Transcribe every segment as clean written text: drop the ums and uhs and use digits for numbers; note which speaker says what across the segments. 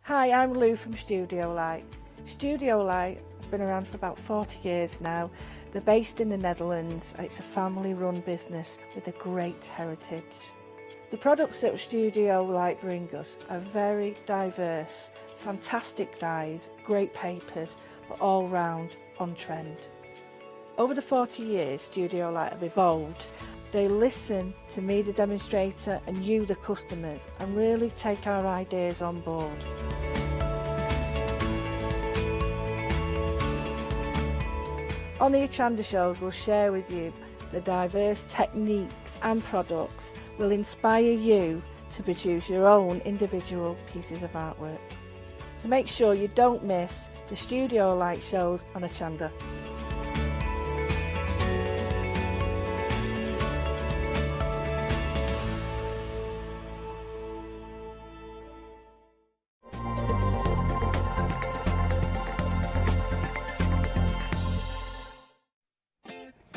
Speaker 1: Hi, I'm Lou from Studio Light. Studio Light has been around for about 40 years now. They're based in the Netherlands. It's a family-run business with a great heritage. The products that Studio Light bring us are very diverse, fantastic dyes, great papers, but all round on trend. Over the 40 years Studio Light have evolved. They listen to me, the demonstrator, and you, the customers, and really take our ideas on board. On the Hochanda shows, we'll share with you the diverse techniques and products will inspire you to produce your own individual pieces of artwork. So make sure you don't miss the Studio Light shows on Hochanda.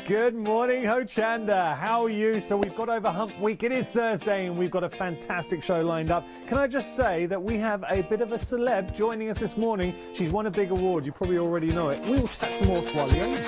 Speaker 2: Good morning, Hochanda. How are you? So we've got over Hump Week. It is Thursday and we've got a fantastic show lined up. Can I just say that we have a bit of a celeb joining us this morning. She's won a big award. You probably already know it. We will chat some more to our Leon.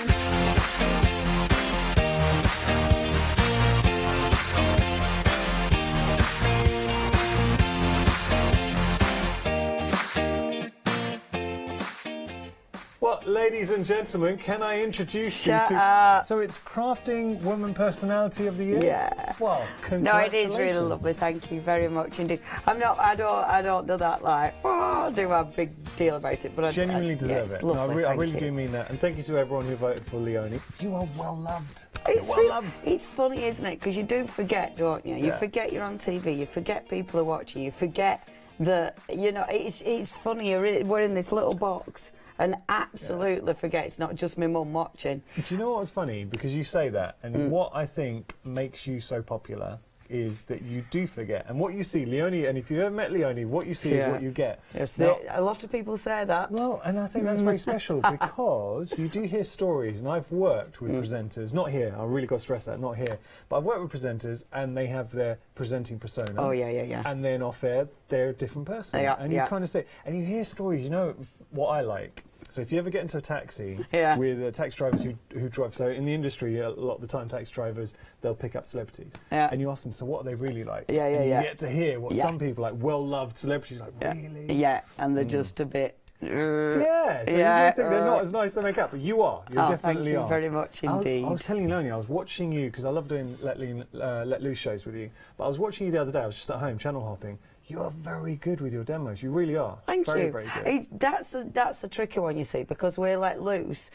Speaker 2: Well, ladies and gentlemen, can I introduce you to... So it's Crafting Woman Personality of the Year?
Speaker 3: Yeah.
Speaker 2: Well,
Speaker 3: no, it is really lovely. Thank you very much indeed. I don't do that like, oh, do a big deal about it, but I
Speaker 2: genuinely deserve it.
Speaker 3: Lovely,
Speaker 2: no, I really do mean that. And thank you to everyone who voted for Leonie. You are well loved.
Speaker 3: It's funny, isn't it? Because you do forget, don't you? You forget you're on TV. You forget people are watching. You forget that, you know, it's funny. We're in this little box. And absolutely forget it's not just my mum watching.
Speaker 2: Do you know what was funny? Because you say that, and what I think makes you so popular is that you do forget. And what you see, Leonie, and if you've ever met Leonie, what you see is what you get.
Speaker 3: Yes,
Speaker 2: now,
Speaker 3: a lot of people say that.
Speaker 2: Well, and I think that's very special because you do hear stories, and I've worked with presenters, not here, I really got to stress that, not here, but I've worked with presenters and they have their presenting persona.
Speaker 3: Oh, yeah.
Speaker 2: And then off air, they're a different person. And you kind of say, and you hear stories, you know what I like? So if you ever get into a taxi with taxi drivers who drive, so in the industry, a lot of the time taxi drivers, they'll pick up celebrities. And you ask them, so what are they really like? And you get to hear what some people, like well-loved celebrities, like, really?
Speaker 3: Yeah, and they're just a bit...
Speaker 2: so you think they're not as nice as they make up, but you are. You definitely
Speaker 3: are. Thank you very much indeed.
Speaker 2: I was telling Leonie, I was watching you, because I love doing Let Loose shows with you, but I was watching you the other day, I was just at home, channel hopping. You are very good with your demos. You really are.
Speaker 3: Thank you.
Speaker 2: Very good.
Speaker 3: That's a tricky one, you see, because we're let loose.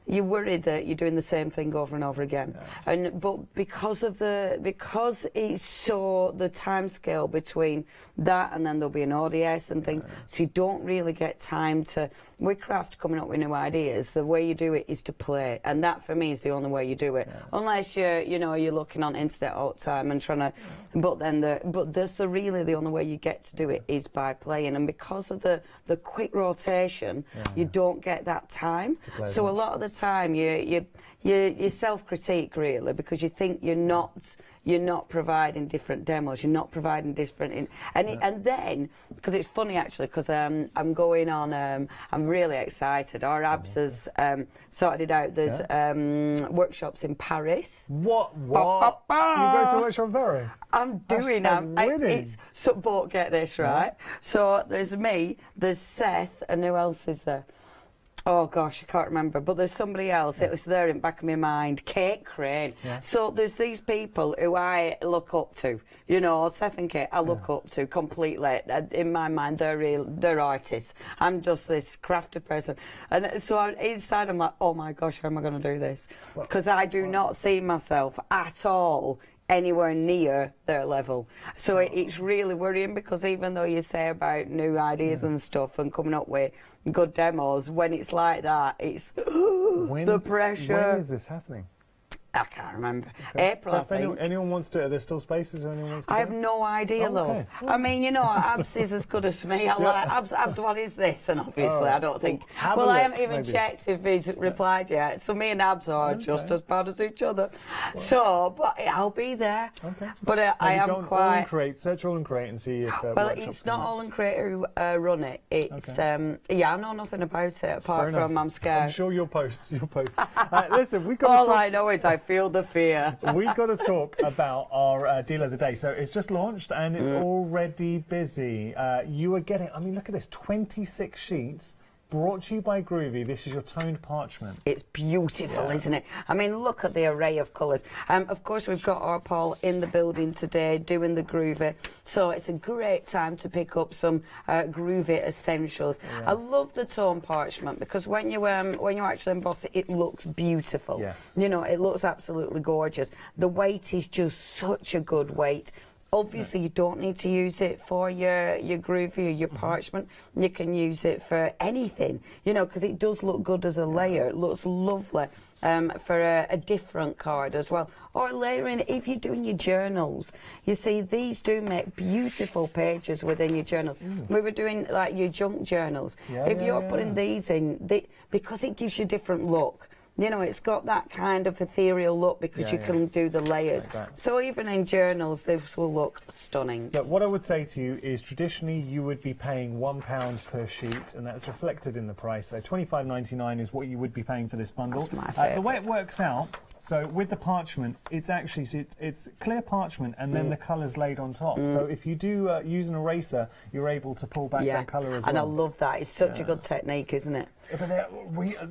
Speaker 3: You're worried that you're doing the same thing over and over again, but because it's so the time scale between that and then there'll be an ODS and things, so you don't really get time to. With craft coming up with new ideas, the way you do it is to play, and that for me is the only way you do it. Unless you're looking on internet all the time and trying to, but that's really the only way you get to do it is by playing, and because of the quick rotation, you don't get that time. So a lot of the time you self-critique really because you think you're not providing different demos, you're not providing different and then because it's funny actually because I'm going on I'm really excited. Our Abs has sorted it out. There's workshops in Paris.
Speaker 2: What? You go to a workshop in Paris?
Speaker 3: I'm doing it's so but get this right. So there's me, there's Seth, and who else is there? Oh gosh, I can't remember, but there's somebody else. It was there in the back of my mind, Kate Crane. So there's these people who I look up to, you know, Seth and Kate, I look up to completely. In my mind, they're artists. I'm just this crafty person, and so inside I'm like, oh my gosh, how am I going to do this? Because I do not see myself at all anywhere near their level. So it's really worrying because even though you say about new ideas and stuff and coming up with good demos, when it's like that, it's the pressure.
Speaker 2: When is this happening?
Speaker 3: I can't remember. Okay. April, I think.
Speaker 2: Anyone wants to, are there still spaces or anyone wants to
Speaker 3: I have no idea, love. I mean, you know, Abs is as good as me. I'm like, Abs, what is this? And obviously, I don't think... Well, I haven't even checked if he's replied yet. So me and Abs are just as bad as each other. Well. So, but I'll be there. Okay. But I am quite...
Speaker 2: Search All and Create and see if...
Speaker 3: well, it's not All and Create who run it. It's... yeah, I know nothing about it, apart from I'm scared.
Speaker 2: I'm sure you'll post. Listen, we've got to
Speaker 3: All I know is I feel the fear.
Speaker 2: We've got to talk about our deal of the day. So it's just launched and it's already busy. You are getting, I mean, look at this, 26 sheets. Brought to you by Groovy. This is your toned parchment.
Speaker 3: It's beautiful, isn't it? I mean, look at the array of colours. Of course, we've got our Paul in the building today doing the Groovy, so it's a great time to pick up some Groovy essentials. Yeah. I love the toned parchment because when you actually emboss it, it looks beautiful.
Speaker 2: Yes.
Speaker 3: You know, it looks absolutely gorgeous. The weight is just such a good weight. Obviously, you don't need to use it for your Groovy or your parchment. You can use it for anything, you know, because it does look good as a layer. It looks lovely for a different card as well. Or layering, if you're doing your journals, you see, these do make beautiful pages within your journals. We were doing, like, your junk journals. If you're putting these in, because it gives you a different look. You know, it's got that kind of ethereal look because you can do the layers. Like so even in journals, this will look stunning.
Speaker 2: But what I would say to you is traditionally you would be paying £1 per sheet, and that's reflected in the price. So £25.99 is what you would be paying for this bundle.
Speaker 3: That's my favourite.
Speaker 2: The way it works out, so with the parchment, it's actually it's clear parchment and then the colours laid on top. So if you do use an eraser, you're able to pull back that colour as well.
Speaker 3: And I love that. It's such a good technique, isn't it?
Speaker 2: But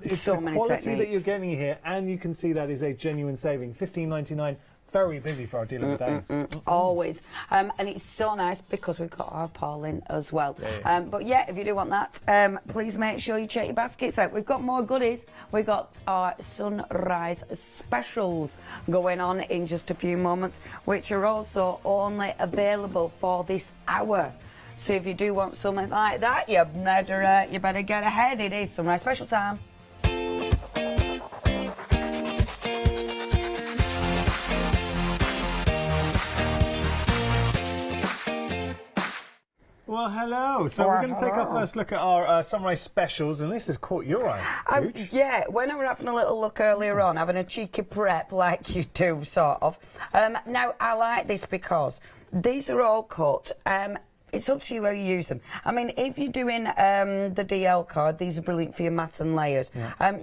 Speaker 2: it's so the quality that you're getting here, and you can see that is a genuine saving. £15.99. Very busy for our deal of the day.
Speaker 3: Always. And it's so nice because we've got our Paul in as well. But yeah, if you do want that, please make sure you check your baskets out. We've got more goodies. We've got our sunrise specials going on in just a few moments, which are also only available for this hour. So if you do want something like that, you better get ahead. It is sunrise special time.
Speaker 2: Well, hello. So we're going to take our first look at our sunrise specials, and this has caught your eye.
Speaker 3: Yeah, when I was having a little look earlier on, having a cheeky prep like you do, sort of. Now, I like this because these are all cut. It's up to you how you use them. I mean, if you're doing the DL card, these are brilliant for your mats and layers.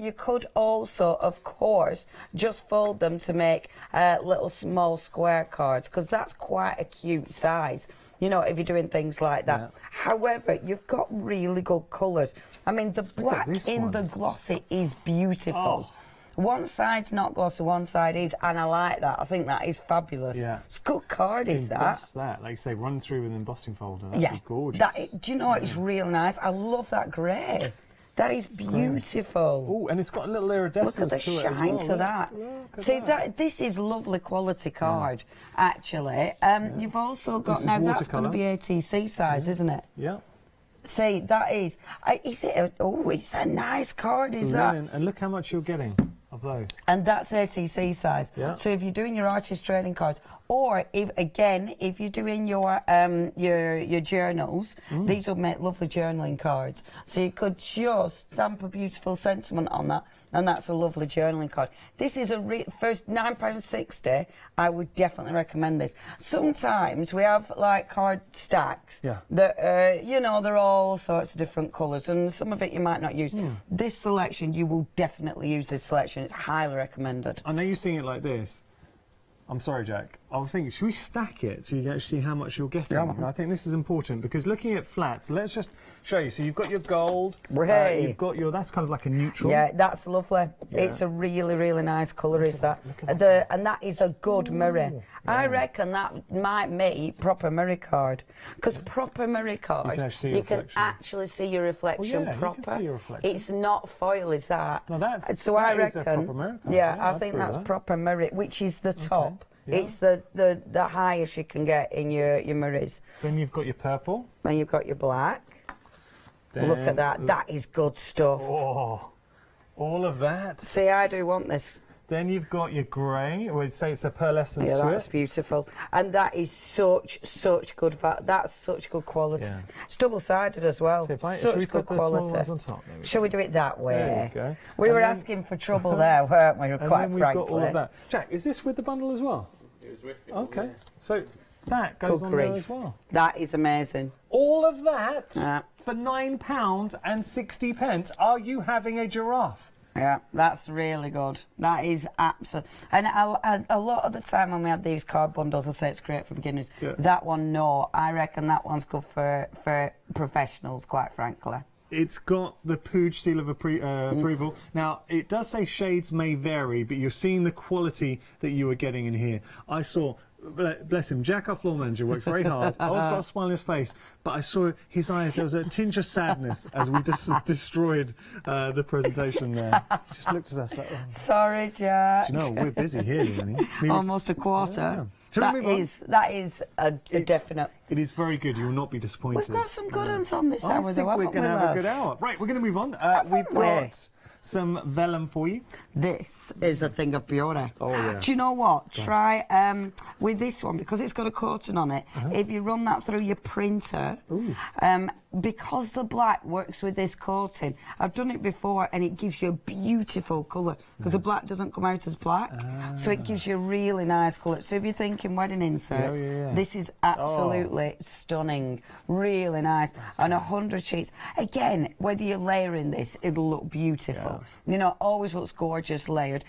Speaker 3: You could also, of course, just fold them to make little small square cards, because that's quite a cute size, you know, if you're doing things like that. However, you've got really good colours. I mean, the black in the glossy is beautiful. One side's not glossy, one side is, and I like that. I think that is fabulous. It's a good card, is that?
Speaker 2: Emboss that, like you say, run through with an embossing folder. That'd be gorgeous.
Speaker 3: Do you know what? It's real nice. I love that grey. That is beautiful.
Speaker 2: Oh, and it's got a little iridescence
Speaker 3: to it. Look at the shine to that. See, this is lovely quality card, actually. You've also got, now that's going to be ATC size, isn't it?
Speaker 2: Yeah.
Speaker 3: See, that is it's a nice card, is that?
Speaker 2: And look how much you're getting of those.
Speaker 3: And that's ATC size. So if you're doing your artist trading cards, or if you're doing your journals, these will make lovely journaling cards. So you could just stamp a beautiful sentiment on that, and that's a lovely journaling card. This is first £9.60. I would definitely recommend this. Sometimes we have like card stacks that you know, they're all sorts of different colours, and some of it you might not use. This selection, you will definitely use this selection. It's highly recommended.
Speaker 2: I know you're seeing it like this. I'm sorry, Jack. I was thinking, should we stack it so you can actually see how much you're getting? I think this is important because looking at flats, let's just show you. So you've got your gold. You've got your, that's kind of like a neutral.
Speaker 3: Yeah, that's lovely. It's a really, really nice colour, is that? And that is a good mirror. I reckon that might make proper mirror card. Because proper mirror card, you can actually see your reflection proper. You can see your reflection. It's not foil, is that?
Speaker 2: No, that's,
Speaker 3: so I reckon,
Speaker 2: is a proper mirror card.
Speaker 3: I think that's proper mirror, which is the top. It's the highest you can get in your mirrors.
Speaker 2: Then you've got your purple.
Speaker 3: Then you've got your black. Look at that. That is good stuff.
Speaker 2: Oh, all of that.
Speaker 3: See, I do want this.
Speaker 2: Then you've got your grey. We'd say it's a pearlescence to it.
Speaker 3: Yeah, that's beautiful. And that is such good that's such good quality. Yeah. It's double-sided as well. So such good quality.
Speaker 2: On top?
Speaker 3: Shall we do it that way?
Speaker 2: There you go.
Speaker 3: We were asking for trouble there, weren't we? Quite frankly.
Speaker 2: Got all of that. Jack, is this with the bundle as well?
Speaker 4: It was with it.
Speaker 2: Okay. So that goes on there as well.
Speaker 3: That is amazing.
Speaker 2: All of that for £9.60. Are you having a giraffe?
Speaker 3: Yeah, that's really good. That is absolute. And a lot of the time when we have these card bundles, I say it's great for beginners. Yeah. That one, no. I reckon that one's good for professionals, quite frankly.
Speaker 2: It's got the Pooch seal of approval. Now, it does say shades may vary, but you're seeing the quality that you are getting in here. I saw... Bless him, Jack, our floor manager, works very hard. Always got a smile on his face, but I saw his eyes, there was a tinge of sadness as we just destroyed the presentation there. He just looked at us like, oh.
Speaker 3: Sorry, Jack.
Speaker 2: Do you know, we're busy here, Lenny.
Speaker 3: Almost a quarter.
Speaker 2: Yeah.
Speaker 3: That is a definite.
Speaker 2: It is very good. You will not be disappointed.
Speaker 3: We've got some good ones on this hour,
Speaker 2: though. I think we're going to have a good hour. Right, we're going to move on. We've got some vellum for you.
Speaker 3: This is a thing of beauty.
Speaker 2: Oh, yeah.
Speaker 3: Do you know what? Try with this one, because it's got a coating on it. If you run that through your printer, because the black works with this coating, I've done it before and it gives you a beautiful colour, because the black doesn't come out as black, so it gives you a really nice colour. So if you're thinking wedding inserts, this is absolutely stunning, really nice. On 100 sheets. Again, whether you're layering this, it'll look beautiful. You know, always looks gorgeous layered.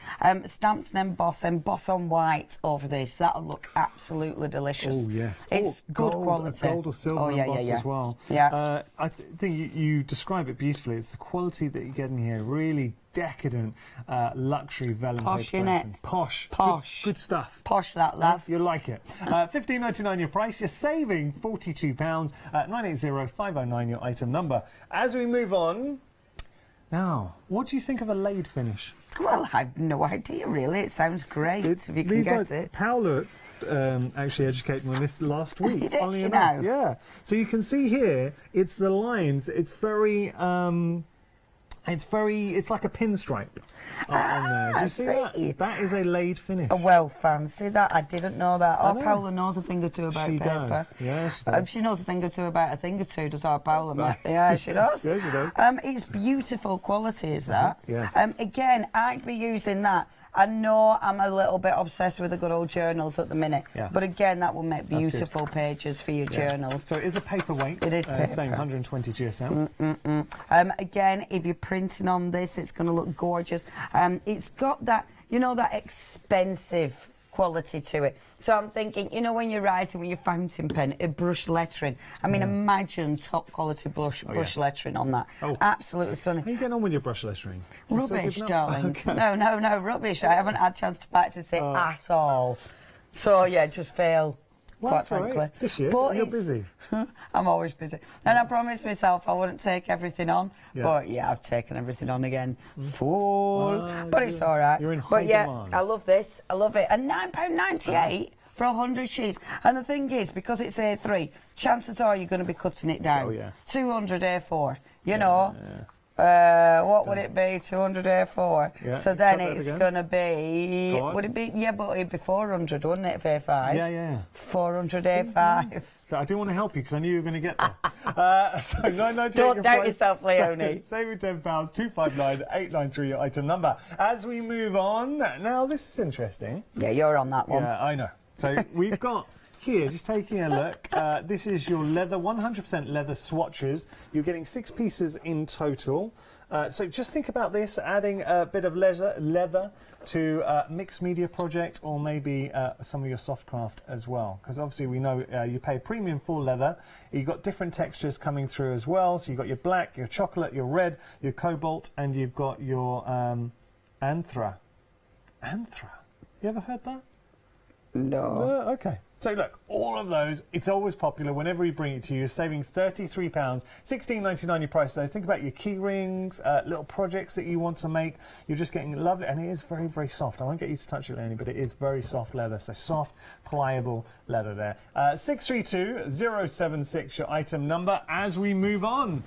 Speaker 3: Stamped and emboss on white over this. That'll look absolutely delicious.
Speaker 2: Oh, yes.
Speaker 3: It's good quality.
Speaker 2: Gold or silver emboss as well.
Speaker 3: Yeah.
Speaker 2: I think you describe it beautifully. It's the quality that you get in here. Really decadent luxury vellum.
Speaker 3: Posh, innit?
Speaker 2: Posh. Good stuff.
Speaker 3: Posh, that love.
Speaker 2: You'll like it. $15.99 your price. You're saving £42. 980-509 your item number. As we move on, now, what do you think of a laid finish?
Speaker 3: Well, I have no idea, really. It sounds great, if you can get it.
Speaker 2: Paolo actually educated me on this last week.
Speaker 3: Funnily enough.
Speaker 2: Yeah. So you can see here, it's the lines. It's very... it's like a pinstripe on there. Do you see that? That is a laid finish.
Speaker 3: Well, fancy that. I didn't know that. Our Paula knows a thing or two about paper.
Speaker 2: Does. Yeah, she does.
Speaker 3: She knows a thing or two about a thing or two, does our Paula? Yeah, she does.
Speaker 2: Yeah, she does.
Speaker 3: It's beautiful quality, is that?
Speaker 2: Yeah.
Speaker 3: Again, I'd be using that. I know I'm a little bit obsessed with the good old journals at the minute, but again, that will make beautiful pages for your journals.
Speaker 2: So it is a paperweight.
Speaker 3: It is paper.
Speaker 2: Saying 120 GSM.
Speaker 3: Again, if you're printing on this, it's going to look gorgeous. It's got that, you know, that expensive quality to it. So I'm thinking, you know, when you're writing with your fountain pen, a brush lettering. I mean, imagine top quality brush lettering on that. Absolutely stunning.
Speaker 2: How are you getting on with your brush lettering?
Speaker 3: Rubbish, darling. Okay. No, rubbish. I haven't had a chance to practice it at all. So yeah, just fail.
Speaker 2: Well,
Speaker 3: quite frankly.
Speaker 2: Right. This year, you're busy.
Speaker 3: I'm always busy. And I promised myself I wouldn't take everything on. But yeah, I've taken everything on again. Full. But it's all right.
Speaker 2: You're in high demand.
Speaker 3: I love this. I love it. And £9.98 for 100 sheets. And the thing is, because it's A3, chances are you're going to be cutting it down. 200 A4. You know. What would it be? 200 A4.
Speaker 2: Yeah,
Speaker 3: so then it's going to be... Would it be... Yeah, but it'd be 400, wouldn't it, for A5?
Speaker 2: Yeah.
Speaker 3: 400 A5.
Speaker 2: So I didn't want to help you because I knew you were going to get there.
Speaker 3: Don't doubt yourself, Leonie.
Speaker 2: Saving £10, 259-893 your item number. As we move on, now this is interesting.
Speaker 3: Yeah, you're on that one.
Speaker 2: Yeah, I know. So we've got... Here, just taking a look, this is your leather, 100% leather swatches. You're getting 6 pieces in total. So just think about this, adding a bit of leather to a mixed media project, or maybe some of your soft craft as well. Because obviously we know you pay premium for leather. You've got different textures coming through as well. So you've got your black, your chocolate, your red, your cobalt, and you've got your anthra. Anthra? You ever heard that?
Speaker 3: No.
Speaker 2: Okay. So look, all of those, it's always popular whenever we bring it to you, saving £33, $16.99 your price. So think about your key rings, little projects that you want to make. You're just getting lovely, and it is very, very soft. I won't get you to touch it, Lenny, but it is very soft leather. So soft, pliable leather there. 632-076, your item number. As we move on,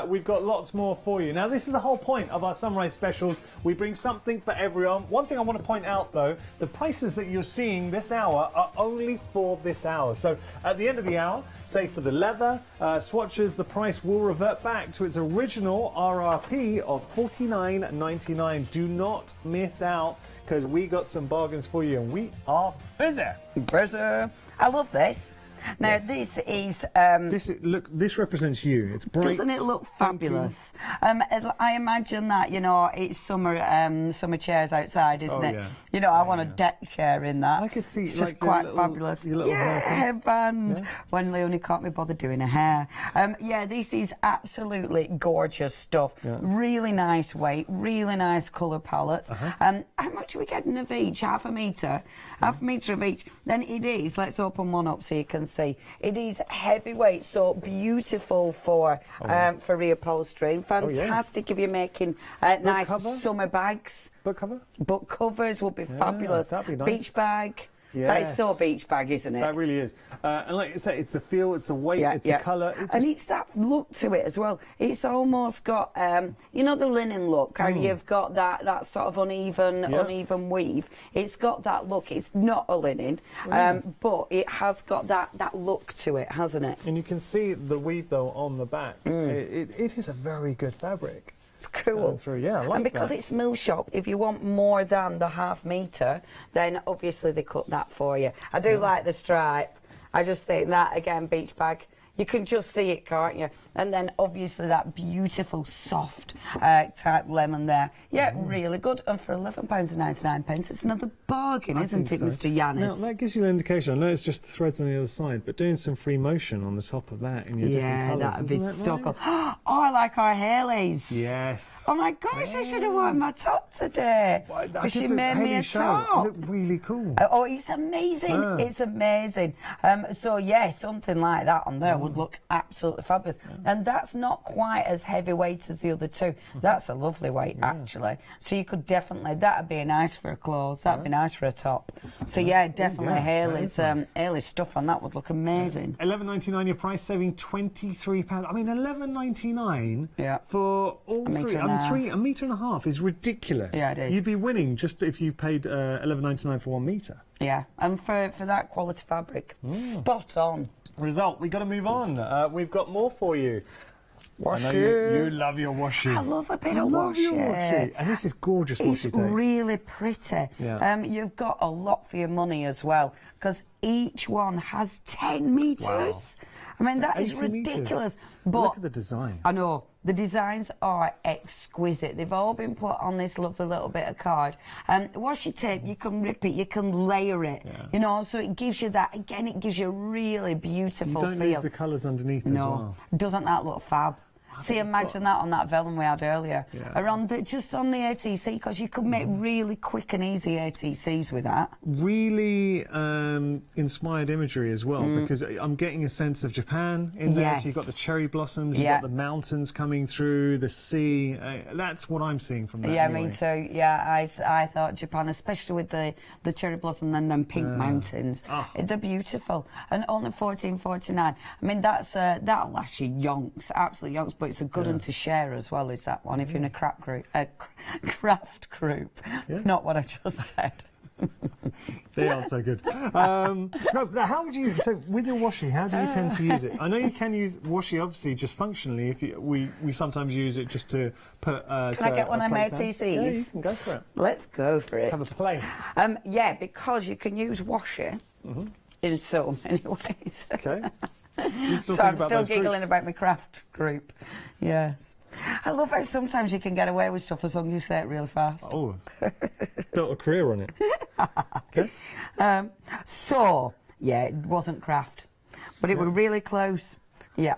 Speaker 2: we've got lots more for you. Now, this is the whole point of our Sunrise specials. We bring something for everyone. One thing I want to point out, though, the prices that you're seeing this hour are only for this hour. So at the end of the hour, say for the leather swatches, the price will revert back to its original RRP of $49.99. Do not miss out, because we got some bargains for you, and we are busy.
Speaker 3: I love this. Now this is
Speaker 2: this represents you. It's bright.
Speaker 3: Doesn't it look fabulous? I imagine that, you know, it's summer chairs outside, isn't it?
Speaker 2: Yeah.
Speaker 3: You know, I want a deck chair in that.
Speaker 2: I could see
Speaker 3: it's
Speaker 2: like
Speaker 3: just quite
Speaker 2: little,
Speaker 3: fabulous. Hairband. Yeah. When Leonie can't be bothered doing her hair. Yeah, this is absolutely gorgeous stuff. Yeah. Really nice weight, really nice colour palettes. How much are we getting of each? Half a metre? Half a metre of each. Then it is, let's open one up so you can see. It is heavyweight, so beautiful for reupholstering. Fantastic if you're making nice summer bags.
Speaker 2: Book cover?
Speaker 3: Book covers would be fabulous.
Speaker 2: That'd be nice.
Speaker 3: Beach bag. Yes. That is so beach bag, isn't it?
Speaker 2: That really is. And like you say, it's a feel, it's a weight, it's a colour.
Speaker 3: And it's that look to it as well. It's almost got, you know, the linen look, how you've got that sort of uneven weave. It's got that look. It's not a linen, but it has got that look to it, hasn't it?
Speaker 2: And you can see the weave, though, on the back. It is a very good fabric.
Speaker 3: It's cool.
Speaker 2: Yeah, I like
Speaker 3: and because
Speaker 2: that.
Speaker 3: it's mill shop, if you want more than the half metre, then obviously they cut that for you. I do like the stripe. I just think that, again, beach bag. You can just see it, can't you? And then obviously that beautiful soft type lemon there. Yeah, really good. And for £11.99, it's another bargain, isn't it, Mr. Yanis?
Speaker 2: Now, that gives you an indication. I know it's just the threads on the other side, but doing some free motion on the top of that in your different colours.
Speaker 3: Yeah, that would be so cool. Oh, I like our Haleys.
Speaker 2: Yes.
Speaker 3: Oh my gosh, I should have worn my top today. Because she made me a top.
Speaker 2: It looked really cool.
Speaker 3: Oh, it's amazing. It's amazing. So, yeah, something like that on there would look absolutely fabulous. And that's not quite as heavyweight as the other two. That's a lovely weight, actually. So you could definitely, that'd be nice for a clothes, that'd be nice for a top. So yeah, definitely Haley's stuff on that would look amazing.
Speaker 2: £11.99 your price, saving £23. I mean, £11.99 for all three. A metre and a half is ridiculous.
Speaker 3: Yeah, it is.
Speaker 2: You'd be winning just if you paid £11.99 for 1 metre.
Speaker 3: Yeah, and for that quality fabric, spot on.
Speaker 2: Result, we've got to move on. We've got more for you.
Speaker 3: Washi.
Speaker 2: I know you love your washi.
Speaker 3: I love a bit of washi.
Speaker 2: And this is gorgeous washi.
Speaker 3: It's really pretty. Yeah. You've got a lot for your money as well, because each one has 10 metres. Wow. I mean, that is ridiculous. But
Speaker 2: look at the design.
Speaker 3: I know. The designs are exquisite. They've all been put on this lovely little bit of card. Washi tape, you can rip it, you can layer it, you know, so it gives you that, again, it gives you a really beautiful feel.
Speaker 2: You don't lose the colours underneath as well.
Speaker 3: Doesn't that look fab? See, imagine that on that vellum we had earlier. Just on the ATC, because you could make really quick and easy ATCs with that.
Speaker 2: Really inspired imagery as well, because I'm getting a sense of Japan in there. So you've got the cherry blossoms, you've got the mountains coming through, the sea. That's what I'm seeing from that.
Speaker 3: Yeah, anyway. I mean, so, yeah, I thought Japan, especially with the cherry blossom and then pink mountains, they're beautiful. And only $14.49. I mean, that'll last you yonks, absolute yonks, but it's a good one to share as well, is that one, if you're in a craft group. Not what I just said.
Speaker 2: They are so good. No, but how would you, so with your washi, how do you tend to use it? I know you can use washi, obviously, just functionally. If we sometimes use it just to put...
Speaker 3: Can I get one of my ATCs?
Speaker 2: Yeah, you can go for it.
Speaker 3: Let's go for it.
Speaker 2: Let's have a play.
Speaker 3: Yeah, because you can use washi in so many ways.
Speaker 2: Okay.
Speaker 3: So I'm still giggling about my craft group. Yes. I love how sometimes you can get away with stuff as long as you say it really fast.
Speaker 2: Oh, built a career on it. Okay.
Speaker 3: So, yeah, it wasn't craft, but it was really close. Yeah,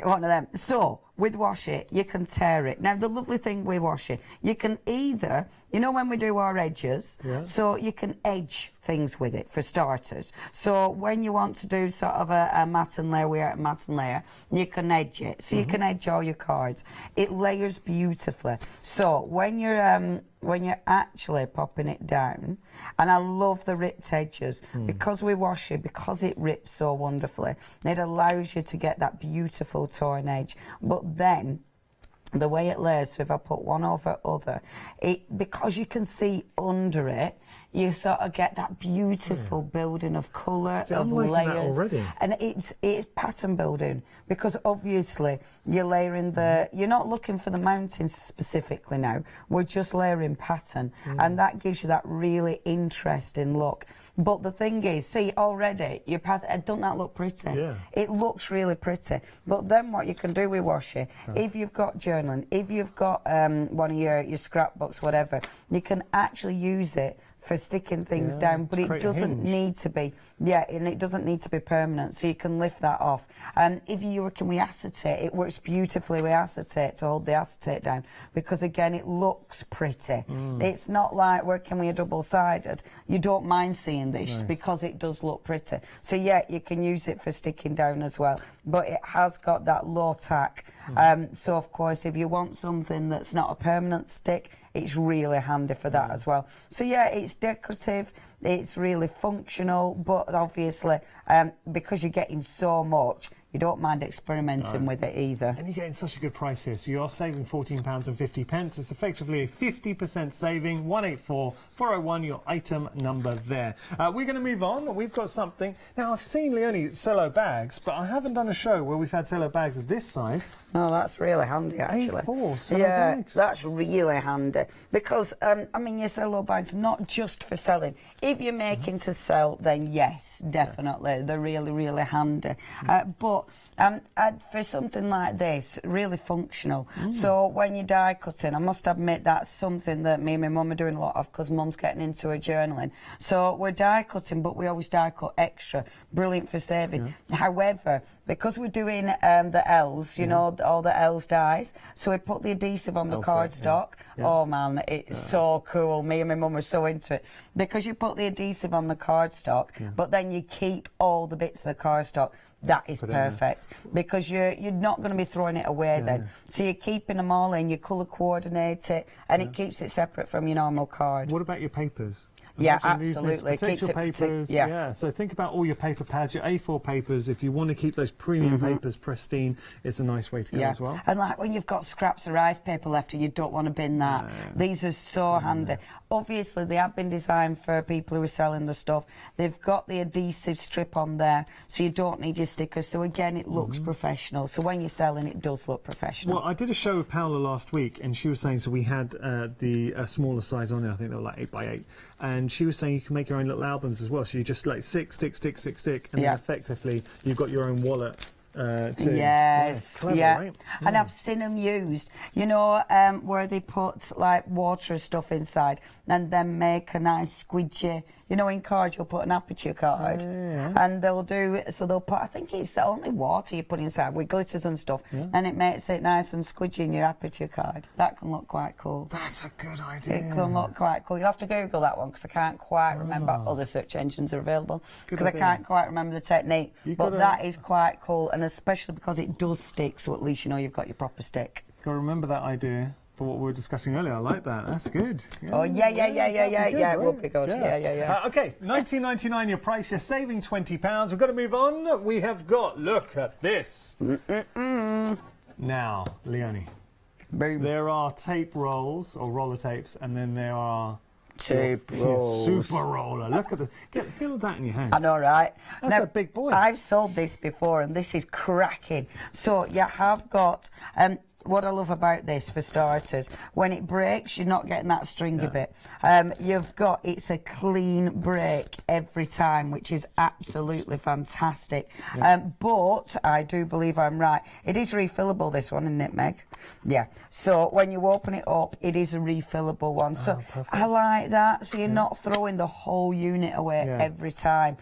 Speaker 3: one of them. So, with washi, you can tear it. Now, the lovely thing with washi, you can either, you know when we do our edges, so you can edge things with it, for starters. So when you want to do sort of a matte and layer, you can edge it. So you can edge all your cards. It layers beautifully. So when you're actually popping it down, and I love the ripped edges, because we wash it, because it rips so wonderfully, it allows you to get that beautiful torn edge. But then, the way it layers, so if I put one over other, because you can see under it, you sort of get that beautiful building of colour, of layers, and it's pattern building, because obviously you're layering you're not looking for the mountains specifically now, we're just layering pattern, and that gives you that really interesting look. But the thing is, see, already your pattern, doesn't that look pretty? Yeah. It looks really pretty. But then what you can do with washi, if you've got journaling, if you've got one of your scrapbooks, whatever, you can actually use it for sticking things down, but it doesn't need to be, and it doesn't need to be permanent, so you can lift that off. If you're working with acetate, it works beautifully with acetate to hold the acetate down, because again, it looks pretty. It's not like working with a double-sided. You don't mind seeing this because it does look pretty. So yeah, you can use it for sticking down as well, but it has got that low tack. So of course, if you want something that's not a permanent stick, it's really handy for that as well. So yeah, it's decorative, it's really functional, but obviously because you're getting so much, you don't mind experimenting with it either. And you're getting such a good price here. So you are saving £14.50. It's effectively a 50% saving. 184-401, your item number there. We're going to move on. We've got something. Now, I've seen Leonie cello bags, but I haven't done a show where we've had cello bags of this size. Oh, that's really handy, actually. A4 cello bags. That's really handy. Because, I mean, your cello bags, not just for selling. If you're making to sell, then yes, definitely. They're really, really handy. But for something like this, really functional. So when you're die cutting, I must admit that's something that me and my mum are doing a lot of, because mum's getting into her journaling. So we're die cutting, but we always die cut extra. Brilliant for saving. However, because we're doing the L's, you know, all the L's dies, so we put the adhesive on the cardstock. Oh man, it's so cool. Me and my mum are so into it. Because you put the adhesive on the cardstock, but then you keep all the bits of the cardstock. That is perfect, because you're not going to be throwing it away then. So you're keeping them all in, you colour coordinate it, and it keeps it separate from your normal card. What about your papers? Yeah, absolutely. Protect your papers. So think about all your paper pads, your A4 papers. If you want to keep those premium papers pristine, it's a nice way to go as well. And like when you've got scraps of rice paper left and you don't want to bin that, these are so handy. Obviously, they have been designed for people who are selling the stuff. They've got the adhesive strip on there, so you don't need your stickers. So again, it looks professional. So when you're selling, it does look professional. Well, I did a show with Paola last week, and she was saying, so we had the smaller size on there. I think they were like 8x8. And she was saying you can make your own little albums as well. So you just like stick, and then effectively you've got your own wallet. Too. Yes, clever, right? And I've seen them used, you know, where they put like water and stuff inside and then make a nice squidgy, you know, in cards you'll put an aperture card and they'll do, so they'll put, I think it's only water you put inside with glitters and stuff and it makes it nice and squidgy in your aperture card. That can look quite cool. That's a good idea. It can look quite cool. You'll have to Google that one because I can't quite remember. Other search engines are available because I can't quite remember the technique, but that is quite cool, and especially because it does stick, so at least you know you've got your proper stick. Got to remember that idea for what we were discussing earlier. I like that. That's good. Yeah, it will be good. Okay, $19.99 your price. You're saving £20. We've got to move on. We have got, look at this. Now, Leonie, there are tape rolls or roller tapes, and then there are tape rolls. Super roller. Look at the. Feel that in your hand. I know, right? That's a big boy. I've sold this before, and this is cracking. So you have got. What I love about this, for starters, when it breaks, you're not getting that stringy bit. You've got, it's a clean break every time, which is absolutely fantastic. But I do believe I'm right. It is refillable, this one, isn't it, Meg? Yeah. So when you open it up, it is a refillable one. So I like that. So you're not throwing the whole unit away every time.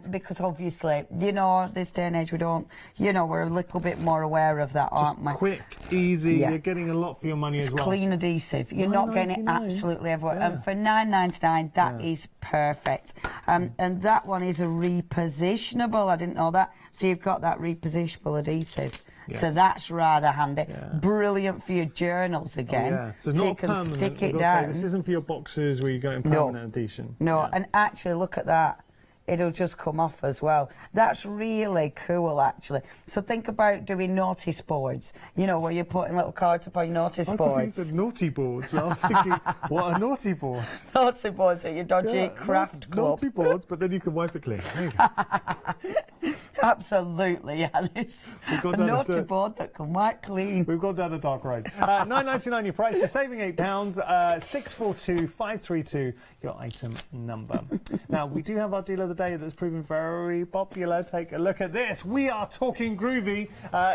Speaker 3: Because obviously, you know, this day and age, we don't, you know, we're a little bit more aware of that, aren't we? Quick,
Speaker 2: easy. You're getting a lot for your money as well.
Speaker 3: Clean adhesive. You're not getting it absolutely everywhere. And for £9.99, that is perfect. And that one is a repositionable. I didn't know that. So you've got that repositionable adhesive. Yes. So that's rather handy. Brilliant for your journals again.
Speaker 2: So,
Speaker 3: so
Speaker 2: not
Speaker 3: you can
Speaker 2: permanent.
Speaker 3: stick it down.
Speaker 2: This isn't for your boxes where you go in permanent adhesion.
Speaker 3: No, and actually look at that. It'll just come off as well. That's really cool, actually. So think about doing notice boards, you know, where you're putting little cards up on your notice boards.
Speaker 2: I thought you said naughty boards. I was thinking, what are naughty boards?
Speaker 3: Naughty boards at your dodgy craft club.
Speaker 2: Naughty boards, but then you can wipe it clean. There you go.
Speaker 3: Absolutely, Alice. A naughty board that can wipe clean.
Speaker 2: We've gone down a dark road. £9.99 your price. You're saving £8. 642532 your item number. Now, we do have our deal of the day that's proven very popular. Take a look at this. We are talking groovy.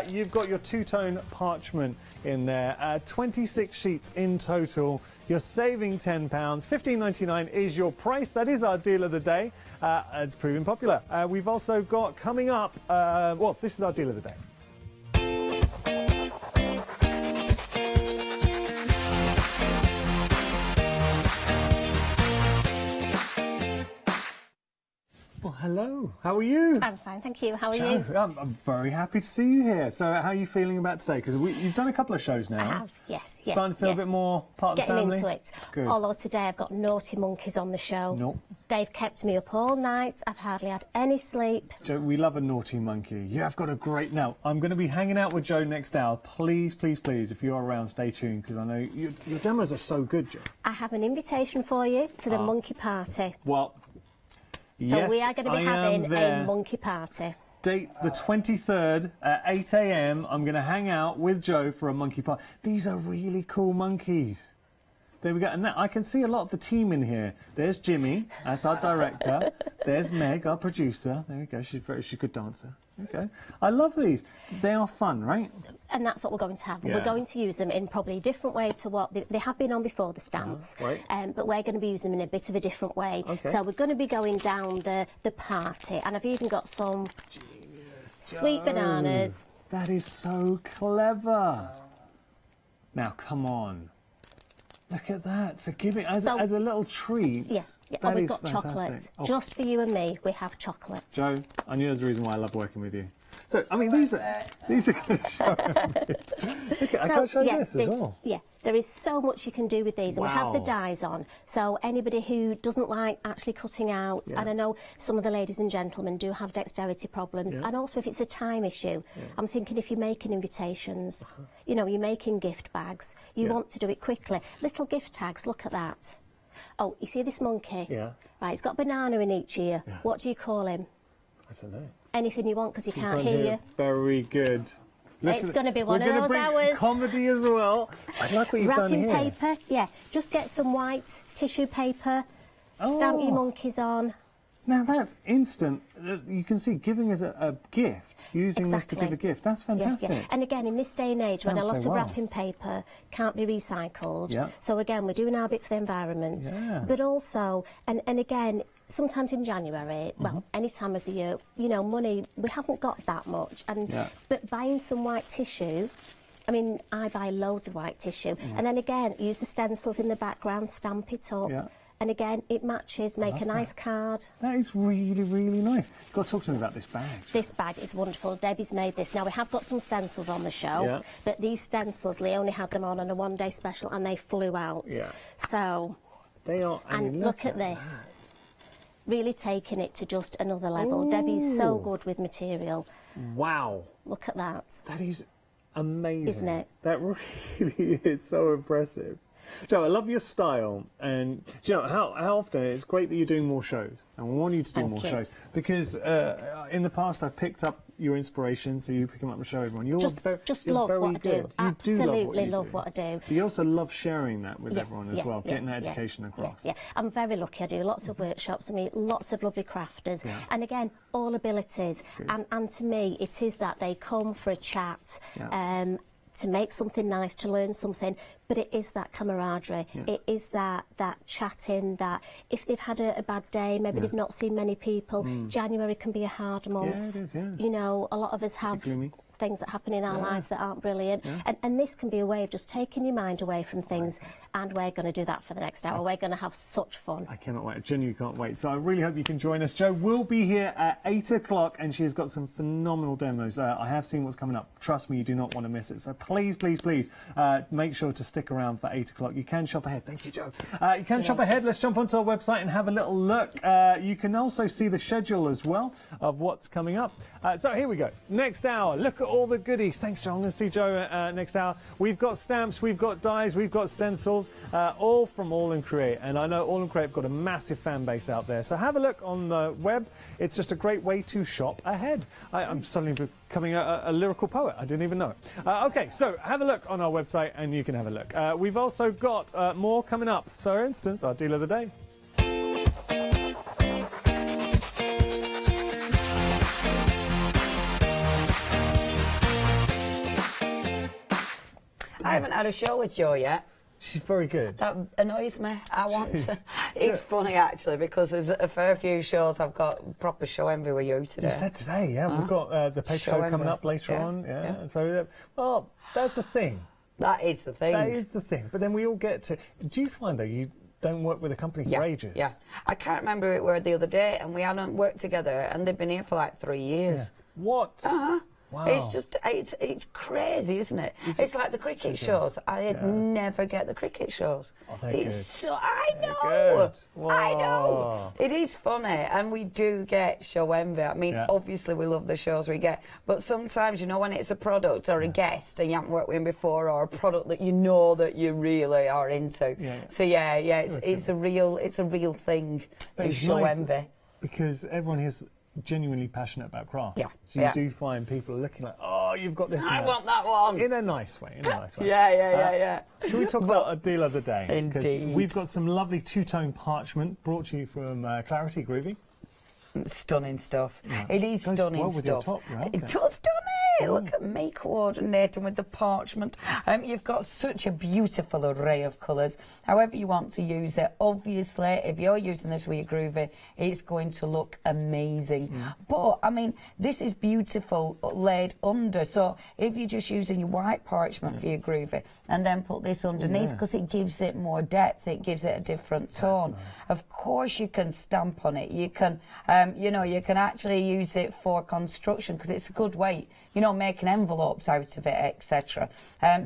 Speaker 2: You've got your two-tone parchment in there. 26 sheets in total. You're saving £10. $15.99 is your price. That is our deal of the day. It's proven popular. We've also got coming up, well, this is our deal of the day. Well, hello. How are you?
Speaker 4: I'm fine, thank you. How are you?
Speaker 2: I'm very happy to see you here. So how are you feeling about today? Because you've done a couple of shows now.
Speaker 4: I have, yes.
Speaker 2: Starting to feel a bit more part of the family?
Speaker 4: Getting into it.
Speaker 2: Good.
Speaker 4: Although today I've got naughty monkeys on the show.
Speaker 2: Nope.
Speaker 4: They've kept me up all night. I've hardly had any sleep.
Speaker 2: Joe, we love a naughty monkey. You have got a great... Now, I'm going to be hanging out with Joe next hour. Please, please, please, if you're around, stay tuned, because I know your demos are so good, Joe.
Speaker 4: I have an invitation for you to the monkey party.
Speaker 2: Well...
Speaker 4: So
Speaker 2: yes,
Speaker 4: we are going to be having a monkey party.
Speaker 2: Date the 23rd at 8 a.m. I'm going to hang out with Joe for a monkey party. These are really cool monkeys. There we go. And I can see a lot of the team in here. There's Jimmy, that's our director. There's Meg, our producer. There we go. She's a good dancer. Okay. I love these. They are fun, right?
Speaker 4: And that's what we're going to have. We're going to use them in probably a different way to what they have been on before, the stamps.
Speaker 2: Right.
Speaker 4: But we're going to be using them in a bit of a different way.
Speaker 2: Okay.
Speaker 4: So we're going to be going down the party. And I've even got some sweet bananas.
Speaker 2: That is so clever. Now, come on. Look at that. So give it as a little treat.
Speaker 4: Yeah.
Speaker 2: That
Speaker 4: we've
Speaker 2: is
Speaker 4: got
Speaker 2: fantastic.
Speaker 4: chocolate.
Speaker 2: Oh.
Speaker 4: Just for you and me, we have chocolate.
Speaker 2: Joe, I knew there's a reason why I love working with you. So, I mean, these are going to show Look, I can show this as well.
Speaker 4: Yeah, there is so much you can do with these. And we have the dies on. So anybody who doesn't like actually cutting out, and I know some of the ladies and gentlemen do have dexterity problems, and also if it's a time issue, I'm thinking if you're making invitations, you know, you're making gift bags, you want to do it quickly. Little gift tags, look at that. Oh, you see this monkey?
Speaker 2: Yeah.
Speaker 4: Right, it's got a banana in each ear. Yeah. What do you call him?
Speaker 2: I don't know.
Speaker 4: Anything you want, because he can't hear you.
Speaker 2: Very good.
Speaker 4: It's going to be one of those hours.
Speaker 2: We're going to bring comedy as well. I like what you've done here.
Speaker 4: Wrapping paper, just get some white tissue paper, stamp your monkeys on.
Speaker 2: Now that's instant. You can see giving as a gift, using this to give a gift. That's fantastic.
Speaker 4: Yeah. And again, in this day and age, when a lot of wrapping paper can't be recycled, so again, we're doing our bit for the environment. But also, and again, sometimes in January, well, any time of the year, you know, money, we haven't got that much. But buying some white tissue, I mean, I buy loads of white tissue. And then again, use the stencils in the background, stamp it up. And again, it matches, make a nice card.
Speaker 2: That is really, really nice. You've got to talk to me about this bag.
Speaker 4: This bag is wonderful. Debbie's made this. Now, we have got some stencils on the show, but these stencils, Lee only had them on a one-day special, and they flew out. So,
Speaker 2: they are,
Speaker 4: and look at this. That. Really taking it to just another level. Debbie's so good with material.
Speaker 2: Wow.
Speaker 4: Look at that.
Speaker 2: That is amazing.
Speaker 4: Isn't it?
Speaker 2: That really is so impressive. Joe, I love your style, and you know how often it's great that you're doing more shows, and we want you to do more shows, because in the past I've picked up your inspiration, so you pick them up and show everyone. You're
Speaker 4: just love what I do. Absolutely love what I do.
Speaker 2: But you also love sharing that with everyone as well, getting that education across.
Speaker 4: I'm very lucky. I do lots of workshops. I meet lots of lovely crafters, and again, all abilities. And to me, it is that they come for a chat. To make something nice, to learn something, but it is that camaraderie. It is that chatting, that if they've had a bad day, maybe they've not seen many people, January can be a hard month.
Speaker 2: Yeah, it is,
Speaker 4: You know, a lot of us have things that happen in our lives that aren't brilliant. And this can be a way of just taking your mind away from things, and we're going to do that for the next hour. We're going to have such fun.
Speaker 2: I cannot wait. I genuinely can't wait. So I really hope you can join us. Jo will be here at 8 o'clock, and she has got some phenomenal demos. I have seen what's coming up. Trust me, you do not want to miss it. So please, please, please make sure to stick around for 8 o'clock. You can shop ahead. Thank you, Jo. You can shop ahead. Let's jump onto our website and have a little look. You can also see the schedule as well of what's coming up. So here we go. Next hour, look at all the goodies. Thanks, Jo. I'm going to see Jo next hour. We've got stamps, we've got dies, we've got stencils, all from All & Create. And I know All & Create have got a massive fan base out there. So have a look on the web. It's just a great way to shop ahead. I'm suddenly becoming a lyrical poet. I didn't even know it. OK, so have a look on our website and you can have a look. We've also got more coming up. So, for instance, our deal of the day.
Speaker 3: I haven't had a show with Jo yet.
Speaker 2: She's very good.
Speaker 3: That annoys me. I want to. It's funny, actually, because there's a fair few shows I've got proper show envy with you today.
Speaker 2: You said today, yeah. We've got the paper show coming up later on. Yeah. So, well, that's the thing.
Speaker 3: That is the thing.
Speaker 2: That is the thing. But then we all get to... Do you find, though, you don't work with a company for ages?
Speaker 3: Yeah. I can't remember who it were the other day, and we hadn't worked together, and they've been here for like 3 years.
Speaker 2: Yeah. What? Wow.
Speaker 3: It's just, it's crazy, isn't it? It's like the cricket shows. I never get the cricket shows.
Speaker 2: Oh, they're good.
Speaker 3: So, I know. I know. It is funny, and we do get show envy. I mean, obviously we love the shows we get, but sometimes, you know, when it's a product or a guest and you haven't worked with them before, or a product that you know that you really are into. So it's a real thing.
Speaker 2: But it's
Speaker 3: show
Speaker 2: nice
Speaker 3: envy.
Speaker 2: Because everyone here's genuinely passionate about craft.
Speaker 3: Yeah.
Speaker 2: So you do find people looking like, oh, you've got this.
Speaker 3: I want that one.
Speaker 2: In a nice way.
Speaker 3: Yeah.
Speaker 2: Should we talk about a deal of the day?
Speaker 3: Indeed.
Speaker 2: We've got some lovely two-tone parchment brought to you from Clarity Groovy.
Speaker 3: Stunning stuff.
Speaker 2: Yeah.
Speaker 3: It is stunning
Speaker 2: well with
Speaker 3: stuff.
Speaker 2: Your top, right?
Speaker 3: It does, doesn't it? Look at me coordinating with the parchment. You've got such a beautiful array of colours. However you want to use it. Obviously, if you're using this with your groovy, it's going to look amazing. But, I mean, this is beautiful laid under. So if you're just using your white parchment for your groovy and then put this underneath, because it gives it more depth, it gives it a different tone. Nice. Of course you can stamp on it. You can, you know, you can actually use it for construction because it's a good weight. You know, making envelopes out of it, etc.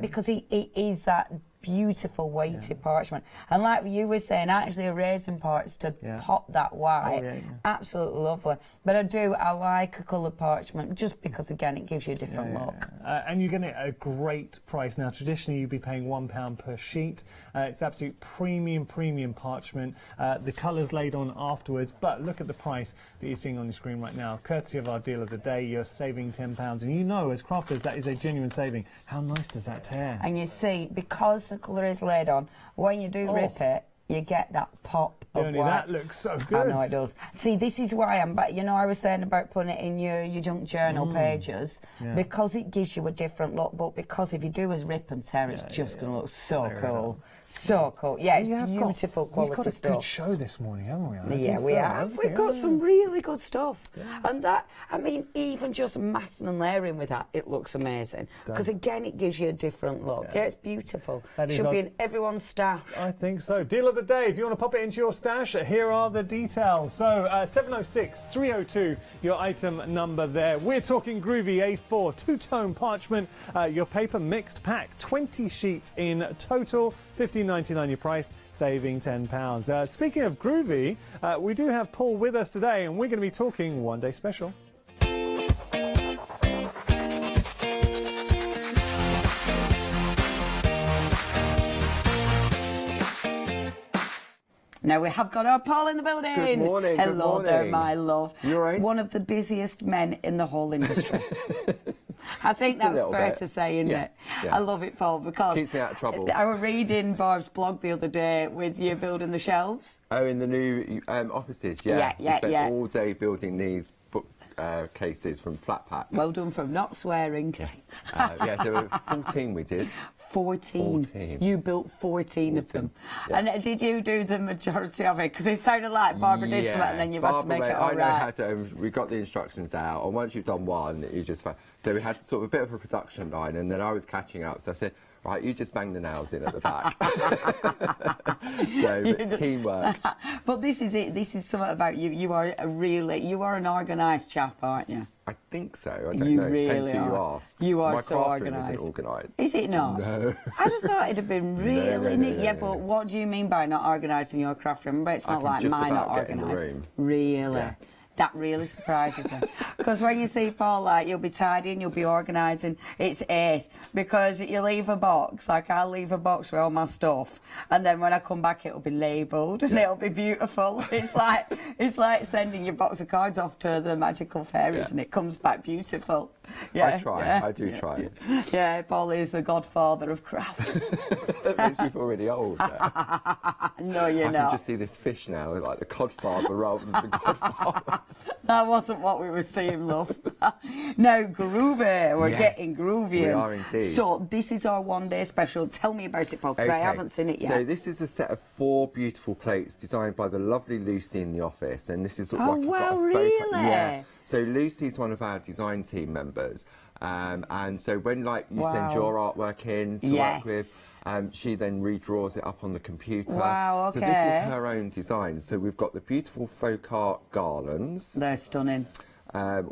Speaker 3: Because it is that beautiful weighted parchment. And like you were saying, actually erasing parts to pop that white. Absolutely lovely. But I like a coloured parchment just because, again, it gives you a different look.
Speaker 2: And you're getting a great price. Now, traditionally, you'd be paying £1 per sheet. It's absolute premium parchment. The colours laid on afterwards. But look at the price that you're seeing on your screen right now. Courtesy of our deal of the day, you're saving £10. And you know, as crafters, that is a genuine saving. How nice does that tear?
Speaker 3: And you see, because the colour is laid on, when you do rip it, you get that pop of white.
Speaker 2: That looks so good.
Speaker 3: I know it does. See, this is why I'm back. You know, I was saying about putting it in your junk journal pages because it gives you a different look. But because if you do a rip and tear, it's just going to look so cool. So cool. Yeah, it's beautiful quality stuff.
Speaker 2: We've got a good show this morning, haven't we?
Speaker 3: Yeah, we have. We've got some really good stuff. And that, I mean, even just massing and layering with that, it looks amazing. Because again, it gives you a different look. Yeah, it's beautiful. Should be in everyone's stash.
Speaker 2: I think so. Deal of the day. If you want to pop it into your stash, here are the details. So 706 302, your item number there. We're talking groovy A4 two-tone parchment. Your paper mixed pack, 20 sheets in total. $15.99 your price, saving £10. Speaking of groovy, we do have Paul with us today, and we're going to be talking One Day Special.
Speaker 3: Now we have got our Paul in the building.
Speaker 5: Good morning.
Speaker 3: Hello there, my love.
Speaker 5: You all right?
Speaker 3: One of the busiest men in the whole industry. I think that's fair to say, isn't it? Yeah. I love it, Paul, because
Speaker 5: keeps me out of trouble.
Speaker 3: I was reading Barb's blog the other day with you building the shelves.
Speaker 5: Oh, in the new offices, we spent all day building these book cases from flat pack.
Speaker 3: Well done for not swearing.
Speaker 5: Yes. So 14 we did.
Speaker 3: 14. You built 14 of them. Yeah. And did you do the majority of it? Because it sounded like Barbara did something and then you've had to make it all right.
Speaker 5: I know how to, we got the instructions out, and once you've done one, you just... So we had sort of a bit of a production line, and then I was catching up, so I said, right, you just bang the nails in at the back. So, teamwork.
Speaker 3: But this is it. This is something about you. You are an organised chap, aren't you?
Speaker 5: I think so. I don't know. It depends who you ask.
Speaker 3: You are
Speaker 5: My
Speaker 3: so organised.
Speaker 5: Isn't organised.
Speaker 3: Is it not?
Speaker 5: No.
Speaker 3: I just thought it'd have been really neat. Yeah, but what do you mean by not organised in your craft room? But it's not like mine not organised. Really? Yeah. That really surprises me. Because when you see Paul, like, you'll be tidying, you'll be organising, it's ace. Because you leave a box, like I'll leave a box with all my stuff, and then when I come back, it'll be labelled, and it'll be beautiful. It's like sending your box of cards off to the magical fairies, and it comes back beautiful.
Speaker 5: Yeah, I do try.
Speaker 3: Yeah, Paul is the godfather of craft.
Speaker 5: That makes me feel really old.
Speaker 3: No, you're not.
Speaker 5: I can just see this fish now, like the codfather rather than the godfather.
Speaker 3: That wasn't what we were seeing, love. Now, groovy. We're getting groovy.
Speaker 5: We are indeed.
Speaker 3: So this is our one-day special. Tell me about it, Paul, because I haven't seen it yet.
Speaker 5: So this is a set of 4 beautiful plates designed by the lovely Lucy in the office, and this is sort of
Speaker 3: really?
Speaker 5: Yeah. So Lucy's one of our design team members, and so when you send your artwork in to work with, she then redraws it up on the computer.
Speaker 3: Wow, okay.
Speaker 5: So this is her own design. So we've got the beautiful folk art garlands.
Speaker 3: They're stunning.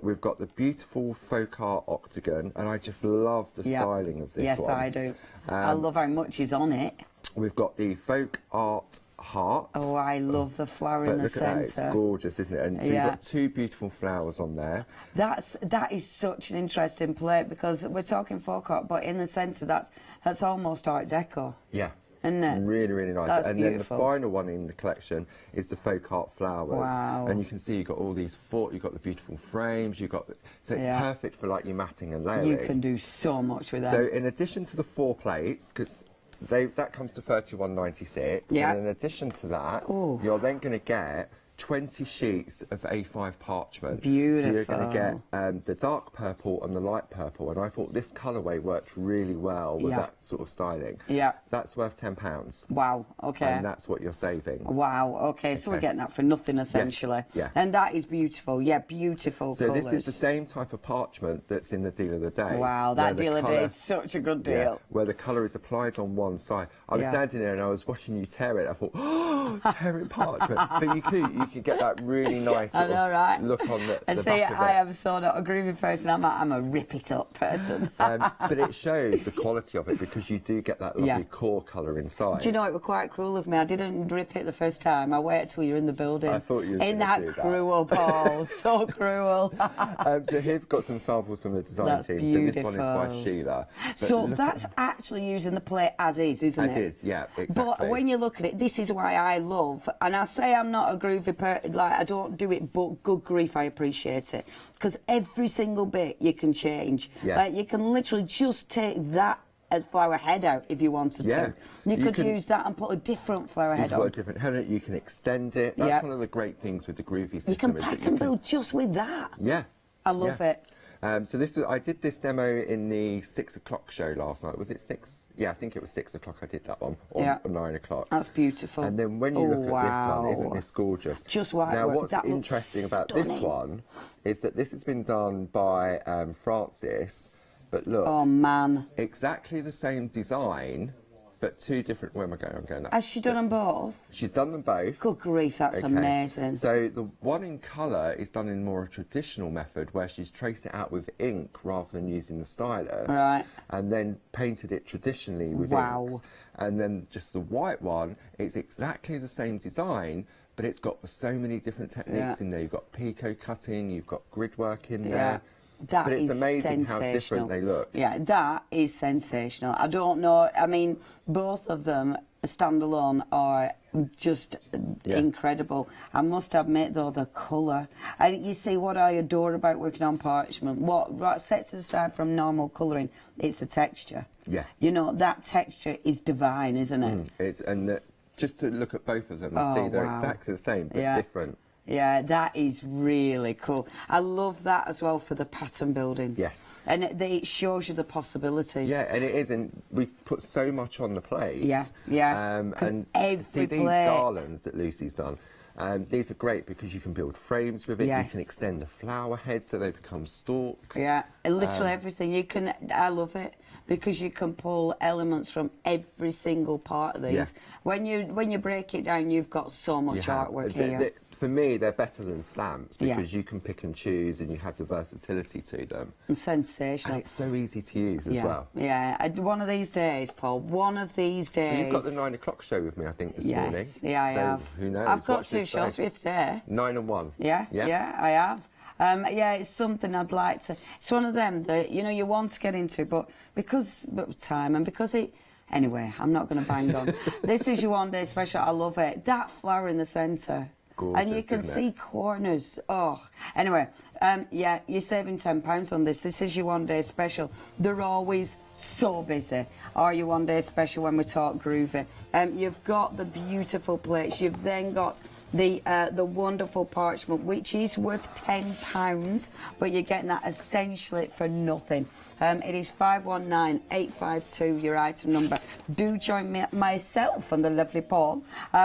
Speaker 5: We've got the beautiful folk art octagon, and I just love the styling of this one.
Speaker 3: Yes, I do. I love how much is on it.
Speaker 5: We've got the folk art heart.
Speaker 3: Oh, I love the flower in the centre.
Speaker 5: Look at that, it's gorgeous, isn't it? And so you've got 2 beautiful flowers on there.
Speaker 3: That is such an interesting plate, because we're talking folk art, but in the centre, that's almost Art Deco.
Speaker 5: Yeah.
Speaker 3: Isn't it?
Speaker 5: Really, really nice.
Speaker 3: That's
Speaker 5: and
Speaker 3: beautiful.
Speaker 5: Then the final one in the collection is the folk art flowers.
Speaker 3: Wow.
Speaker 5: And you can see you've got all these you've got the beautiful frames, so it's perfect for like your matting and layering.
Speaker 3: You can do so much with that.
Speaker 5: So in addition to the 4 plates, because that comes to £31.96.
Speaker 3: Yeah.
Speaker 5: And in addition to that, you're then going to get 20 sheets of A5 parchment.
Speaker 3: Beautiful.
Speaker 5: So you're going to get the dark purple and the light purple, and I thought this colourway worked really well with that sort of styling.
Speaker 3: Yeah.
Speaker 5: That's worth £10.
Speaker 3: Wow, okay.
Speaker 5: And that's what you're saving.
Speaker 3: Wow, okay, so we're getting that for nothing, essentially.
Speaker 5: Yes. Yeah.
Speaker 3: And that is beautiful, beautiful
Speaker 5: So
Speaker 3: colours.
Speaker 5: this is the same type of parchment that's in the Deal of the Day.
Speaker 3: Wow, that Deal of the Day is such a good deal.
Speaker 5: Yeah, where the colour is applied on one side. I was standing there and I was watching you tear it. I thought, oh, tearing parchment. But you could get that really nice sort of look on the
Speaker 3: and
Speaker 5: the
Speaker 3: see,
Speaker 5: back of
Speaker 3: I
Speaker 5: it.
Speaker 3: am so not a groovy person. I'm a rip it up person.
Speaker 5: But it shows the quality of it, because you do get that lovely core colour inside.
Speaker 3: Do you know, it was quite cruel of me. I didn't rip it the first time. I waited till you're in the building.
Speaker 5: I thought you were
Speaker 3: Ain't that cruel, Paul? So cruel.
Speaker 5: So here we've got some samples from the design team.
Speaker 3: Beautiful.
Speaker 5: So this one is by Sheila.
Speaker 3: So that's actually using the plate as is, isn't it?
Speaker 5: As is, yeah, exactly.
Speaker 3: But when you look at it, this is why I love, and I say I'm not a groovy person, like I don't do it, but good grief, I appreciate it. Because every single bit you can change. Yeah. Like you can literally just take that flower head out if you wanted to. You could use that and put a different flower head on.
Speaker 5: You can put a different head on it, you can extend it. That's one of the great things with the groovy system.
Speaker 3: You can pattern build just with that.
Speaker 5: Yeah.
Speaker 3: I love it.
Speaker 5: So I did this demo in the 6 o'clock show last night. Was it 6? Yeah, I think it was 6 o'clock I did that one, or 9 o'clock.
Speaker 3: That's beautiful.
Speaker 5: And then when you look at this one, isn't this gorgeous?
Speaker 3: Just white
Speaker 5: Now,
Speaker 3: work.
Speaker 5: what's interesting about this one is that this has been done by Francis, but look.
Speaker 3: Oh, man.
Speaker 5: Exactly the same design, but 2 different... Where am I going? I'm going that.
Speaker 3: Has she done them both?
Speaker 5: She's done them both.
Speaker 3: Good grief, that's amazing.
Speaker 5: So the one in colour is done in more a traditional method, where she's traced it out with ink rather than using the stylus.
Speaker 3: Right.
Speaker 5: And then painted it traditionally with inks. And then just the white one, it's exactly the same design, but it's got so many different techniques in there. You've got picot cutting, you've got grid work in there. But it's amazing how different they look.
Speaker 3: Yeah, that is sensational. I don't know, I mean, both of them standalone are just incredible. I must admit, though, the colour. And you see, what I adore about working on parchment, what sets it aside from normal colouring, it's the texture. Yeah. You know, that texture is divine, isn't it?
Speaker 5: Just to look at both of them and see they're exactly the same, but different.
Speaker 3: Yeah, that is really cool. I love that as well for the pattern building.
Speaker 5: Yes.
Speaker 3: And it shows you the possibilities.
Speaker 5: Yeah, and it is, and we put so much on the plate.
Speaker 3: Yeah, yeah.
Speaker 5: And see these garlands that Lucy's done. These are great because you can build frames with it.
Speaker 3: Yes.
Speaker 5: You can extend the flower heads so they become stalks.
Speaker 3: Yeah, and literally everything. You can. I love it because you can pull elements from every single part of these.
Speaker 5: Yeah.
Speaker 3: When you break it down, you've got so much artwork here.
Speaker 5: For me, they're better than stamps because you can pick and choose and you have the versatility to them.
Speaker 3: And sensational.
Speaker 5: And it's so easy to use as well.
Speaker 3: Yeah, one of these days, Paul, one of these days.
Speaker 5: You've got the 9 o'clock show with me, I think, this morning.
Speaker 3: Yeah, I have.
Speaker 5: Who knows?
Speaker 3: I've got 2 shows for you today.
Speaker 5: 9 and 1.
Speaker 3: Yeah, I have. Yeah, it's something I'd like to. It's one of them that you want to get into, but because of time and because it. Anyway, I'm not going to bang on. This is your one day special. I love it. That flower in the centre.
Speaker 5: Gorgeous,
Speaker 3: and you can see corners. Oh, anyway, yeah, you're saving £10 on this. This is your one day special. They're always so busy. Or your one day special when we talk groovy. You've got the beautiful plates. You've then got the wonderful parchment, which is worth £10, but you're getting that essentially for nothing. It is 519852, your item number. Do join myself and the lovely Paul.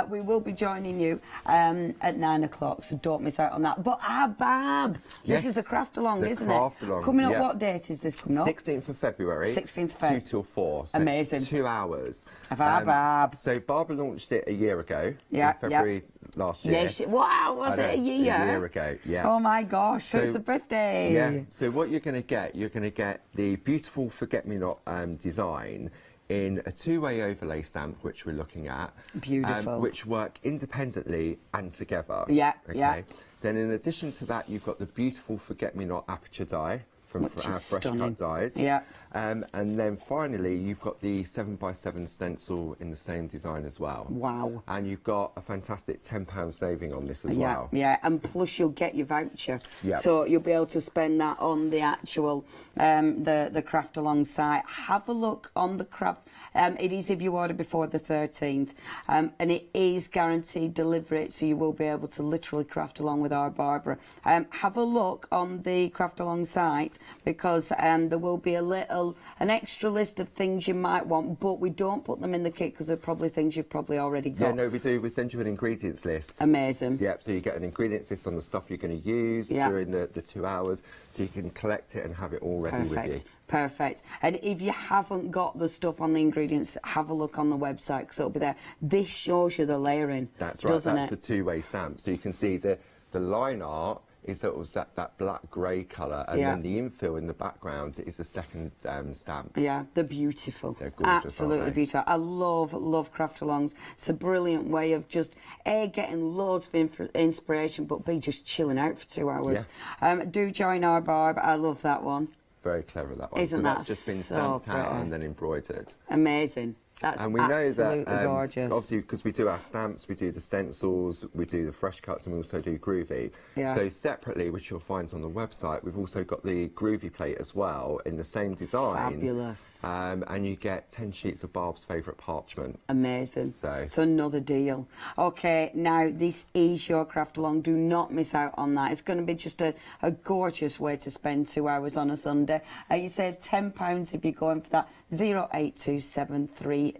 Speaker 3: We will be joining you at 9 o'clock, so don't miss out on that. But Bab, this is a craft along, isn't it?
Speaker 5: Craft along.
Speaker 3: Coming up, what date is this coming up?
Speaker 5: 16th of February.
Speaker 3: 16th of February.
Speaker 5: 2 till 4. So
Speaker 3: amazing.
Speaker 5: 2 hours.
Speaker 3: Bab.
Speaker 5: So Barbara launched it a year ago.
Speaker 3: Yeah.
Speaker 5: In February last year.
Speaker 3: Yes. Wow, was it a year?
Speaker 5: A year ago, yeah.
Speaker 3: Oh my gosh, so it's the birthday.
Speaker 5: Yeah. So what you're going to get the beautiful forget-me-not design in a 2-way overlay stamp, which we're looking at.
Speaker 3: Beautiful.
Speaker 5: Which work independently and together.
Speaker 3: Yeah,
Speaker 5: okay?
Speaker 3: yeah.
Speaker 5: Then in addition to that, you've got the beautiful forget-me-not aperture die from our fresh cut dies.
Speaker 3: Yeah.
Speaker 5: And then finally, you've got the 7x7 stencil in the same design as well.
Speaker 3: Wow.
Speaker 5: And you've got a fantastic £10 saving on this as well.
Speaker 3: Yeah, and plus you'll get your voucher.
Speaker 5: Yeah.
Speaker 3: So you'll be able to spend that on the actual, the craft along site. Have a look on the craft. It is if you order before the 13th, and it is guaranteed delivery, so you will be able to literally craft along with our Barbara. Have a look on the craft along site because there will be an extra list of things you might want, but we don't put them in the kit because they're probably things you've probably already got.
Speaker 5: Yeah, no, we do. We send you an ingredients list.
Speaker 3: Amazing.
Speaker 5: Yep, so you get an ingredients list on the stuff you're going to use during the 2 hours, so you can collect it and have it all ready with you.
Speaker 3: Perfect. And if you haven't got the stuff on the ingredients, have a look on the website because it'll be there. This shows you the layering.
Speaker 5: That's right. That's the 2-way stamp. So you can see the line art is that black grey colour, and then the infill in the background is the second stamp.
Speaker 3: Yeah, they're beautiful.
Speaker 5: They're gorgeous,
Speaker 3: absolutely beautiful. I love craft alongs. It's a brilliant way of just getting loads of inspiration, but B, just chilling out for 2 hours. Yeah. Do join our Barb. I love that one.
Speaker 5: Very clever, that one.
Speaker 3: Isn't
Speaker 5: so
Speaker 3: that
Speaker 5: that's just been stamped out and then embroidered.
Speaker 3: Amazing. That's
Speaker 5: and we know that
Speaker 3: gorgeous.
Speaker 5: Obviously because we do our stamps, we do the stencils, we do the fresh cuts, and we also do groovy.
Speaker 3: Yeah.
Speaker 5: So separately, which you'll find on the website, we've also got the groovy plate as well in the same design.
Speaker 3: Fabulous.
Speaker 5: And you get 10 sheets of Barb's favourite parchment.
Speaker 3: Amazing.
Speaker 5: So
Speaker 3: another deal. Okay, now this is your craft along. Do not miss out on that. It's going to be just a gorgeous way to spend 2 hours on a Sunday. You save £10 if you're going for that. 082739.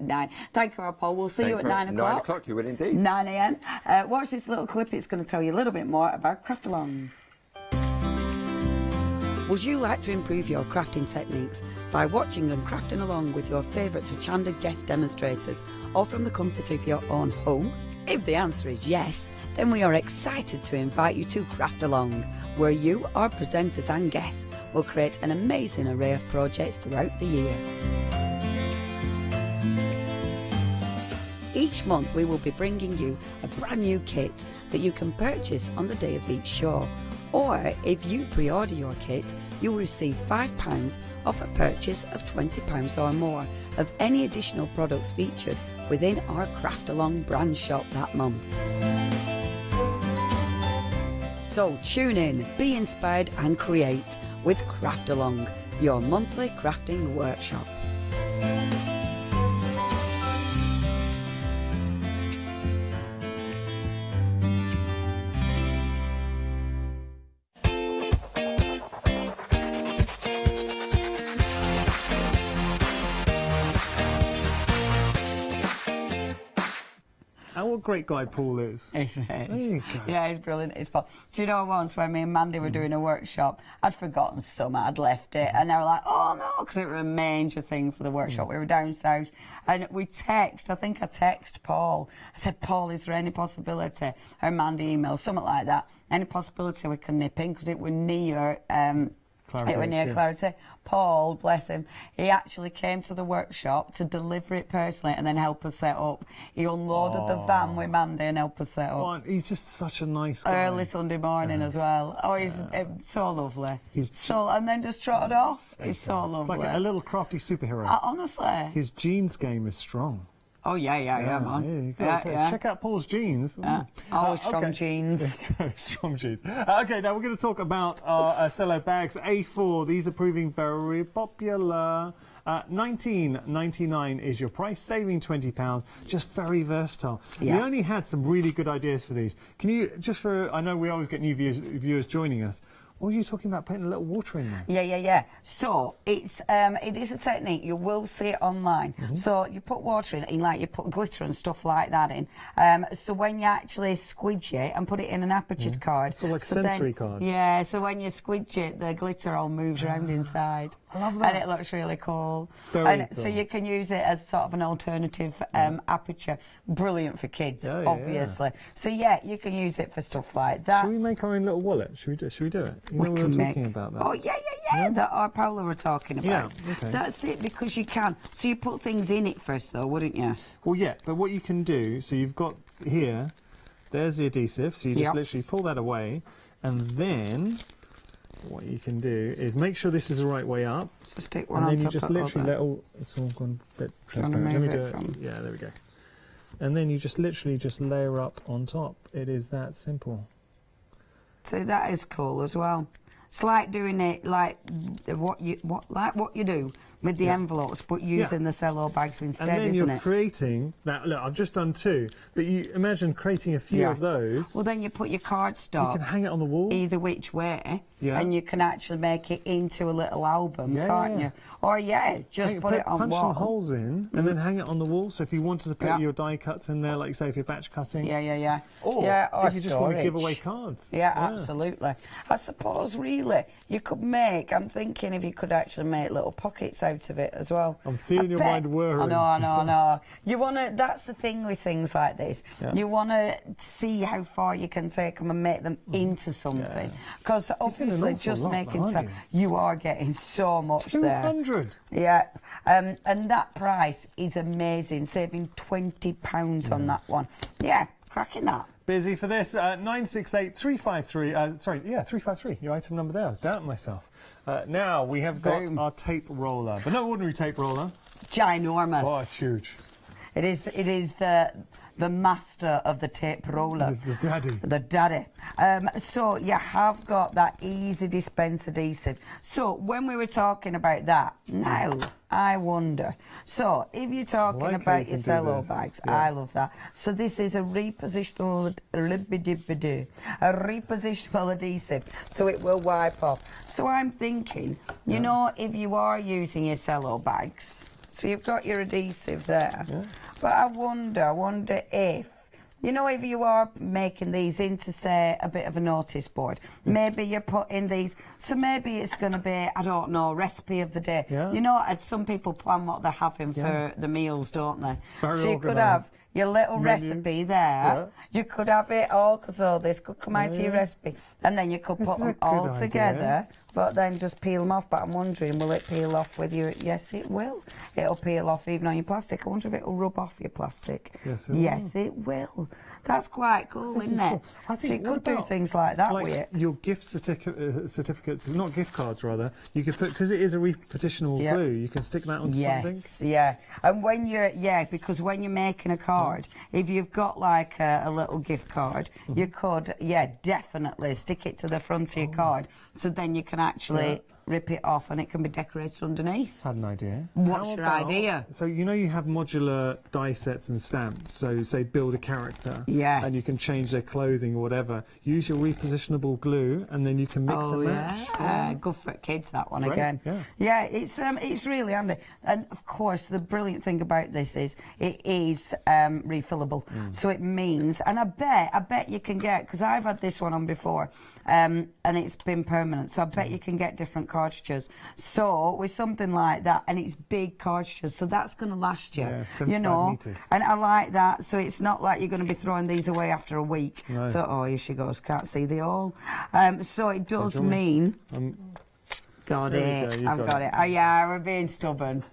Speaker 3: Thank you, Paul. We'll see you at 9 o'clock.
Speaker 5: 9 o'clock, you will indeed.
Speaker 3: 9 a.m. Watch this little clip. It's going to tell you a little bit more about craft along. Would you like to improve your crafting techniques by watching and crafting along with your favourite Hochanda guest demonstrators, or from the comfort of your own home? If the answer is yes, then we are excited to invite you to Craft Along, where you, our presenters and guests, will create an amazing array of projects throughout the year. Each month we will be bringing you a brand new kit that you can purchase on the day of each show. Or if you pre-order your kit, you will receive £5 off a purchase of £20 or more of any additional products featured within our Craft Along brand shop that month. So tune in, be inspired and create with Craft Along, your monthly crafting workshop.
Speaker 2: what a great guy Paul is?
Speaker 3: He is.
Speaker 2: There you go.
Speaker 3: Yeah, he's brilliant. He's Paul. Do you know once when me and Mandy were doing a workshop, I'd forgotten some, I'd left it, and they were like, oh no, because it was a major thing for the workshop. We were down south, and I think I text Paul. I said, Paul, is there any possibility? Or Mandy emailed, something like that. Any possibility we can nip in, because it were near... Clarity. Paul, bless him, he actually came to the workshop to deliver it personally and then help us set up. He unloaded the van with Mandy and helped us set up.
Speaker 2: Oh, he's just such a nice guy.
Speaker 3: Early Sunday morning as well. Oh, he's so lovely. And then just trotted off. He's so lovely.
Speaker 2: It's like a little crafty superhero.
Speaker 3: Honestly.
Speaker 2: His jeans game is strong.
Speaker 3: Oh, yeah, man.
Speaker 2: Check out Paul's jeans.
Speaker 3: Strong jeans.
Speaker 2: Strong jeans. Okay, now we're going to talk about our cello bags. A4, these are proving very popular. $19.99 is your price, saving £20. Just very versatile.
Speaker 3: Yeah.
Speaker 2: We only had some really good ideas for these. Can you, I know we always get new viewers joining us. What are you talking about, putting a little water in there?
Speaker 3: Yeah. So it is a technique. You will see it online. So you put water in, like you put glitter and stuff like that in. So when you actually squidge it and put it in an apertured card.
Speaker 2: So like sensory card.
Speaker 3: Yeah. So when you squidge it, the glitter all moves around inside.
Speaker 2: I love that.
Speaker 3: And it looks really cool.
Speaker 2: Very cool.
Speaker 3: So you can use it as sort of an alternative aperture. Brilliant for kids, obviously. So yeah, you can use it for stuff like that.
Speaker 2: Should we make our own little wallet? Should we do it? We were talking about that.
Speaker 3: Oh, yeah. That our Paula were talking about.
Speaker 2: Yeah, okay.
Speaker 3: That's it, because you can. So you put things in it first, though, wouldn't you?
Speaker 2: Well, yeah, but what you can do, so you've got here, there's the adhesive, so you just literally pull that away, and then what you can do is make sure this is the right way up.
Speaker 3: So stick one on top
Speaker 2: and then you just literally let all, it's all gone a bit transparent. Let me do it. Yeah, there we go. And then you just literally just layer up on top. It is that simple.
Speaker 3: See, that is cool as well. It's like doing it like what you do with the envelopes, but using the cello bags instead, isn't it?
Speaker 2: And then you're creating that. Look, I've just done two, but you imagine creating a few of those.
Speaker 3: Well, then you put your cardstock.
Speaker 2: You can hang it on the wall.
Speaker 3: Either which way, and you can actually make it into a little album, can't you? Or just put it on
Speaker 2: punch
Speaker 3: wall.
Speaker 2: some holes in, and then hang it on the wall. So if you wanted to put your die cuts in there, like say if you're batch cutting. Or if you just want to give away cards.
Speaker 3: Yeah, absolutely. I suppose really you could make. I'm thinking if you could actually make little pockets out of it as well.
Speaker 2: I'm seeing your mind whirring.
Speaker 3: I know. You want to. That's the thing with things like this. You want to see how far you can take them and make them into something. Because obviously, just making some, you are getting so much
Speaker 2: 200.
Speaker 3: Yeah, and that price is amazing, saving £20 on that one. Yeah, cracking that.
Speaker 2: Busy for this, 968 353, 353, your item number there, I was doubting myself. Now we have got our tape roller, but no ordinary tape roller.
Speaker 3: Ginormous.
Speaker 2: Oh, it's huge.
Speaker 3: It is the master of the tape roller.
Speaker 2: It's the daddy.
Speaker 3: The daddy. So you have got that easy dispense adhesive. So when we were talking about that, now I wonder. So if you're talking about your cello bags, I love that. So this is a repositionable adhesive, so it will wipe off. So I'm thinking, you know, if you are using your cello bags, so you've got your adhesive there, but I wonder if, you know, if you are making these into, say, a bit of a notice board, maybe you're putting these, so maybe it's going to be, I don't know, recipe of the day. You know, some people plan what they're having for the meals, don't they?
Speaker 2: Very
Speaker 3: so you could have your little recipe there. You could have it all, because all this could come out of your recipe. And then you could put them all together, but then just peel them off. But I'm wondering, will it peel off with your... Yes, it will. It'll peel off even on your plastic. I wonder if it'll rub off your plastic.
Speaker 2: Yes,
Speaker 3: it will. That's quite cool, isn't it?
Speaker 2: Cool. I think,
Speaker 3: so you could do things like that with it.
Speaker 2: Your gift certificates, not gift cards rather, you could put, because it is a repetitionable glue, you can stick that onto something.
Speaker 3: And when you're, because when you're making a card, if you've got like a little gift card, you could, definitely stick it to the front of your card, so then you can actually rip it off, and it can be decorated underneath.
Speaker 2: Had an idea.
Speaker 3: What's your idea?
Speaker 2: So you know you have modular die sets and stamps. So say build a character.
Speaker 3: Yes.
Speaker 2: And you can change their clothing or whatever. Use your repositionable glue, and then you can mix and match.
Speaker 3: Yeah. Good for kids, that one.
Speaker 2: Great.
Speaker 3: Again.
Speaker 2: Yeah.
Speaker 3: It's really handy. And of course, the brilliant thing about this is it is refillable. So it means, and I bet you can get, because I've had this one on before, and it's been permanent. So I bet you can get different cartridges. So with something like that, and it's big cartridges, so that's going to last you.
Speaker 2: Yeah, 75
Speaker 3: you know.
Speaker 2: meters.
Speaker 3: And I like that. So it's not like you're going to be throwing these away after a week.
Speaker 2: No.
Speaker 3: So here she goes. Can't see the all. So it does mean. Got it. I've got it. Oh yeah, we're being stubborn.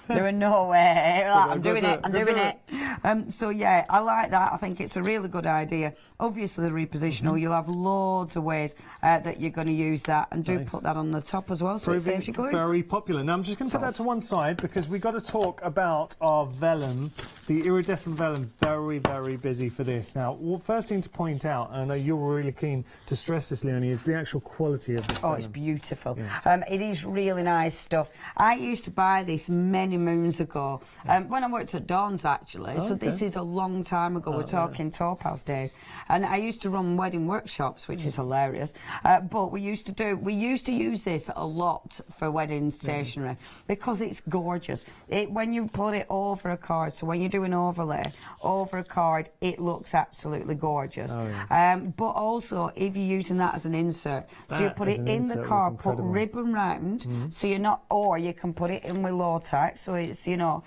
Speaker 3: There are no way. I'm doing it. So yeah, I like that. I think it's a really good idea. Obviously, the repositional, you'll have loads of ways that you're going to use that, and do put that on the top as well, so it saves you going.
Speaker 2: Very popular. Now I'm just going to put that to one side because we've got to talk about our vellum, the iridescent vellum. Very, very busy for this. Now, first thing to point out, and I know you're really keen to stress this, Leonie, is the actual quality of this.
Speaker 3: It's beautiful. Yeah. It is really nice stuff. I used to buy this many moons ago when I worked at Dawn's, actually. So this is a long time ago. We're talking Topaz days, and I used to run wedding workshops, which is hilarious. But we used to use this a lot for wedding stationery because it's gorgeous. When you put it over a card, so when you do an overlay over a card, it looks absolutely gorgeous. But also, if you're using that as an insert, so you put it in the card, put ribbon round, so you're not, or you can put it in with Lortex, so it's, you know,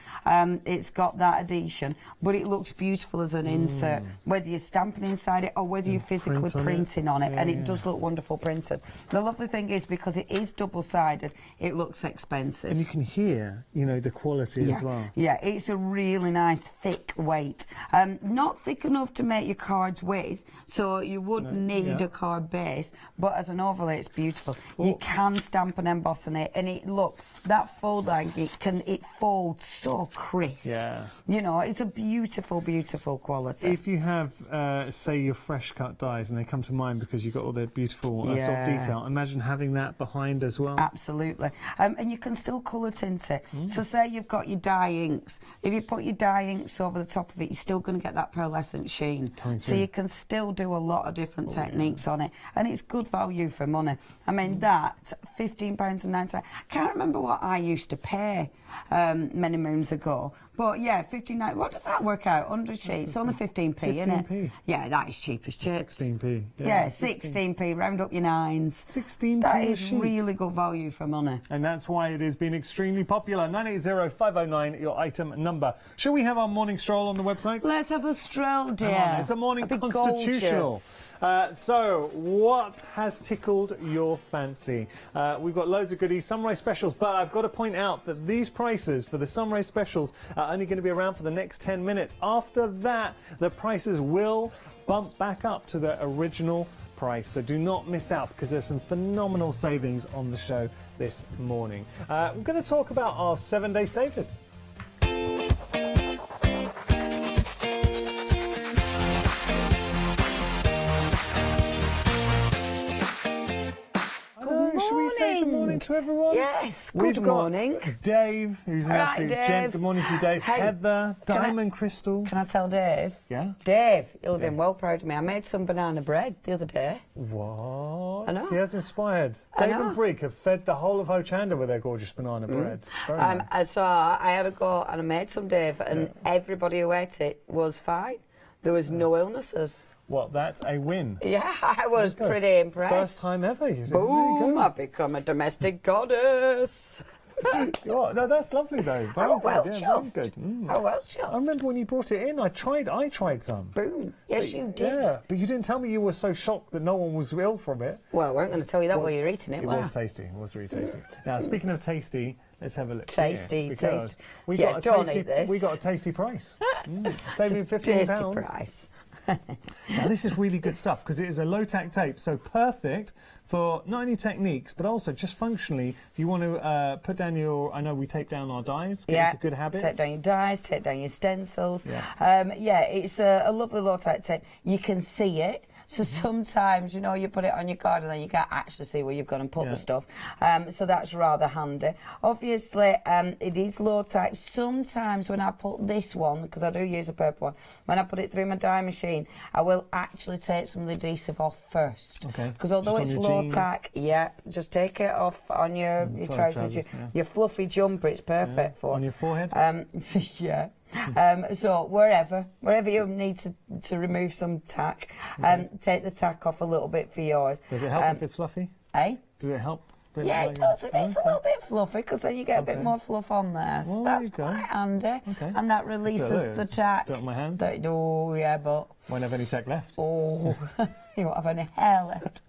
Speaker 3: it's got that adhesion, but it looks beautiful as an insert, whether you're stamping inside it or whether you're physically printing on it, and it does look wonderful printed. The lovely thing is, because it is double-sided, it looks expensive.
Speaker 2: And you can hear, you know, the quality as well.
Speaker 3: Yeah, it's a really nice thick weight. Not thick enough to make your cards with, so you would need a card base, but as an overlay, it's beautiful. You can stamp and emboss on it, and that fold line, it folds so crisp.
Speaker 2: Yeah.
Speaker 3: You know, it's a beautiful, beautiful quality.
Speaker 2: If you have, say, your fresh cut dies, and they come to mind because you've got all their beautiful sort of detail, imagine having that behind as well.
Speaker 3: Absolutely. And you can still colour tint it. So say you've got your dye inks. If you put your dye inks over the top of it, you're still going to get that pearlescent sheen. So you can still do a lot of different techniques on it. And it's good value for money. I mean, that, £15.99. I can't remember what I used to pay many moons ago. But yeah, 59. What does that work out? 100 sheets. It's only 15p, isn't it? Yeah, that is cheap as chips.
Speaker 2: 16p.
Speaker 3: Yeah, 16p. Round up your nines.
Speaker 2: 16p.
Speaker 3: That is really good value for money.
Speaker 2: And that's why it has been extremely popular. 980-509, your item number. Shall we have our morning stroll on the website?
Speaker 3: Let's have a stroll, dear.
Speaker 2: It's a morning constitutional. So, what has tickled your fancy? We've got loads of goodies, sunrise specials, but I've got to point out that these prices for the sunrise specials are only going to be around for the next 10 minutes. After that, the prices will bump back up to the original price. So do not miss out, because there's some phenomenal savings on the show this morning. We're going to talk about our 7-day savers. Should we say good morning to everyone?
Speaker 3: Yes, good morning.
Speaker 2: Dave, who's an absolute gent. Good morning to you, Dave. Hey, Heather, Diamond Crystal.
Speaker 3: Can I tell Dave?
Speaker 2: Yeah?
Speaker 3: Dave, you'll have been well proud of me. I made some banana bread the other day.
Speaker 2: What?
Speaker 3: I know.
Speaker 2: He has inspired. Dave and Brig have fed the whole of Hochanda with their gorgeous banana bread. Very nice.
Speaker 3: So I had a go and I made some, Dave, and everybody who ate it was fine. There was no illnesses.
Speaker 2: Well, that's a win.
Speaker 3: Yeah, I was pretty impressed.
Speaker 2: First time ever.
Speaker 3: Boom, I've become a domestic goddess.
Speaker 2: No, that's lovely though. Very good.
Speaker 3: Oh, well, sure.
Speaker 2: I remember when you brought it in, I tried some.
Speaker 3: Boom. Yes, you did.
Speaker 2: Yeah, but you didn't tell me you were so shocked that no one was ill from it.
Speaker 3: Well, I weren't going to tell you that while you're eating it.
Speaker 2: It was tasty. It was really tasty. Now, speaking of tasty, let's have a look.
Speaker 3: Tasty.
Speaker 2: We got a tasty price. Saving £15.
Speaker 3: Tasty price.
Speaker 2: Now, this is really good stuff because it is a low-tack tape, so perfect for not only techniques but also just functionally. If you want to put down your, I know we tape down our dies, get into good habits.
Speaker 3: Tape down your dies, tape down your stencils. It's a lovely low-tack tape. You can see it. So sometimes, you know, you put it on your card and then you can't actually see where you've gone and put the stuff. So that's rather handy. Obviously, it is low tack. Sometimes when I put this one, because I do use a purple one, when I put it through my dye machine, I will actually take some of the adhesive off first.
Speaker 2: Okay.
Speaker 3: Because although it's low tack, just take it off on your trousers, your fluffy jumper, it's perfect for.
Speaker 2: On your forehead?
Speaker 3: So, so wherever you need to remove some tack, take the tack off a little bit for yours.
Speaker 2: Does it help if it's fluffy?
Speaker 3: Eh?
Speaker 2: Does it help?
Speaker 3: Yeah, it does. If it's a little bit fluffy, because then you get a bit more fluff on there. So that's quite handy.
Speaker 2: Okay.
Speaker 3: And that releases the tack.
Speaker 2: Do it on my hands?
Speaker 3: Oh, yeah, but...
Speaker 2: Won't have any tack left.
Speaker 3: Oh, you won't have any hair left.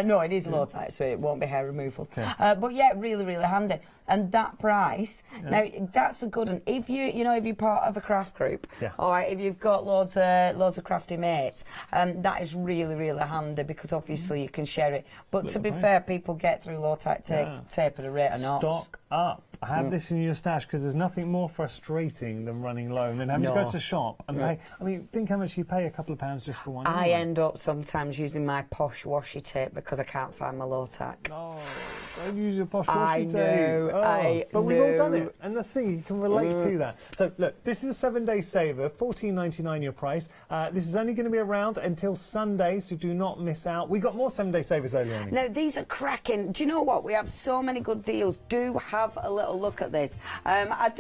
Speaker 3: No, it is low tack, so it won't be hair removal. Okay. But yeah, really, really handy. And that price, now that's a good one. If if you're part of a craft group, or if you've got loads of crafty mates, that is really, really handy because obviously you can share it. But to be fair, people get through low tack tape at a rate of knots.
Speaker 2: Stock up. Have this in your stash because there's nothing more frustrating than running low and then having to go to the shop and pay. I mean, think how much you pay a couple of pounds just for one.
Speaker 3: I end up sometimes using my posh washi tape because I can't find my low tack.
Speaker 2: No, don't use your posh washi tape.
Speaker 3: I know,
Speaker 2: but we've all done it, and that's the thing, you can relate to that. So look, this is a 7-day saver, $14.99 your price. This is only going to be around until Sunday, so do not miss out. We got more 7-day savers earlier.
Speaker 3: Now these are cracking. Do you know what? We have so many good deals. Do have a little look at this. I've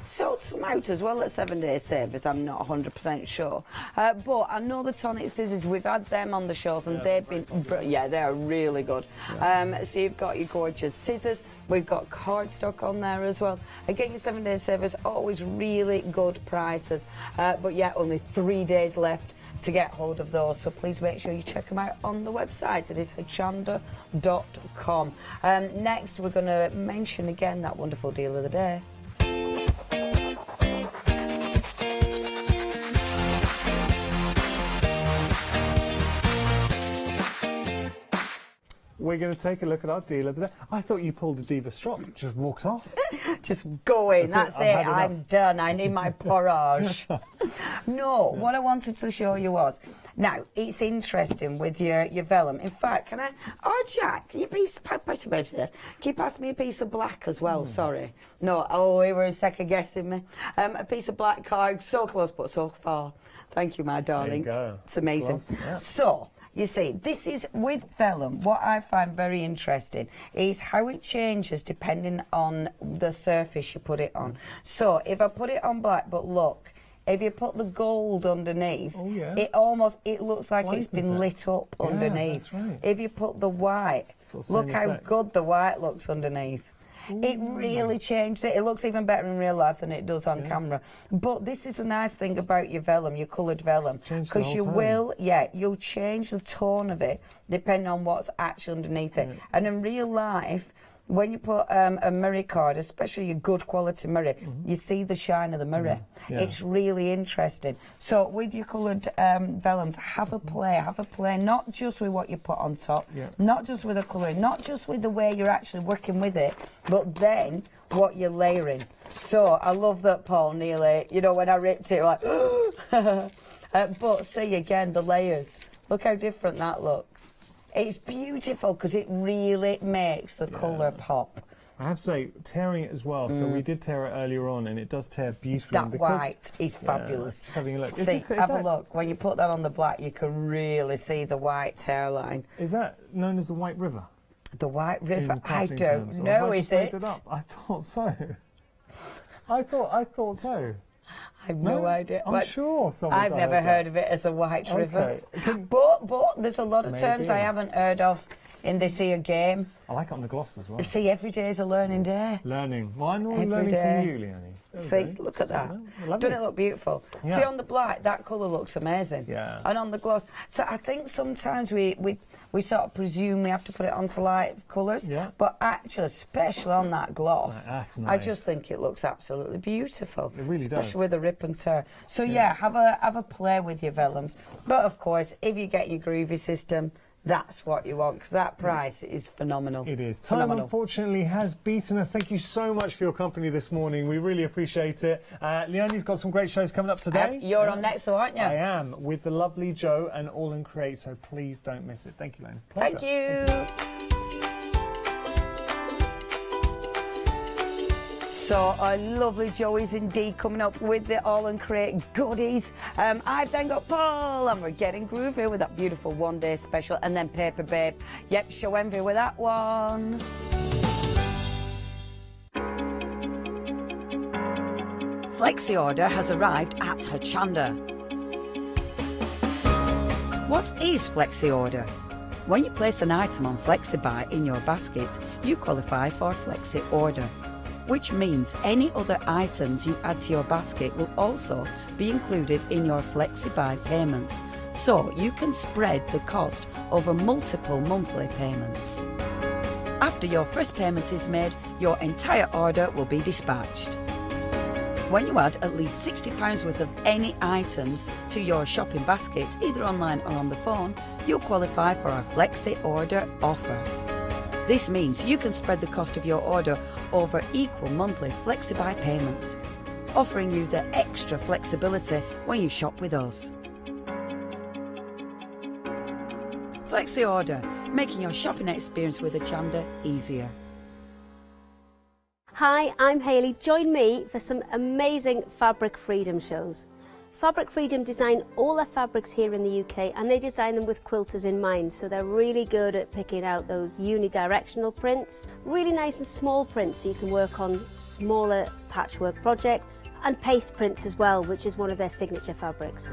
Speaker 3: sold some out as well at 7-day savers. I'm not 100% sure, but I know the tonic scissors. We've had them on the shows, and they've been they are really good. So you've got your gorgeous scissors. We've got cardstock on there as well. Again, your 7-day savers, always really good prices. But yeah, only 3 days left to get hold of those, so please make sure you check them out on the website. It is hochanda.com. Next, we're going to mention again that wonderful deal of the day.
Speaker 2: We're going to take a look at our deal of the day. I thought you pulled a diva strop, just walks off.
Speaker 3: Just go in, that's it, I'm done, I need my porridge. No, what I wanted to show you was, now, it's interesting with your vellum. In fact, Jack, can you pass me a piece of black as well? Sorry. No, you were second guessing me. A piece of black card, so close but so far. Thank you, my darling.
Speaker 2: There you go.
Speaker 3: It's amazing. So, you see, this is with vellum. What I find very interesting is how it changes depending on the surface you put it on. So if I put it on black, but look, if you put the gold underneath, it looks like it's been lit up underneath.
Speaker 2: That's right.
Speaker 3: If you put the white, look how good the white looks underneath. It really changed it. It looks even better in real life than it does on camera. But this is a nice thing about your vellum, your coloured vellum, because you'll change the tone of it depending on what's actually underneath it. And in real life, when you put a mirror card, especially a good quality mirror, you see the shine of the mirror. It's really interesting. So with your coloured vellums, have a play, not just with what you put on top, not just with the colour, not just with the way you're actually working with it, but then what you're layering. So I love that Paul nearly, when I ripped it, like, but see again, the layers. Look how different that looks. It's beautiful because it really makes the colour pop.
Speaker 2: I have to say, tearing it as well. So we did tear it earlier on, and it does tear beautifully.
Speaker 3: That white is fabulous.
Speaker 2: Just having a look.
Speaker 3: See, have a look. When you put that on the black, you can really see the white hairline.
Speaker 2: Is that known as the White River?
Speaker 3: The White River? I don't know, is it?
Speaker 2: I thought so. I thought so.
Speaker 3: I have no idea.
Speaker 2: I'm sure someone.
Speaker 3: I've never heard of it as a White River. But there's a lot of terms I haven't heard of in this here game.
Speaker 2: I like it on the gloss as well.
Speaker 3: See, every day is a learning day.
Speaker 2: Learning. Well, I'm normally learning from you, Leonie.
Speaker 3: See, look at that. Doesn't it look beautiful? See, on the black, that colour looks amazing.
Speaker 2: Yeah.
Speaker 3: And on the gloss. So I think sometimes we sort of presume we have to put it onto light colours.
Speaker 2: Yeah.
Speaker 3: But actually, especially on that gloss,
Speaker 2: that's nice.
Speaker 3: I just think it looks absolutely beautiful.
Speaker 2: It really does.
Speaker 3: Especially with the rip and tear. So yeah, have a play with your vellums. But of course, if you get your groovy system, that's what you want, because that price is phenomenal.
Speaker 2: It is. Time, unfortunately, has beaten us. Thank you so much for your company this morning. We really appreciate it. Leonie's got some great shows coming up today.
Speaker 3: You're on next, though, aren't you?
Speaker 2: I am, with the lovely Jo and All and Create, so please don't miss it. Thank you, Leonie.
Speaker 3: Thank you. So a lovely Joey's indeed coming up with the All and Create goodies. I've then got Paul, and we're getting groovy with that beautiful one-day special, and then Paper Babe. Yep, show envy with that one. Flexi Order has arrived at Hochanda. What is Flexi Order? When you place an item on FlexiBuy in your basket, you qualify for Flexi Order, which means any other items you add to your basket will also be included in your FlexiBuy payments, so you can spread the cost over multiple monthly payments. After your first payment is made, your entire order will be dispatched. When you add at least £60 worth of any items to your shopping basket, either online or on the phone, you'll qualify for our Flexi Order offer. This means you can spread the cost of your order over equal monthly FlexiBuy payments, offering you the extra flexibility when you shop with us. Flexi Order, making your shopping experience with Hochanda easier.
Speaker 6: Hi, I'm Hayley. Join me for some amazing Fabric Freedom shows. Fabric Freedom design all their fabrics here in the UK, and they design them with quilters in mind, so they're really good at picking out those unidirectional prints, really nice and small prints so you can work on smaller patchwork projects, and paste prints as well, which is one of their signature fabrics.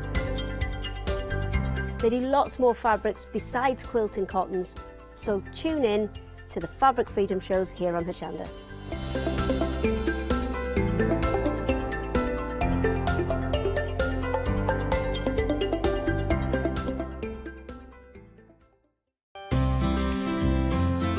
Speaker 6: They do lots more fabrics besides quilt and cottons, so tune in to the Fabric Freedom shows here on Hochanda.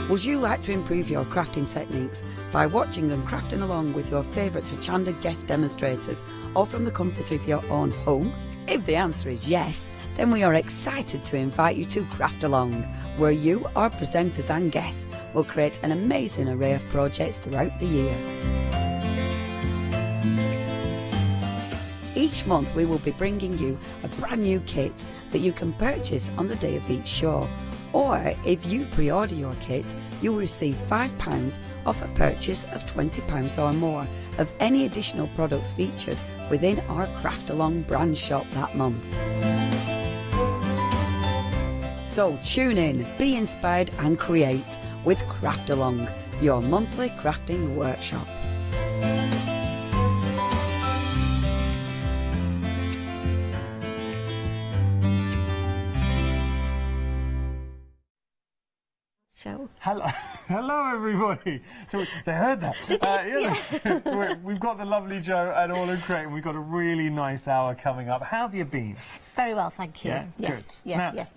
Speaker 3: Would you like to improve your crafting techniques by watching and crafting along with your favourite Hochanda guest demonstrators, or from the comfort of your own home? If the answer is yes, then we are excited to invite you to Craft Along, where you, our presenters and guests, will create an amazing array of projects throughout the year. Each month we will be bringing you a brand new kit that you can purchase on the day of each show. Or if you pre-order your kit, you will receive £5 off a purchase of £20 or more of any additional products featured within our Craft Along brand shop that month. So tune in, be inspired and create with Craft Along, your monthly crafting workshop.
Speaker 2: Hello, everybody. So they heard that. So we've got the lovely Jo and All and Create, and we've got a really nice hour coming up. How have you been?
Speaker 4: Very well, thank you.
Speaker 2: Yeah,
Speaker 4: yes.
Speaker 2: Good. Now,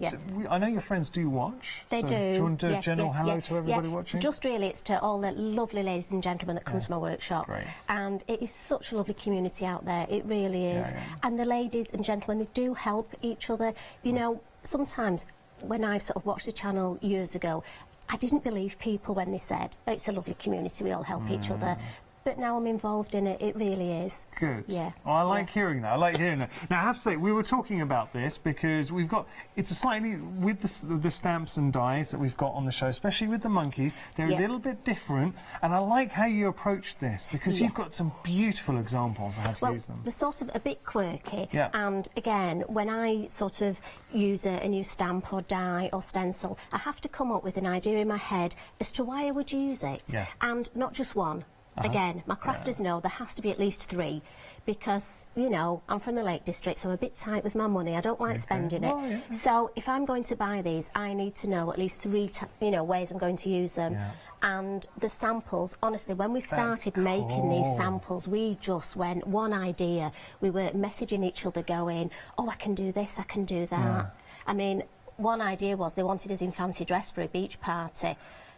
Speaker 2: I know your friends do watch.
Speaker 4: They do.
Speaker 2: Do you want to do a general hello to everybody watching?
Speaker 4: Just really, it's to all the lovely ladies and gentlemen that come to my workshops.
Speaker 2: Great.
Speaker 4: And it is such a lovely community out there. It really is. And the ladies and gentlemen, they do help each other. You know, sometimes when I sort of watched the channel years ago, I didn't believe people when they said, oh, it's a lovely community, we all help each other. But now I'm involved in it, it really is.
Speaker 2: Good.
Speaker 4: Yeah.
Speaker 2: Well, I like hearing that. I like hearing that. Now, I have to say, we were talking about this because we've got, it's a slightly, with the stamps and dies that we've got on the show, especially with the monkeys, they're a little bit different. And I like how you approach this because you've got some beautiful examples of how to use them.
Speaker 4: They're sort of a bit quirky. And again, when I sort of use a new stamp or die or stencil, I have to come up with an idea in my head as to why I would use it. And not just one. Again, my crafters know there has to be at least 3 because, you know, I'm from the Lake District, so I'm a bit tight with my money. I don't like spending it. So if I'm going to buy these, I need to know at least 3 ways I'm going to use them. And the samples, honestly, when we started making these samples, we just went one idea. We were messaging each other going, oh, I can do this, I can do that. I mean, one idea was they wanted us in fancy dress for a beach party.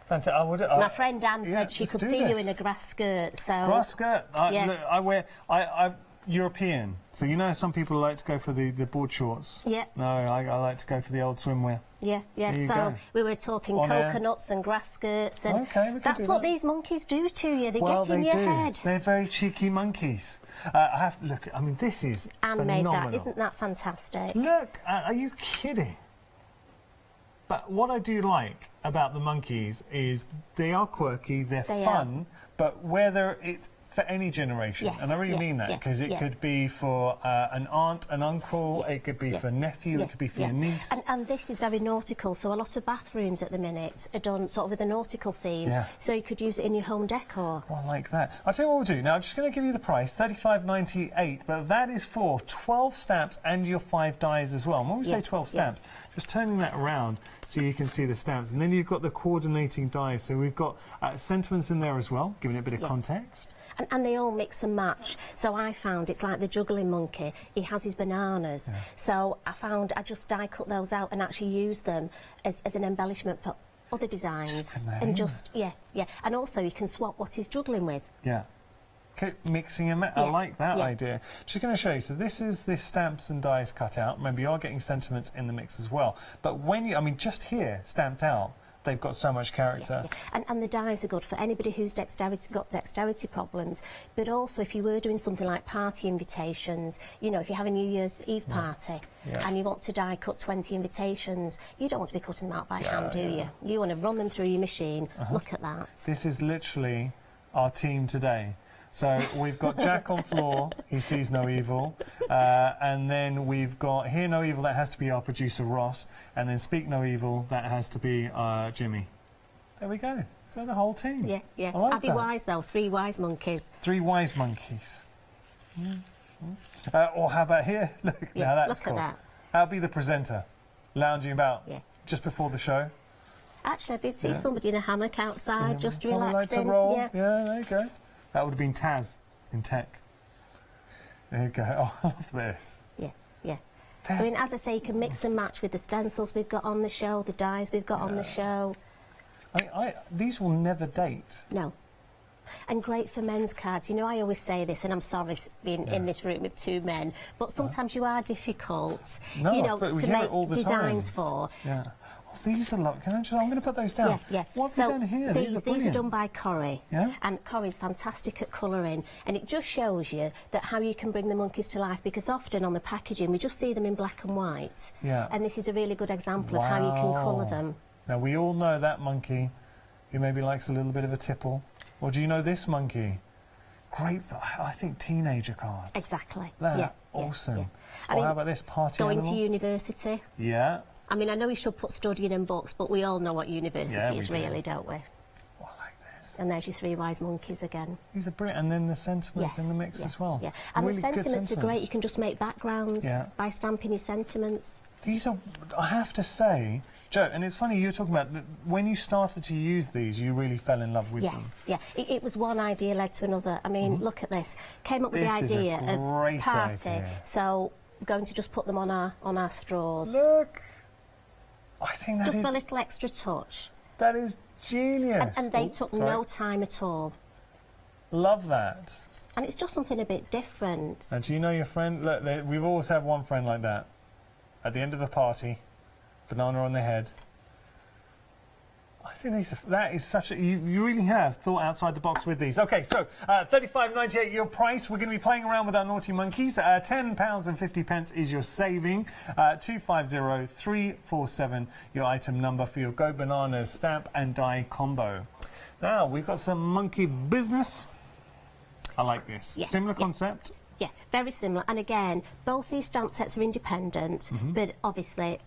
Speaker 4: My friend Anne said she could see you in a grass skirt. So
Speaker 2: grass skirt. European. So you know some people like to go for the board shorts.
Speaker 4: Yeah.
Speaker 2: No, I like to go for the old swimwear.
Speaker 4: Yeah, yeah. So we were talking coconuts and grass skirts, and that's what these monkeys do to you. They get in your head.
Speaker 2: They're very cheeky monkeys. I have to look. I mean, this is phenomenal.
Speaker 4: Made that. Isn't that fantastic?
Speaker 2: Look, are you kidding? But what I do like about the monkeys is they are quirky, they're fun, but whether it's for any generation, and I really mean that, because it could be for an aunt, an uncle, it could be for a nephew, it could be for your niece.
Speaker 4: And this is very nautical, so a lot of bathrooms at the minute are done sort of with a nautical theme, so you could use it in your home decor.
Speaker 2: Well, I like that. I'll tell you what we'll do. Now, I'm just going to give you the price, $35.98, but that is for 12 stamps and your 5 dies as well. And when we say 12 stamps, just turning that around so you can see the stamps. And then you've got the coordinating dies, so we've got sentiments in there as well, giving it a bit of context.
Speaker 4: And they all mix and match. So I found it's like the juggling monkey. He has his bananas. So I just die cut those out and actually use them as an embellishment for other designs. And and also you can swap what he's juggling with.
Speaker 2: Yeah. Mixing and I like that idea. Just going to show you. So this is the stamps and dies cut out. Remember, you are getting sentiments in the mix as well. But when you, I mean, just here, stamped out, they've got so much character.
Speaker 4: And the dies are good for anybody who's got dexterity problems, but also if you were doing something like party invitations, you know, if you have a New Year's Eve party and you want to die cut 20 invitations, you don't want to be cutting them out by hand, do you? You want to run them through your machine. Look at that.
Speaker 2: This is literally our team today. So we've got Jack on floor, he sees no evil, and then we've got Hear No Evil, that has to be our producer Ross, and then Speak No Evil, that has to be Jimmy. There we go. So the whole team.
Speaker 4: Yeah, yeah.
Speaker 2: Like
Speaker 4: Are they wise though? 3 wise monkeys.
Speaker 2: 3 wise monkeys. Or how about here? Look, now that's cool.
Speaker 4: Look at that.
Speaker 2: I'll be the presenter, lounging about just before the show.
Speaker 4: Actually, I did see somebody in a hammock outside, just relaxing.
Speaker 2: Like to roll. Yeah, there you go. That would have been Taz in tech. There you go. Oh, I love this.
Speaker 4: Yeah, yeah. I mean, as I say, you can mix and match with the stencils we've got on the show, the dies we've got on the show.
Speaker 2: These will never date.
Speaker 4: No. And great for men's cards. You know, I always say this, and I'm sorry being in this room with 2 men, but sometimes you are difficult, you know, to make designs for.
Speaker 2: Yeah. Oh, these are lovely. I'm going to put those down.
Speaker 4: Yeah.
Speaker 2: What's done here?
Speaker 4: These are done by Corrie. Yeah. And Corrie's fantastic at colouring, and it just shows you that how you can bring the monkeys to life, because often on the packaging we just see them in black and white. Yeah. And this is a really good example of how you can colour them. Now
Speaker 2: we all know that monkey who maybe likes a little bit of a tipple. Or do you know this monkey? Great for, I think, teenager cards.
Speaker 4: Exactly.
Speaker 2: Awesome.
Speaker 4: Yeah.
Speaker 2: Or how about this party
Speaker 4: going
Speaker 2: animal?
Speaker 4: To university.
Speaker 2: Yeah.
Speaker 4: I mean, I know we should put studying and books, but we all know what university is really, don't we?
Speaker 2: Oh, I like this.
Speaker 4: And there's your 3 wise monkeys again.
Speaker 2: These are brilliant. And then the sentiments in the mix as well.
Speaker 4: Yeah. And
Speaker 2: really
Speaker 4: the sentiments are great. You can just make backgrounds by stamping your sentiments.
Speaker 2: These are, I have to say, Joe, and it's funny, you were talking about when you started to use these, you really fell in love with them.
Speaker 4: Yeah. It was one idea led to another. I mean, look at this. Came up with the idea of party. So we're going to just put them on our straws.
Speaker 2: Look. I think that
Speaker 4: just a little extra touch.
Speaker 2: That is genius.
Speaker 4: And they took no time at all.
Speaker 2: Love that.
Speaker 4: And it's just something a bit different.
Speaker 2: And do you know your friend? Look, we've always had one friend like that. At the end of a party, banana on their head. I think that is such a... You really have thought outside the box with these. OK, so $35.98 your price. We're going to be playing around with our naughty monkeys. £10.50 is your saving. 250347 your item number for your Go Bananas stamp and die combo. Now, we've got some monkey business. I like this. Yeah, similar concept.
Speaker 4: Yeah, very similar. And again, both these stamp sets are independent, but obviously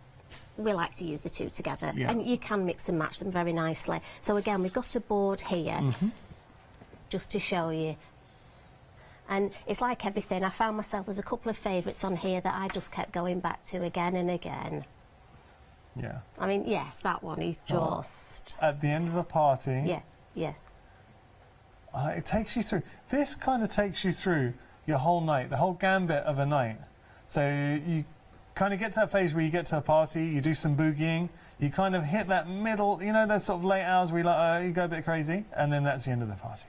Speaker 4: we like to use the 2 together. Yeah. And you can mix and match them very nicely. So again, we've got a board here just to show you. And it's like everything. I found myself, there's a couple of favourites on here that I just kept going back to again and again.
Speaker 2: Yeah.
Speaker 4: I mean, yes, that one is just...
Speaker 2: At the end of a party.
Speaker 4: Yeah, yeah.
Speaker 2: It takes you through... This kind of takes you through your whole night, the whole gambit of a night. So you kind of get to that phase where you get to a party, you do some boogieing, you kind of hit that middle, you know, those sort of late hours where you go a bit crazy, and then that's the end of the party.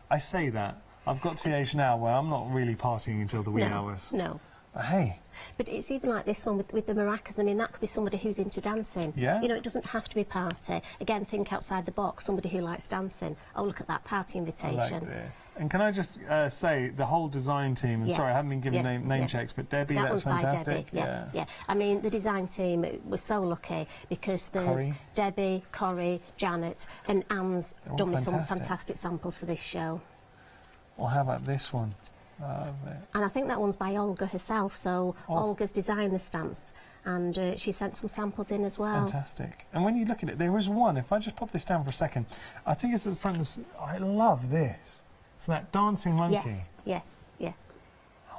Speaker 2: I say that, I've got to the age now where I'm not really partying until the wee hours.
Speaker 4: No.
Speaker 2: But hey.
Speaker 4: But it's even like this one with the maracas. I mean, that could be somebody who's into dancing.
Speaker 2: Yeah.
Speaker 4: You know, it doesn't have to be party. Again, think outside the box. Somebody who likes dancing. Oh, look at that party invitation.
Speaker 2: I like this. And can I just say, the whole design team, and sorry, I haven't been given name checks, but Debbie, that's fantastic.
Speaker 4: Yeah. I mean, the design team was so lucky because there's Debbie, Corrie, Janet, and Anne's done me some fantastic samples for this show.
Speaker 2: Well, how about this one?
Speaker 4: And I think that one's by Olga herself, so Olga's designed the stamps, and she sent some samples in as well.
Speaker 2: Fantastic. And when you look at it, there is one, if I just pop this down for a second, I think it's at the front, I love this. It's that dancing monkey.
Speaker 4: Yes, yeah.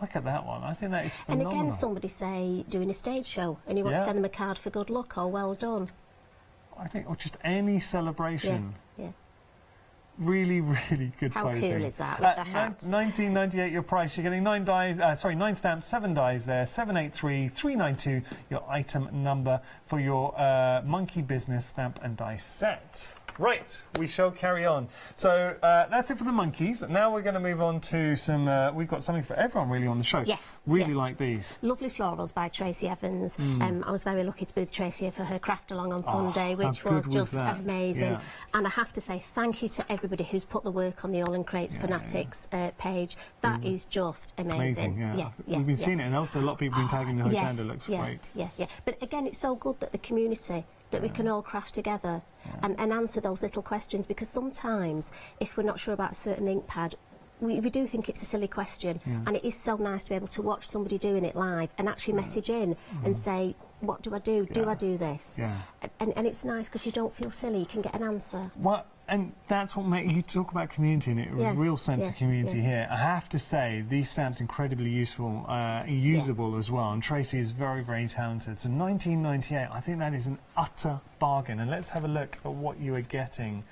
Speaker 2: Look at that one, I think that is phenomenal.
Speaker 4: And again, somebody say, doing a stage show, and you want to send them a card for good luck, or well done.
Speaker 2: I think, or just any celebration.
Speaker 4: Yeah.
Speaker 2: Really, really good
Speaker 4: How
Speaker 2: posing.
Speaker 4: cool is that, with the hats?
Speaker 2: $19.98 your price. You're getting 9 stamps, 7 dies there, 783-392, your item number for your Monkey Business stamp and die set. Right, we shall carry on. So that's it for the monkeys. Now we're going to move on to some, we've got something for everyone really on the show.
Speaker 4: Yes.
Speaker 2: Really like these.
Speaker 4: Lovely Florals by Tracy Evans. I was very lucky to be with Tracy for her craft along on Sunday, which was just amazing. Yeah. And I have to say thank you to everybody who's put the work on the All in Crates Fanatics page. That is just amazing.
Speaker 2: We've been seeing it, and also a lot of people have been tagging the Hochanda. Looks great.
Speaker 4: Yeah. But again, it's so good that the community, that we can all craft together and answer those little questions, because sometimes if we're not sure about a certain ink pad, we do think it's a silly question, and it is so nice to be able to watch somebody doing it live and actually message in and say, what do I do? Do I do this? And it's nice because you don't feel silly, you can get an answer.
Speaker 2: Well, and that's what makes you talk about community, and it was a real sense of community here. I have to say, these stamps are incredibly useful, usable as well, and Tracy is very, very talented. So $19.98, I think that is an utter bargain. And let's have a look at what you are getting.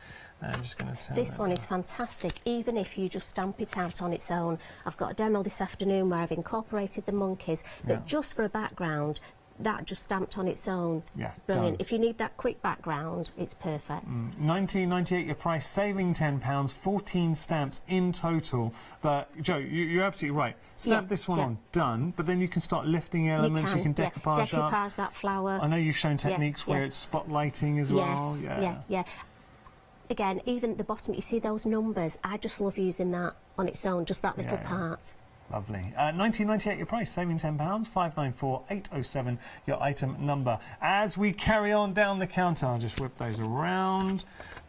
Speaker 2: I'm just going to turn
Speaker 4: this one is fantastic, even if you just stamp it out on its own. I've got a demo this afternoon where I've incorporated the monkeys, but just for a background, that just stamped on its own. Brilliant. If you need that quick background, it's perfect.
Speaker 2: $19.98 your price, saving £10, 14 stamps in total. But Jo, you're absolutely right. Stamp this one on, done. But then you can start lifting elements. You can decoupage up.
Speaker 4: Decoupage that flower.
Speaker 2: I know you've shown techniques where it's spotlighting as well.
Speaker 4: Yeah. Again, even at the bottom, you see those numbers. I just love using that on its own, just that little part.
Speaker 2: Lovely. $19.98 your price, saving £10, 594807 your item number. As we carry on down the counter, I'll just whip those around.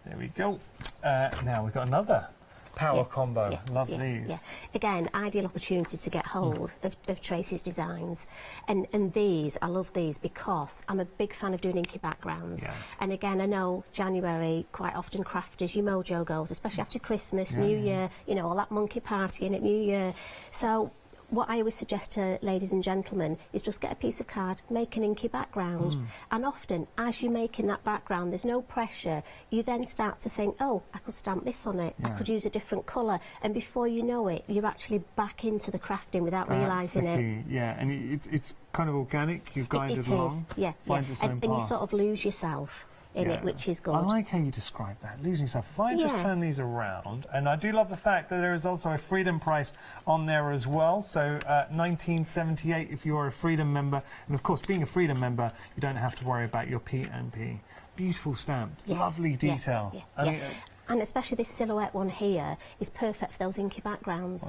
Speaker 2: There we go. Now we've got another power combo. Love these.
Speaker 4: Again, ideal opportunity to get hold of Tracy's designs. And these, I love these because I'm a big fan of doing inky backgrounds. And again, I know January quite often craft is your mojo goes, especially after Christmas, New Year, you know, all that monkey partying at New Year. So what I always suggest to ladies and gentlemen is just get a piece of card, make an inky background, and often as you're making that background, there's no pressure. You then start to think, oh, I could stamp this on it, I could use a different colour, and before you know it, you're actually back into the crafting without realising it.
Speaker 2: Yeah, and it's kind of organic, you've guided along. Finds its own path.
Speaker 4: And you sort of lose yourself in it, which is good.
Speaker 2: I like how you describe that, losing yourself. If I just turn these around, and I do love the fact that there is also a freedom price on there as well, so $19.78 if you're a freedom member, and of course being a freedom member you don't have to worry about your P&P. Beautiful stamps, lovely detail.
Speaker 4: And especially this silhouette one here is perfect for those inky backgrounds.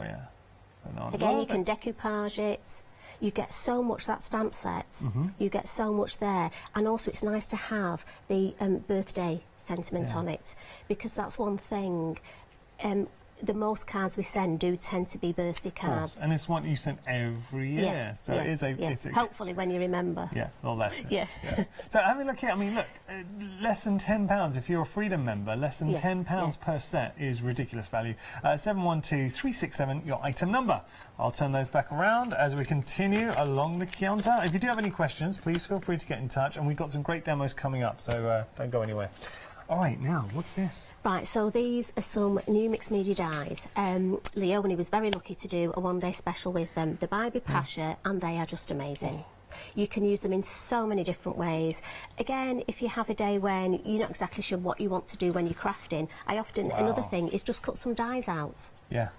Speaker 4: Again, you can decoupage it. You get so much, that stamp set, you get so much there. And also it's nice to have the birthday sentiment on it, because that's one thing. The most cards we send do tend to be birthday cards.
Speaker 2: And it's one you send every year, so it is it's
Speaker 4: hopefully when you remember.
Speaker 2: Well, that's it. So have a look here. I mean, look, less than £10 if you're a freedom member. Less than £10 per set is ridiculous value. 712367 your item number. I'll turn those back around as we continue along the counter. If you do have any questions, please feel free to get in touch, and we've got some great demos coming up, so don't go anywhere. All right, now, what's this?
Speaker 4: Right, so these are some new mixed media dies. Leonie was very lucky to do a one-day special with them, the Baby Pasha, and they are just amazing. You can use them in so many different ways. Again, if you have a day when you're not exactly sure what you want to do when you're crafting, I often, another thing is just cut some dies out.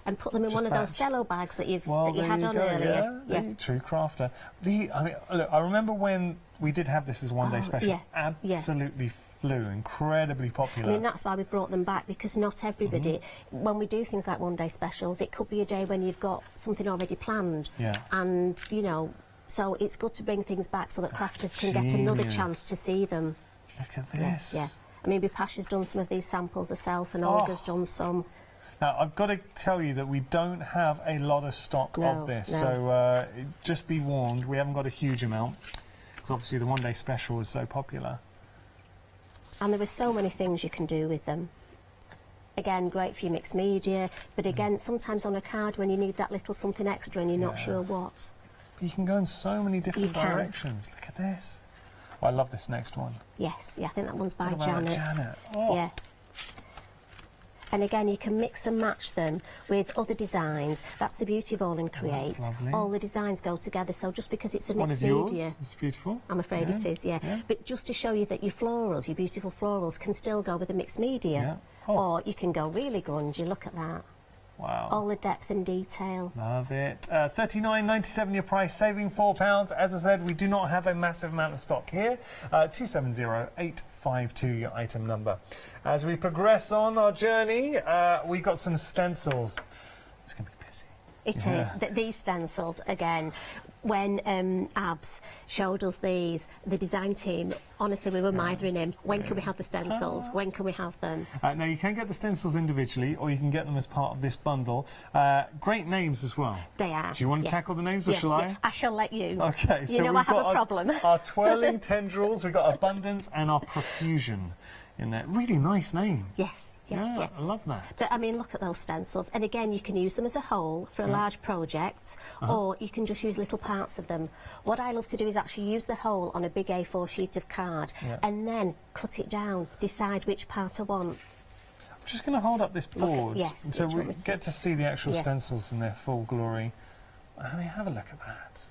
Speaker 4: and put them in one of those cello bags that you had on earlier.
Speaker 2: True crafter. Look, I remember when we did have this as a one-day special. Absolutely flew, incredibly popular.
Speaker 4: I mean, that's why we brought them back, because not everybody, when we do things like one-day specials, it could be a day when you've got something already planned. And, you know, so it's good to bring things back so that crafters can get another chance to see them.
Speaker 2: Look at this.
Speaker 4: I mean, Bipasha's done some of these samples herself, and Olga's done some.
Speaker 2: Now, I've got to tell you that we don't have a lot of stock of this, so just be warned, we haven't got a huge amount, because obviously the one-day special is so popular.
Speaker 4: And there are so many things you can do with them. Again, great for your mixed media, but again, sometimes on a card when you need that little something extra and you're not sure what.
Speaker 2: But you can go in so many different directions. Look at this. Oh, I love this next one.
Speaker 4: Yes, I think that one's by Janet.
Speaker 2: Janet? Oh.
Speaker 4: Yeah. And again, you can mix and match them with other designs. That's the beauty of All and Create. All the designs go together, so just because it's a mixed media...
Speaker 2: It's beautiful.
Speaker 4: I'm afraid it is, But just to show you that your florals, your beautiful florals, can still go with a mixed media. Or you can go really grungy, look at that.
Speaker 2: Wow.
Speaker 4: All the depth and detail.
Speaker 2: Love it. $39.97 your price, saving £4. As I said, we do not have a massive amount of stock here. 270852 your item number. As we progress on our journey, we've got some stencils. It's going to be busy.
Speaker 4: It is. These stencils, again, when Abs showed us these, the design team, honestly, we were mithering him. When can we have the stencils? When can we have them?
Speaker 2: Now, you can get the stencils individually, or you can get them as part of this bundle. Great names as well.
Speaker 4: They are.
Speaker 2: Do you want to tackle the names, or shall I?
Speaker 4: I shall let you.
Speaker 2: Okay.
Speaker 4: You know I have a problem.
Speaker 2: Our twirling tendrils, we've got Abundance and our Profusion in there. Really nice names.
Speaker 4: Yes.
Speaker 2: Yeah, I love that.
Speaker 4: But, I mean, look at those stencils. And again, you can use them as a whole for a large project, or you can just use little parts of them. What I love to do is actually use the whole on a big A4 sheet of card and then cut it down, decide which part I want.
Speaker 2: I'm just going to hold up this board so we get to see the actual stencils in their full glory. I mean, have a look at that.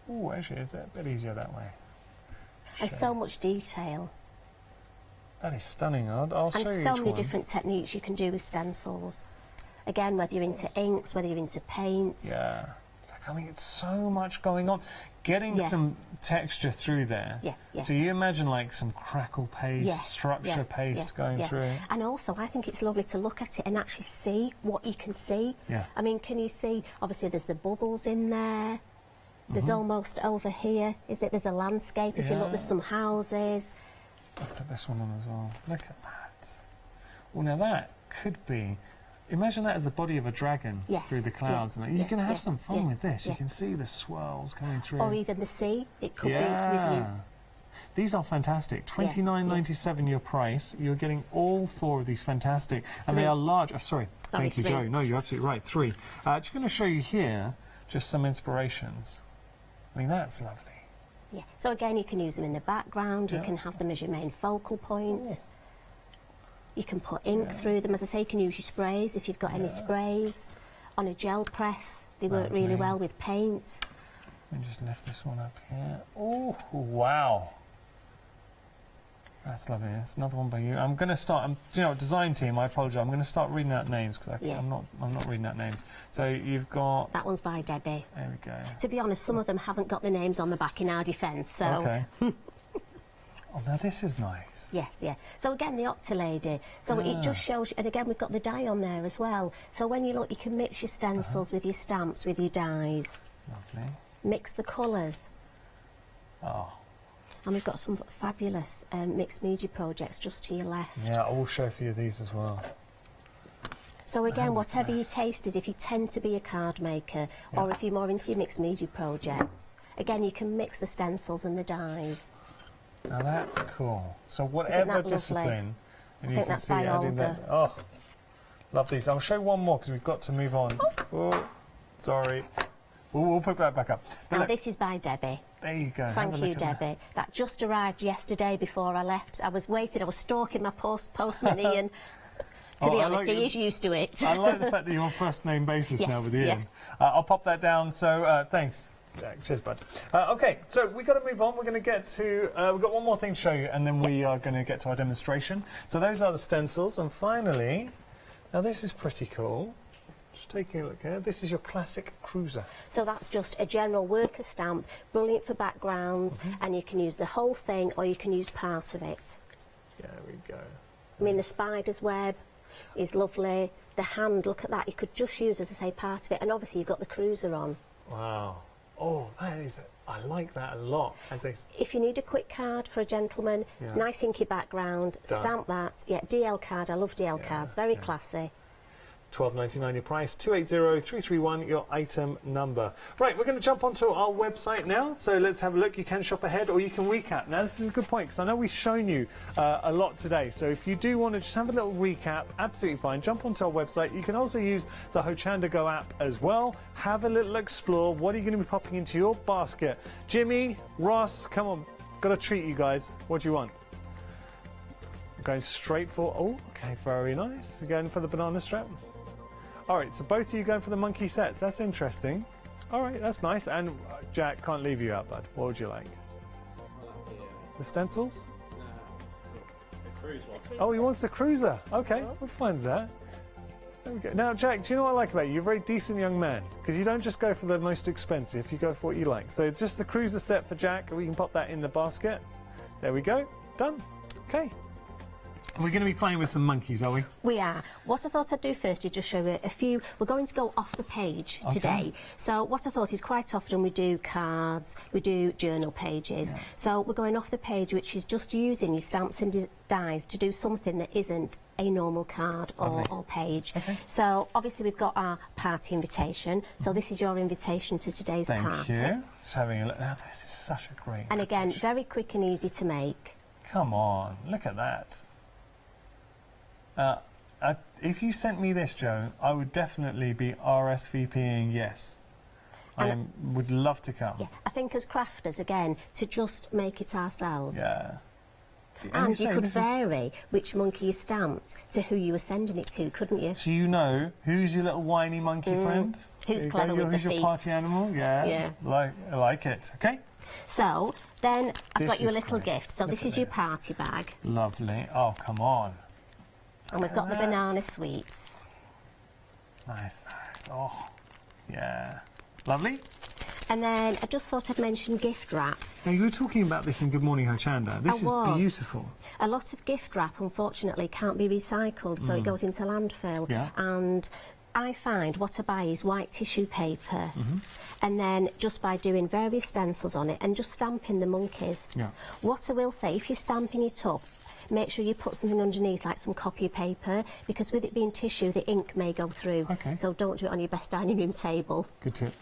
Speaker 2: Oh, actually, it's a bit easier that way.
Speaker 4: And so much detail.
Speaker 2: That is stunning. I'll show you
Speaker 4: And
Speaker 2: each
Speaker 4: so many
Speaker 2: one.
Speaker 4: different techniques you can do with stencils. Again, whether you're into inks, whether you're into paint.
Speaker 2: Yeah. Look, I mean, it's so much going on. Getting some texture through there. So you imagine like some crackle paste, structure paste going through.
Speaker 4: And also, I think it's lovely to look at it and actually see what you can see. I mean, can you see, obviously there's the bubbles in there. There's almost over here, there's a landscape. If you look, there's some houses.
Speaker 2: I'll put this one on as well. Look at that. Well, now that could be... Imagine that as the body of a dragon through the clouds. And you can have some fun with this. You can see the swirls coming through.
Speaker 4: Or even the sea. It could be with you.
Speaker 2: These are fantastic. $29.97 your price. You're getting all four of these fantastic. And they are large. Oh, sorry. Thank you, Joe. No, you're absolutely right. 3. Just going to show you here just some inspirations. I mean, that's lovely.
Speaker 4: So again, you can use them in the background, you can have them as your main focal point. You can put ink through them. As I say, you can use your sprays if you've got any sprays. On a gel press, they work really well with paint.
Speaker 2: Let me just lift this one up here. Oh, wow. That's lovely. That's another one by you. I'm going to start. You know, design team. I apologise. I'm going to start reading out names because I'm not reading out names. So you've got.
Speaker 4: That one's by Debbie.
Speaker 2: There we go.
Speaker 4: To be honest, some of them haven't got the names on the back in our defence. So.
Speaker 2: Okay. Oh, now this is nice.
Speaker 4: Yes. So again, the Octa Lady. So it just shows. And again, we've got the die on there as well. So when you look, you can mix your stencils with your stamps, with your dies.
Speaker 2: Lovely.
Speaker 4: Mix the colours.
Speaker 2: Oh.
Speaker 4: And we've got some fabulous mixed media projects just to your left.
Speaker 2: Yeah, I will show a few of these as well.
Speaker 4: So again, whatever your taste is, if you tend to be a card maker, or if you're more into your mixed media projects, again, you can mix the stencils and the dies.
Speaker 2: Now that's cool. So whatever discipline, and you can see adding that. Oh, love these. I'll show one more because we've got to move on. Oh, sorry. We'll put that back up.
Speaker 4: But now this is by Debbie.
Speaker 2: There you go.
Speaker 4: Thank you, Debbie. That just arrived yesterday before I left. I was stalking my postman Ian. To be honest, he is used to it.
Speaker 2: I like the fact that you're on first name basis now with Ian. I'll pop that down. So thanks. Cheers, bud. Okay, so we've got to move on. We're going to get to... we've got one more thing to show you, and then we are going to get to our demonstration. So those are the stencils, and finally, Now this is pretty cool. Just taking a look here. This is your classic cruiser.
Speaker 4: So that's just a general worker stamp, brilliant for backgrounds, and you can use the whole thing or you can use part of it.
Speaker 2: There we go.
Speaker 4: I mean, the spider's web is lovely. The hand, look at that. You could just use, as I say, part of it. And obviously you've got the cruiser on.
Speaker 2: Wow. Oh, that is... I like that a lot.
Speaker 4: If you need a quick card for a gentleman, nice inky background, stamp that. Yeah, DL card. I love DL cards. Very classy.
Speaker 2: $12.99 your price, 280331 your item number. Right, we're going to jump onto our website now, so let's have a look. You can shop ahead or you can recap. Now this is a good point because I know we've shown you a lot today, so if you do want to just have a little recap, absolutely fine. Jump onto our website. You can also use the Hochanda Go app as well. Have a little explore. What are you going to be popping into your basket? Jimmy, Ross, come on, got to treat you guys. What do you want? Going straight for, oh, okay, very nice. Going for the banana strap. All right, so both of you going for the monkey sets. That's interesting. All right, that's nice. And Jack, can't leave you out, bud. What would you like? The stencils?
Speaker 7: No, the cruise one.
Speaker 2: Oh, he wants the cruiser. Okay, we'll find that. There we go. Now, Jack, do you know what I like about you? You're a very decent young man because you don't just go for the most expensive. You go for what you like. So just the cruiser set for Jack. We can pop that in the basket. There we go. Done. Okay. We're going to be playing with some monkeys, are we?
Speaker 4: We are. What I thought I'd do first is just show you a few. We're going to go off the page today. So what I thought is quite often we do cards, we do journal pages. So we're going off the page, which is just using your stamps and dies to do something that isn't a normal card or page. So obviously we've got our party invitation. So this is your invitation to today's party.
Speaker 2: Thank you. Just having a look. Now this is such a great
Speaker 4: And again, very quick and easy to make.
Speaker 2: Come on, look at that. If you sent me this, Joe, I would definitely be RSVPing yes. I would love to come.
Speaker 4: Yeah, I think as crafters, again, to just make it ourselves.
Speaker 2: Yeah.
Speaker 4: And you could vary which monkey you stamped to who you were sending it to, couldn't you?
Speaker 2: So you know who's your little whiny monkey friend?
Speaker 4: Who's clever with the feet?
Speaker 2: Who's your party animal? Yeah. I like it. Okay.
Speaker 4: So then I've got you a little gift. So this is your party bag.
Speaker 2: Lovely. Oh, come on.
Speaker 4: And we've got the banana sweets.
Speaker 2: Nice. Oh, yeah. Lovely.
Speaker 4: And then I just thought I'd mention gift wrap.
Speaker 2: Now, you were talking about this in Good Morning Hochanda. This is beautiful.
Speaker 4: A lot of gift wrap, unfortunately, can't be recycled, so it goes into landfill. Yeah. And I find what I buy is white tissue paper. And then just by doing various stencils on it and just stamping the monkeys. Yeah. What I will say, if you're stamping it up, make sure you put something underneath, like some copy paper, because with it being tissue, the ink may go through. So don't do it on your best dining room table.
Speaker 2: Good tip.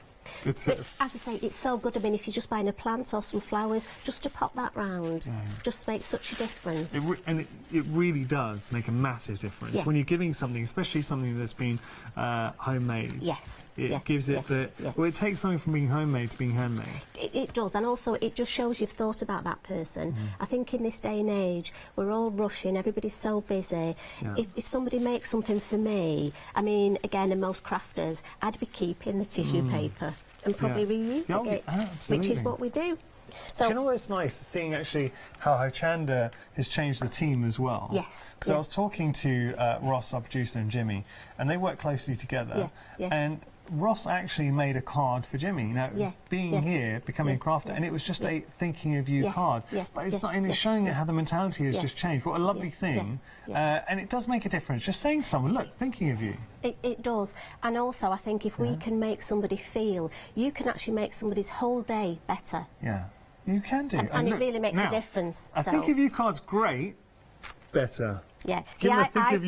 Speaker 4: But as I say, it's so good. I mean, if you're just buying a plant or some flowers, just to pop that round, just makes such a difference.
Speaker 2: It really does make a massive difference when you're giving something, especially something that's been homemade.
Speaker 4: Yes.
Speaker 2: It gives it well, it takes something from being homemade to being handmade.
Speaker 4: It does, and also it just shows you've thought about that person. I think in this day and age, we're all rushing, everybody's so busy. If somebody makes something for me, I mean, again, and most crafters, I'd be keeping the tissue paper and probably reusing it, which is what we do.
Speaker 2: So, do you know what's nice? Seeing actually how Hochanda has changed the team as well.
Speaker 4: Yes.
Speaker 2: Because I was talking to Ross, our producer, and Jimmy, and they work closely together. And Ross actually made a card for Jimmy. Now, being here, becoming a crafter, and it was just a thinking of you card. But it's not, and it's showing how the mentality has just changed. What a lovely thing. And it does make a difference. Just saying to someone, look, thinking of you.
Speaker 4: It does. And also, I think if we can make somebody feel, you can actually make somebody's whole day better.
Speaker 2: Yeah, you can do.
Speaker 4: And look, it really makes a difference.
Speaker 2: I think of you card's great. Better.
Speaker 4: Yeah.
Speaker 2: See, I
Speaker 4: thought of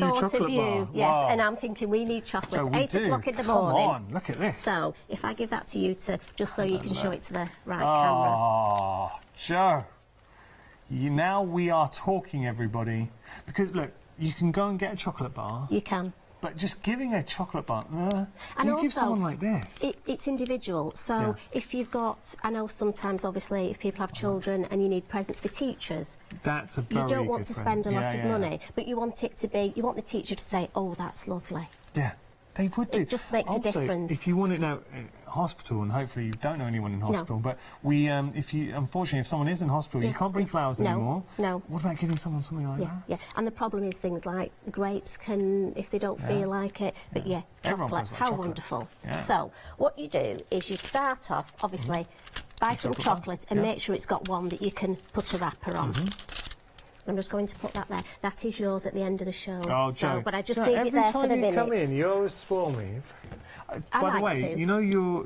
Speaker 4: you,
Speaker 2: bar.
Speaker 4: yes,
Speaker 2: Wow.
Speaker 4: and I'm thinking we need chocolates.
Speaker 2: So
Speaker 4: 8 o'clock in the morning.
Speaker 2: Come on, look at this.
Speaker 4: So, if I give that to you just so you can show it to the right camera.
Speaker 2: Oh, Joe. Now we are talking, everybody. Because, look, you can go and get a chocolate bar.
Speaker 4: You can.
Speaker 2: But just giving a chocolate bar,
Speaker 4: and
Speaker 2: you
Speaker 4: also,
Speaker 2: give someone like this.
Speaker 4: It's individual. So if you've got, I know sometimes, obviously, if people have children and you need presents for teachers,
Speaker 2: that's a very
Speaker 4: you don't want to spend a lot of
Speaker 2: yeah.
Speaker 4: money, but you want it to be, you want the teacher to say, oh, that's lovely.
Speaker 2: Yeah. They would do.
Speaker 4: It just makes a difference.
Speaker 2: If you want it now in hospital, and hopefully you don't know anyone in hospital, but we, unfortunately, if someone is in hospital, you can't bring flowers anymore.
Speaker 4: No.
Speaker 2: What about giving someone something like that?
Speaker 4: Yeah, and the problem is things like grapes can, if they don't feel like it, but chocolate, how wonderful. Yeah. So, what you do is you start off, obviously, buy some chocolate and make sure it's got one that you can put a wrapper on. I'm just going to put that there. That is yours at the end of the show.
Speaker 2: Oh, Jo.
Speaker 4: But I just need it there for the minutes.
Speaker 2: Every time you come in, you always spoil me. By the way, you know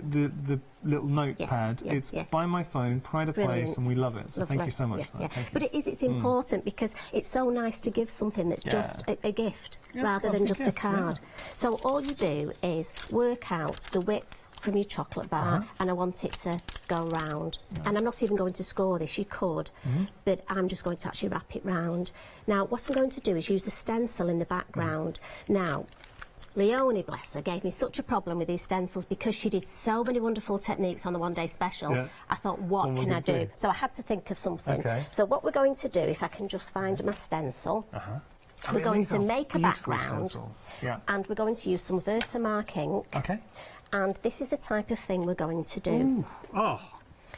Speaker 2: the little notepad? It's by my phone, pride of place, and we love it. So thank you so much for that. Thank you.
Speaker 4: But it's important because it's so nice to give something that's just a gift rather than just a card. So all you do is work out the width from your chocolate bar, and I want it to go round. And I'm not even going to score this, you could, but I'm just going to actually wrap it round. Now, what I'm going to do is use the stencil in the background. Now, Leonie, bless her, gave me such a problem with these stencils because she did so many wonderful techniques on the one-day special. I thought, what can I do? So I had to think of something. So what we're going to do, if I can just find my stencil, we're going to make a background, and we're going to use some Versamark ink. And this is the type of thing we're going to do.
Speaker 2: Ooh. Oh.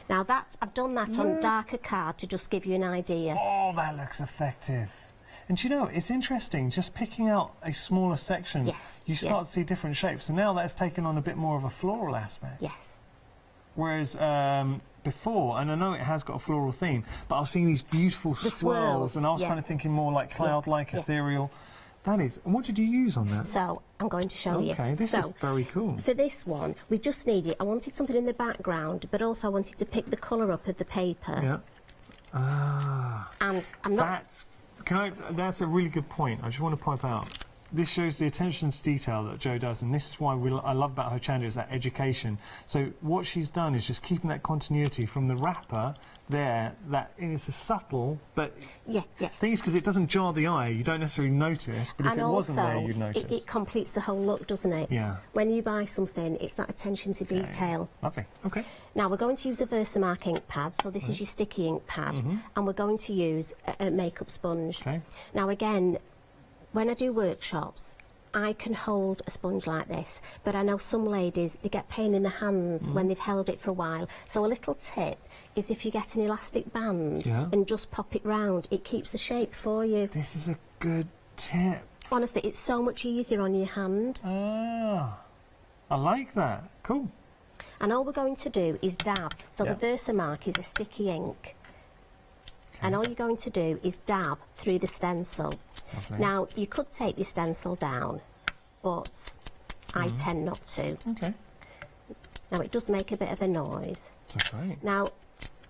Speaker 4: Now I've done that on darker card to just give you an idea.
Speaker 2: Oh, that looks effective. And you know, it's interesting, just picking out a smaller section, you start to see different shapes. So now that's taken on a bit more of a floral aspect.
Speaker 4: Yes.
Speaker 2: Whereas before, and I know it has got a floral theme, but I was seeing these beautiful swirls, and I was kind of thinking more like cloud-like, ethereal. That is. And what did you use on that?
Speaker 4: So, I'm going to show you.
Speaker 2: Okay, this is very cool.
Speaker 4: For this one, we just needed, I wanted something in the background, but also I wanted to pick the colour up of the paper.
Speaker 2: Yeah. Ah.
Speaker 4: And I'm not...
Speaker 2: That's a really good point. I just want to point out. This shows the attention to detail that Jo does, and this is why I love about Hochanda is that education. So what she's done is just keeping that continuity from the wrapper there. That it's a subtle, but thing is because it doesn't jar the eye, you don't necessarily notice. But if it wasn't there, you'd notice.
Speaker 4: It completes the whole look, doesn't it?
Speaker 2: Yeah.
Speaker 4: When you buy something, it's that attention to detail.
Speaker 2: Lovely. Okay.
Speaker 4: Now we're going to use a Versamark ink pad. So this is your sticky ink pad, and we're going to use a makeup sponge.
Speaker 2: Okay.
Speaker 4: Now again, when I do workshops, I can hold a sponge like this, but I know some ladies, they get pain in the hands when they've held it for a while. So a little tip is if you get an elastic band and just pop it round, it keeps the shape for you.
Speaker 2: This is a good tip.
Speaker 4: Honestly, it's so much easier on your hand.
Speaker 2: Ah, I like that. Cool.
Speaker 4: And all we're going to do is dab. So the Versamark is a sticky ink. And all you're going to do is dab through the stencil.
Speaker 2: Lovely.
Speaker 4: Now, you could take your stencil down, but I tend not to.
Speaker 2: Okay.
Speaker 4: Now, it does make a bit of a noise.
Speaker 2: That's great.
Speaker 4: Now,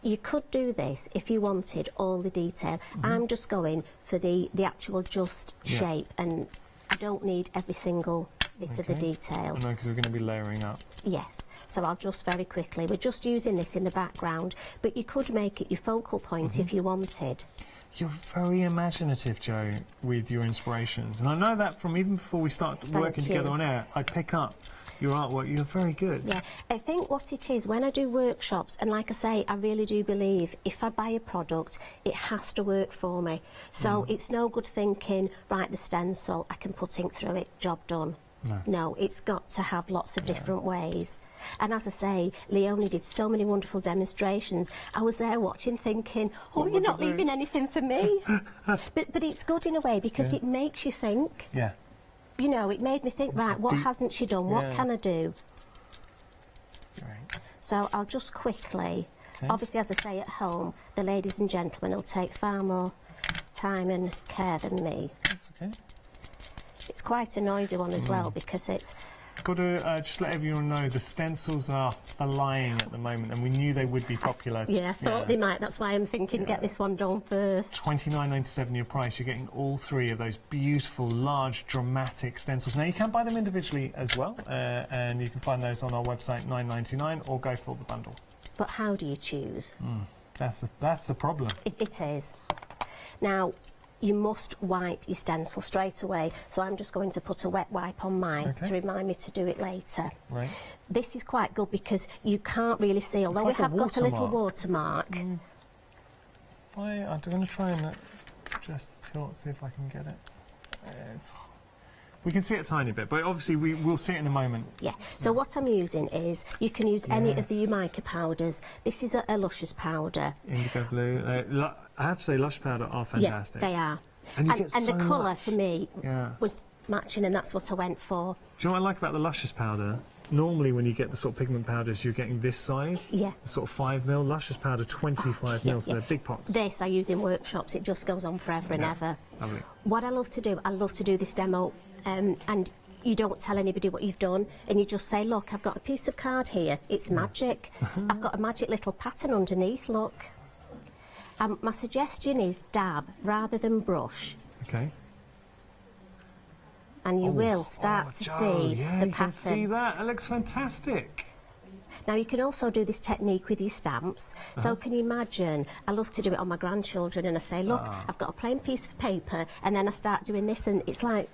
Speaker 4: you could do this if you wanted all the detail. I'm just going for the actual just shape, and I don't need every single bit of the detail.
Speaker 2: I know, because we're going to be layering up.
Speaker 4: Yes. So I'll just very quickly, we're just using this in the background, but you could make it your focal point if you wanted.
Speaker 2: You're very imaginative, Jo, with your inspirations. And I know that from even before we start working together on air, I pick up your artwork. You're very good.
Speaker 4: Yeah, I think what it is, when I do workshops, and like I say, I really do believe if I buy a product, it has to work for me. So it's no good thinking, right, the stencil, I can put ink through it, job done. No, it's got to have lots of different ways. And as I say, Leonie did so many wonderful demonstrations. I was there watching thinking, oh, you're not leaving anything for me. but it's good in a way because it makes you think.
Speaker 2: Yeah.
Speaker 4: You know, it made me think, right, what hasn't she done? What can I do?
Speaker 2: Right.
Speaker 4: So I'll just quickly, obviously, as I say at home, the ladies and gentlemen will take far more time and care than me.
Speaker 2: That's okay.
Speaker 4: It's quite a noisy one as well because it's...
Speaker 2: Got to just let everyone know the stencils are flying at the moment, and we knew they would be popular.
Speaker 4: I thought they might. That's why I'm thinking get this one done first.
Speaker 2: $29.97 your price. You're getting all three of those beautiful, large, dramatic stencils. Now you can buy them individually as well, and you can find those on our website, $9.99, or go for the bundle.
Speaker 4: But how do you choose?
Speaker 2: That's the problem.
Speaker 4: It is. Now, you must wipe your stencil straight away. So I'm just going to put a wet wipe on mine to remind me to do it later.
Speaker 2: Right.
Speaker 4: This is quite good because you can't really see, although we have got a little watermark.
Speaker 2: I'm going to try and just tilt, see if I can get it. We can see it a tiny bit, but obviously we'll see it in a moment.
Speaker 4: Yeah. So what I'm using is, you can use any of the mica powders. This is a Luscious powder.
Speaker 2: Indigo blue. I have to say, Lush powder are fantastic.
Speaker 4: Yeah, they are.
Speaker 2: And you get so
Speaker 4: the colour
Speaker 2: much.
Speaker 4: for me was matching, and that's what I went for.
Speaker 2: Do you know what I like about the Luscious powder? Normally when you get the sort of pigment powders, you're getting this size.
Speaker 4: Yeah.
Speaker 2: The sort of 5mm. Luscious powder, 25mm, so they're big pots.
Speaker 4: This I use in workshops. It just goes on forever and ever.
Speaker 2: Lovely.
Speaker 4: What I love to do this demo, and you don't tell anybody what you've done, and you just say, look, I've got a piece of card here. It's magic. I've got a magic little pattern underneath, look. My suggestion is dab rather than brush.
Speaker 2: Okay.
Speaker 4: And you will start to see the pattern.
Speaker 2: You can see that. It looks fantastic.
Speaker 4: Now, you can also do this technique with your stamps. So can you imagine, I love to do it on my grandchildren, and I say, look, I've got a plain piece of paper, and then I start doing this, and it's like,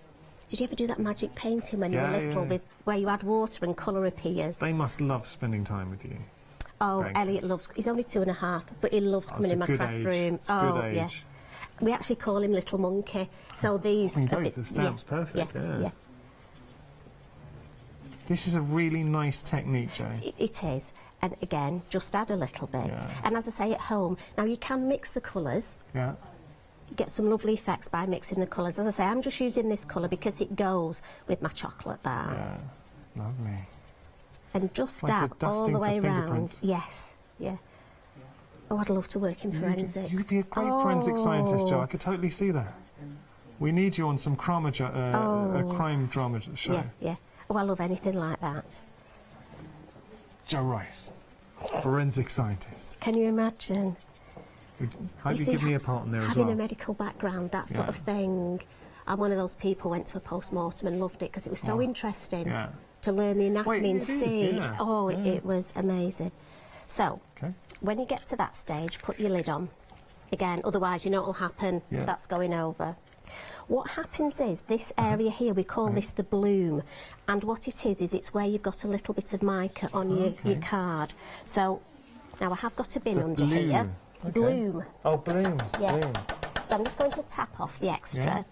Speaker 4: did you ever do that magic painting when you were little, with where you add water and colour appears?
Speaker 2: They must love spending time with you.
Speaker 4: Oh, Elliot loves, he's only 2.5, but he loves coming in my craft room.
Speaker 2: It's a good age.
Speaker 4: Yeah. We actually call him Little Monkey. So these...
Speaker 2: the stamp's perfect, yeah. This is a really nice technique, Jo.
Speaker 4: It is. And again, just add a little bit. And as I say, at home, now you can mix the colours.
Speaker 2: Yeah.
Speaker 4: Get some lovely effects by mixing the colours. As I say, I'm just using this colour because it goes with my chocolate bar.
Speaker 2: Yeah, lovely.
Speaker 4: And just dab all the way around. Yes, Oh, I'd love to work in forensics.
Speaker 2: You'd be a great forensic scientist, Jo. I could totally see that. We need you on some crime drama show.
Speaker 4: Yeah. Oh, I love anything like that.
Speaker 2: Jo Rice, forensic scientist.
Speaker 4: Can you imagine?
Speaker 2: Hope you give me a part in there as well.
Speaker 4: Having a medical background, that sort of thing. I'm one of those people who went to a post-mortem and loved it because it was so interesting to learn the anatomy and see. It was amazing. So, when you get to that stage, put your lid on. Again, otherwise you know what will happen. That's going over. What happens is, this area here, we call this the bloom. And what it is it's where you've got a little bit of mica on your card. So, now I have got a bin under here. Bloom.
Speaker 2: Oh, blooms. Bloom.
Speaker 4: So I'm just going to tap off the extra.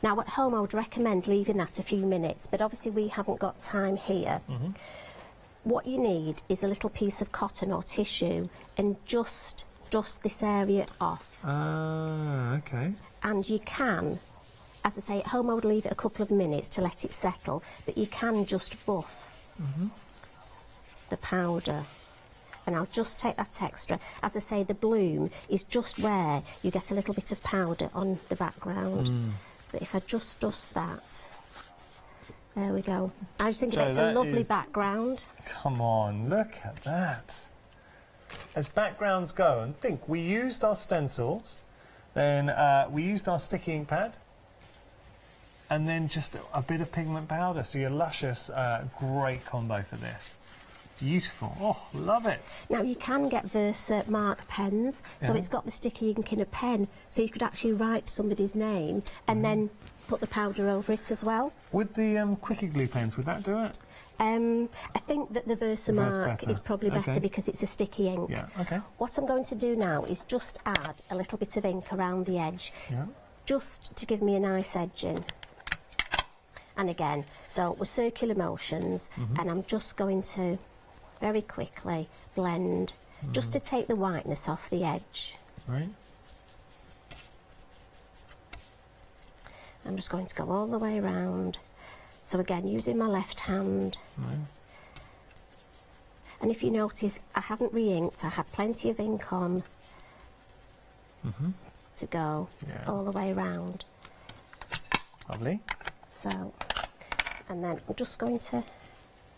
Speaker 4: Now, at home, I would recommend leaving that a few minutes, but obviously we haven't got time here. What you need is a little piece of cotton or tissue and just dust this area off. And you can, as I say, at home I would leave it a couple of minutes to let it settle, but you can just buff the powder. And I'll just take that extra. As I say, the bloom is just where you get a little bit of powder on the background. But if I just dust that, there we go. I just think it's a lovely background.
Speaker 2: Come on, look at that. As backgrounds go, and think, we used our stencils, then we used our sticky ink pad, and then just a bit of pigment powder. So your Luscious, great combo for this. Beautiful. Oh, love it.
Speaker 4: Now, you can get Versa mark pens, so it's got the sticky ink in a pen, so you could actually write somebody's name and then put the powder over it as well.
Speaker 2: Would the Quickie Glue pens, would that do it?
Speaker 4: I think that the Versa mark is probably better because it's a sticky ink. What I'm going to do now is just add a little bit of ink around the edge, just to give me a nice edging. And again, so with circular motions, and I'm just going to very quickly blend, just to take the whiteness off the edge. I'm just going to go all the way around. So again, using my left hand. And if you notice, I haven't re-inked, I had plenty of ink on to go all the way around.
Speaker 2: Lovely.
Speaker 4: So, and then I'm just going to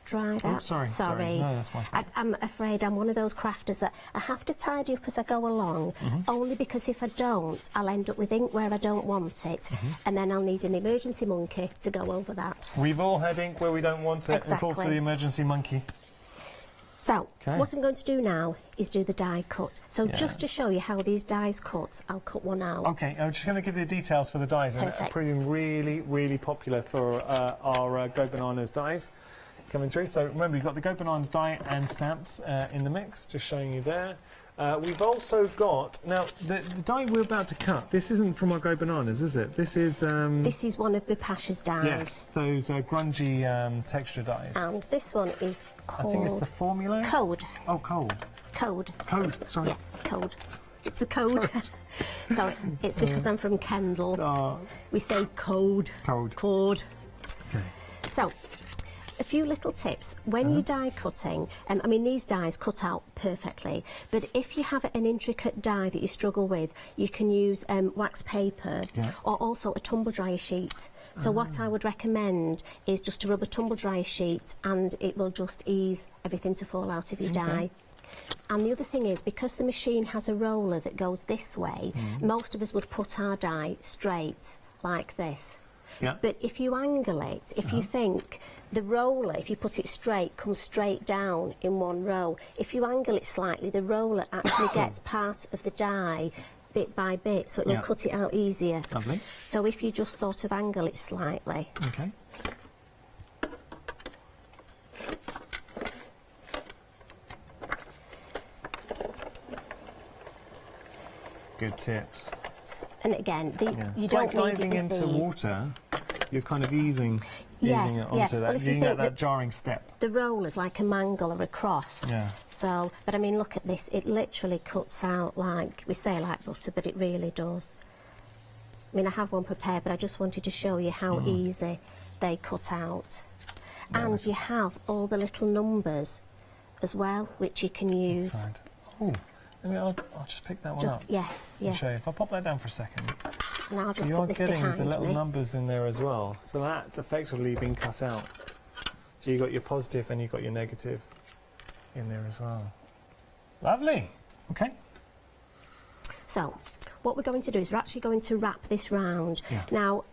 Speaker 4: dry that.
Speaker 2: Oh, sorry. No, that's my fault.
Speaker 4: I'm afraid I'm one of those crafters that I have to tidy up as I go along, only because if I don't, I'll end up with ink where I don't want it, and then I'll need an emergency monkey to go over that.
Speaker 2: We've all had ink where we don't want it and call for the emergency monkey.
Speaker 4: So, what I'm going to do now is do the die cut. So just to show you how these dies cut, I'll cut one out.
Speaker 2: Okay, I'm just going to give you the details for the dies. And they're proving really, really popular for our Go Bananas dies coming through. So remember, you've got the Go Bananas die and stamps in the mix, just showing you there. We've also got, now, the die we're about to cut, this isn't from our Go Bananas, is it? This is...
Speaker 4: This is one of Bipasha's dies.
Speaker 2: Yes, those grungy texture dies.
Speaker 4: And this one is called...
Speaker 2: I think it's the Formula?
Speaker 4: Code.
Speaker 2: Oh, Code.
Speaker 4: Code.
Speaker 2: Code, sorry.
Speaker 4: Yeah, Code. It's the code. Sorry, it's because I'm from Kendal. We say code.
Speaker 2: Code.
Speaker 4: Code.
Speaker 2: Okay.
Speaker 4: So, a few little tips. When you're die cutting, I mean, these dies cut out perfectly, but if you have an intricate die that you struggle with, you can use wax paper or also a tumble dryer sheet. So what I would recommend is just to rub a tumble dryer sheet, and it will just ease everything to fall out of your die. And the other thing is, because the machine has a roller that goes this way, most of us would put our die straight like this.
Speaker 2: Yeah.
Speaker 4: But if you angle it, if you think the roller, if you put it straight, comes straight down in one row. If you angle it slightly, the roller actually gets part of the die bit by bit, so it will cut it out easier.
Speaker 2: Lovely.
Speaker 4: So if you just sort of angle it slightly.
Speaker 2: Okay. Good tips.
Speaker 4: And again, you
Speaker 2: it's
Speaker 4: don't
Speaker 2: like
Speaker 4: need
Speaker 2: diving
Speaker 4: it with
Speaker 2: into
Speaker 4: these.
Speaker 2: water. You're kind of easing it onto that.
Speaker 4: Well, if you
Speaker 2: you
Speaker 4: think
Speaker 2: get that jarring step.
Speaker 4: The roller's like a mangle or a cross.
Speaker 2: Yeah.
Speaker 4: So, but I mean, look at this. It literally cuts out like, we say like butter, but it really does. I mean, I have one prepared, but I just wanted to show you how easy they cut out.
Speaker 2: Yeah,
Speaker 4: and you have all the little numbers as well, which you can use.
Speaker 2: Inside. Oh, I'll just pick that one up.
Speaker 4: Yes, yeah.
Speaker 2: I'll show you. If I pop that down for a second.
Speaker 4: And I'll just
Speaker 2: So
Speaker 4: put this
Speaker 2: you're getting
Speaker 4: behind
Speaker 2: the little
Speaker 4: me.
Speaker 2: numbers in there as well. So that's effectively been cut out. So you've got your positive and you've got your negative in there as well. Lovely. Okay.
Speaker 4: So, what we're going to do is we're actually going to wrap this round.
Speaker 2: Yeah.
Speaker 4: Now,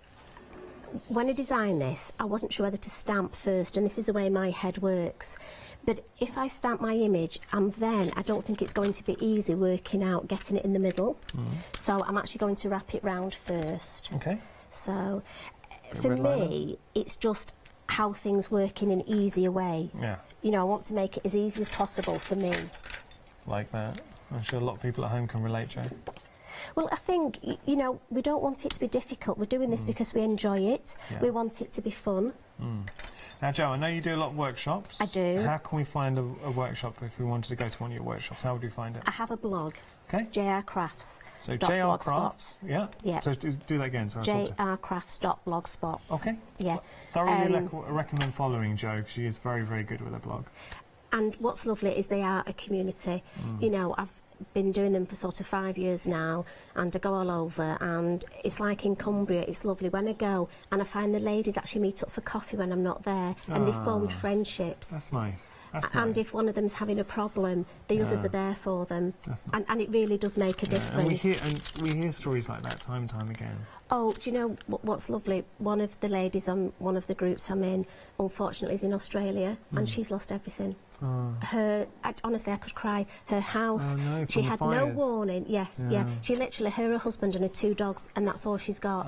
Speaker 4: when I designed this, I wasn't sure whether to stamp first, and this is the way my head works. But if I stamp my image, and then I don't think it's going to be easy working out getting it in the middle. So I'm actually going to wrap it round first.
Speaker 2: Okay.
Speaker 4: So for me, it's just how things work in an easier way.
Speaker 2: Yeah.
Speaker 4: You know, I want to make it as easy as possible for me.
Speaker 2: Like that. I'm sure a lot of people at home can relate, Jo.
Speaker 4: Well, I think, you know, we don't want it to be difficult. We're doing this because we enjoy it.
Speaker 2: Yeah.
Speaker 4: We want it to be fun.
Speaker 2: Now, Jo, I know you do a lot of workshops.
Speaker 4: I do.
Speaker 2: How can we find a workshop if we wanted to go to one of your workshops? How would we find it?
Speaker 4: I have a blog.
Speaker 2: Okay.
Speaker 4: JR Crafts.
Speaker 2: So JR Crafts, yeah?
Speaker 4: Yeah.
Speaker 2: So do that again. Sorry,
Speaker 4: jrcrafts.blogspot.
Speaker 2: Okay.
Speaker 4: Yeah.
Speaker 2: Thoroughly recommend following Jo, because she is very, very good with her blog.
Speaker 4: And what's lovely is they are a community. You know, I've been doing them for sort of 5 years now, and I go all over, and it's like in Cumbria, it's lovely when I go, and I find the ladies actually meet up for coffee when I'm not there, and they formed friendships.
Speaker 2: That's nice. That's
Speaker 4: and
Speaker 2: nice.
Speaker 4: if one of them's having a problem, the others are there for them.
Speaker 2: That's nice.
Speaker 4: And it really does make a difference.
Speaker 2: And we hear stories like that time and time again.
Speaker 4: Oh, do you know what's lovely? One of the ladies on one of the groups I'm in, unfortunately, is in Australia, and she's lost everything. Honestly, I could cry. Her house, she had no warning. Yes, yeah. She literally, her husband and her 2 dogs, and that's all she's got.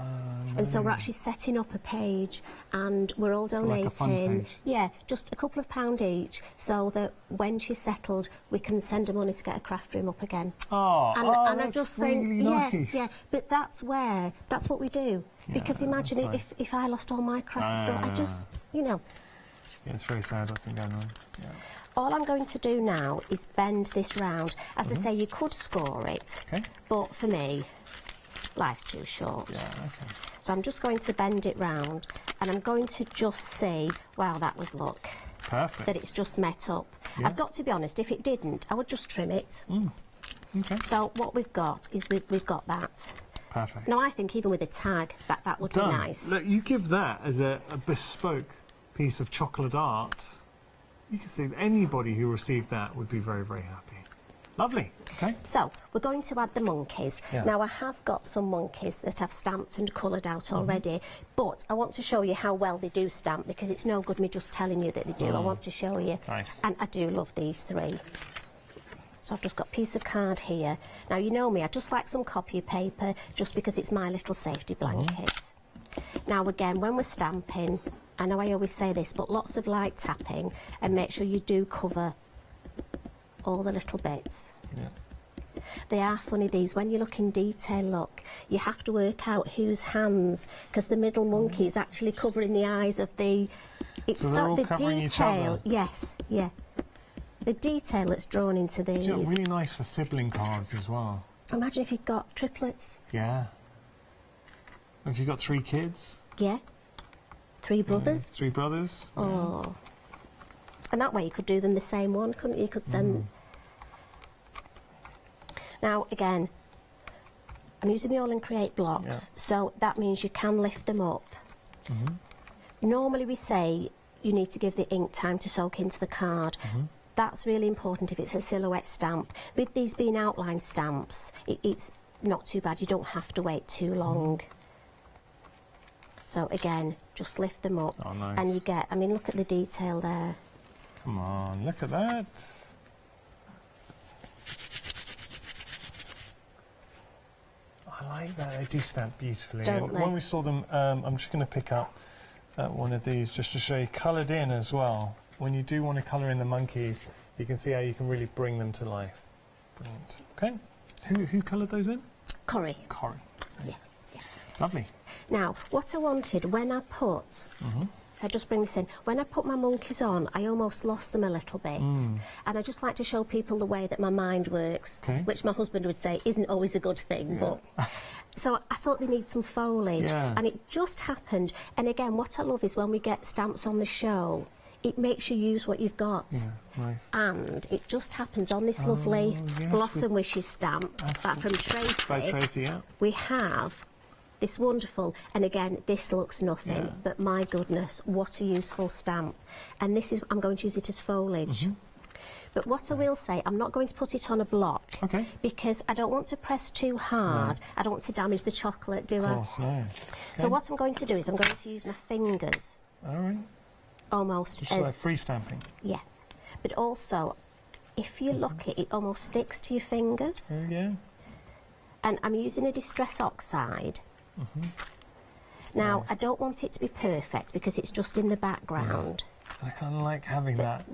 Speaker 4: And so we're actually setting up a page, and we're all donating.
Speaker 2: Like a fun page.
Speaker 4: Yeah, just a couple of pound each, so that when she's settled, we can send her money to get a craft room up again. And
Speaker 2: that's
Speaker 4: I just
Speaker 2: really
Speaker 4: think,
Speaker 2: nice.
Speaker 4: yeah. But that's what we do. Because imagine
Speaker 2: nice.
Speaker 4: if I lost all my craft stuff, I just, you know.
Speaker 2: Yeah, it's very sad what's been going on. Yeah.
Speaker 4: All I'm going to do now is bend this round. As I say, you could score it, but for me, life's too short.
Speaker 2: Yeah, okay.
Speaker 4: So I'm just going to bend it round, and I'm going to just see, wow, that was luck.
Speaker 2: Perfect.
Speaker 4: That it's just met up.
Speaker 2: Yeah.
Speaker 4: I've got to be honest, if it didn't, I would just trim it.
Speaker 2: Okay.
Speaker 4: So what we've got is we've got that.
Speaker 2: Perfect.
Speaker 4: Now I think even with a tag, that would be nice.
Speaker 2: Look, you give that as a bespoke piece of chocolate art. You can see anybody who received that would be very, very happy. Lovely. Okay.
Speaker 4: So we're going to add the monkeys.
Speaker 2: Yeah.
Speaker 4: Now I have got some monkeys that I've stamped and coloured out already, but I want to show you how well they do stamp, because it's no good me just telling you that they do. I want to show you.
Speaker 2: Nice.
Speaker 4: And I do love these 3. So I've just got a piece of card here. Now you know me, I just like some copy paper, just because it's my little safety blanket. Now again, when we're stamping, I know I always say this, but lots of light tapping, and make sure you do cover all the little bits.
Speaker 2: Yeah.
Speaker 4: They are funny, these. When you look in detail, look, you have to work out whose hands, because the middle monkey is actually covering the eyes of the... It's
Speaker 2: so they're all
Speaker 4: the
Speaker 2: covering
Speaker 4: detail,
Speaker 2: each other?
Speaker 4: Yes, yeah. The detail that's drawn into these.
Speaker 2: You know, really nice for sibling cards as well.
Speaker 4: Imagine if you've got triplets.
Speaker 2: Yeah. Have you got 3 kids?
Speaker 4: Yeah. 3 brothers.
Speaker 2: 3 brothers.
Speaker 4: Oh. Yeah. And that way you could do them the same one, couldn't you? You could send... Now, again, I'm using the All and Create blocks, so that means you can lift them up. Normally we say you need to give the ink time to soak into the card. That's really important if it's a silhouette stamp. With these being outline stamps, it's not too bad. You don't have to wait too long. So again, just lift them up.
Speaker 2: Oh, nice.
Speaker 4: And you get, I mean, look at the detail there.
Speaker 2: Come on, look at that. I like that. They do stamp beautifully.
Speaker 4: Don't they?
Speaker 2: When we saw them, I'm just going to pick up one of these just to show you coloured in as well. When you do want to colour in the monkeys, you can see how you can really bring them to life. Brilliant. Okay. Who coloured those in?
Speaker 4: Corrie.
Speaker 2: Corrie.
Speaker 4: Yeah.
Speaker 2: Lovely.
Speaker 4: Now, what I wanted when I put, if I just bring this in, when I put my monkeys on, I almost lost them a little bit. And I just like to show people the way that my mind works, which my husband would say isn't always a good thing. But so I thought they need some foliage, and it just happened. And again, what I love is when we get stamps on the show, it makes you use what you've got.
Speaker 2: Yeah, nice.
Speaker 4: And it just happens on this lovely Blossom Wishes stamp from Tracy.
Speaker 2: By Tracy, yeah.
Speaker 4: We have this wonderful, and again, this looks nothing, but my goodness, what a useful stamp. And this is, I'm going to use it as foliage. But what I will say, I'm not going to put it on a block, because I don't want to press too hard. I don't want to damage the chocolate, do I?
Speaker 2: Of course, no.
Speaker 4: So what I'm going to do is I'm going to use my fingers.
Speaker 2: All right.
Speaker 4: Almost
Speaker 2: just
Speaker 4: as...
Speaker 2: like free stamping.
Speaker 4: Yeah. But also, if you look at it, it almost sticks to your fingers.
Speaker 2: Yeah.
Speaker 4: And I'm using a Distress Oxide. Now, I don't want it to be perfect because it's just in the background.
Speaker 2: I kind of like having that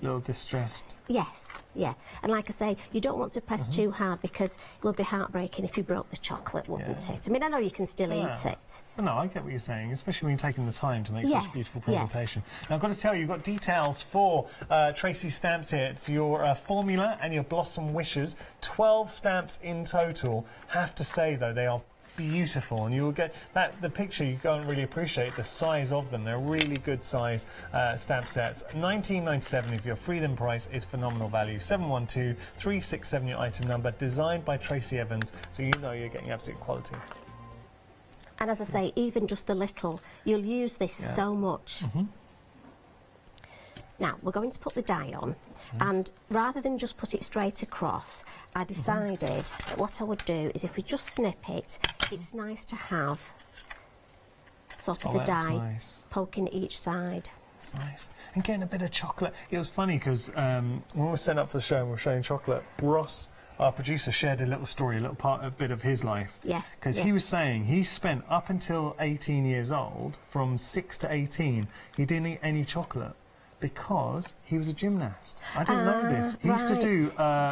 Speaker 2: little distressed.
Speaker 4: Yes, yeah. And like I say, you don't want to press too hard because it would be heartbreaking if you broke the chocolate, wouldn't it? I mean, I know you can still eat it.
Speaker 2: Well, no, I get what you're saying, especially when you're taking the time to make such a beautiful presentation. Now, I've got to tell you, you've got details for Tracy's stamps here. It's your formula and your Blossom Wishes. 12 stamps in total. Have to say, though, they are beautiful, and you'll get that the picture you can't really appreciate the size of them. They're really good size stamp sets. $19.97 if your freedom price is phenomenal value. 712367 your item number, designed by Tracy Evans, so you know you're getting absolute quality.
Speaker 4: And as I say, even just the little, you'll use this so much. Now we're going to put the die on, and rather than just put it straight across, I decided that what I would do is if we just snip it, it's nice to have sort of the die poking each side.
Speaker 2: It's nice. And getting a bit of chocolate. It was funny because when we were setting up for the show and we were showing chocolate, Ross, our producer, shared a little story, a bit of his life.
Speaker 4: Yes.
Speaker 2: Because he was saying he spent up until 18 years old, from 6 to 18, he didn't eat any chocolate. Because he was a gymnast. I didn't know this. He used to do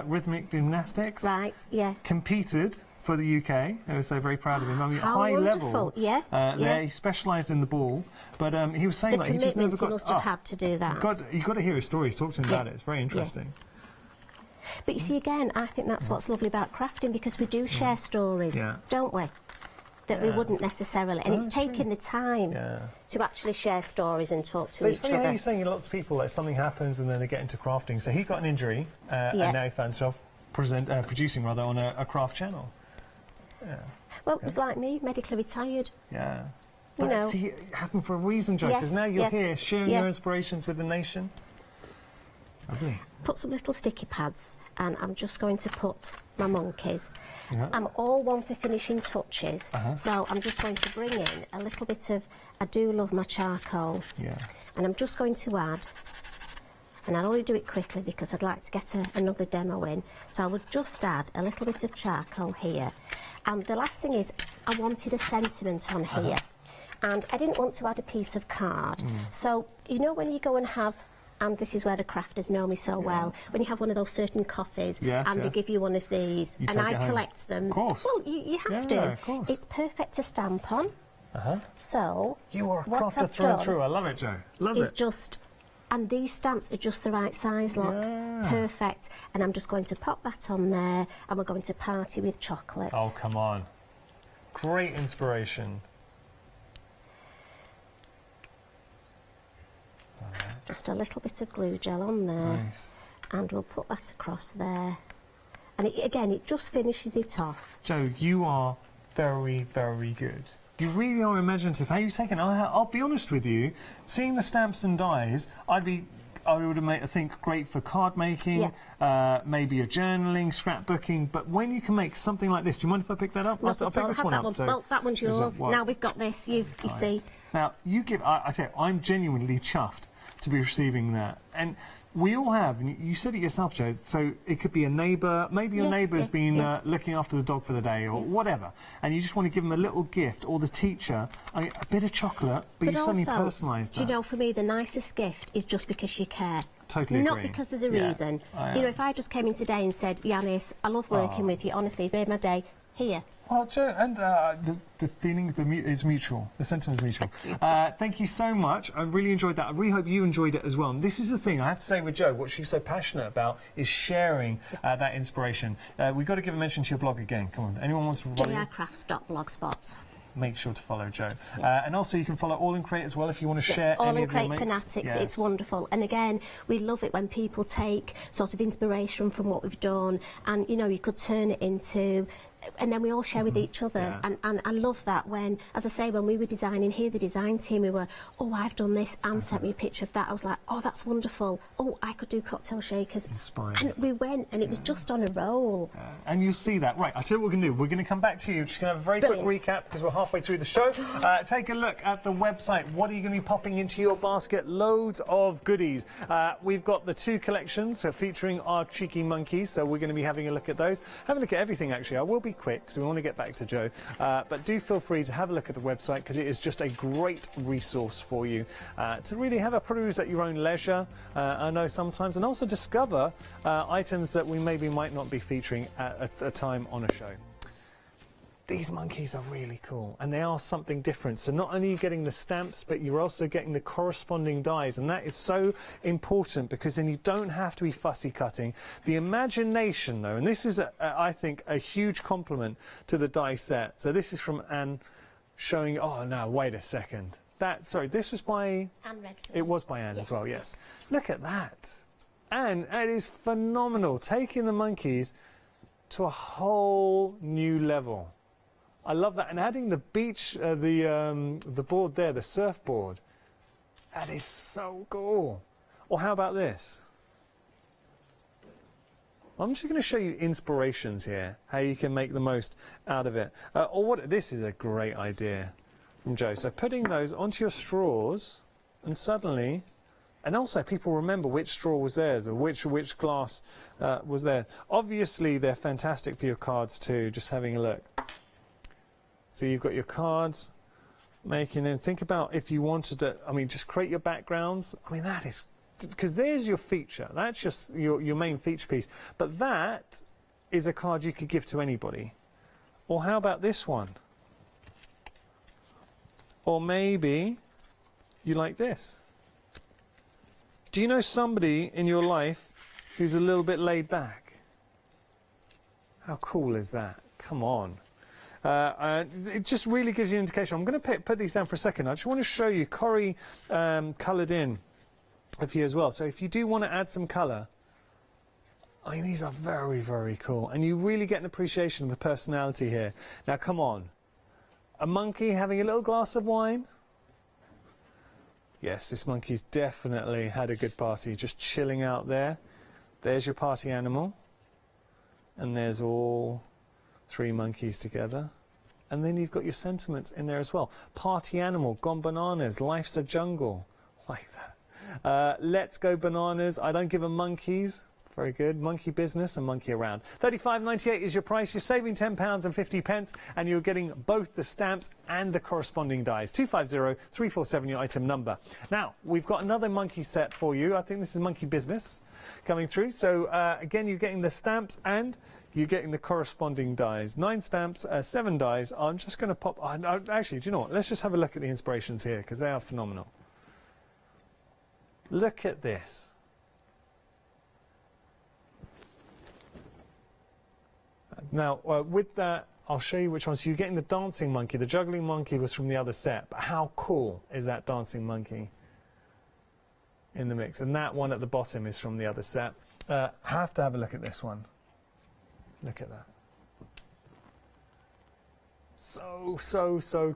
Speaker 2: rhythmic gymnastics.
Speaker 4: Right, yeah.
Speaker 2: Competed for the UK. I was so very proud of him. I mean,
Speaker 4: how
Speaker 2: high
Speaker 4: wonderful.
Speaker 2: level.
Speaker 4: Yeah,
Speaker 2: there, he specialised in the ball. But he was saying
Speaker 4: the
Speaker 2: like he just never got.
Speaker 4: He must have had to do that.
Speaker 2: You've got to hear his stories. Talk to him about it. It's very interesting.
Speaker 4: But you see, again, I think that's what's lovely about crafting, because we do share stories, don't we? That we wouldn't necessarily, and it's taking the time to actually share stories and talk to each other.
Speaker 2: It's funny how you're saying lots of people, like something happens and then they get into crafting. So he got an injury, and now he found himself producing on a craft channel. Yeah.
Speaker 4: Well, it was like me, medically retired.
Speaker 2: Yeah.
Speaker 4: You know.
Speaker 2: See, it happened for a reason, Jo, because now you're here sharing your inspirations with the nation. Lovely.
Speaker 4: Put some little sticky pads, and I'm just going to put my monkeys. I'm all one for finishing touches, so I'm just going to bring in a little bit of, I do love my charcoal, and I'm just going to add, and I'll only do it quickly because I'd like to get another demo in, so I would just add a little bit of charcoal here. And the last thing is, I wanted a sentiment on here, and I didn't want to add a piece of card. So, you know when you go and have and this is where the crafters know me so well. When you have one of those certain coffees, and they give you one of these, and I collect them.
Speaker 2: Of course.
Speaker 4: Well, you have to.
Speaker 2: Of course.
Speaker 4: It's perfect to stamp on. So
Speaker 2: you are a
Speaker 4: what
Speaker 2: crafter
Speaker 4: I've
Speaker 2: through and
Speaker 4: done
Speaker 2: through. I love it, Jo. Love
Speaker 4: is
Speaker 2: it.
Speaker 4: just, and these stamps are just the right size, look. Perfect. And I'm just going to pop that on there, and we're going to party with chocolate.
Speaker 2: Oh, come on. Great inspiration.
Speaker 4: Just a little bit of glue gel on there.
Speaker 2: Nice.
Speaker 4: And we'll put that across there. And again, it just finishes it off.
Speaker 2: Jo, you are very, very good. You really are imaginative. How you taken? I'll be honest with you. Seeing the stamps and dies, I would have think great for card making, maybe a journaling, scrapbooking. But when you can make something like this, do you mind if I pick that up? I'll pick this one up.
Speaker 4: So well, that one's yours. Now we've got this. You see.
Speaker 2: Now you give. I tell you, I'm genuinely chuffed to be receiving that. And we all have, and you said it yourself, Jo, so it could be a neighbour, maybe your neighbour's been looking after the dog for the day or whatever, and you just want to give them a little gift, or the teacher, a bit of chocolate, but you suddenly personalise that.
Speaker 4: Do you know, for me, the nicest gift is just because you care.
Speaker 2: Totally agree.
Speaker 4: Not because there's a reason. You know, if I just came in today and said, Yanis, I love working with you, honestly, you've made my day, here.
Speaker 2: Well, Jo, and the feeling is mutual. The sentiment is mutual. Thank you so much. I really enjoyed that. I really hope you enjoyed it as well. And this is the thing I have to say with Jo. What she's so passionate about is sharing that inspiration. We've got to give a mention to your blog again. Come on, anyone wants to follow you?
Speaker 4: jrcrafts.blogspot.
Speaker 2: Make sure to follow Jo. And also you can follow All in Crate as well if you want to share any of your mates.
Speaker 4: All in Crate Fanatics, it's wonderful. And again, we love it when people take sort of inspiration from what we've done, and you know, you could turn it into, and then we all share with each other. And I love that when, as I say, when we were designing here, the design team, we were, oh, I've done this, and sent me a picture of that. I was like, oh, that's wonderful. Oh, I could do cocktail shakers.
Speaker 2: Inspired.
Speaker 4: And we went, and it was just on a roll.
Speaker 2: And you'll see that. Right, I'll tell you what we're going to do. We're going to come back to you. Just going to have a very quick recap because we're halfway through the show. Take a look at the website. What are you going to be popping into your basket? Loads of goodies. We've got the 2 collections featuring our cheeky monkeys, so we're going to be having a look at those. Have a look at everything, actually. I will be quick because we want to get back to Jo. But do feel free to have a look at the website because it is just a great resource for you to really have a peruse at your own leisure, I know sometimes, and also discover items that we maybe might not be featuring at a time on a show. These monkeys are really cool, and they are something different. So not only are you getting the stamps, but you're also getting the corresponding dies, and that is so important because then you don't have to be fussy cutting. The imagination, though, and this is, I think, a huge compliment to the die set. So this is from Anne showing, oh, no, wait a second. Sorry, this was by...
Speaker 4: Anne Redford.
Speaker 2: It was by Anne as well, yes. Look at that. Anne, it is phenomenal, taking the monkeys to a whole new level. I love that, and adding the beach, the board there, the surfboard. That is so cool. Or how about this? I'm just going to show you inspirations here, how you can make the most out of it. This is a great idea from Jo. So putting those onto your straws, and suddenly, and also people remember which straw was theirs or which glass was there. Obviously, they're fantastic for your cards too. Just having a look. So you've got your cards, making them. Think about if you wanted to, just create your backgrounds. That is, because there's your feature. That's just your main feature piece. But that is a card you could give to anybody. Or how about this one? Or maybe you like this. Do you know somebody in your life who's a little bit laid back? How cool is that? Come on. It just really gives you an indication. I'm going to put these down for a second. I just want to show you Corrie coloured in a few as well. So if you do want to add some colour, these are very, very cool. And you really get an appreciation of the personality here. Now, come on. A monkey having a little glass of wine? Yes, this monkey's definitely had a good party, just chilling out there. There's your party animal. And there's all 3 monkeys together. And then you've got your sentiments in there as well. Party animal, gone bananas, life's a jungle. Like that. Let's go bananas. I don't give a monkeys. Very good. Monkey business and monkey around. £35.98 is your price. You're saving £10.50 and you're getting both the stamps and the corresponding dies. 250347 your item number. Now, we've got another monkey set for you. I think this is monkey business coming through. So, again, you're getting the stamps and you're getting the corresponding dies. 9 stamps, 7 dies. I'm just going to pop... actually, do you know what? Let's just have a look at the inspirations here because they are phenomenal. Look at this. Now, with that, I'll show you which one. So you're getting the dancing monkey. The juggling monkey was from the other set. But how cool is that dancing monkey in the mix? And that one at the bottom is from the other set. Have to have a look at this one. Look at that. So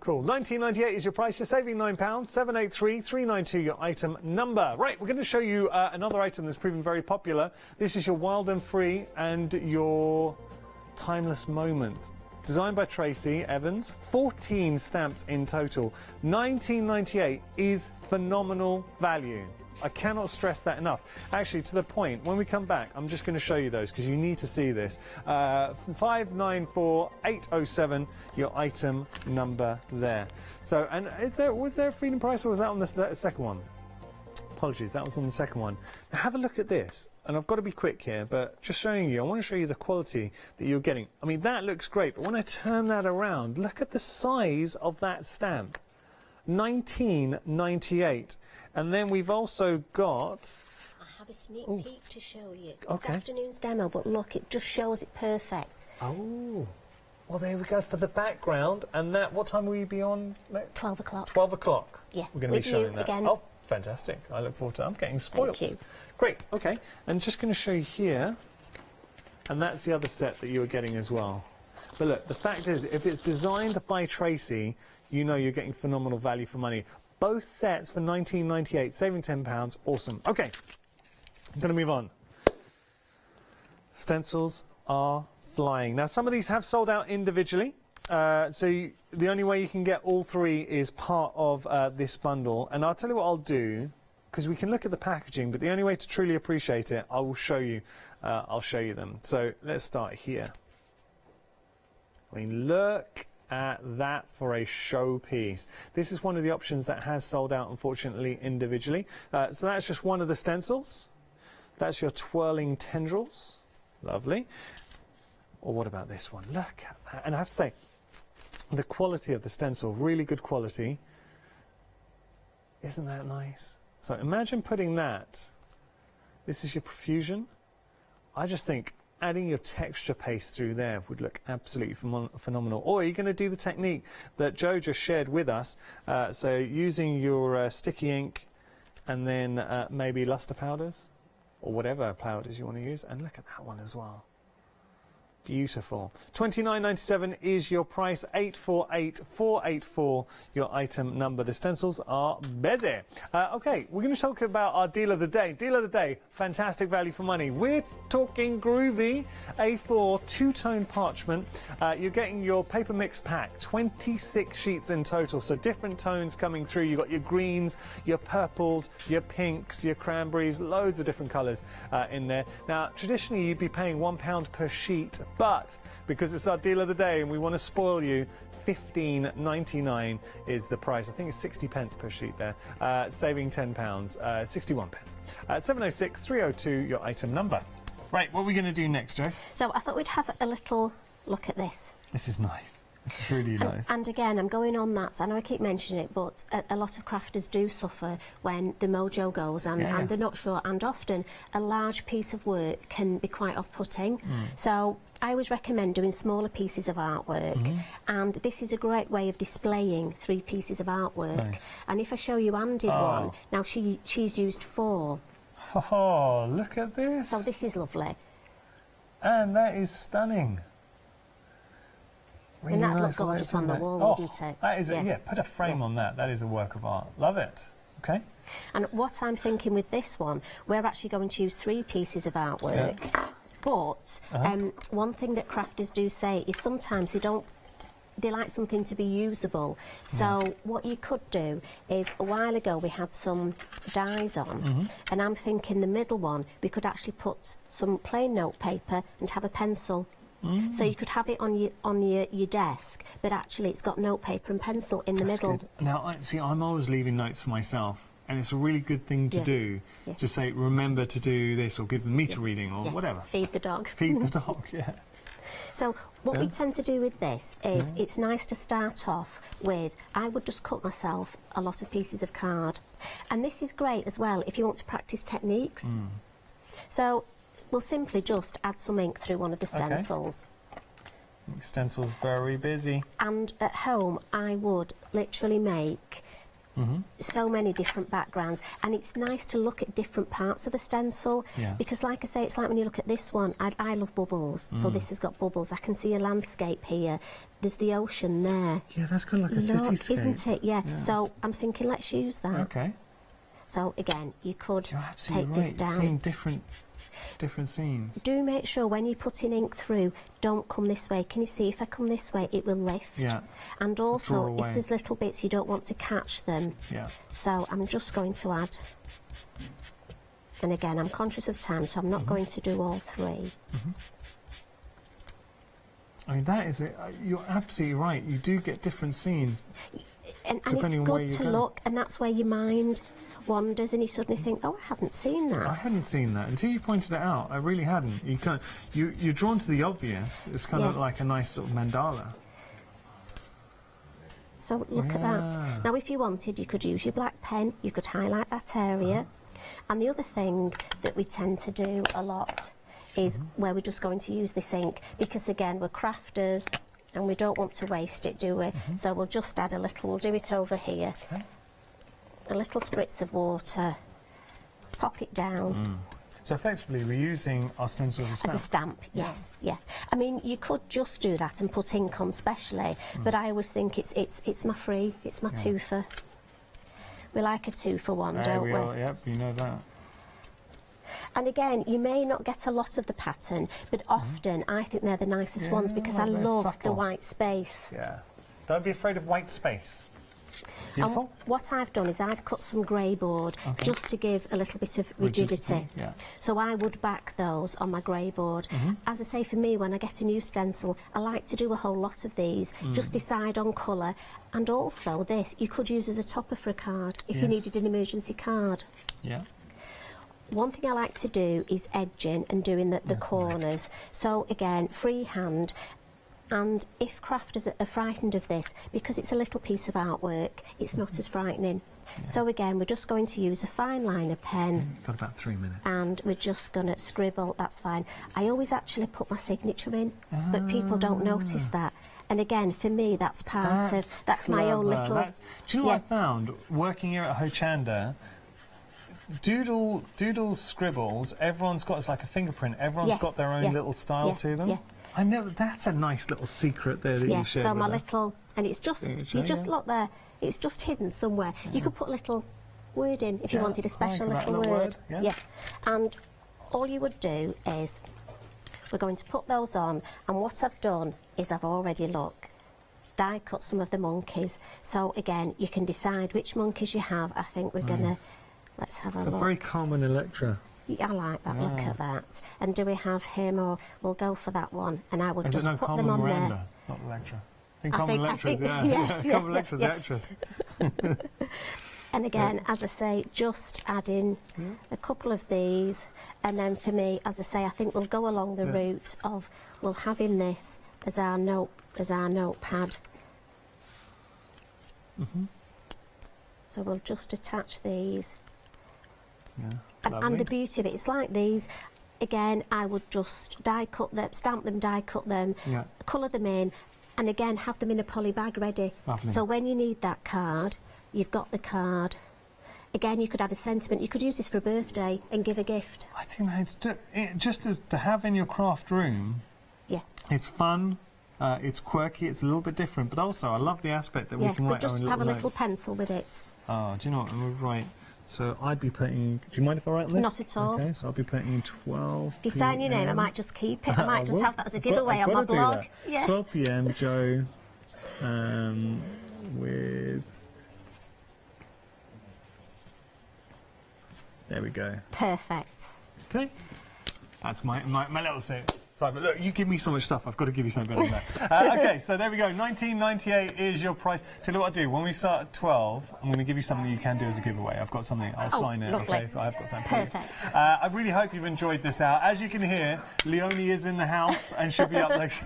Speaker 2: cool. £19.98 is your price. You're saving £9. 783-392 your item number. Right, we're going to show you another item that's proven very popular. This is your Wild and Free and your Timeless Moments. Designed by Tracy Evans. 14 stamps in total. £19.98 is phenomenal value. I cannot stress that enough. Actually, to the point, when we come back, I'm just going to show you those because you need to see this. 594807, your item number there. So, and was there a freedom price or was that on the second one? Apologies, that was on the second one. Now have a look at this. And I've got to be quick here, but just showing you, I want to show you the quality that you're getting. I mean, that looks great, but when I turn that around, look at the size of that stamp. £19.98. And then we've also got...
Speaker 4: I have a sneak peek to show you. This afternoon's demo, but look, it just shows it perfect.
Speaker 2: Oh. Well, there we go for the background. And that, what time will you be on?
Speaker 4: 12 o'clock.
Speaker 2: 12 o'clock.
Speaker 4: Yeah.
Speaker 2: We're going to be showing that.
Speaker 4: Again.
Speaker 2: Oh, fantastic. I look forward to it. I'm getting spoiled.
Speaker 4: Thank you.
Speaker 2: Great. Okay. And just going to show you here. And that's the other set that you were getting as well. But look, the fact is, if it's designed by Tracy, you know you're getting phenomenal value for money. Both sets for £19.98, saving £10. Awesome. Okay, I'm going to move on. Stencils are flying. Now, some of these have sold out individually. The only way you can get all 3 is part of this bundle. And I'll tell you what I'll do, because we can look at the packaging, but the only way to truly appreciate it, I will show you. I'll show you them. So let's start here. I mean, look at that for a showpiece. This is one of the options that has sold out, unfortunately, individually. So that's just one of the stencils. That's your twirling tendrils. Lovely. Or what about this one? Look at that. And I have to say, the quality of the stencil, really good quality. Isn't that nice? So imagine putting that. This is your profusion. I just think adding your texture paste through there would look absolutely phenomenal. Or you're going to do the technique that Joe just shared with us. So using your sticky ink and then maybe luster powders or whatever powders you want to use. And look at that one as well. Beautiful. £29.97 is your price. 848484 your item number. The stencils are busy. Okay, we're going to talk about our deal of the day. Deal of the day, fantastic value for money. We're talking groovy A4 two-tone parchment. You're getting your paper mix pack, 26 sheets in total, so different tones coming through. You've got your greens, your purples, your pinks, your cranberries, loads of different colours in there. Now, traditionally you'd be paying £1 per sheet, but because it's our deal of the day and we want to spoil you, £15.99 is the price. I think it's 60 pence per sheet there, saving £10, 61 pence. 706 302 your item number. Right, what are we going to do next, Joe?
Speaker 4: So I thought we'd have a little look at this.
Speaker 2: This is nice. It's really nice.
Speaker 4: And again, I'm going on that. I know I keep mentioning it, but a lot of crafters do suffer when the mojo goes and they're not sure. And often a large piece of work can be quite off-putting. So I always recommend doing smaller pieces of artwork. And this is a great way of displaying 3 pieces of artwork. Nice. And if I show you Anne did one, now she's used 4.
Speaker 2: Oh, look at this.
Speaker 4: So this is lovely.
Speaker 2: And that is stunning. Really
Speaker 4: and that'd
Speaker 2: nice
Speaker 4: look gorgeous on the wall, wouldn't it?
Speaker 2: That is put a frame on that. That is a work of art. Love it. Okay.
Speaker 4: And what I'm thinking with this one, we're actually going to use 3 pieces of artwork. But one thing that crafters do say is sometimes they don't they like something to be usable. So what you could do is, a while ago we had some dies on, and I'm thinking the middle one, we could actually put some plain note paper and have a pencil. So you could have it on your desk, but actually it's got note paper and pencil in the middle.
Speaker 2: Good. Now, I'm always leaving notes for myself, and it's a really good thing to do, to say, remember to do this, or give the meter reading, or whatever.
Speaker 4: Feed the dog.
Speaker 2: Feed the dog,
Speaker 4: So what we tend to do with this is, it's nice to start off with, I would just cut myself a lot of pieces of card. And this is great as well if you want to practice techniques. So we'll simply just add some ink through one of the stencils.
Speaker 2: The stencil's very busy.
Speaker 4: And at home, I would literally make so many different backgrounds, and it's nice to look at different parts of the stencil, because like I say, it's like when you look at this one, I love bubbles, so this has got bubbles. I can see a landscape here, there's the ocean there.
Speaker 2: Yeah, that's kind of like a cityscape.
Speaker 4: Isn't it? Yeah. So I'm thinking, let's use that.
Speaker 2: Okay.
Speaker 4: So again, you could
Speaker 2: take
Speaker 4: this down.
Speaker 2: Seeing different scenes.
Speaker 4: Do make sure when you're putting ink through, don't come this way. Can you see, if I come this way, it will lift.
Speaker 2: Yeah.
Speaker 4: And also, if there's little bits, you don't want to catch them.
Speaker 2: Yeah.
Speaker 4: So I'm just going to add. And again, I'm conscious of time, so I'm not going to do all three.
Speaker 2: I mean, that is it. You're absolutely right. You do get different scenes.
Speaker 4: And it's good to look, and that's where your mind wanders, and you suddenly think, oh, I haven't seen that.
Speaker 2: I hadn't seen that until you pointed it out. I really hadn't. You're drawn to the obvious. It's kind of like a nice sort of mandala.
Speaker 4: So look at that. Now, if you wanted, you could use your black pen. You could highlight that area. And the other thing that we tend to do a lot is where we're just going to use this ink, because again, we're crafters and we don't want to waste it, do we? So we'll just add a little. We'll do it over here. A little spritz of water, pop it down.
Speaker 2: So effectively we're using our stencil as a stamp?
Speaker 4: As a stamp, yes, yeah. I mean, you could just do that and put ink on specially, but I always think it's my free, it's my two-for. We like a two-for-one, don't we?
Speaker 2: Yep, you know that.
Speaker 4: And again, you may not get a lot of the pattern, but often I think they're the nicest ones, because I love the white space.
Speaker 2: Yeah. Don't be afraid of white space. Beautiful.
Speaker 4: And what I've done is I've cut some grey board just to give a little bit of rigidity. So I would back those on my grey board. As I say, for me, when I get a new stencil, I like to do a whole lot of these, just decide on colour. And also this, you could use as a topper for a card if you needed an emergency card.
Speaker 2: Yeah.
Speaker 4: One thing I like to do is edging and doing the corners. Nice. So again, freehand. And if crafters are frightened of this, because it's a little piece of artwork, it's not as frightening. So again, we're just going to use a fine liner pen.
Speaker 2: You've got about 3 minutes.
Speaker 4: And we're just going to scribble, that's fine. I always actually put my signature in, but people don't notice that. And again, for me, that's part of, that's my own little...
Speaker 2: do you know what I found, working here at Hochanda? Doodles, scribbles, everyone's got, it's like a fingerprint, everyone's got their own little style to them. I never. That's a nice little secret there that you shared.
Speaker 4: So
Speaker 2: with
Speaker 4: my
Speaker 2: us.
Speaker 4: little, and it's just you just look there. It's just hidden somewhere. You could put a little word in if you wanted a special little word. And all you would do is we're going to put those on. And what I've done is I've already die cut some of the monkeys. So again, you can decide which monkeys you have. I think we're gonna let's have a look.
Speaker 2: It's a very common Electra.
Speaker 4: I like that, look at that. And do we have him, or we'll go for that one? And I will just put them on
Speaker 2: Miranda,
Speaker 4: there.
Speaker 2: Not Electra. I think Common Electra's, Common Electra's the actress.
Speaker 4: And again, as I say, just adding a couple of these. And then for me, as I say, I think we'll go along the route of, we'll have in this as our notepad. So we'll just attach these. And the beauty of it, it's like these. Again, I would just die cut them, stamp them, die cut them, colour them in, and again have them in a poly bag ready. So when you need that card, you've got the card. Again, you could add a sentiment. You could use this for a birthday and give a gift.
Speaker 2: I think that's just as to have in your craft room. It's fun. It's quirky. It's a little bit different, but also I love the aspect that we can write our own little notes.
Speaker 4: Just have a little pencil with it.
Speaker 2: Oh, do you know what? I'm right. So I'd be putting... Do you mind if I write this?
Speaker 4: Not at all.
Speaker 2: Okay, so I'll be putting in 12
Speaker 4: If you sign your name, I might just keep it. I might just have that as a giveaway on my blog.
Speaker 2: 12 p.m, Joe. with... There we go.
Speaker 4: Perfect.
Speaker 2: Okay. That's my little Simon, look, you give me so much stuff, I've got to give you something better than that. Okay, so there we go. $19.98 is your price. So look what I do. When we start at 12, I'm going to give you something you can do as a giveaway. I've got something. I'll sign it.
Speaker 4: Lovely.
Speaker 2: Okay, so I've got something.
Speaker 4: Perfect.
Speaker 2: I really hope you've enjoyed this hour. As you can hear, Leonie is in the house and she'll be up next.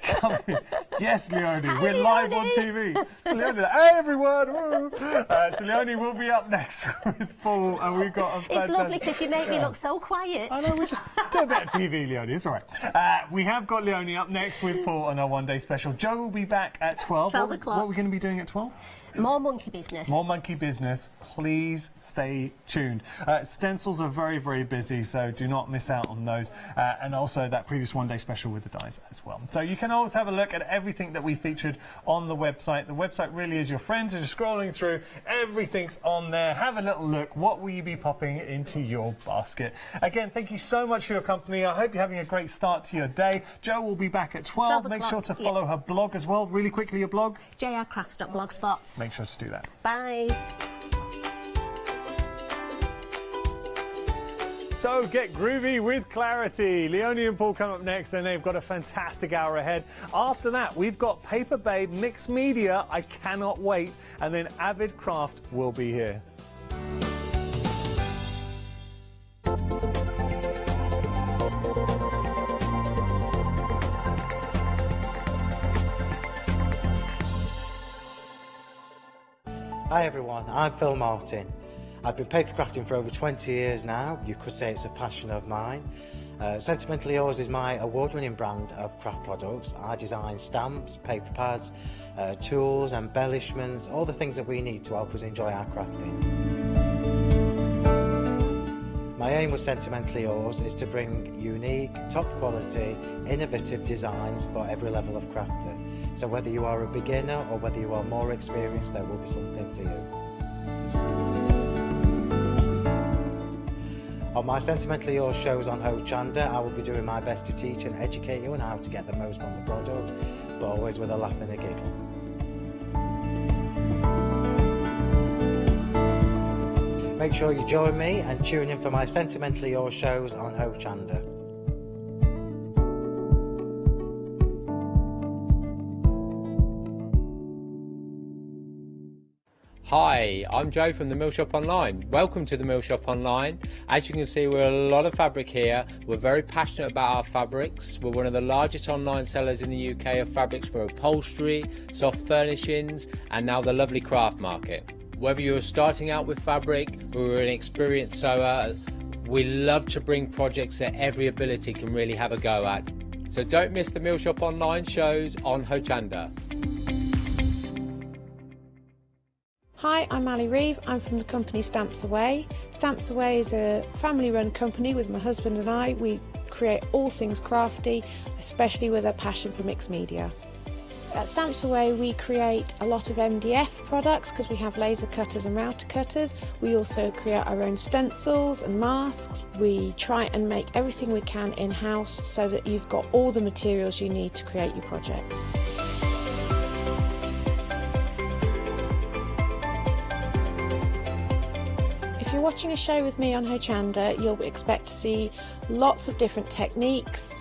Speaker 2: Come in. Yes, Leonie, we're
Speaker 4: Leonie.
Speaker 2: live on TV. Leonie, hey everyone! So Leonie will be up next with Paul, and we've got a fantastic...
Speaker 4: It's lovely because you make me look so quiet.
Speaker 2: I know, we just do a bit of TV, Leonie, it's all right. We have got Leonie up next with Paul on our one-day special. Joe will be back at 12.
Speaker 4: 12 o'clock.
Speaker 2: What are we going to be doing at 12?
Speaker 4: More monkey business.
Speaker 2: More monkey business. Please stay tuned. Stencils are very, very busy, so do not miss out on those. And also that previous one-day special with the dies as well. So you can always have a look at everything that we featured on the website. The website really is your friend. So just scrolling through, everything's on there. Have a little look. What will you be popping into your basket? Again, thank you so much for your company. I hope you're having a great start to your day. Jo will be back at 12. Make sure to follow her blog as well. Really quickly, your blog?
Speaker 4: jrcrafts.blogspot.
Speaker 2: Make sure to do that.
Speaker 4: Bye.
Speaker 2: So get groovy with clarity. Leonie and Paul come up next, and they've got a fantastic hour ahead. After that, we've got Paper Babe Mixed Media. I cannot wait. And then Avid Craft will be here.
Speaker 8: Hi everyone, I'm Phil Martin. I've been papercrafting for over 20 years now. You could say it's a passion of mine. Sentimentally Yours is my award-winning brand of craft products. I design stamps, paper pads, tools, embellishments, all the things that we need to help us enjoy our crafting. My aim with Sentimentally Yours is to bring unique, top quality, innovative designs for every level of crafter. So whether you are a beginner or whether you are more experienced, there will be something for you. On my Sentimentally Yours shows on Hochanda, I will be doing my best to teach and educate you on how to get the most from the products, but always with a laugh and a giggle. Make sure you join me and tune in for my Sentimentally Yours shows on Hochanda.
Speaker 9: Hi, I'm Joe from the Mill Shop Online. Welcome to the Mill Shop Online. As you can see, we're a lot of fabric here. We're very passionate about our fabrics. We're one of the largest online sellers in the UK of fabrics for upholstery, soft furnishings, and now the lovely craft market. Whether you're starting out with fabric or an experienced sewer, we love to bring projects that every ability can really have a go at. So don't miss the Mill Shop Online shows on Hochanda.
Speaker 1: Hi, I'm Ali Reeve. I'm from the company Stamps Away. Stamps Away is a family-run company with my husband and I. We create all things crafty, especially with a passion for mixed media. At Stamps Away we create a lot of MDF products because we have laser cutters and router cutters. We also create our own stencils and masks. We try and make everything we can in-house so that you've got all the materials you need to create your projects. If you're watching a show with me on Hochanda, you'll expect to see lots of different techniques,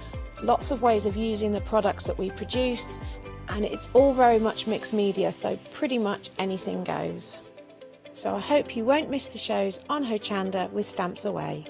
Speaker 1: lots of ways of using the products that we produce, and it's all very much mixed media, so pretty much anything goes. So I hope you won't miss the shows on Hochanda with Stamps Away.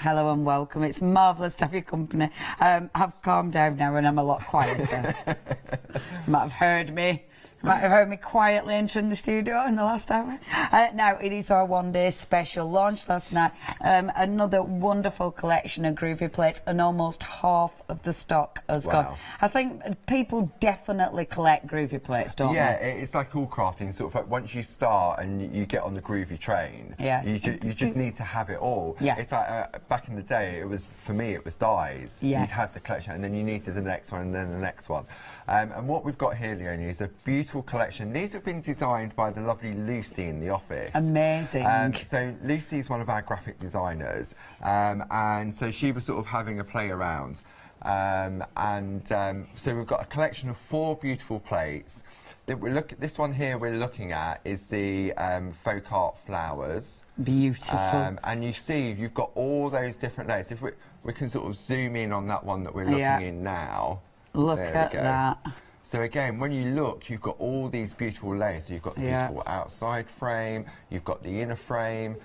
Speaker 3: Hello and welcome. It's marvellous to have your company. I've calmed down now and I'm a lot quieter. You might have heard me. Might have heard me quietly entering the studio in the last hour. Now, it is our one-day special, launched last night. Another wonderful collection of groovy plates, and almost half of the stock has gone. I think people definitely collect groovy plates, don't they?
Speaker 5: Yeah, it's like all crafting. Sort of like once you start and you get on the groovy train, you just need to have it all.
Speaker 3: Yeah.
Speaker 5: It's like back in the day, for me, it was dies.
Speaker 3: Yes.
Speaker 5: You'd have the collection, and then you needed the next one, and then the next one. And what we've got here, Leonie, is a beautiful collection. These have been designed by the lovely Lucy in the office.
Speaker 3: Amazing.
Speaker 5: So Lucy's one of our graphic designers, and so she was sort of having a play around. So we've got a collection of 4 beautiful plates. This one here we're looking at is the folk art flowers.
Speaker 3: Beautiful.
Speaker 5: And you see you've got all those different layers. If we can sort of zoom in on that one that we're looking in now.
Speaker 3: Look at that.
Speaker 5: So again, when you look, you've got all these beautiful layers. So you've got the beautiful outside frame, you've got the inner frame,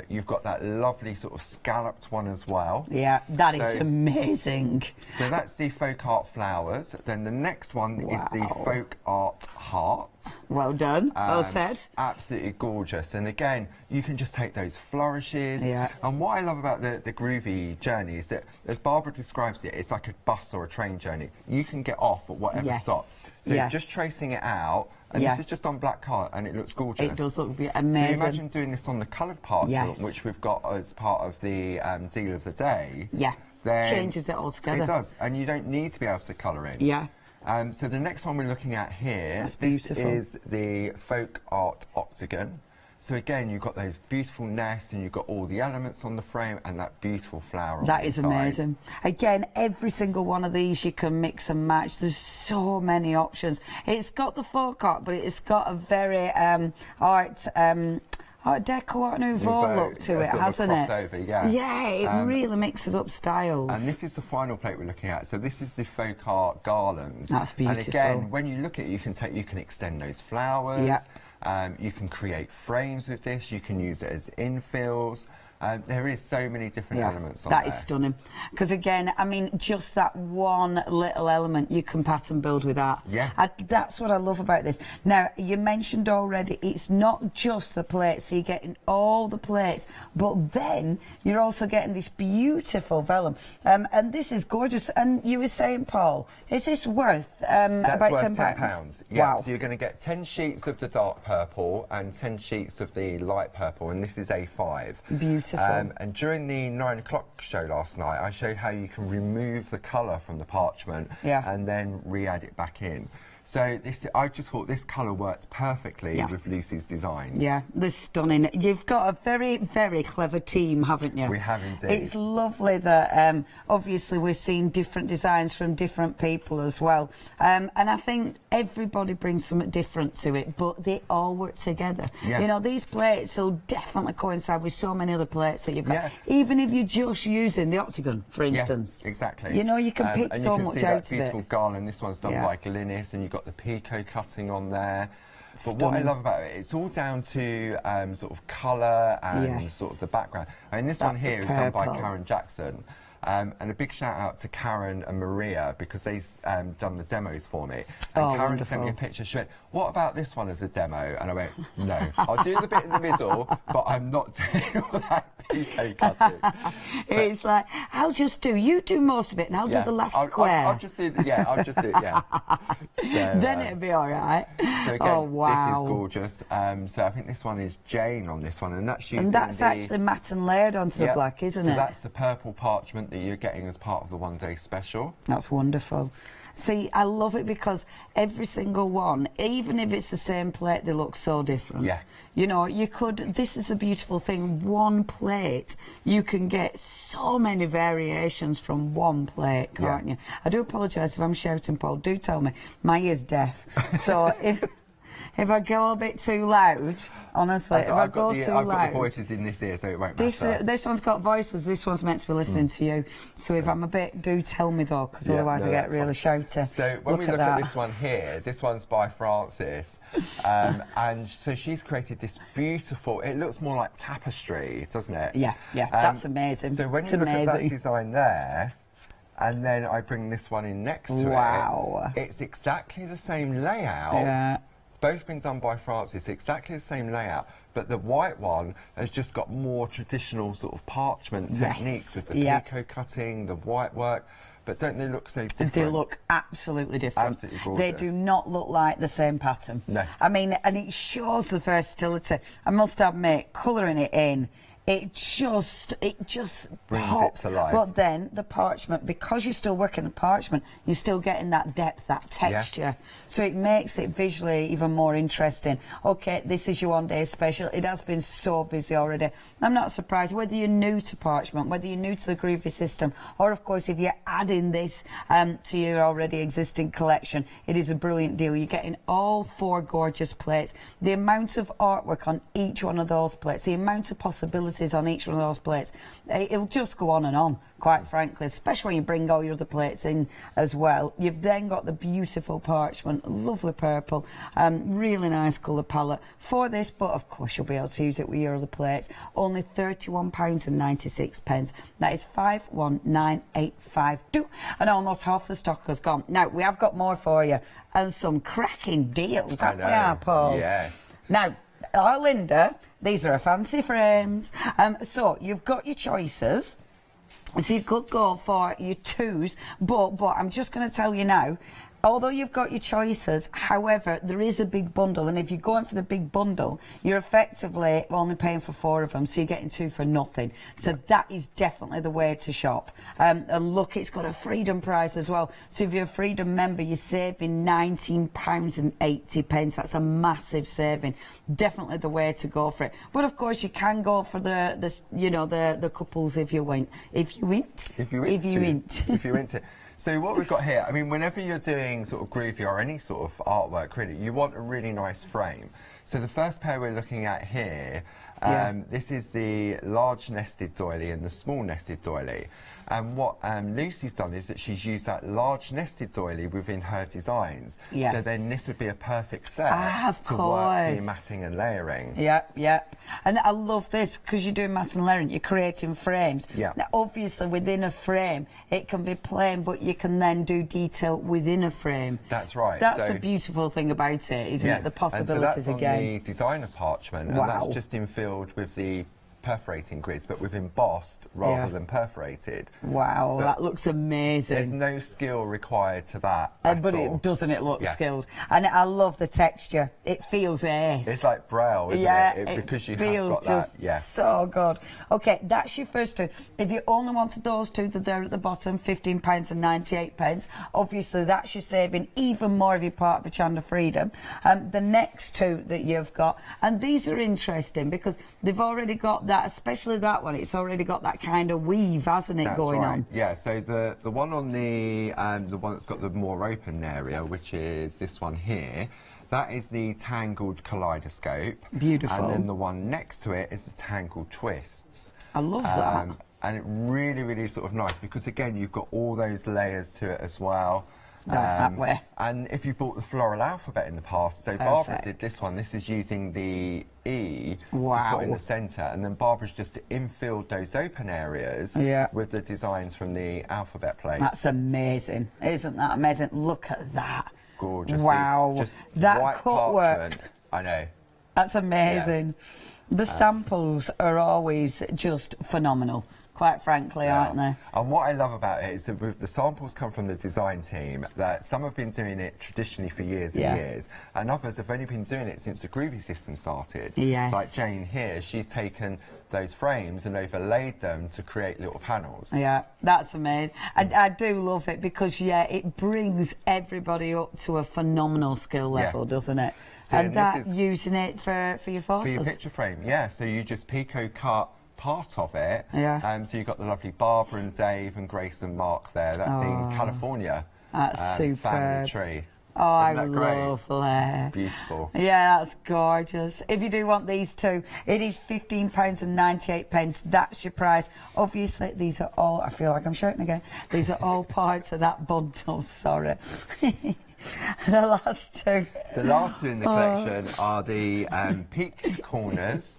Speaker 5: you've got that lovely sort of scalloped one as well.
Speaker 3: Yeah, that is amazing.
Speaker 5: So that's the folk art flowers. Then the next one is the folk art heart.
Speaker 3: Well done, well said.
Speaker 5: Absolutely gorgeous. And again, you can just take those flourishes.
Speaker 3: Yeah.
Speaker 5: And what I love about the groovy journey is that, as Barbara describes it, it's like a bus or a train journey. You can get off at whatever stop. So just tracing it out, and this is just on black card, and it looks gorgeous.
Speaker 3: It does look amazing.
Speaker 5: So imagine doing this on the coloured parchment, which we've got as part of the deal of the day.
Speaker 3: Yeah,
Speaker 5: then
Speaker 3: changes it all together.
Speaker 5: It does, and you don't need to be able to colour in.
Speaker 3: Yeah.
Speaker 5: So the next one we're looking at here,
Speaker 3: this
Speaker 5: is the folk art octagon. So again, you've got those beautiful nests, and you've got all the elements on the frame, and that beautiful flower on the
Speaker 3: That is amazing. Again, every single one of these you can mix and match. There's so many options. It's got the folk art, but it's got a very Art Deco, Art Nouveau look to it, hasn't it?
Speaker 5: Crossover, yeah.
Speaker 3: Yeah, it really mixes up styles.
Speaker 5: And this is the final plate we're looking at. So this is the folk art garlands.
Speaker 3: That's beautiful.
Speaker 5: And again, when you look at it, you can extend those flowers.
Speaker 3: Yeah.
Speaker 5: You can create frames with this. You can use it as infills. There is so many different elements on there.
Speaker 3: That is stunning. Because again, I mean, just that one little element, you can pattern and build with that.
Speaker 5: Yeah.
Speaker 3: That's what I love about this. Now, you mentioned already, it's not just the plates, so you're getting all the plates, but then you're also getting this beautiful vellum. And this is gorgeous. And you were saying, Paul, is this worth about
Speaker 5: worth
Speaker 3: £10?
Speaker 5: Yeah,
Speaker 3: wow.
Speaker 5: so you're going to get 10 sheets of the dark purple and 10 sheets of the light purple, and this is A5.
Speaker 3: Beautiful.
Speaker 5: And during the 9 o'clock show last night, I showed how you can remove the colour from the parchment and then re-add it back in. So I just thought this colour worked perfectly with Lucy's designs.
Speaker 3: Yeah, they're stunning. You've got a very, very clever team, haven't you?
Speaker 5: We have indeed.
Speaker 3: It's lovely that obviously we're seeing different designs from different people as well. And I think everybody brings something different to it, but they all work together.
Speaker 5: Yeah.
Speaker 3: You know, these plates will definitely coincide with so many other plates that you've got. Even if you're just using the octagon, for instance.
Speaker 5: Yeah, exactly.
Speaker 3: You know, you can pick so much out of it.
Speaker 5: And you can see that beautiful garland. This one's done by Glynis, and you've got the picot cutting on there. But what I love about it, it's all down to sort of colour and sort of the background. I mean, this one here is done by Karen Jackson. And a big shout out to Karen and Maria, because they've done the demos for me. And Karen sent me a picture. She went, "What about this one as a demo?" And I went, "No, I'll do the bit in the middle, but I'm not doing all that picot cutting."
Speaker 3: It's like, I'll just you do most of it, and I'll do the last square.
Speaker 5: I'll just do I'll just do it, So,
Speaker 3: then it'll be all right.
Speaker 5: So again, this is gorgeous. So I think this one is Jane on this one, and that's using
Speaker 3: actually matte and layered onto the black, isn't it?
Speaker 5: So that's the purple parchment that you're getting as part of the one-day special.
Speaker 3: That's wonderful. See, I love it because every single one, even if it's the same plate, they look so different.
Speaker 5: Yeah.
Speaker 3: You know, this is a beautiful thing, one plate, you can get so many variations from one plate, can't you? I do apologise if I'm shouting, Paul, do tell me. My ear's deaf. So if I go a bit too loud, honestly, if I go too loud...
Speaker 5: I've got the voices in this ear, so it won't matter.
Speaker 3: This one's got voices, this one's meant to be listening to you. So if I'm a bit, do tell me though, because otherwise I get really shouty.
Speaker 5: So when we look at this one here, this one's by Frances. And so she's created this beautiful, it looks more like tapestry, doesn't it?
Speaker 3: Yeah, that's amazing.
Speaker 5: So when you look at that design there, and then I bring this one in next to it, it's exactly the same layout.
Speaker 3: Yeah.
Speaker 5: Both been done by Frances, exactly the same layout, but the white one has just got more traditional sort of parchment techniques with the picot cutting, the white work. But don't they look so different?
Speaker 3: They look absolutely different.
Speaker 5: Absolutely gorgeous.
Speaker 3: They do not look like the same pattern.
Speaker 5: No.
Speaker 3: I mean, and it shows the versatility. I must admit, colouring it in, it just
Speaker 5: brings
Speaker 3: pops.
Speaker 5: it to life.
Speaker 3: But then the parchment, because you're still working the parchment, you're still getting that depth, that texture. Yeah. So it makes it visually even more interesting. Okay, this is your one-day special. It has been so busy already. I'm not surprised, whether you're new to parchment, whether you're new to the groovy system, or of course if you're adding this to your already existing collection, it is a brilliant deal. You're getting all 4 gorgeous plates. The amount of artwork on each one of those plates, the amount of possibilities on each one of those plates, it'll just go on, quite frankly, especially when you bring all your other plates in as well. You've then got the beautiful parchment, lovely purple, really nice colour palette for this, but of course you'll be able to use it with your other plates. Only £31.96. That is 51985, and almost half the stock has gone. Now, we have got more for you, and some cracking deals, haven't we, Paul?
Speaker 5: Yes.
Speaker 3: Now, Linda, these are fancy frames. So you've got your choices. So you could go for your 2s, but I'm just going to tell you now, although you've got your choices, however, there is a big bundle, and if you're going for the big bundle, you're effectively only paying for 4 of them, so you're getting 2 for nothing. So that is definitely the way to shop. And look, it's got a Freedom price as well. So if you're a Freedom member, you're saving £19.80. That's a massive saving. Definitely the way to go for it. But of course, you can go for the couples if you want. If you want.
Speaker 5: So what we've got here, I mean, whenever you're doing sort of groovy or any sort of artwork, really, you want a really nice frame. So the first pair we're looking at here, this is the large nested doily and the small nested doily. And what Lucy's done is that she's used that large nested doily within her designs.
Speaker 3: Yes.
Speaker 5: So then this would be a perfect set to work for your matting and layering.
Speaker 3: Yeah. And I love this, because you're doing matting and layering, you're creating frames.
Speaker 5: Yeah.
Speaker 3: Now, obviously, within a frame, it can be plain, but you can then do detail within a frame.
Speaker 5: That's right.
Speaker 3: That's the beautiful thing about it, isn't it? The possibilities
Speaker 5: and so that's
Speaker 3: again.
Speaker 5: on the designer parchment, and that's just infilled with the perforating grids, but with embossed rather than perforated.
Speaker 3: Wow, that looks amazing.
Speaker 5: There's no skill required to that
Speaker 3: but it look skilled. And I love the texture. It feels ace.
Speaker 5: It's like Braille, isn't it? Because you
Speaker 3: feels
Speaker 5: have got
Speaker 3: just so good. Okay, that's your first 2. If you only wanted those 2 that are at the bottom, £15.98, obviously that's your saving even more if you're part of Hochanda Freedom. The next 2 that you've got, and these are interesting because they've already got that, especially that one, it's already got that kind of weave, hasn't it, going on?
Speaker 5: Yeah, so the one on the one that's got the more open area, which is this one here, that is the tangled kaleidoscope.
Speaker 3: Beautiful.
Speaker 5: And then the one next to it is the tangled twists.
Speaker 3: I love that.
Speaker 5: And it really sort of nice, because again, you've got all those layers to it as well.
Speaker 3: That way.
Speaker 5: And if you bought the floral alphabet in the past, so Barbara did this one. This is using the E to put in the centre, and then Barbara's just infilled those open areas with the designs from the alphabet plate.
Speaker 3: That's amazing. Isn't that amazing? Look at that.
Speaker 5: Gorgeous.
Speaker 3: Wow.
Speaker 5: Just
Speaker 3: that footwork.
Speaker 5: I know.
Speaker 3: That's amazing. The samples are always just phenomenal. Quite frankly, aren't they?
Speaker 5: And what I love about it is that the samples come from the design team, that some have been doing it traditionally for years and years, and others have only been doing it since the groovy system started.
Speaker 3: Yes.
Speaker 5: Like Jane here, she's taken those frames and overlaid them to create little panels.
Speaker 3: Yeah, that's amazing. I do love it because, it brings everybody up to a phenomenal skill level, doesn't it? So, and that, using it for your photos.
Speaker 5: For your picture frame, so you just picot cut part of it. So you've got the lovely Barbara and Dave and Grace and Mark there. That's in California.
Speaker 3: That's super.
Speaker 5: Family tree.
Speaker 3: Oh,
Speaker 5: Isn't that great?
Speaker 3: lovely.
Speaker 5: Beautiful.
Speaker 3: Yeah, that's gorgeous. If you do want these two, it is £15.98. That's your price. Obviously, these are all, I feel like I'm shouting again, these are all parts of that bundle, sorry. The last two.
Speaker 5: The last two in the collection are the peaked corners.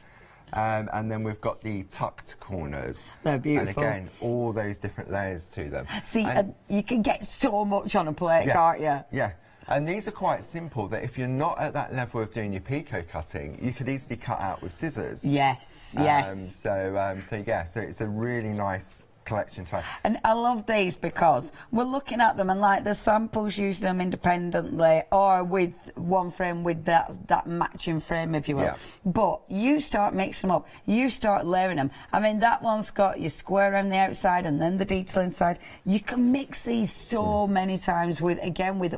Speaker 5: And then we've got the tucked corners.
Speaker 3: They're beautiful.
Speaker 5: And again, all those different layers to them.
Speaker 3: See, you can get so much on a plate, can't you?
Speaker 5: Yeah. And these are quite simple, that if you're not at that level of doing your picot cutting, you could easily cut out with scissors.
Speaker 3: Yes, yes.
Speaker 5: So it's a really nice collection to have.
Speaker 3: And I love these because we're looking at them and like the samples, use them independently or with one frame with that matching frame, if you will. Yeah. But you start mixing them up, you start layering them. I mean, that one's got your square on the outside and then the detail inside. You can mix these so many times with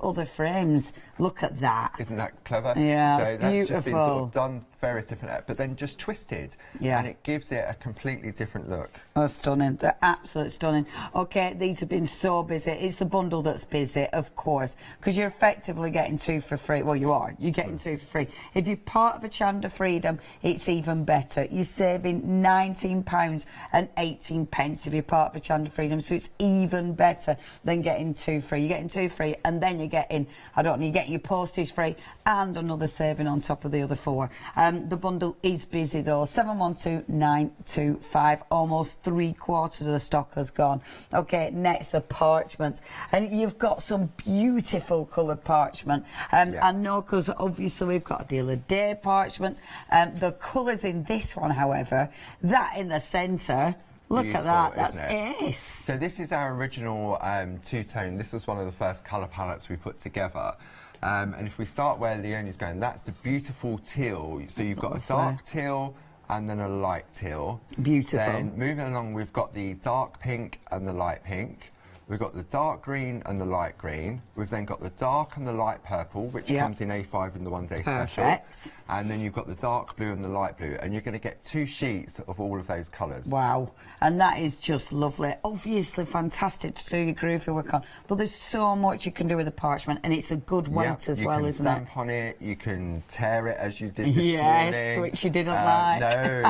Speaker 3: other frames. Look at that.
Speaker 5: Isn't that clever?
Speaker 3: Yeah,
Speaker 5: so that's
Speaker 3: beautiful.
Speaker 5: just been sort of done various different, but then just twisted.
Speaker 3: Yeah.
Speaker 5: And it gives it a completely different look.
Speaker 3: Oh, stunning. They're absolutely stunning. Okay, these have been so busy. It's the bundle that's busy, of course, because you're effectively getting two for free. Well, you are. You're getting two for free. If you're part of Hochanda Freedom, it's even better. You're saving £19.18 if you're part of Hochanda Freedom, so it's even better than getting two free. You're getting two free, and then you're getting, I don't know, you're getting your postage free and another saving on top of the other four. The bundle is busy though. 712925, almost 3/4 of the stock has gone. Okay, next are parchments, and you've got some beautiful coloured parchment. I know, because obviously we've got a deal of day parchments. The colours in this one, however, that in the centre. Look at that, that's ace.
Speaker 5: So this is our original two-tone. This was one of the first colour palettes we put together. And if we start where Leonie's going, that's the beautiful teal. So you've got a dark teal and then a light teal.
Speaker 3: Beautiful.
Speaker 5: Then moving along, we've got the dark pink and the light pink. We've got the dark green and the light green. We've then got the dark and the light purple, which comes in A5 in the one-day special. And then you've got the dark blue and the light blue, and you're going to get 2 sheets of all of those colours.
Speaker 3: Wow, and that is just lovely. Obviously fantastic to do your groovy work on, but there's so much you can do with the parchment, and it's a good weight as well, isn't it?
Speaker 5: You can stamp on it, you can tear it as you did this morning.
Speaker 3: Yes, which you didn't like.
Speaker 5: No,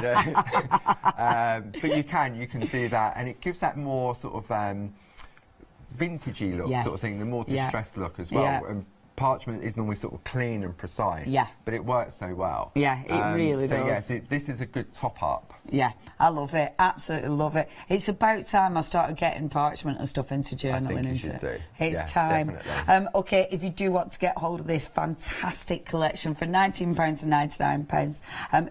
Speaker 5: but you can do that, and it gives that more sort of vintagey look, sort of thing, the more distressed look as well. And parchment is normally sort of clean and precise, but it works so well.
Speaker 3: Yeah, it really does.
Speaker 5: So yes, this is a good top up.
Speaker 3: Yeah, I love it, absolutely love it. It's about time I started getting parchment and stuff into journaling.
Speaker 5: I think you should do.
Speaker 3: It's time.
Speaker 5: Definitely.
Speaker 3: Okay, if you do want to get hold of this fantastic collection for £19.99,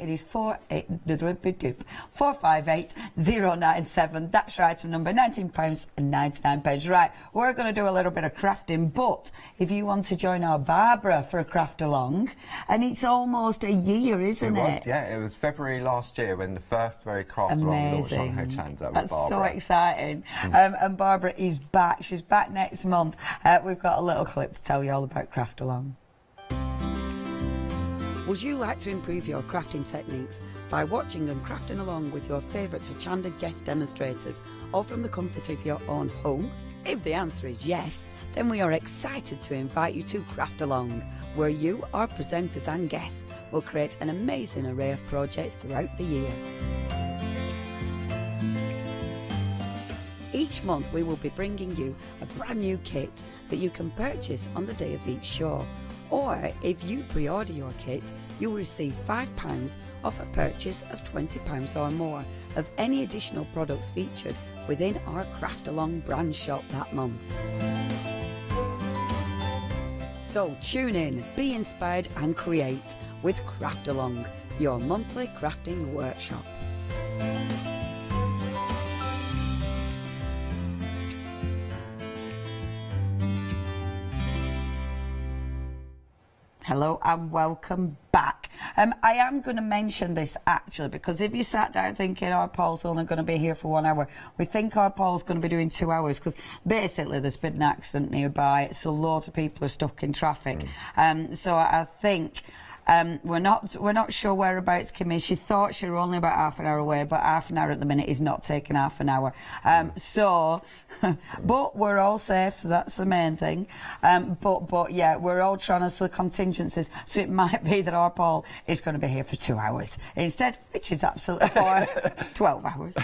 Speaker 3: it is 458097. That's right, number £19.99. Right, we're going to do a little bit of crafting, but if you want to join our Barbara for a craft along, and it's almost a year, isn't it?
Speaker 5: It was, yeah. It was February last year when the first very craft along launched on Hochanda with
Speaker 3: That's
Speaker 5: Barbara.
Speaker 3: so exciting. And Barbara is back. She's back next month. We've got a little clip to tell you all about craft along. Would you like to improve your crafting techniques by watching and crafting along with your favourite Hochanda guest demonstrators, or from the comfort of your own home? If the answer is yes, then we are excited to invite you to Craft Along, where you, our presenters and guests, will create an amazing array of projects throughout the year. Each month we will be bringing you a brand new kit that you can purchase on the day of each show. Or if you pre-order your kit, you'll receive £5 off a purchase of £20 or more of any additional products featured within our Craft Along brand shop that month. So tune in, be inspired and create with Craft Along, your monthly crafting workshop. Hello and welcome back. I am going to mention this actually because if you sat down thinking our Paul's only going to be here for 1 hour, we think our Paul's going to be doing 2 hours because basically there's been an accident nearby, so loads of people are stuck in traffic. So I think We're not sure whereabouts Kim is. She thought she were only about half an hour away, but half an hour at the minute is not taking half an hour. But we're all safe, so that's the main thing. But yeah, we're all trying to sort contingencies. So it might be that our Paul is going to be here for 2 hours instead, which is absolutely fine. 12 hours.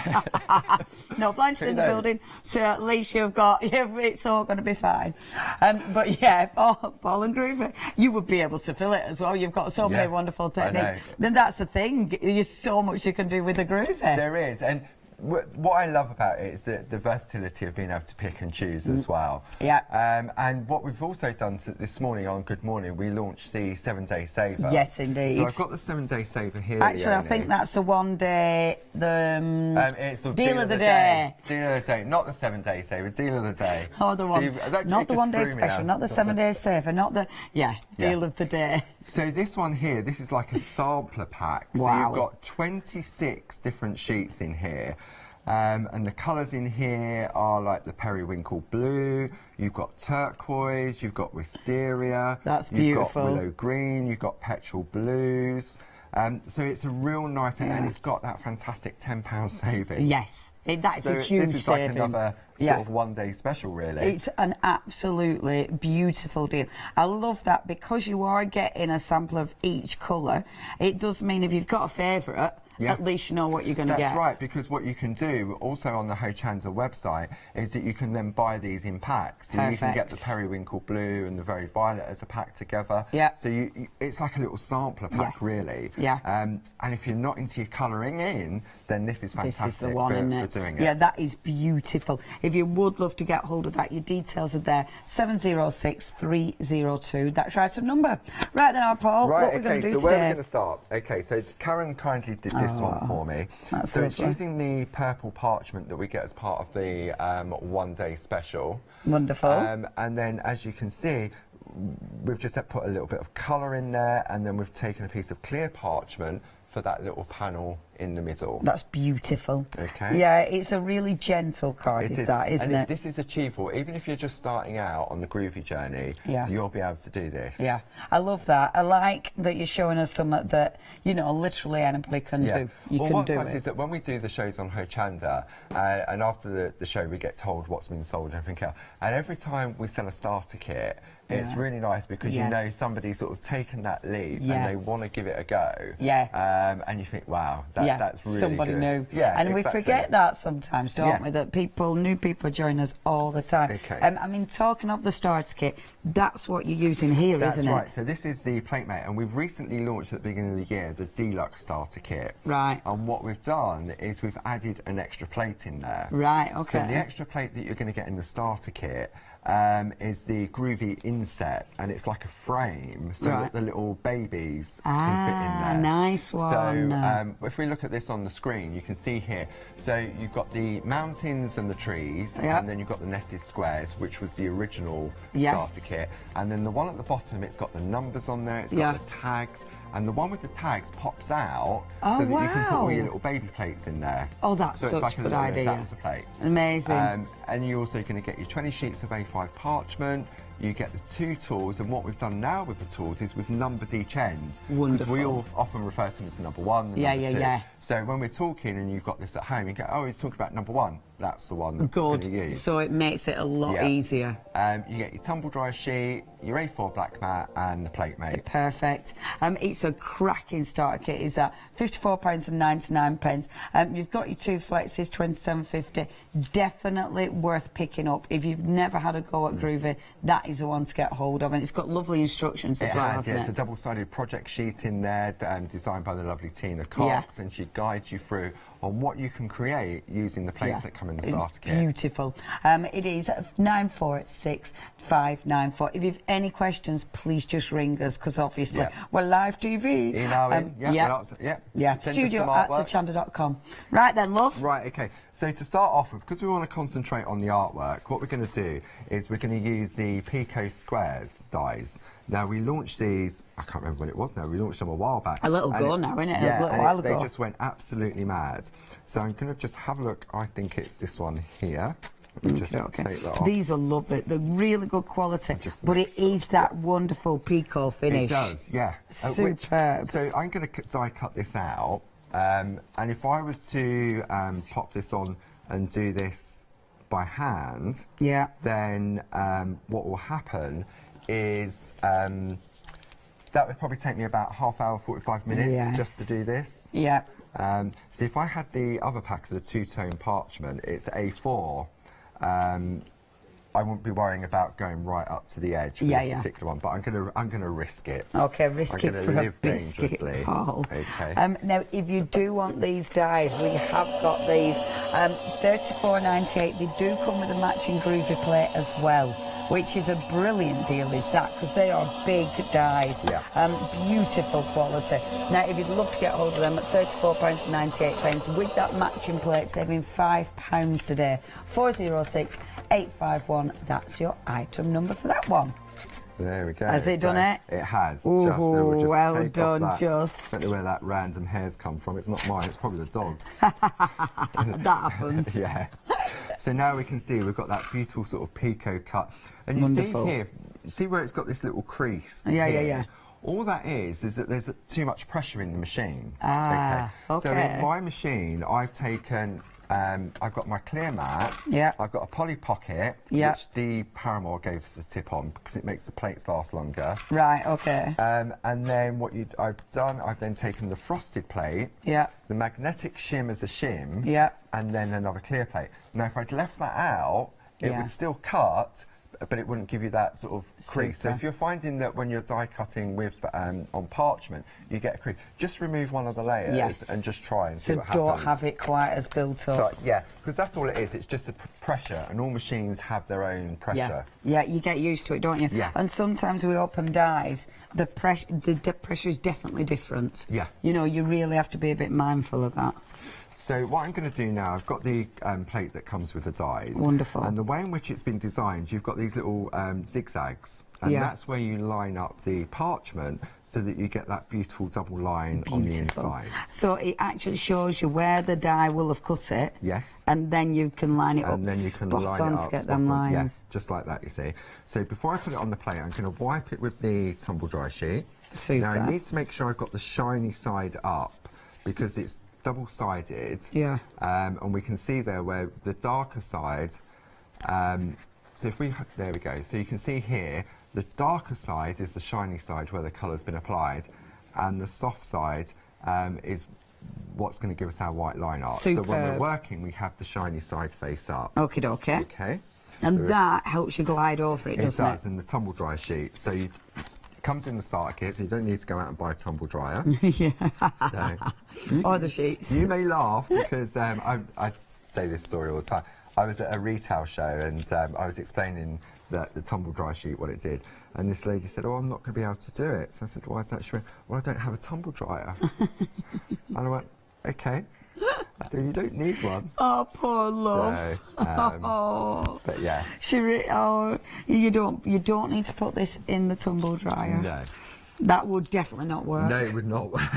Speaker 3: No blinds in the building, so at least it's all going to be fine. But yeah, Paul and Groovy, you would be able to fill it as well. You've got so many wonderful techniques. Then that's the thing. There's so much you can do with the Groovy.
Speaker 5: There is, and what I love about it is the versatility of being able to pick and choose as well.
Speaker 3: Yeah.
Speaker 5: And what we've also done this morning on Good Morning, we launched the 7-day saver.
Speaker 3: Yes, indeed.
Speaker 5: So I've got the 7-day saver here.
Speaker 3: Actually, Leonie. I think that's the 1 day,
Speaker 5: it's the
Speaker 3: deal of the day.
Speaker 5: Deal of the day, not the 7-day saver, deal of the day.
Speaker 3: Oh, the one, not the 1 day special, not the 7-day saver, not the, deal of the day.
Speaker 5: So this one here, this is like a sampler pack.
Speaker 3: Wow.
Speaker 5: So you've got 26 different sheets in here. And the colours in here are like the periwinkle blue, you've got turquoise, you've got wisteria,
Speaker 3: that's beautiful.
Speaker 5: You've got willow green, you've got petrol blues. So it's a real nice, and it's got that fantastic £10 saving.
Speaker 3: Yes, that's a huge
Speaker 5: this is
Speaker 3: saving.
Speaker 5: like another sort of 1 day special, really.
Speaker 3: It's an absolutely beautiful deal. I love that because you are getting a sample of each colour. It does mean if you've got a favourite, at least you know what you're going to get.
Speaker 5: That's right, because what you can do also on the Hochanda website is that you can then buy these in packs. So you can get the periwinkle blue and the very violet as a pack together.
Speaker 3: Yeah.
Speaker 5: So it's like a little sampler pack, really.
Speaker 3: Yeah.
Speaker 5: And if you're not into your colouring in, then this is fantastic.
Speaker 3: This is the one,
Speaker 5: for doing it.
Speaker 3: Yeah, that is beautiful. If you would love to get hold of that, your details are there. 706 302. That's right, some number. Right then, our Paul.
Speaker 5: Right,
Speaker 3: what we're going to do
Speaker 5: so
Speaker 3: today?
Speaker 5: where are we going to start? Okay, so Karen kindly did this one for me. So it's using the purple parchment that we get as part of the 1 day special.
Speaker 3: Wonderful.
Speaker 5: And then, as you can see, we've just put a little bit of colour in there, and then we've taken a piece of clear parchment for that little panel in the middle.
Speaker 3: That's beautiful.
Speaker 5: Okay.
Speaker 3: Yeah, it's a really gentle card, isn't it?
Speaker 5: This is achievable. Even if you're just starting out on the Groovy journey, you'll be able to do this.
Speaker 3: Yeah, I love that. I like that you're showing us something that, literally anybody can do.
Speaker 5: What's nice is that when we do the shows on Hochanda, and after the show we get told what's been sold and everything else, and every time we sell a starter kit, it's really nice because you know somebody's sort of taken that leap and they want to give it a go.
Speaker 3: Yeah.
Speaker 5: And you think, wow, that's really
Speaker 3: somebody
Speaker 5: good.
Speaker 3: new.
Speaker 5: Yeah,
Speaker 3: and we forget that sometimes, don't we? That new people join us all the time.
Speaker 5: Okay.
Speaker 3: I mean, talking of the starter kit, that's what you're using here, isn't it?
Speaker 5: That's right. So this is the plate mate, and we've recently launched at the beginning of the year the deluxe starter kit.
Speaker 3: Right.
Speaker 5: And what we've done is we've added an extra plate in there.
Speaker 3: Right. Okay.
Speaker 5: So the extra plate that you're going to get in the starter kit is the Groovy inset, and it's like a frame so that the little babies can fit in there.
Speaker 3: Nice one.
Speaker 5: So if we look at this on the screen, you can see here, so you've got the mountains and the trees, and then you've got the nested squares, which was the original starter kit, and then the one at the bottom, it's got the numbers on there, it's got the tags, and the one with the tags pops out so that you can put all your little baby plates in there.
Speaker 3: Oh, that's
Speaker 5: so
Speaker 3: such
Speaker 5: it's like
Speaker 3: a good idea.
Speaker 5: Adapter plate.
Speaker 3: Amazing.
Speaker 5: And you're also going to get your 20 sheets of A5 parchment. You get the 2 tools, and what we've done now with the tools is we've numbered each end.
Speaker 3: Wonderful.
Speaker 5: Because we all often refer to them as number 1 and number 2.
Speaker 3: Yeah.
Speaker 5: So when we're talking and you've got this at home, you go, oh, he's talking about number 1. That's the one that we're going to use.
Speaker 3: So it makes it a lot easier.
Speaker 5: You get your tumble dry sheet, your A4 black mat, and the plate mate.
Speaker 3: Perfect. It's a cracking starter kit. Is that £54.99? You've got your 2 flexes, £27.50. Definitely worth picking up. If you've never had a go at Groovy, that is the one to get hold of, and it's got lovely instructions as well, hasn't it?
Speaker 5: It's a double-sided project sheet in there, designed by the lovely Tina Cox, and she guides you through on what you can create using the plates that come in the starter kit.
Speaker 3: Beautiful. It is 946 594. If you have any questions, please just ring us, because obviously we're live TV.
Speaker 5: Email in,
Speaker 3: studio@hochanda.com. Right then, love.
Speaker 5: Right, okay. So to start off with, because we want to concentrate on the artwork, what we're going to do is we're going to use the Pico Squares dies. Now, we launched these, I can't remember when it was now, we launched them a while back.
Speaker 3: A little ago now, isn't it?
Speaker 5: Yeah,
Speaker 3: a little while ago.
Speaker 5: They just went absolutely mad. So I'm going to just have a look, I think it's this one here. Just take that off.
Speaker 3: These are lovely. They're really good quality, but it is that wonderful picot finish.
Speaker 5: It does, yeah.
Speaker 3: Superb.
Speaker 5: So I'm going to die cut this out, and if I was to pop this on and do this by hand, then what will happen is that would probably take me about half hour, 45 minutes just to do this.
Speaker 3: Yeah.
Speaker 5: So if I had the other pack of the two-tone parchment, it's A4. I wouldn't be worrying about going right up to the edge for this particular one, but I'm gonna risk it.
Speaker 3: Okay, risk it for a biscuit, Paul.
Speaker 5: Okay.
Speaker 3: Now, if you do want these dies, we have got these $34.98. They do come with a matching groovy plate as well, which is a brilliant deal, is that, because they are big dies. Beautiful quality. Now, if you'd love to get hold of them at £34.98 with that matching plate, saving £5 today. 406-851, that's your item number for that one.
Speaker 5: There we go.
Speaker 3: Has it done it?
Speaker 5: It has.
Speaker 3: Ooh,
Speaker 5: just
Speaker 3: well done, Just.
Speaker 5: I don't know where that random hair's come from. It's not mine, it's probably the dog's.
Speaker 3: That happens.
Speaker 5: Yeah. So now we can see we've got that beautiful sort of picot cut. And you see here, see where it's got this little crease?
Speaker 3: Yeah.
Speaker 5: All that is that there's too much pressure in the machine.
Speaker 3: Okay.
Speaker 5: So in my machine, I've taken... I've got my clear mat. I've got a poly pocket, which the Paramore gave us a tip on because it makes the plates last longer.
Speaker 3: Right. Okay.
Speaker 5: And then I've then taken the frosted plate. The magnetic shim as a shim. And then another clear plate. Now, if I'd left that out, it would still cut, but it wouldn't give you that sort of crease. So if you're finding that when you're die cutting with on parchment, you get a crease, just remove one of the layers and just try and see what happens.
Speaker 3: So don't have it quite as built up.
Speaker 5: So, because that's all it is. It's just a pressure, and all machines have their own pressure.
Speaker 3: Yeah, you get used to it, don't you?
Speaker 5: Yeah.
Speaker 3: And sometimes with open dies, the pressure is definitely different.
Speaker 5: Yeah.
Speaker 3: You know, you really have to be a bit mindful of that.
Speaker 5: So what I'm going to do now, I've got the plate that comes with the dies.
Speaker 3: Wonderful.
Speaker 5: And the way in which it's been designed, you've got these little zigzags. And that's where you line up the parchment so that you get that beautiful double line on the inside.
Speaker 3: So it actually shows you where the die will have cut it.
Speaker 5: Yes.
Speaker 3: And then you can line it up
Speaker 5: and then you can
Speaker 3: spot on to get them lines.
Speaker 5: Yeah, just like that, you see. So before I put it on the plate, I'm going to wipe it with the tumble dry sheet.
Speaker 3: Super.
Speaker 5: Now I need to make sure I've got the shiny side up because it's double-sided, and we can see there where the darker side, so if we, there we go, so you can see here, the darker side is the shiny side where the colour's been applied, and the soft side is what's going to give us our white line art.
Speaker 3: Superb.
Speaker 5: So when we're working, we have the shiny side face up.
Speaker 3: Okie dokie.
Speaker 5: Okay.
Speaker 3: And so that helps you glide over it, doesn't it? It
Speaker 5: does, in the tumble dry sheet. So it comes in the starter kit, so you don't need to go out and buy a tumble dryer.
Speaker 3: Or the sheets.
Speaker 5: You may laugh because I say this story all the time. I was at a retail show and I was explaining the tumble dry sheet, what it did. And this lady said, "Oh, I'm not going to be able to do it." So I said, "Why is that?" She went, "Well, I don't have a tumble dryer." And I went, "Okay." So you don't need one.
Speaker 3: Oh, poor love.
Speaker 5: So, but yeah.
Speaker 3: You don't need to put this in the tumble dryer.
Speaker 5: No.
Speaker 3: That would definitely not work.
Speaker 5: No, it would not work.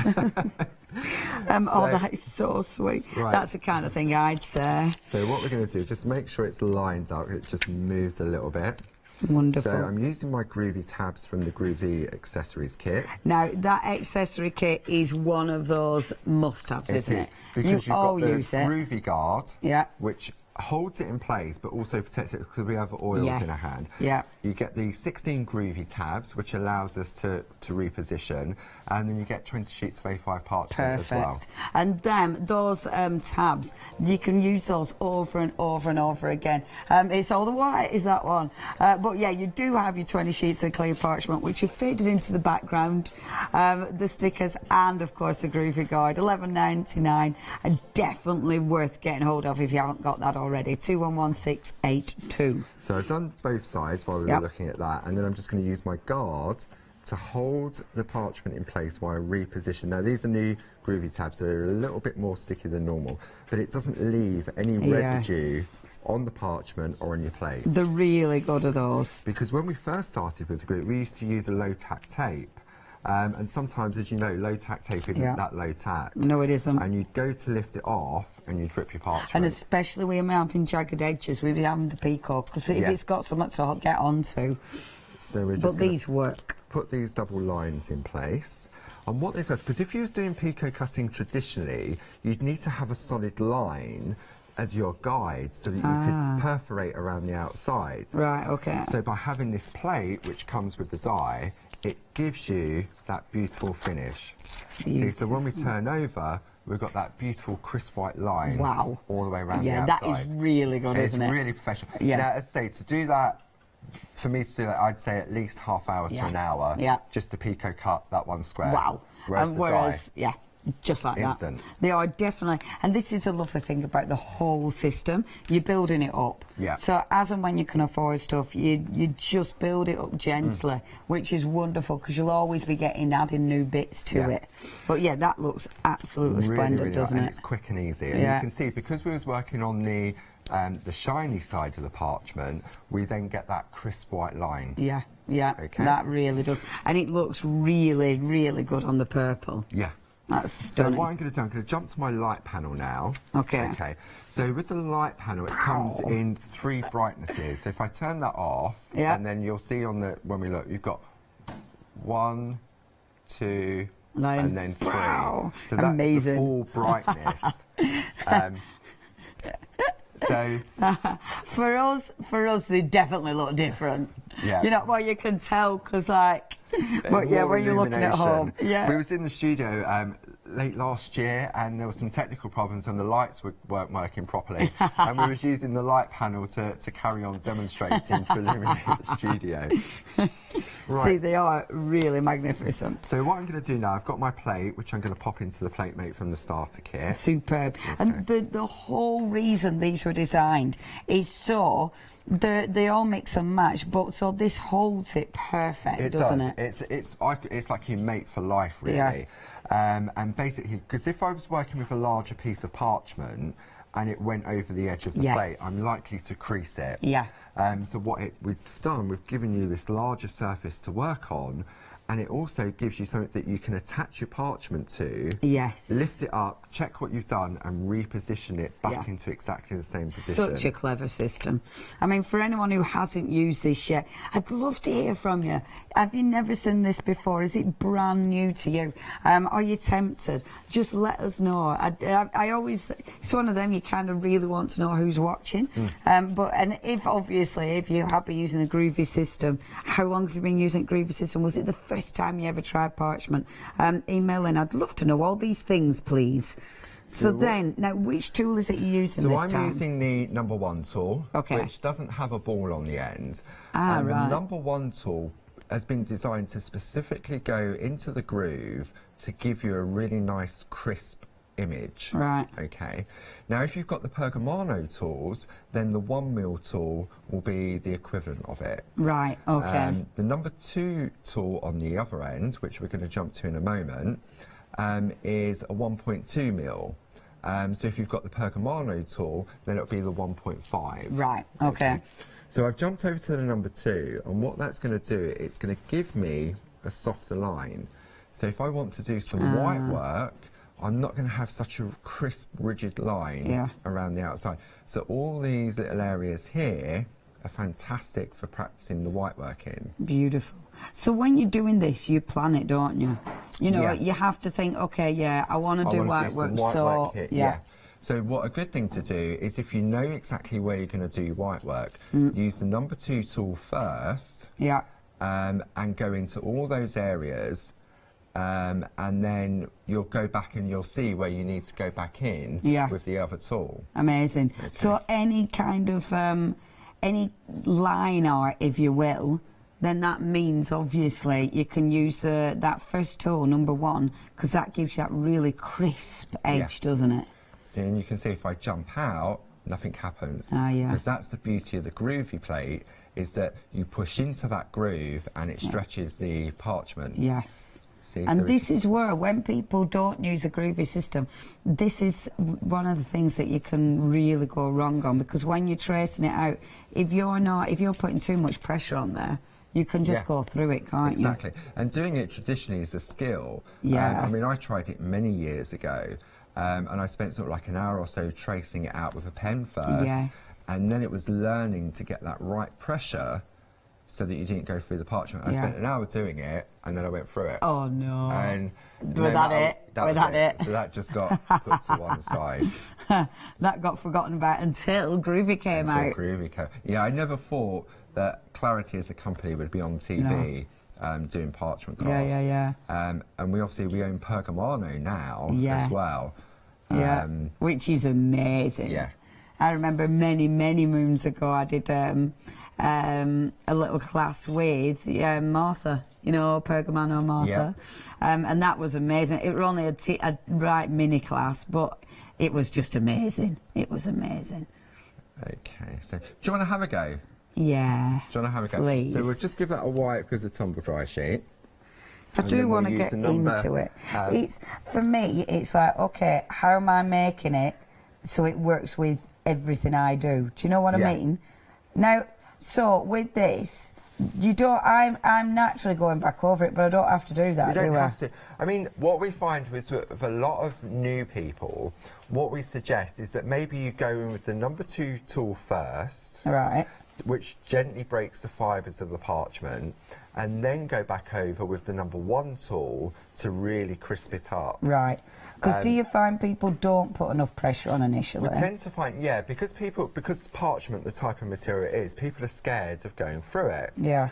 Speaker 3: That is so sweet.
Speaker 5: Right.
Speaker 3: That's the kind of thing I'd say.
Speaker 5: So what we're going to do is just make sure it's lined up. It just moved a little bit.
Speaker 3: Wonderful.
Speaker 5: So I'm using my groovy tabs from the Groovy Accessories kit.
Speaker 3: Now, that accessory kit is one of those must-haves, isn't it?
Speaker 5: Because you've got the
Speaker 3: use it.
Speaker 5: Groovy Guard,
Speaker 3: yeah,
Speaker 5: which holds it in place but also protects it because we have oils in our hand.
Speaker 3: Yeah.
Speaker 5: You get the 16 groovy tabs, which allows us to reposition, and then you get 20 sheets of A5 parchment as well.
Speaker 3: And then those tabs, you can use those over and over and over again. It's all the white is that one. But yeah, you do have your 20 sheets of clear parchment, which are faded into the background, the stickers, and of course the groovy guide, $11.99, and definitely worth getting hold of if you haven't got that already. 211682.
Speaker 5: So I've done both sides while we were looking at that, and then I'm just going to use my guard to hold the parchment in place while I reposition. Now these are new groovy tabs, so they're a little bit more sticky than normal, but it doesn't leave any residue on the parchment or on your plate.
Speaker 3: They're really good at those.
Speaker 5: Because when we first started with the group, we used to use a low tack tape, And sometimes, as you know, low tack tape isn't that low tack.
Speaker 3: No, it isn't.
Speaker 5: And you'd go to lift it off and you'd rip your parchment.
Speaker 3: And especially when we're having jagged edges, we're having the peacock, because if it's got so much to get onto.
Speaker 5: So we're just
Speaker 3: these work.
Speaker 5: Put these double lines in place. And what this does, because if you was doing picot cutting traditionally, you'd need to have a solid line as your guide so that you could perforate around the outside.
Speaker 3: Right, okay.
Speaker 5: So by having this plate, which comes with the die, it gives you that beautiful finish. See, so when we turn over, we've got that beautiful crisp white line all the way around the outside.
Speaker 3: Yeah, that is really good, isn't it?
Speaker 5: It's really professional.
Speaker 3: Yeah.
Speaker 5: Now, as I say, to do that, for me to do that, I'd say at least half hour to an hour just to picot cut that one square.
Speaker 3: Wow.
Speaker 5: Whereas
Speaker 3: just like
Speaker 5: instant.
Speaker 3: That. They are definitely, and this is the lovely thing about the whole system. You're building it up.
Speaker 5: Yeah.
Speaker 3: So as and when you can afford stuff, you just build it up gently, which is wonderful, because you'll always be adding new bits to it. But yeah, that looks absolutely splendid,
Speaker 5: really
Speaker 3: doesn't
Speaker 5: nice.
Speaker 3: it?
Speaker 5: And it's quick and easy. And you can see, because we was working on the shiny side of the parchment, we then get that crisp white line.
Speaker 3: Yeah,
Speaker 5: okay.
Speaker 3: That really does. And it looks really, really good on the purple.
Speaker 5: Yeah.
Speaker 3: That's stunning.
Speaker 5: So what I'm going to do, I'm going to jump to my light panel now.
Speaker 3: Okay.
Speaker 5: Okay. So with the light panel, it comes in 3 brightnesses. So if I turn that off, and then you'll see on the, when we look, you've got 1, 2, and then 3.
Speaker 3: Wow.
Speaker 5: So that's
Speaker 3: amazing.
Speaker 5: the full brightness. So
Speaker 3: for us, they definitely look different.
Speaker 5: Yeah.
Speaker 3: You know, well, you can tell, because but yeah, when you're looking at home,
Speaker 5: we was in the studio late last year, and there were some technical problems, and the lights weren't working properly, and we was using the light panel to carry on demonstrating to illuminate the studio. Right.
Speaker 3: See, they are really magnificent.
Speaker 5: So what I'm going to do now, I've got my plate, which I'm going to pop into the plate mate from the starter kit.
Speaker 3: Superb.
Speaker 5: Okay.
Speaker 3: And the whole reason these were designed is so they all mix and match, but so this holds it perfect, doesn't it?
Speaker 5: It's like you mate for life, really. And basically, because if I was working with a larger piece of parchment and it went over the edge of the plate, I'm likely to crease it.
Speaker 3: Yeah.
Speaker 5: So what we've done, we've given you this larger surface to work on, and it also gives you something that you can attach your parchment to.
Speaker 3: Yes.
Speaker 5: Lift it up, check what you've done, and reposition it back into exactly the same position.
Speaker 3: Such a clever system. I mean, for anyone who hasn't used this yet, I'd love to hear from you. Have you never seen this before? Is it brand new to you? Are you tempted? Just let us know. I always, it's one of them you kind of really want to know who's watching. And if you have been using the Groovy system, how long have you been using Groovy system? Was it the first time you ever tried parchment? Email in. I'd love to know all these things, please. So then, now, which tool is it you're using this time?
Speaker 5: So I'm using the number 1 tool, which doesn't have a ball on the end. And the number 1 tool has been designed to specifically go into the groove to give you a really nice, crisp image.
Speaker 3: Right.
Speaker 5: Okay. Now, if you've got the Pergamano tools, then the 1mm tool will be the equivalent of it.
Speaker 3: Right, okay.
Speaker 5: The number 2 tool on the other end, which we're going to jump to in a moment, is a 1.2mm. So if you've got the Pergamano tool, then it'll be the 1.5.
Speaker 3: Right, okay.
Speaker 5: So I've jumped over to the number 2, and what that's going to do, it's going to give me a softer line. So if I want to do some white work, I'm not going to have such a crisp, rigid line around the outside. So all these little areas here are fantastic for practicing the white work in.
Speaker 3: Beautiful. So when you're doing this, you plan it, don't you? You know, you have to think, okay, I want to do white work, so
Speaker 5: So what a good thing to do is, if you know exactly where you're going to do your white work, use the number 2 tool first, and go into all those areas. And then you'll go back and you'll see where you need to go back in with the other tool.
Speaker 3: Amazing. Okay. So any kind of, any line art, if you will, then that means obviously you can use that first tool, number 1, because that gives you that really crisp edge, doesn't it?
Speaker 5: So and you can see if I jump out, nothing happens. Because that's the beauty of the groovy plate, is that you push into that groove and it stretches the parchment.
Speaker 3: Yes.
Speaker 5: See,
Speaker 3: and this is where, when people don't use a groovy system, this is one of the things that you can really go wrong on, because when you're tracing it out, if you're putting too much pressure on there, You can just go through it, can't you?
Speaker 5: Exactly. And doing it traditionally is a skill.
Speaker 3: Yeah.
Speaker 5: I mean, I tried it many years ago. And I spent sort of like an hour or so tracing it out with a pen first.
Speaker 3: Yes.
Speaker 5: And then it was learning to get that right pressure so that you didn't go through the parchment. I spent an hour doing it, and then I went through it.
Speaker 3: Oh, no.
Speaker 5: And
Speaker 3: Was that it?
Speaker 5: So that just got put to one side.
Speaker 3: That got forgotten about until Groovy came out.
Speaker 5: Groovy came. Yeah, I never thought that Clarity as a company would be on TV. Doing parchment craft.
Speaker 3: Yeah.
Speaker 5: And we own Pergamano now as well.
Speaker 3: Yeah, which is amazing.
Speaker 5: Yeah.
Speaker 3: I remember many moons ago I did a little class with Martha, you know, Pergamano Martha. Yeah. And that was amazing. It was only a right mini class, but it was just amazing. It was amazing.
Speaker 5: Okay, so do you want to have a go?
Speaker 3: Yeah.
Speaker 5: Do you want to have a go?
Speaker 3: Please.
Speaker 5: So we'll just give that a wipe with the tumble dry sheet.
Speaker 3: I do want to get into it. It's for me, it's like, okay, how am I making it so it works with everything I do? Do you know what I mean? Now, so with this, you don't. I'm naturally going back over it, but I don't have to do that.
Speaker 5: You don't have to. I mean, what we find with a lot of new people, what we suggest is that maybe you go in with the number 2 tool first,
Speaker 3: right?
Speaker 5: Which gently breaks the fibres of the parchment, and then go back over with the number 1 tool to really crisp it up.
Speaker 3: Right. Because do you find people don't put enough pressure on initially?
Speaker 5: We tend to find, because parchment, the type of material it is, people are scared of going through it.
Speaker 3: Yeah.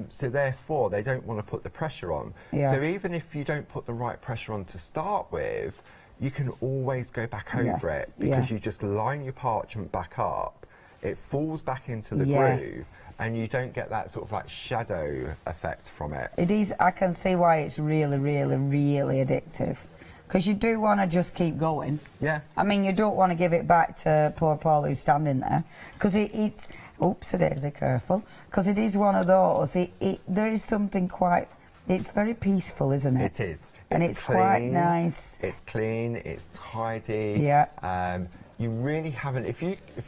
Speaker 5: So therefore, they don't want to put the pressure on.
Speaker 3: Yeah.
Speaker 5: So even if you don't put the right pressure on to start with, you can always go back over it, because you just line your parchment back up. It falls back into the groove, and you don't get that sort of like shadow effect from it.
Speaker 3: It is. I can see why it's really, really, really addictive, because you do want to just keep going.
Speaker 5: Yeah.
Speaker 3: I mean, you don't want to give it back to poor Paul who's standing there, because it's. Oops, Daisy, careful, because it is one of those. There is something quite. It's very peaceful, isn't it?
Speaker 5: It is.
Speaker 3: And it's
Speaker 5: clean,
Speaker 3: quite nice.
Speaker 5: It's clean. It's tidy.
Speaker 3: Yeah.
Speaker 5: You really haven't. If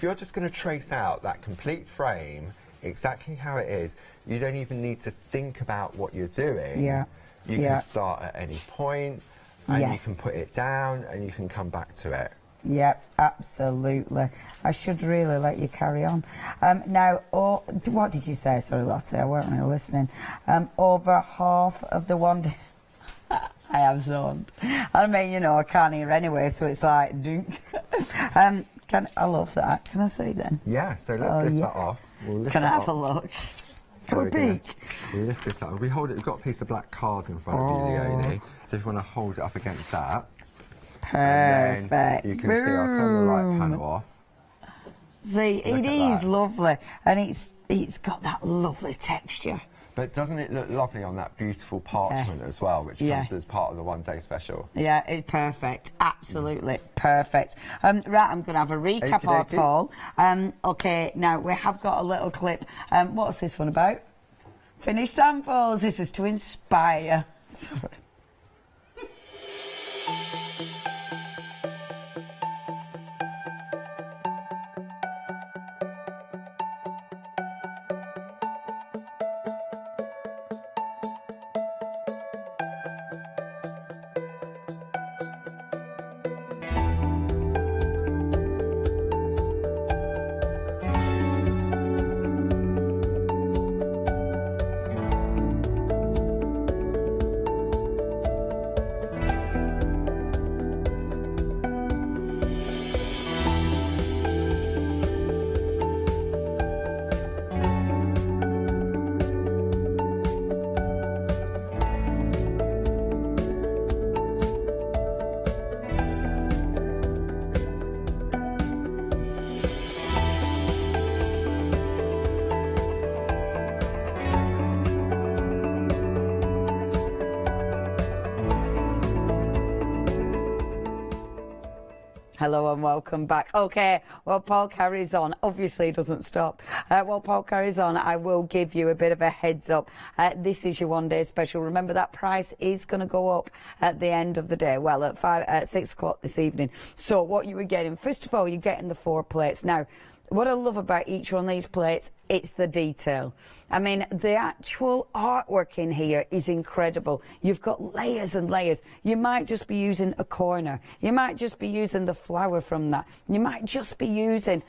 Speaker 5: you're just going to trace out that complete frame exactly how it is, you don't even need to think about what you're doing.
Speaker 3: Yeah.
Speaker 5: You can start at any point, and you can put it down, and you can come back to it.
Speaker 3: Yep, absolutely. I should really let you carry on. Now, what did you say? Sorry, Lottie, I weren't really listening. Over half of the one. I have zoned. I mean, you know, I can't hear anyway, so it's like, dunk. I love that. Can I see then?
Speaker 5: Yeah, so let's lift that off. We'll lift
Speaker 3: Can I
Speaker 5: it
Speaker 3: have
Speaker 5: up.
Speaker 3: a look?
Speaker 5: So
Speaker 3: Go peek.
Speaker 5: We'll lift this up. We've got a piece of black card in front of you, Leonie. So if you want to hold it up against that.
Speaker 3: Perfect.
Speaker 5: And then you can see, I'll turn the light panel off.
Speaker 3: See, it is lovely. And it's got that lovely texture.
Speaker 5: But doesn't it look lovely on that beautiful parchment as well, which comes as part of the one-day special?
Speaker 3: Yeah, it's perfect. Absolutely perfect. Right, I'm going to have a recap of Paul. OK, now we have got a little clip. What's this one about? Finished samples. This is to inspire. Sorry. Hello and welcome back. Okay, well, Paul carries on. Obviously, he doesn't stop. While Paul carries on, I will give you a bit of a heads up. This is your one-day special. Remember, that price is going to go up at the end of the day. Well, at 6 o'clock this evening. So what you were getting, first of all, you're getting the 4 plates. Now, what I love about each one of these plates, it's the detail. I mean, the actual artwork in here is incredible. You've got layers and layers. You might just be using a corner. You might just be using the flower from that. You might just be using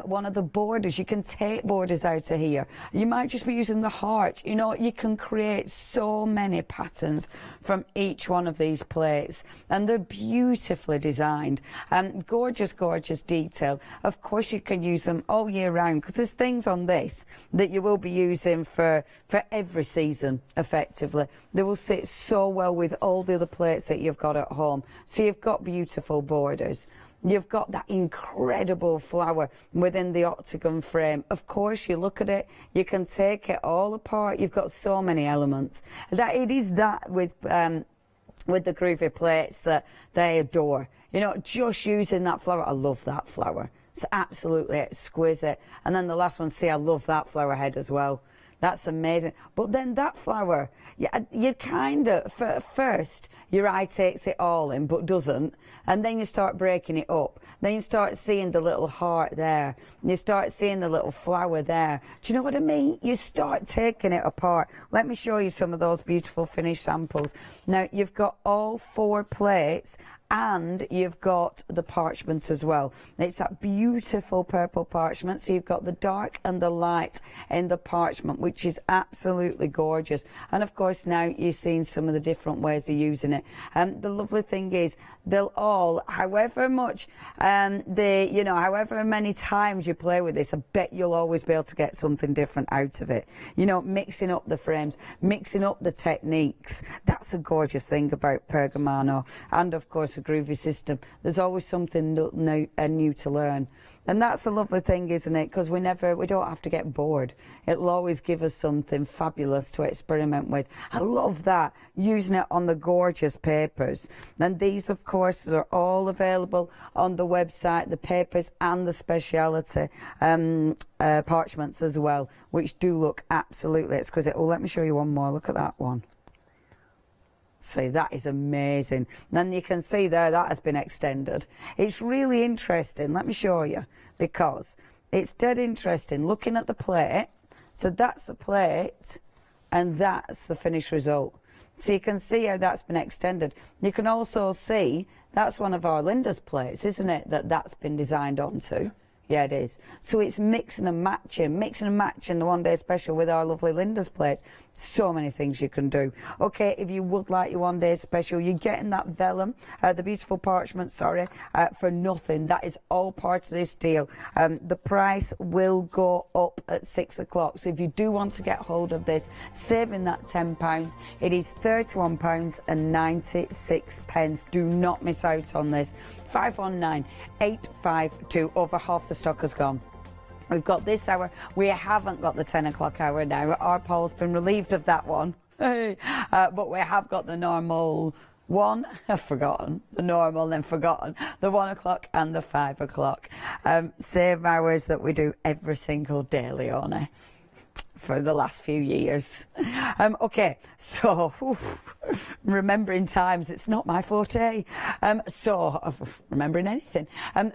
Speaker 3: one of the borders. You can take borders out of here. You might just be using the heart. You know, you can create so many patterns from each one of these plates. And they're beautifully designed. Gorgeous, gorgeous detail. Of course, you can use them all year round because there's things on this that you will be using for every season, effectively. They will sit so well with all the other plates that you've got at home. So you've got beautiful borders. You've got that incredible flower within the octagon frame. Of course, you look at it, you can take it all apart. You've got so many elements. That it is that with the groovy plates that they adore. You know, just using that flower. I love that flower. It's absolutely exquisite. And then the last one, see, I love that flower head as well. That's amazing. But then that flower, you kind of, first, your eye takes it all in, but doesn't. And then you start breaking it up. Then you start seeing the little heart there. And you start seeing the little flower there. Do you know what I mean? You start taking it apart. Let me show you some of those beautiful finished samples. Now, you've got all 4 plates. And you've got the parchment as well. It's that beautiful purple parchment. So you've got the dark and the light in the parchment, which is absolutely gorgeous. And of course, now you're seeing some of the different ways of using it. The lovely thing is, they'll all, however much, however many times you play with this, I bet you'll always be able to get something different out of it. You know, mixing up the frames, mixing up the techniques. That's a gorgeous thing about Pergamano. And of course, a groovy system. There's always something new to learn. And that's the lovely thing, isn't it? Because we don't have to get bored. It'll always give us something fabulous to experiment with. I love that, using it on the gorgeous papers. And these, of course, are all available on the website, the papers and the speciality parchments as well, which do look absolutely exquisite. Oh, let me show you one more. Look at that one. See, that is amazing. And you can see there that has been extended. It's really interesting. Let me show you, because it's dead interesting looking at the plate. So that's the plate and that's the finished result. So you can see how that's been extended. You can also see that's one of our Linda's plates, isn't it, that's been designed onto. Yeah, it is. So it's mixing and matching the one-day special with our lovely Linda's plates. So many things you can do. Okay, if you would like your one-day special, you're getting that vellum, the beautiful parchment, for nothing. That is all part of this deal. The price will go up at 6 o'clock. So if you do want to get hold of this, saving that £10, it is £31.96. Do not miss out on this. 519852. Over half the stock has gone. We've got this hour. We haven't got the 10 o'clock hour now. Our Paul's been relieved of that one. But we have got the normal one. I've forgotten. The normal, then forgotten. The 1 o'clock and the 5 o'clock. Same hours that we do every single day, Leonie, for the last few years. Okay, so remembering times, it's not my forte. Remembering anything.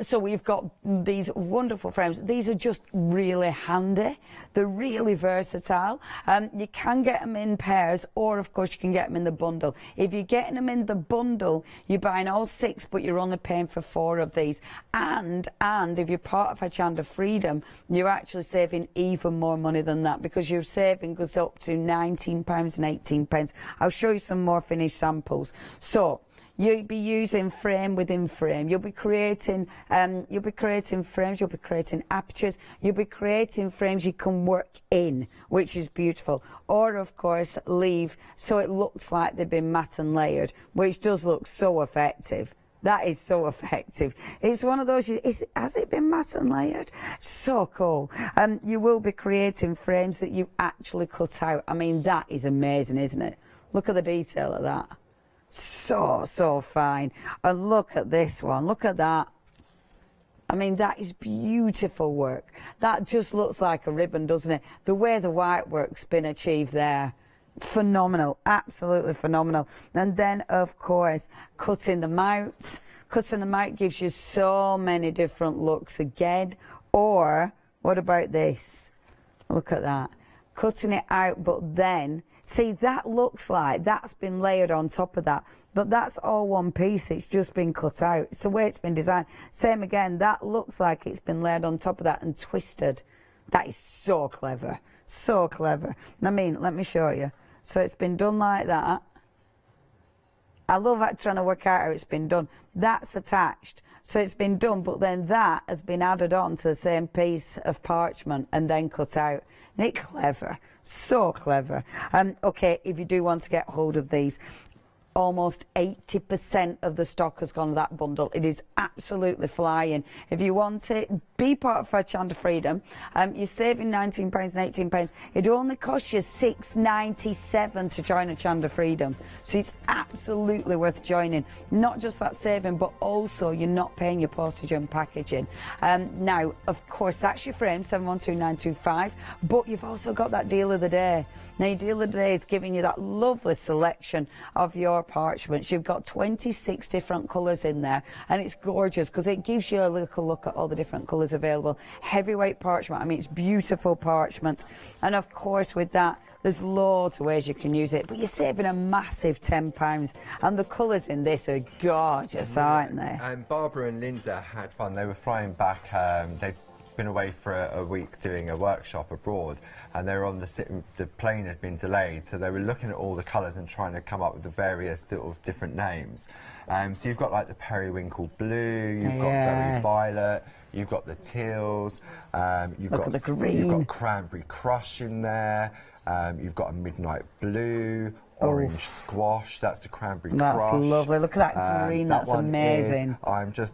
Speaker 3: So we've got these wonderful frames. These are just really handy. They're really versatile. You can get them in pairs, or of course you can get them in the bundle. If you're getting them in the bundle, you're buying all 6, but you're only paying for 4 of these. And if you're part of Hochanda Freedom, you're actually saving even more money than that, because your saving goes up to £19.18. I'll show you some more finished samples. So you'll be using frame within frame. You'll be creating frames. You'll be creating apertures. You'll be creating frames you can work in, which is beautiful. Or of course leave so it looks like they've been matte and layered, which does look so effective. That is so effective. It's one of those, has it been matte and layered? So cool. You will be creating frames that you actually cut out. I mean, that is amazing, isn't it? Look at the detail of that. So fine. And look at this one. Look at that. I mean, that is beautiful work. That just looks like a ribbon, doesn't it? The way the white work's been achieved there. Phenomenal, absolutely phenomenal. And then of course cutting them out gives you so many different looks again. Or what about this? Look at that. Cutting it out, but then, see, that looks like that's been layered on top of that. But that's all one piece, it's just been cut out. It's the way it's been designed. Same again, that looks like it's been layered on top of that and twisted. That is so clever, so clever. I mean, let me show you. So it's been done like that. I love that, trying to work out how it's been done. That's attached. So it's been done, but then that has been added on to the same piece of parchment and then cut out. Isn't it clever? So clever. Okay, if you do want to get hold of these, almost 80% of the stock has gone to that bundle. It is absolutely flying. If you want it, be part of Hochanda Freedom. You're saving £19 and £18. It only costs you £6.97 to join Hochanda Freedom. So it's absolutely worth joining. Not just that saving, but also you're not paying your postage and packaging. Now, of course, that's your frame, 712925, but you've also got that deal of the day. Now, your deal of the day is giving you that lovely selection of your parchments. You've got 26 different colours in there, and it's gorgeous because it gives you a little look at all the different colours available. Heavyweight parchment, I mean, it's beautiful parchment, and of course with that there's loads of ways you can use it, but you're saving a massive £10, and the colours in this are gorgeous, aren't they?
Speaker 5: And Barbara and Linda had fun. They were flying back, they'd been away for a week doing a workshop abroad, and they were on the plane had been delayed, so they were looking at all the colours and trying to come up with the various sort of different names. So you've got like the periwinkle blue, you've got very violet, you've got the teals, you've got the green, you've got cranberry crush in there, you've got a midnight blue, orange squash, that's the cranberry crush.
Speaker 3: That's lovely. Look at that green,
Speaker 5: that
Speaker 3: that's amazing.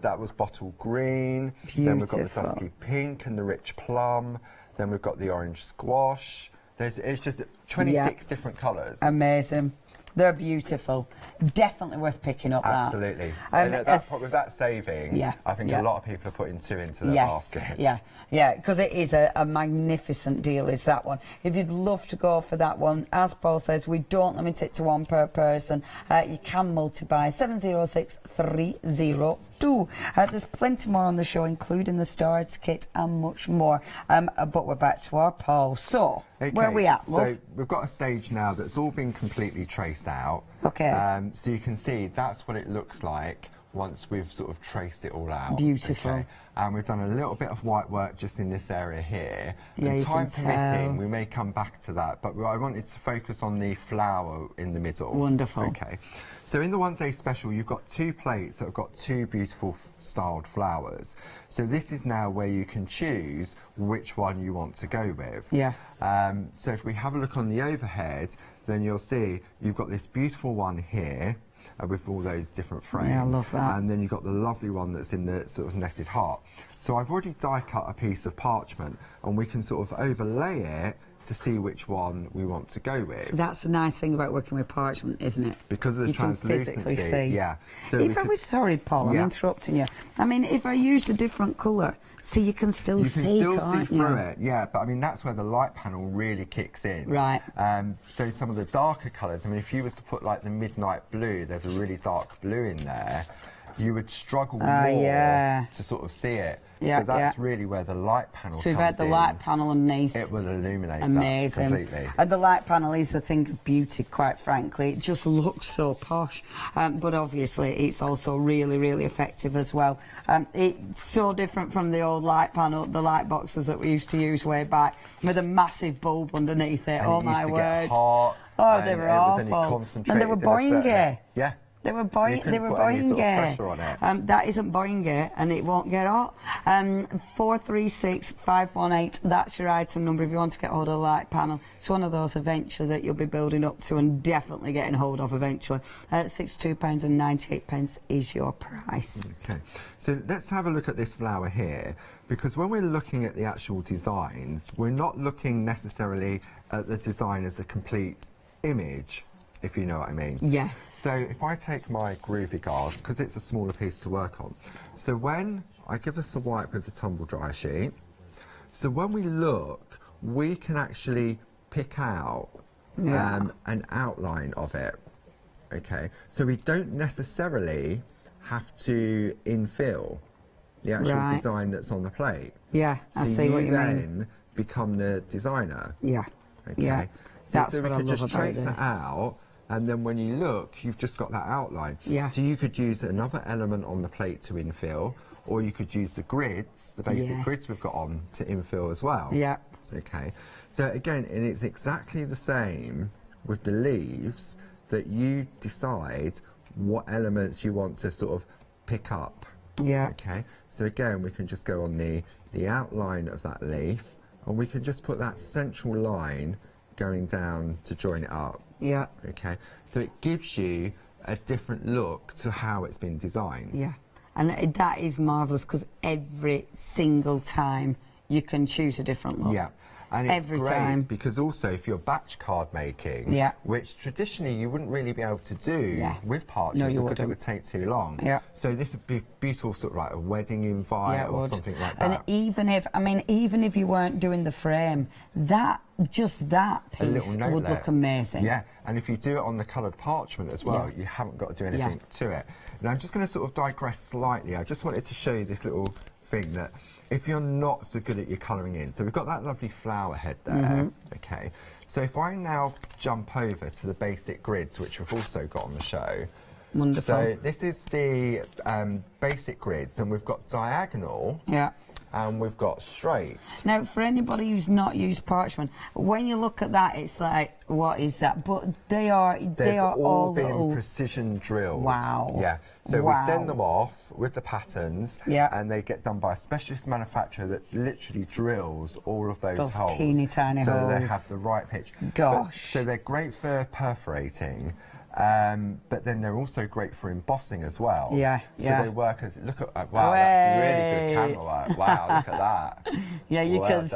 Speaker 5: That was bottle green.
Speaker 3: Beautiful.
Speaker 5: Then we've got the dusky pink and the rich plum. Then we've got the orange squash. It's just 26 different colours.
Speaker 3: Amazing. They're beautiful. Definitely worth picking up.
Speaker 5: Absolutely. With that saving, I think a lot of people are putting two into their basket.
Speaker 3: Yeah, because it is a magnificent deal, is that one. If you'd love to go for that one, as Paul says, we don't limit it to one per person. You can multi-buy 706302. There's plenty more on the show, including the starter kit and much more. But we're back to our Paul. So, where are we at, love?
Speaker 5: So, we've got a stage now that's all been completely traced out.
Speaker 3: Okay.
Speaker 5: So you can see that's what it looks like once we've sort of traced it all out.
Speaker 3: Beautiful.
Speaker 5: Okay. And we've done a little bit of white work just in this area here.
Speaker 3: Yeah,
Speaker 5: and
Speaker 3: you
Speaker 5: time
Speaker 3: can
Speaker 5: permitting,
Speaker 3: tell.
Speaker 5: we may come back to that, but I wanted to focus on the flower in the middle.
Speaker 3: Wonderful.
Speaker 5: Okay. So in the one-day special, you've got two plates that have got two beautiful styled flowers. So this is now where you can choose which one you want to go with.
Speaker 3: Yeah.
Speaker 5: So if we have a look on the overhead, then you'll see you've got this beautiful one here, with all those different frames.
Speaker 3: Yeah, I love that.
Speaker 5: And then you've got the lovely one that's in the sort of nested heart. So I've already die cut a piece of parchment, and we can sort of overlay it to see which one we want to go with.
Speaker 3: So that's the nice thing about working with parchment, isn't it?
Speaker 5: Because of the translucency.
Speaker 3: Can physically see.
Speaker 5: Yeah. So
Speaker 3: sorry, Paul, I'm interrupting you. I mean, if I used a different colour, see, you can still see, can't you?
Speaker 5: Through it, yeah, but I mean, that's where the light panel really kicks in.
Speaker 3: Right.
Speaker 5: So some of the darker colours, I mean, if you was to put like the midnight blue, there's a really dark blue in there, you would struggle more to sort of see it.
Speaker 3: Yeah,
Speaker 5: so that's really where the light panel comes in.
Speaker 3: So we've had the light panel underneath.
Speaker 5: It will illuminate
Speaker 3: that
Speaker 5: completely.
Speaker 3: And the light panel is a thing of beauty, quite frankly. It just looks so posh. But obviously, it's also really, really effective as well. It's so different from the old light panel, the light boxes that we used to use way back, with a massive bulb underneath it.
Speaker 5: And
Speaker 3: oh,
Speaker 5: it
Speaker 3: my
Speaker 5: used to
Speaker 3: word.
Speaker 5: Get hot,
Speaker 3: oh, they were awful.
Speaker 5: It was only concentrated
Speaker 3: and they were boingy.
Speaker 5: Yeah.
Speaker 3: They were boingy.
Speaker 5: Sort of pressure on it.
Speaker 3: That isn't boingy, and it won't get hot. 436518. That's your item number if you want to get hold of the light panel. It's one of those eventually that you'll be building up to and definitely getting hold of eventually. £62.98 is your price.
Speaker 5: Okay, so let's have a look at this flower here, because when we're looking at the actual designs, we're not looking necessarily at the design as a complete image, if you know what I mean.
Speaker 3: Yes.
Speaker 5: So if I take my groovy guard, because it's a smaller piece to work on, so when I give this a wipe with the tumble dryer sheet, so when we look, we can actually pick out an outline of it. Okay, so we don't necessarily have to infill the actual design that's on the plate.
Speaker 3: Yeah, I see what you mean.
Speaker 5: Then become the designer.
Speaker 3: Yeah.
Speaker 5: Okay.
Speaker 3: Yeah.
Speaker 5: So we could just trace that out, and then when you look, you've just got that outline.
Speaker 3: Yeah.
Speaker 5: So you could use another element on the plate to infill, or you could use the grids, the basic grids we've got on, to infill as well.
Speaker 3: Yeah.
Speaker 5: Okay. So again, and it's exactly the same with the leaves, that you decide what elements you want to sort of pick up.
Speaker 3: Yeah.
Speaker 5: Okay. So again, we can just go on the outline of that leaf, and we can just put that central line going down to join it up.
Speaker 3: Yeah.
Speaker 5: Okay. So it gives you a different look to how it's been designed.
Speaker 3: Yeah. And that is marvellous, because every single time you can choose a different look.
Speaker 5: Yeah. And it's
Speaker 3: every
Speaker 5: great
Speaker 3: time.
Speaker 5: because also if you're batch card making, which traditionally you wouldn't really be able to do with parchment because it would take too long.
Speaker 3: Yeah.
Speaker 5: So this would be beautiful, sort of like a wedding invite or something like that.
Speaker 3: And even if you weren't doing the frame, just that piece would look amazing.
Speaker 5: Yeah. And if you do it on the coloured parchment as well, you haven't got to do anything to it. Now I'm just going to sort of digress slightly. I just wanted to show you this little thing that if you're not so good at your colouring in, so we've got that lovely flower head there, okay, so if I now jump over to the basic grids, which we've also got on the show.
Speaker 3: Wonderful.
Speaker 5: So this is the basic grids, and we've got diagonal, and we've got straight.
Speaker 3: Now, for anybody who's not used parchment, when you look at that, it's like, what is that? But they are all
Speaker 5: been precision drilled.
Speaker 3: Wow.
Speaker 5: Yeah. So we send them off with the patterns, and they get done by a specialist manufacturer that literally drills all of those holes.
Speaker 3: Teeny tiny
Speaker 5: so
Speaker 3: holes.
Speaker 5: So they have the right pitch.
Speaker 3: Gosh.
Speaker 5: So they're great for perforating. But then they're also great for embossing as well.
Speaker 3: Yeah,
Speaker 5: so they work as, look at, wow, that's really good camera work. Wow, look at that.
Speaker 3: Yeah, you
Speaker 5: well
Speaker 3: can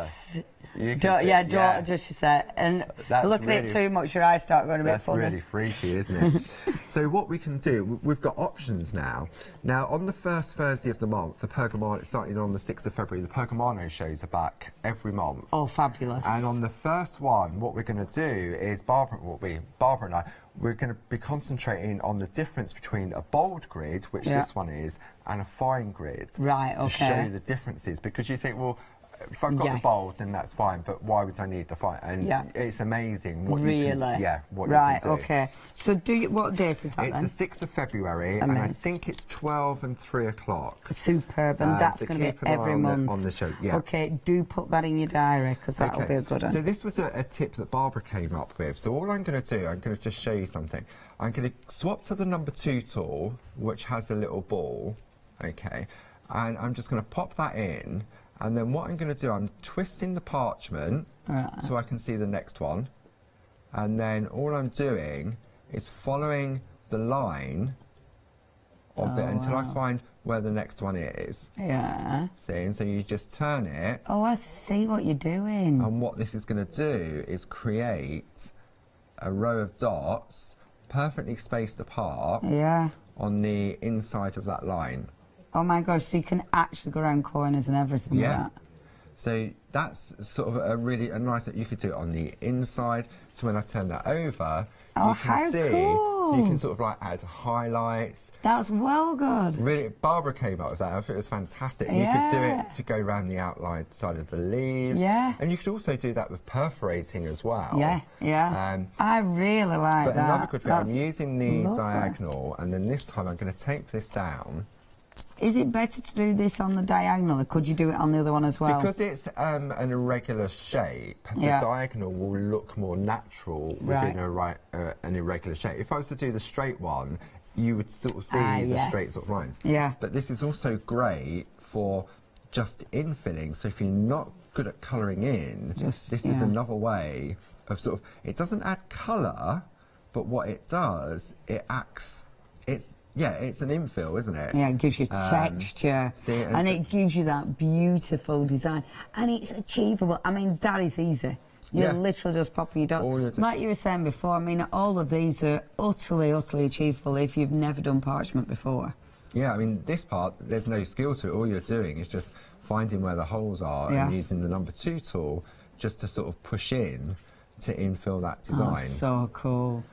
Speaker 3: don't just you said. And looking at it too much, your eyes start going a bit funny.
Speaker 5: That's really freaky, isn't it? So what we can do, we've got options now. Now, on the first Thursday of the month, the Pergamano, starting on the 6th of February, the Pergamano shows are back every month.
Speaker 3: Oh, fabulous.
Speaker 5: And on the first one, what we're going to do is, Barbara and I, we're going to be concentrating on the difference between a bold grid, which this one is, and a fine grid.
Speaker 3: Right, okay.
Speaker 5: To show you the differences, because you think, well, if I've got the bold, then that's fine, but why would I need the fine? And it's amazing what you can do. You can do.
Speaker 3: Okay. So what date is that
Speaker 5: it's
Speaker 3: then?
Speaker 5: It's the 6th of February, and I think it's 12 and 3 o'clock.
Speaker 3: Superb, and that's going to be every month.
Speaker 5: On the show,
Speaker 3: Okay, do put that in your diary, because that'll be a good one.
Speaker 5: So this was a tip that Barbara came up with. So all I'm going to do, I'm going to just show you something. I'm going to swap to the number 2 tool, which has a little ball, okay, and I'm just going to pop that in. And then what I'm going to do, I'm twisting the parchment so I can see the next one. And then all I'm doing is following the line of until I find where the next one is.
Speaker 3: Yeah.
Speaker 5: See, and so you just turn it.
Speaker 3: Oh, I see what you're doing.
Speaker 5: And what this is going to do is create a row of dots perfectly spaced apart on the inside of that line.
Speaker 3: Oh my gosh, so you can actually go around corners and everything like that.
Speaker 5: So that's sort of a nice, that you could do it on the inside. So when I turn that over, you can see, so you can sort of like add highlights.
Speaker 3: That's well good.
Speaker 5: Really, Barbara came up with that. I think it was fantastic. You could do it to go around the outline side of the leaves.
Speaker 3: Yeah.
Speaker 5: And you could also do that with perforating as well.
Speaker 3: Yeah. I really like that.
Speaker 5: But another good thing, I'm using the diagonal, and then this time I'm going to tape this down.
Speaker 3: Is it better to do this on the diagonal, or could you do it on the other one as well?
Speaker 5: Because it's an irregular shape, the diagonal will look more natural within an irregular shape. If I was to do the straight one, you would sort of see the straight sort of lines.
Speaker 3: Yeah.
Speaker 5: But this is also great for just infilling. So if you're not good at colouring in, this is another way of sort of, it doesn't add colour, but what it does, it acts, it's an infill, isn't it?
Speaker 3: Yeah, it gives you texture, and it gives you that beautiful design, and it's achievable. I mean, that is easy. You're literally just popping your dots. Like you were saying before, I mean, all of these are utterly, utterly achievable if you've never done parchment before.
Speaker 5: Yeah, I mean, this part, there's no skill to it. All you're doing is just finding where the holes are and using the number 2 tool just to sort of push in to infill that design.
Speaker 3: Oh, so cool.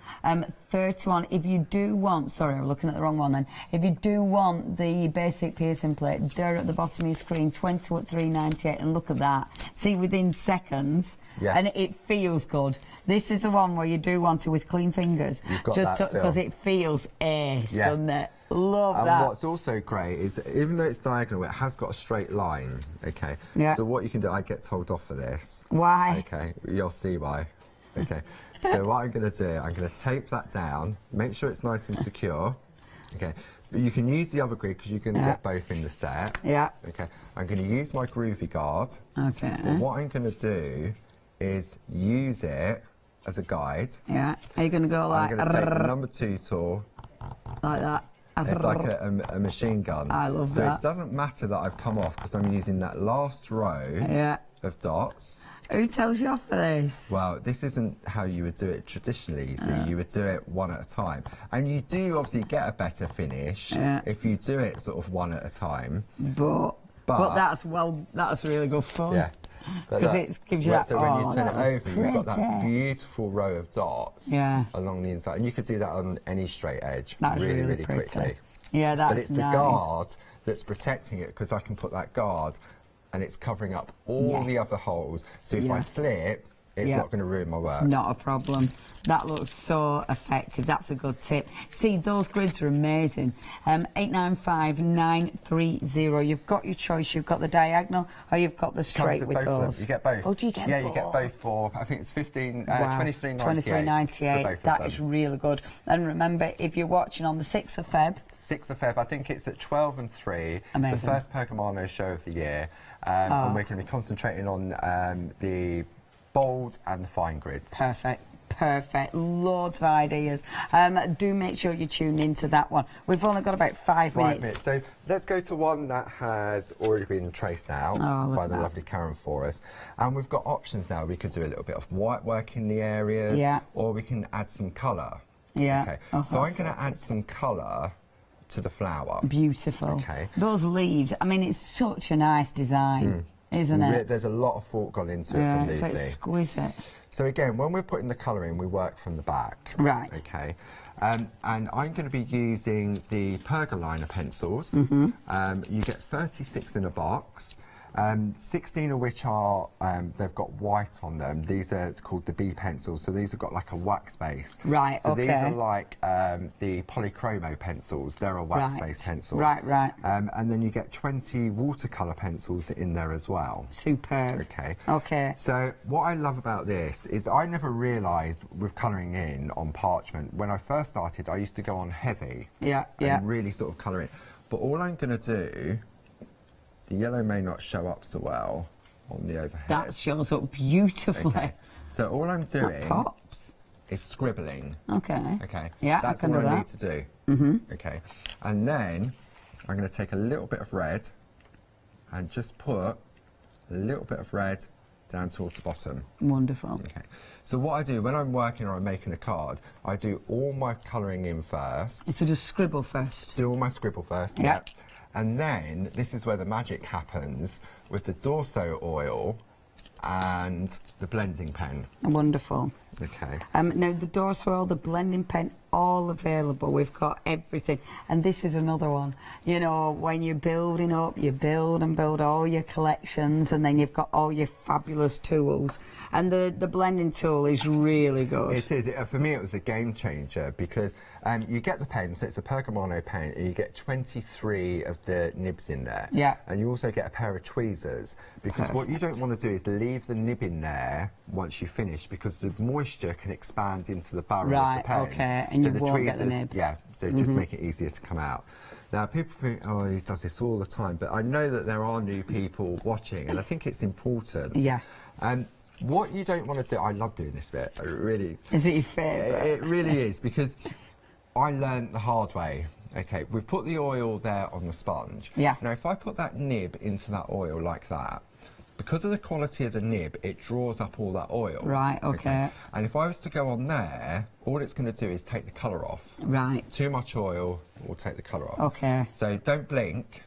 Speaker 3: 31, if you do want, sorry, I'm looking at the wrong one then. If you do want the basic piercing plate, they're at the bottom of your screen, 20 at $3.98, and look at that. See, within seconds, and it feels good. This is the one where you do want it with clean fingers.
Speaker 5: You've got
Speaker 3: just
Speaker 5: that
Speaker 3: because it feels ace, doesn't it? Love
Speaker 5: and
Speaker 3: that.
Speaker 5: What's also great is, even though it's diagonal, it has got a straight line, okay?
Speaker 3: Yeah.
Speaker 5: So what you can do, I get told off for this.
Speaker 3: Why?
Speaker 5: Okay, you'll see why. Okay, so what I'm going to do, I'm going to tape that down, make sure it's nice and secure, okay? But you can use the other grid because you can get both in the set.
Speaker 3: Yeah.
Speaker 5: Okay, I'm going to use my groovy guard.
Speaker 3: Okay.
Speaker 5: But what I'm going to do is use it as a guide.
Speaker 3: Yeah. Are you going to go like...
Speaker 5: I'm going to take the number 2 tool.
Speaker 3: Like that.
Speaker 5: It's like a machine gun.
Speaker 3: I love
Speaker 5: that.
Speaker 3: So
Speaker 5: it doesn't matter that I've come off because I'm using that last row of dots.
Speaker 3: Who tells you off for this?
Speaker 5: Well, this isn't how you would do it traditionally. So you would do it one at a time. And you do obviously get a better finish if you do it sort of one at a time.
Speaker 3: But that's really good fun.
Speaker 5: Yeah.
Speaker 3: Because it gives you that.
Speaker 5: So when you turn it over,
Speaker 3: pretty.
Speaker 5: you've got that beautiful row of dots along the inside, and you could do that on any straight edge really quickly.
Speaker 3: Yeah, that's nice.
Speaker 5: But it's the guard that's protecting it, because I can put that guard, and it's covering up all the other holes. So if I slip, it's not going to ruin my work.
Speaker 3: It's not a problem. That looks so effective. That's a good tip. See, those grids are amazing. 895930. You've got your choice. You've got the diagonal, or you've got the straight with those.
Speaker 5: You get both.
Speaker 3: Oh, do you get both?
Speaker 5: Yeah, you get both for, I think it's
Speaker 3: $23.98. That is really good. And remember, if you're watching on the 6th of Feb.
Speaker 5: 6th of Feb, I think it's at 12 and 3.
Speaker 3: Amazing.
Speaker 5: The first Pokemon show of the year. And we're going to be concentrating on the bold and the fine grids.
Speaker 3: Perfect. Loads of ideas. Do make sure you tune into that one. We've only got about 5 minutes.
Speaker 5: So let's go to one that has already been traced out by the lovely Karen for us. And we've got options now. We could do a little bit of white work in the areas, or we can add some colour.
Speaker 3: Yeah.
Speaker 5: Okay. So I'm going to add some colour to the flower.
Speaker 3: Beautiful.
Speaker 5: Okay.
Speaker 3: Those leaves, I mean, it's such a nice design, isn't it?
Speaker 5: There's a lot of thought gone into it from Lucy.
Speaker 3: It's exquisite.
Speaker 5: So again, when we're putting the colour in, we work from the back.
Speaker 3: Right.
Speaker 5: Okay. And I'm going to be using the Pergoliner pencils. You get 36 in a box. 16 of which are, they've got white on them. These are called the B pencils, so these have got like a wax base.
Speaker 3: Right,
Speaker 5: so these are like the polychromo pencils. They're a wax-based pencil.
Speaker 3: Right.
Speaker 5: And then you get 20 watercolour pencils in there as well.
Speaker 3: Superb.
Speaker 5: Okay. So what I love about this is I never realised with colouring in on parchment, when I first started, I used to go on heavy. And really sort of colour it. But all I'm going to do, the yellow may not show up so well on the overhead.
Speaker 3: That shows up beautifully.
Speaker 5: Okay. So all I'm doing is scribbling.
Speaker 3: Okay. Yeah,
Speaker 5: that's
Speaker 3: I can
Speaker 5: all
Speaker 3: do
Speaker 5: I
Speaker 3: that.
Speaker 5: need to do. Okay. And then I'm going to take a little bit of red and just put a little bit of red down towards the bottom.
Speaker 3: Wonderful.
Speaker 5: Okay. So what I do when I'm working or I'm making a card, I do all my colouring in first.
Speaker 3: So just scribble first.
Speaker 5: Do all my scribble first.
Speaker 3: Yeah.
Speaker 5: And then this is where the magic happens with the Dorso oil and the blending pen.
Speaker 3: Wonderful.
Speaker 5: Okay.
Speaker 3: Now the Dorso oil, the blending pen, all available. We've got everything. And this is another one. You know, when you're building up, you build and build all your collections, and then you've got all your fabulous tools. And the blending tool is really good.
Speaker 5: It is. For me, it was a game changer because you get the pen, so it's a Pergamano pen, and you get 23 of the nibs in there.
Speaker 3: Yeah.
Speaker 5: And you also get a pair of tweezers because what you don't want to do is leave the nib in there once you finish, because the moisture can expand into the barrel of the pen.
Speaker 3: Okay, and
Speaker 5: so
Speaker 3: you won't get the nib.
Speaker 5: Yeah, so just make it easier to come out. Now, people think, oh, he does this all the time, but I know that there are new people watching, and I think it's important.
Speaker 3: Yeah.
Speaker 5: What you don't want to do, I love doing this bit, I really.
Speaker 3: Is it your favourite?
Speaker 5: It really is, because I learned the hard way. Okay, we've put the oil there on the sponge.
Speaker 3: Yeah.
Speaker 5: Now, if I put that nib into that oil like that, because of the quality of the nib, it draws up all that oil.
Speaker 3: Right, okay.
Speaker 5: And if I was to go on there, all it's going to do is take the colour off.
Speaker 3: Right.
Speaker 5: Too much oil will take the colour off.
Speaker 3: Okay.
Speaker 5: So don't blink.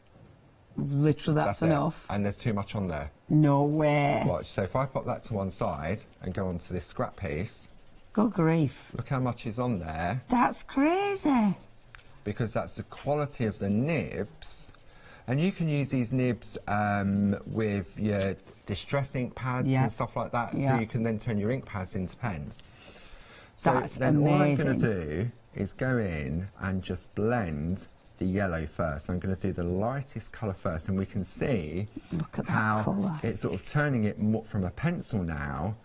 Speaker 3: Literally, that's enough.
Speaker 5: And there's too much on there.
Speaker 3: No way.
Speaker 5: Watch. So if I pop that to one side and go onto this scrap piece.
Speaker 3: Good grief.
Speaker 5: Look how much is on there.
Speaker 3: That's crazy.
Speaker 5: Because that's the quality of the nibs. And you can use these nibs with your distress ink pads and stuff like that. So you can then turn your ink pads into pens. So
Speaker 3: that's
Speaker 5: then
Speaker 3: amazing.
Speaker 5: all I'm going to do is go in and just blend the yellow first. I'm going to do the lightest colour first, and we can see how colour. It's sort of turning it more from a pencil now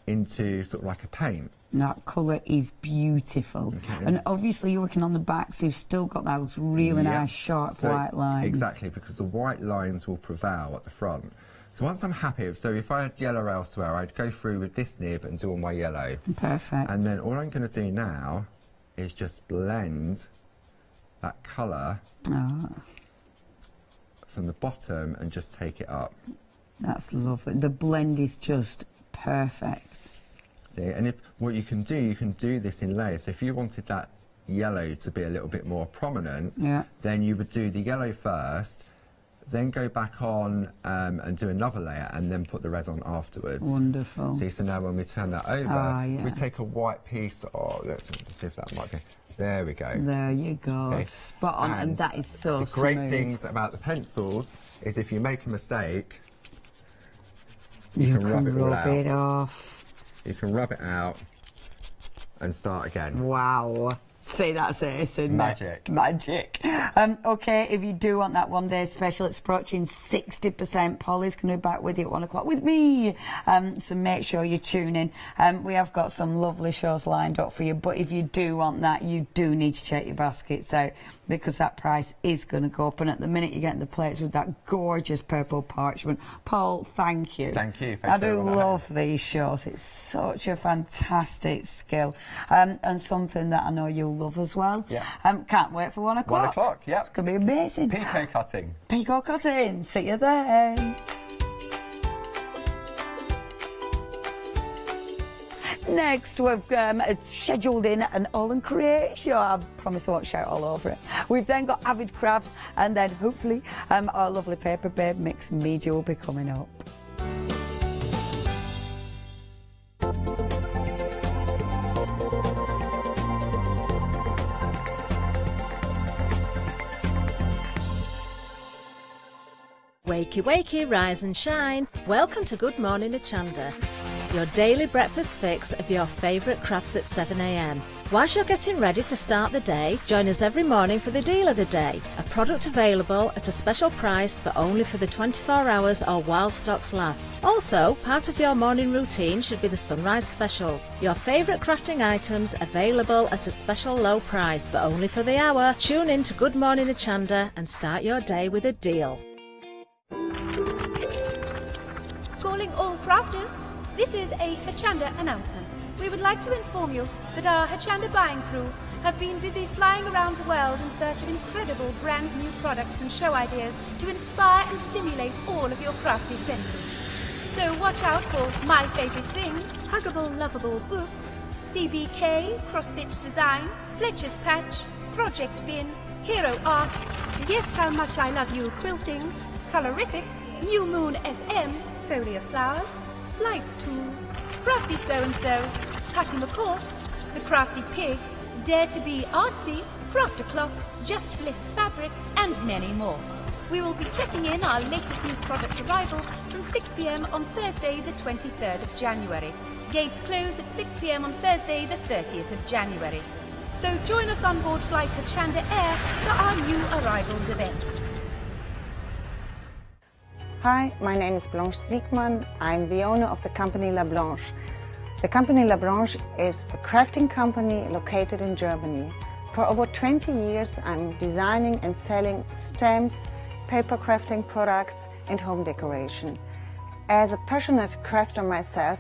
Speaker 5: into sort of like a paint.
Speaker 3: That colour is beautiful. Okay. And obviously you're working on the back, so you've still got those really nice sharp white lines.
Speaker 5: Exactly, because the white lines will prevail at the front. So once I'm happy, so if I had yellow elsewhere, I'd go through with this nib and do all my yellow.
Speaker 3: Perfect.
Speaker 5: And then all I'm going to do now is just blend that colour from the bottom and just take it up.
Speaker 3: That's lovely. The blend is just perfect.
Speaker 5: See, and if what you can do this in layers. So if you wanted that yellow to be a little bit more prominent, then you would do the yellow first, then go back on and do another layer, and then put the red on afterwards.
Speaker 3: Wonderful.
Speaker 5: See, so now when we turn that over, we take a white piece. Oh, let's see if that might be. There we go.
Speaker 3: There you go. See? Spot on, and that is so smooth.
Speaker 5: The great things about the pencils is if you make a mistake, you can rub it off. You can rub it out and start again.
Speaker 3: Wow. See, that's it, isn't
Speaker 5: Magic.
Speaker 3: It? Magic. OK, if you do want that one day special, it's approaching 60%. Polly's going to be back with you at 1 o'clock with me. So make sure you tune in. We have got some lovely shows lined up for you, but if you do want that, you do need to check your baskets out, because that price is going to go up. And at the minute, you're getting the plates with that gorgeous purple parchment. Paul, thank you.
Speaker 5: Thank you.
Speaker 3: I do love these shows. It's such a fantastic skill, and something that I know you'll love as well.
Speaker 5: Yeah.
Speaker 3: Can't wait for 1 o'clock.
Speaker 5: 1 o'clock, yeah.
Speaker 3: It's going to be amazing.
Speaker 5: Picot cutting.
Speaker 3: Picot cutting. See you there. Next, we've scheduled in an All and Create show. I promise I won't shout all over it. We've then got Avid Crafts, and then hopefully our lovely Paper Babe Mix Media will be coming up.
Speaker 10: Wakey, wakey, rise and shine. Welcome to Good Morning Hochanda, your daily breakfast fix of your favourite crafts at 7 a.m. Whilst you're getting ready to start the day, join us every morning for the Deal of the Day, a product available at a special price but only for the 24 hours or while stocks last. Also, part of your morning routine should be the Sunrise Specials, your favourite crafting items available at a special low price but only for the hour. Tune in to Good Morning Hochanda and start your day with a deal.
Speaker 11: Calling all crafters, this is a Hochanda announcement. We would like to inform you that our Hochanda buying crew have been busy flying around the world in search of incredible brand new products and show ideas to inspire and stimulate all of your crafty senses. So watch out for My Favourite Things, Huggable Lovable Books, CBK, Cross-Stitch Design, Fletcher's Patch, Project Bin, Hero Arts, Yes How Much I Love You Quilting, Colorific, New Moon FM, Foliar Flowers, Slice Tools, Crafty So-and-So, Patty McCourt, The Crafty Pig, Dare to Be Artsy, Craft O'Clock, Just Bliss Fabric, and many more. We will be checking in our latest new product arrivals from 6 p.m. on Thursday the 23rd of January. Gates close at 6 p.m. on Thursday the 30th of January. So join us on board Flight Hochanda Air for our new arrivals event.
Speaker 12: Hi, my name is Blanche Siegmann. I'm the owner of the company La Blanche. The company La Blanche is a crafting company located in Germany. For over 20 years, I'm designing and selling stamps, paper crafting products, and home decoration. As a passionate crafter myself,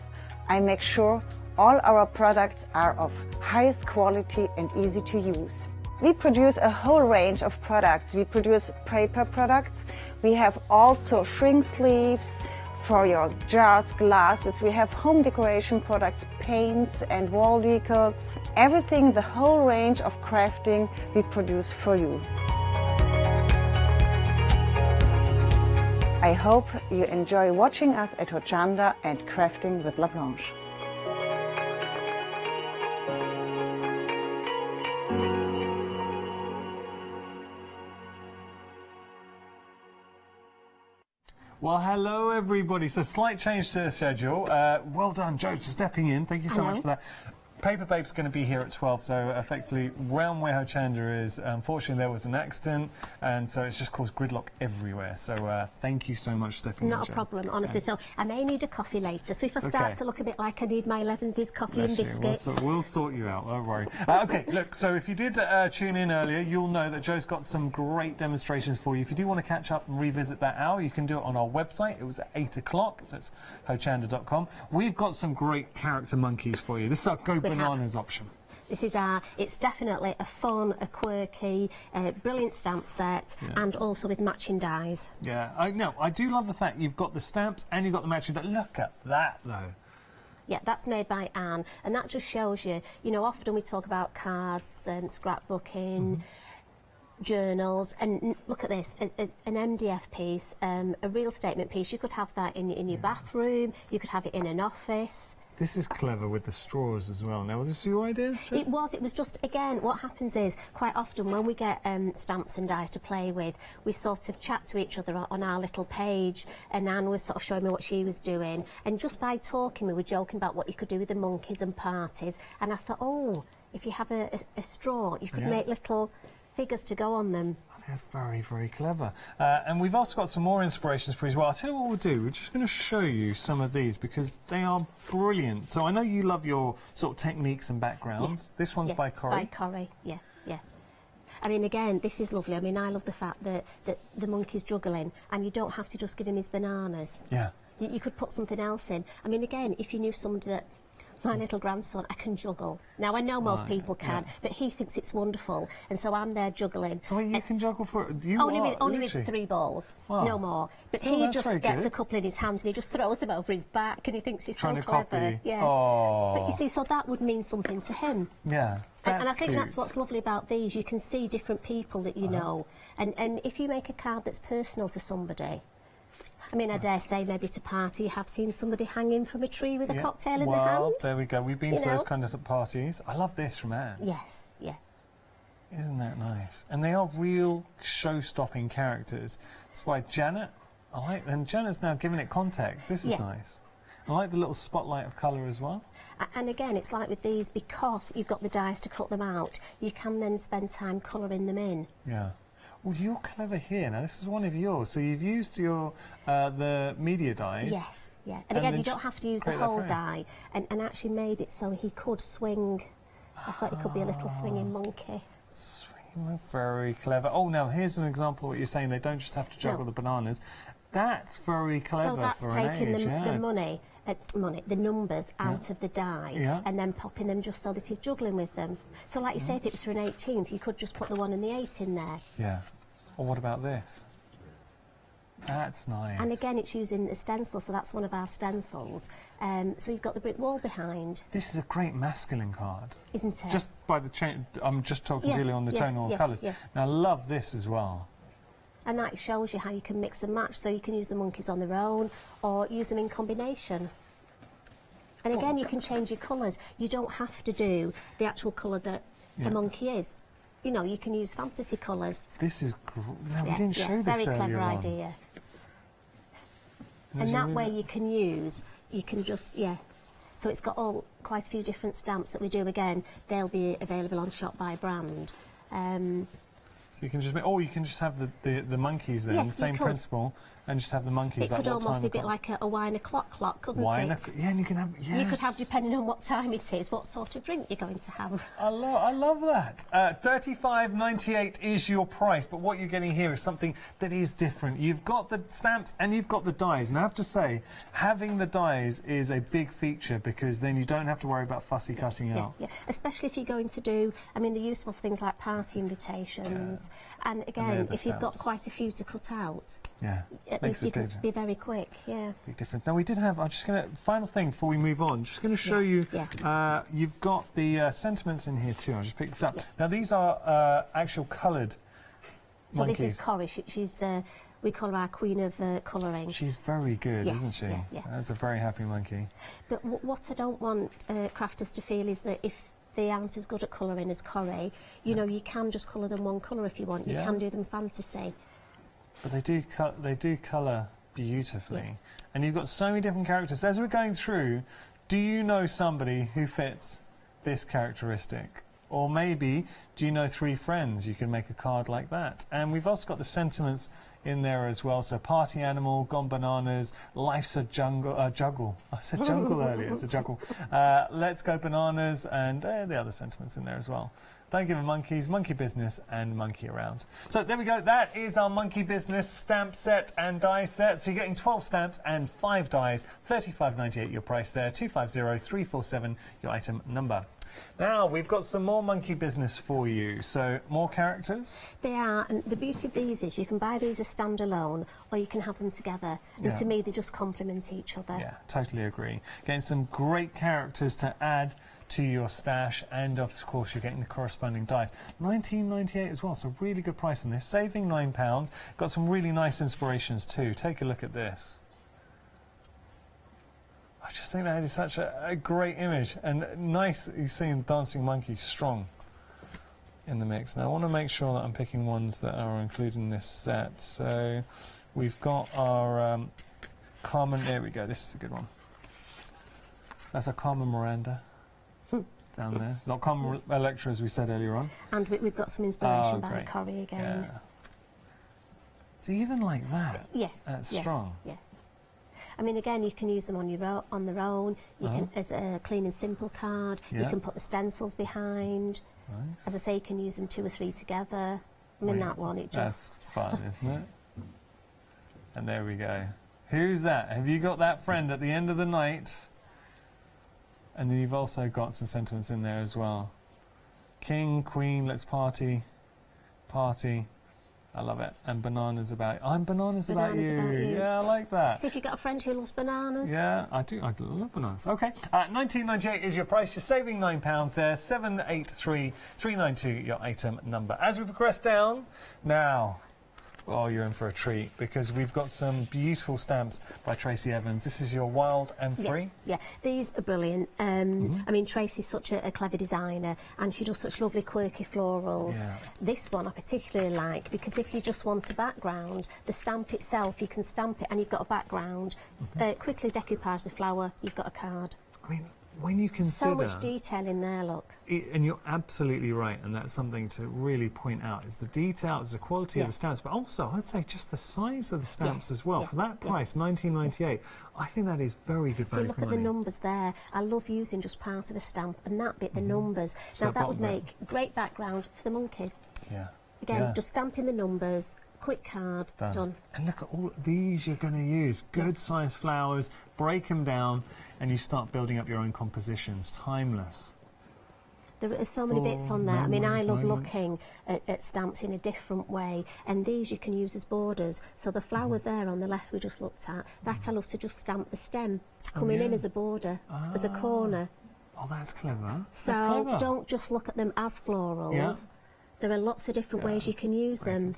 Speaker 12: I make sure all our products are of highest quality and easy to use. We produce a whole range of products. We produce paper products. We have also shrink sleeves for your jars, glasses. We have home decoration products, paints and wall decals. Everything, the whole range of crafting we produce for you. I hope you enjoy watching us at Hochanda and crafting with La Blanche.
Speaker 2: Well, hello everybody. So slight change to the schedule. Well done, Joe, for stepping in. Thank you so much for that. Paper Babe's going to be here at 12, so effectively round where Hochanda is, unfortunately there was an accident, and so it's just caused gridlock everywhere. So thank you so much for stepping in,
Speaker 4: Not a problem, honestly. So I may need a coffee later, so if I start to look a bit like I need my 11s coffee and biscuits.
Speaker 2: We'll sort you out, don't worry. Okay, look, so if you did tune in earlier, you'll know that Joe's got some great demonstrations for you. If you do want to catch up and revisit that hour, you can do it on our website. It was at 8 o'clock, so it's hochanda.com. We've got some great character monkeys for you. This is our Go Bananas option.
Speaker 4: This is it's definitely a fun, a quirky, brilliant stamp set, and also with matching dies.
Speaker 2: Yeah, I do love the fact you've got the stamps and you've got the matching. Look at that, though.
Speaker 4: Yeah, that's made by Anne, and that just shows you, you know, often we talk about cards and scrapbooking, journals, and look at this, an MDF piece, a real statement piece. You could have that in your bathroom, you could have it in an office.
Speaker 2: This is clever with the straws as well. Now, was this your idea?
Speaker 4: It was just, again, what happens is, quite often when we get stamps and dies to play with, we sort of chat to each other on our little page, and Anne was sort of showing me what she was doing, and just by talking, we were joking about what you could do with the monkeys and parties, and I thought, oh, if you have a straw, you could make little figures to go on them.
Speaker 2: Oh, that's very, very clever. And we've also got some more inspirations for you as well. I'll tell you what we'll do. We're just going to show you some of these because they are brilliant. So I know you love your sort of techniques and backgrounds. This one's by Corrie.
Speaker 4: By Corrie, yeah. I mean, again, this is lovely. I mean, I love the fact that the monkey's juggling and you don't have to just give him his bananas.
Speaker 2: Yeah.
Speaker 4: You could put something else in. I mean, again, if you knew somebody that my little grandson, I can juggle. Now, I know most people can, but he thinks it's wonderful, and so I'm there juggling.
Speaker 2: So you can juggle for...
Speaker 4: Only with 3 balls, no more. But he just gets a couple in his hands and he just throws them over his back and he thinks he's so clever.
Speaker 2: Copy.
Speaker 4: Yeah.
Speaker 2: Oh.
Speaker 4: But you see, so that would mean something to him.
Speaker 2: Yeah,
Speaker 4: and I think that's what's lovely about these. You can see different people that you know. And if you make a card that's personal to somebody, I mean, I dare say maybe at a party you have seen somebody hanging from a tree with a cocktail in their hand.
Speaker 2: Well, there we go. We've been to those kind of parties. I love this from Anne.
Speaker 4: Yes, yeah.
Speaker 2: Isn't that nice? And they are real show-stopping characters. That's why Janet, and Janet's now giving it context. This is nice. I like the little spotlight of colour as well.
Speaker 4: And again, it's like with these, because you've got the dies to cut them out, you can then spend time colouring them in.
Speaker 2: Yeah. Well, you're clever here. Now, this is one of yours. So you've used your the media dies.
Speaker 4: Yes, yeah. And again, you don't have to use the whole die. And actually made it so he could swing. I thought he could be a little swinging monkey.
Speaker 2: Swinging, very clever. Oh, now, here's an example of what you're saying. They don't just have to juggle the bananas. That's very clever.
Speaker 4: So that's
Speaker 2: for
Speaker 4: taking
Speaker 2: an age,
Speaker 4: the numbers out of the die and then popping them just so that he's juggling with them. So like you say, if it was for an 18th, you could just put the 1 and the 8 in there.
Speaker 2: Yeah. Or what about this? That's nice.
Speaker 4: And again, it's using the stencil, so that's one of our stencils. So you've got the brick wall behind.
Speaker 2: This is a great masculine card.
Speaker 4: Isn't it?
Speaker 2: Just by the chain, I'm just talking really on the tonal colours. Yeah. Now, I love this as well.
Speaker 4: And that shows you how you can mix and match, so you can use the monkeys on their own or use them in combination. And again, you can change your colours. You don't have to do the actual colour that a monkey is. You know, you can use fantasy colours.
Speaker 2: This is no, we didn't show this
Speaker 4: very
Speaker 2: earlier
Speaker 4: clever
Speaker 2: on.
Speaker 4: idea. And that way you can use, you can just, So it's got quite a few different stamps that we do. Again, they'll be available on Shop by Brand.
Speaker 2: So you can just make, or you can just have the monkeys then, the same principle, and just have the monkeys.
Speaker 4: It could almost be a bit like a wine o'clock, couldn't it?
Speaker 2: Yeah, and you can have. Yes.
Speaker 4: You could have, depending on what time it is, what sort of drink you're going to have.
Speaker 2: I love that. $35.98 is your price, but what you're getting here is something that is different. You've got the stamps and you've got the dies, and I have to say, having the dies is a big feature because then you don't have to worry about fussy cutting out.
Speaker 4: Yeah, especially if you're going to do. I mean, they're useful for things like party invitations, and again, if you've got quite a few to cut out.
Speaker 2: Yeah.
Speaker 4: At least you can be very quick,
Speaker 2: Big difference. Now, we did have, I'm just going to, final thing before we move on, just going to show you, you've got the sentiments in here too. I'll just pick this up. Now, these are actual coloured monkeys.
Speaker 4: So this is Corrie. She's We call her our queen of colouring.
Speaker 2: She's very good,
Speaker 4: yes,
Speaker 2: isn't she?
Speaker 4: Yeah, yeah.
Speaker 2: That's a very happy monkey.
Speaker 4: But what I don't want crafters to feel is that if they aren't as good at colouring as Corrie, you know, you can just colour them one colour if you want. You can do them fantasy.
Speaker 2: But they do colour beautifully. And you've got so many different characters. As we're going through, do you know somebody who fits this characteristic? Or maybe, do you know 3 friends? You can make a card like that. And we've also got the sentiments in there as well. So party animal, gone bananas, life's a juggle. I said jungle earlier, it's a juggle. Let's go bananas, and the other sentiments in there as well. Don't give a monkeys, monkey business, and monkey around. So there we go. That is our monkey business stamp set and die set. So you're getting 12 stamps and 5 dies. $35.98 your price there. 250347 your item number. Now, we've got some more monkey business for you. So, more characters?
Speaker 4: They are, and the beauty of these is you can buy these as standalone, or you can have them together. And to me, they just complement each other.
Speaker 2: Yeah, totally agree. Getting some great characters to add to your stash, and of course you're getting the corresponding dice. $19.98 as well, so really good price on this. Saving £9. Got some really nice inspirations too. Take a look at this. I just think that is such a great image, and nice you seeing Dancing Monkey strong in the mix. Now I want to make sure that I'm picking ones that are included in this set. So we've got our Carmen, there we go, this is a good one. That's a Carmen Miranda down there. Not Carmen Electra as we said earlier on.
Speaker 4: And we've got some inspiration by Corrie again.
Speaker 2: Yeah. So even like that, that's strong.
Speaker 4: Yeah. I mean, again, you can use them on their own. You can as a clean and simple card. You can put the stencils behind.
Speaker 2: Nice.
Speaker 4: As I say, you can use them 2 or 3 together. I mean, that one, it just...
Speaker 2: That's fun, isn't it? And there we go. Who's that? Have you got that friend at the end of the night? And then you've also got some sentiments in there as well. King, Queen, let's party. Party. I love it. And bananas about... I'm bananas about you. Yeah, I like that.
Speaker 4: See if you've got a friend who loves bananas.
Speaker 2: Yeah, I do. I love bananas. OK. $19.98 is your price. You're saving £9 there. 783392 your item number. As we progress down, now... Oh, you're in for a treat, because we've got some beautiful stamps by Tracy Evans. This is your Wild and Free.
Speaker 4: Yeah, these are brilliant. I mean, Tracy's such a clever designer, and she does such lovely quirky florals. This one I particularly like, because if you just want a background, the stamp itself, you can stamp it and you've got a background. Quickly decoupage the flower, you've got a card.
Speaker 2: I mean, when you consider...
Speaker 4: So much detail in there, look.
Speaker 2: And you're absolutely right, and that's something to really point out, is the details, the quality of the stamps, but also, I'd say, just the size of the stamps as well. For that price, $19.98, I think that is very good value for money.
Speaker 4: See, look at the numbers there. I love using just part of a stamp, and that bit, the numbers. Now, that would make a great background for the monkeys. Again, just stamping the numbers, quick card, done.
Speaker 2: And look at all these you're going to use. Good sized flowers, break them down, and you start building up your own compositions. Timeless.
Speaker 4: There are so many bits on there. I mean, I love looking at stamps in a different way, and these you can use as borders. So the flower there on the left we just looked at, that I love to just stamp the stem coming in as a border, as a corner.
Speaker 2: Oh, that's clever.
Speaker 4: So
Speaker 2: that's clever.
Speaker 4: Don't just look at them as florals. There are lots of different ways you can use them.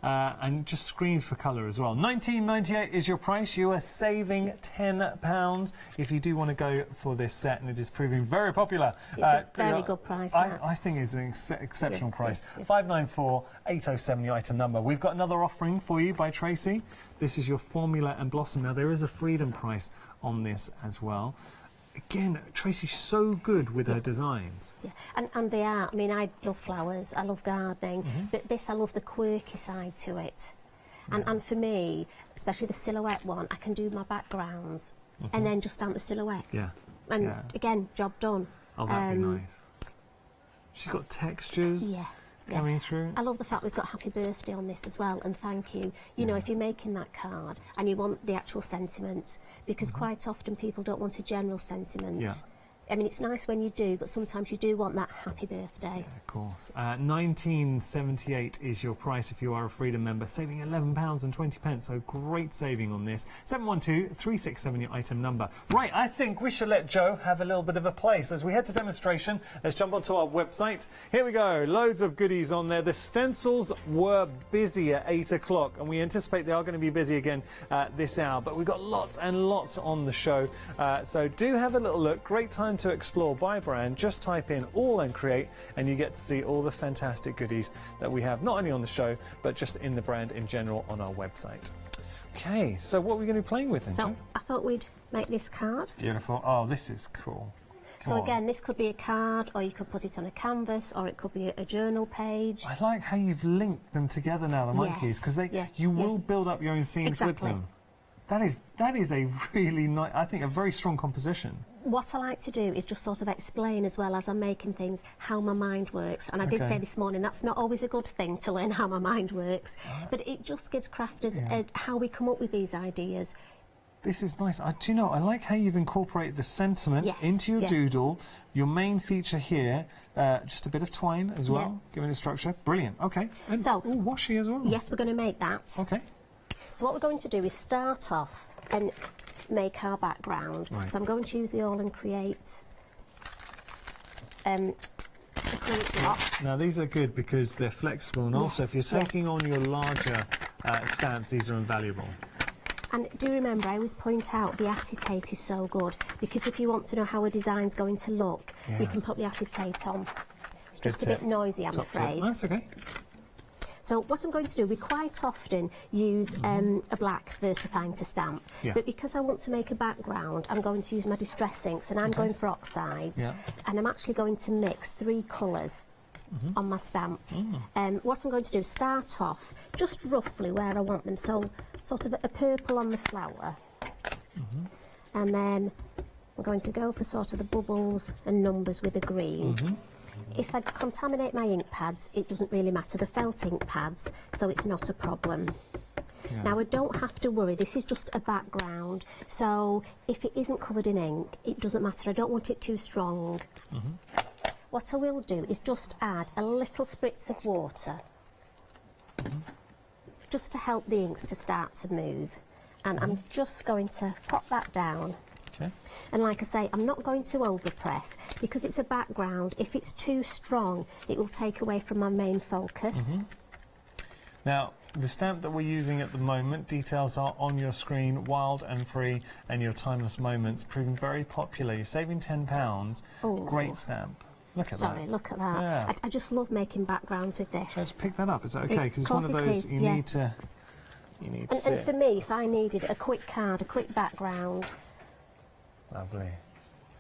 Speaker 2: And just screams for colour as well. $19.98 is your price. You are saving £10 if you do want to go for this set, and it is proving very popular.
Speaker 4: It's a very good price.
Speaker 2: I think it's an exceptional price. 594807, your item number. We've got another offering for you by Tracy. This is your Formula and Blossom. Now, there is a freedom price on this as well. Again, Tracy's so good with her designs.
Speaker 4: And they are. I mean, I love flowers, I love gardening, but this, I love the quirky side to it. And for me, especially the silhouette one, I can do my backgrounds and then just stamp the silhouettes. And again, job done.
Speaker 2: Oh, that'd be nice. She's got textures. Coming through.
Speaker 4: I love the fact we've got happy birthday on this as well, and thank you. You know, if you're making that card and you want the actual sentiment, because quite often people don't want a general sentiment. I mean, it's nice when you do, but sometimes you do want that happy birthday.
Speaker 2: Yeah, of course. £19.78 is your price if you are a Freedom member, saving £11.20, so great saving on this. 712-367 your item number. Right, I think we should let Joe have a little bit of a place. As we head to demonstration, let's jump onto our website. Here we go, loads of goodies on there. The stencils were busy at 8 o'clock, and we anticipate they are going to be busy again at this hour, but we've got lots and lots on the show, so do have a little look. Great time to explore by brand. Just type in all and create, and you get to see all the fantastic goodies that we have, not only on the show, but just in the brand in general on our website. Okay, so what are we going to be playing with then,
Speaker 4: So
Speaker 2: Joe?
Speaker 4: I thought we'd make this card.
Speaker 2: Beautiful. Oh, this is cool. Come
Speaker 4: So
Speaker 2: on.
Speaker 4: again, this could be a card, or you could put it on a canvas, or it could be a journal page.
Speaker 2: I like how you've linked them together now, the monkeys, because you will build up your own scenes with them. That is a really nice, I think, a very strong composition.
Speaker 4: What I like to do is just sort of explain, as well as I'm making things, how my mind works. And I did say this morning, that's not always a good thing to learn how my mind works, but it just gives crafters how we come up with these ideas.
Speaker 2: This is nice. Do you know, I like how you've incorporated the sentiment into your doodle, your main feature here, just a bit of twine as well, giving it structure. Brilliant. Okay. And
Speaker 4: so,
Speaker 2: washi as well.
Speaker 4: Yes, we're going to make that.
Speaker 2: Okay.
Speaker 4: So what we're going to do is start off and make our background.
Speaker 2: Right.
Speaker 4: So I'm going to use the All and Create acrylic block.
Speaker 2: Now these are good because they're flexible, and also if you're taking on your larger stamps, these are invaluable.
Speaker 4: And do remember, I always point out the acetate is so good, because if you want to know how a design's going to look, you can put the acetate on. It's just a bit noisy, I'm afraid.
Speaker 2: That's okay.
Speaker 4: So what I'm going to do, we quite often use a black VersaFine to stamp, but because I want to make a background, I'm going to use my Distress inks, and I'm going for oxides, and I'm actually going to mix 3 colours on my stamp. What I'm going to do is start off just roughly where I want them, so sort of a purple on the flower, and then I'm going to go for sort of the bubbles and numbers with the green. If I contaminate my ink pads, it doesn't really matter. The felt ink pads, so it's not a problem. Now, I don't have to worry. This is just a background, so if it isn't covered in ink, it doesn't matter. I don't want it too strong. What I will do is just add a little spritz of water, just to help the inks to start to move. And I'm just going to pop that down. And like I say, I'm not going to overpress, because it's a background. If it's too strong, it will take away from my main focus.
Speaker 2: Now, the stamp that we're using at the moment, details are on your screen, Wild and Free, and your Timeless Moments, proving very popular. You're saving £10. Great stamp. Look at that.
Speaker 4: Sorry, look at that.
Speaker 2: Yeah.
Speaker 4: I just love making backgrounds with this.
Speaker 2: Let's pick that up. Is that okay? Because it's one of those you need to see.
Speaker 4: And for me, if I needed a quick card, a quick background.
Speaker 2: Lovely.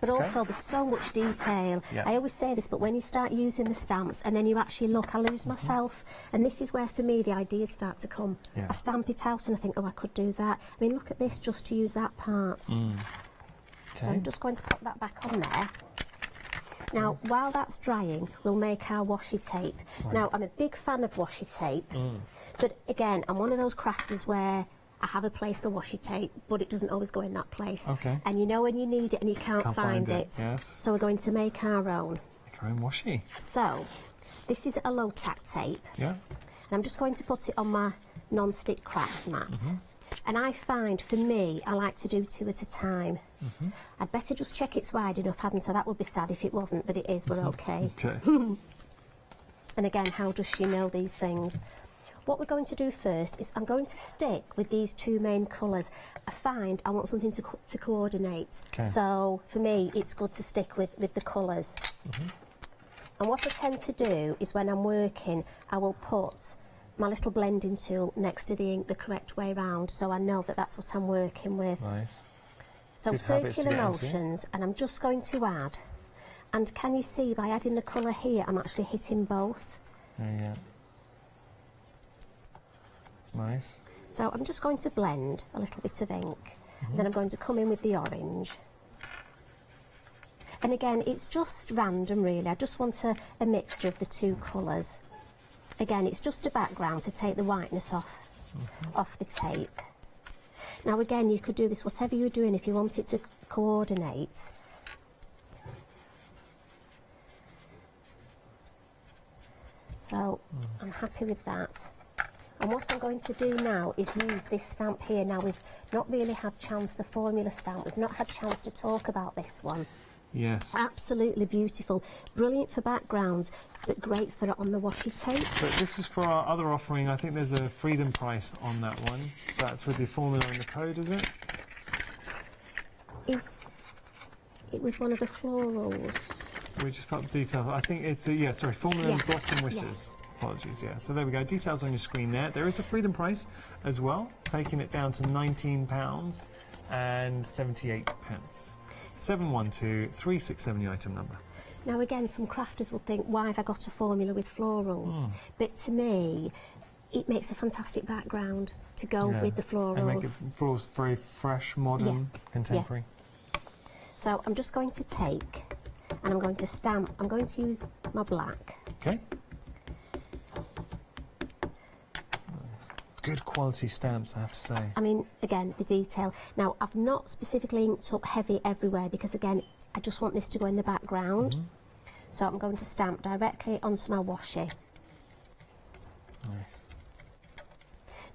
Speaker 4: But also, there's so much detail. I always say this, but when you start using the stamps and then you actually look, I lose myself. And this is where, for me, the ideas start to come. I stamp it out and I think, oh, I could do that. I mean, look at this, just to use that part. So I'm just going to put that back on there. Now, while that's drying, we'll make our washi tape. Now, I'm a big fan of washi tape, but again, I'm one of those crafters where I have a place for washi tape, but it doesn't always go in that place. And you know when you need it and you can't find it. So we're going to make our own.
Speaker 2: Make our own washi.
Speaker 4: So, this is a low-tack tape. And I'm just going to put it on my non-stick craft mat. And I find, for me, I like to do 2 at a time. I'd better just check it's wide enough, hadn't I? That would be sad if it wasn't, but it is, we're okay. And again, how does she know these things? What we're going to do first is I'm going to stick with these 2 main colours. I find I want something to coordinate. So, for me, it's good to stick with the colours. And what I tend to do is when I'm working, I will put my little blending tool next to the ink the correct way round, so I know that that's what I'm working with. So circular motions, and I'm just going to add. And can you see, by adding the colour here, I'm actually hitting both.
Speaker 2: It's nice.
Speaker 4: So I'm just going to blend a little bit of ink, and then I'm going to come in with the orange. And again, it's just random, really. I just want a mixture of the 2 colours. Again, it's just a background to take the whiteness off the tape. Now again, you could do this whatever you're doing. If you want it to coordinate, So I'm happy with that. And what I'm going to do now is use this stamp here. Now, we've not really had chance, the formula stamp, we've not had chance to talk about this one.
Speaker 2: Yes.
Speaker 4: Absolutely beautiful. Brilliant for backgrounds, but great for it on the washi tape.
Speaker 2: But this is for our other offering. I think there's a freedom price on that one. So that's with the formula and the code, is it?
Speaker 4: Is it with one of the florals?
Speaker 2: We just put up the details. I think it's, formula and blossom wishes. Yes. Apologies, yeah. So there we go. Details on your screen there. There is a freedom price as well, taking it down to £19 and 78 pence. 712367, the item number.
Speaker 4: Now again, some crafters would think, why have I got a formula with florals? But to me, it makes a fantastic background to go with the florals.
Speaker 2: And make it florals very fresh, modern, contemporary.
Speaker 4: Yeah. So I'm just going to take, and I'm going to stamp. I'm going to use my black.
Speaker 2: Okay. Good quality stamps, I have to say.
Speaker 4: I mean, again, the detail. Now, I've not specifically inked up heavy everywhere because, again, I just want this to go in the background. So I'm going to stamp directly onto my washi.
Speaker 2: Nice.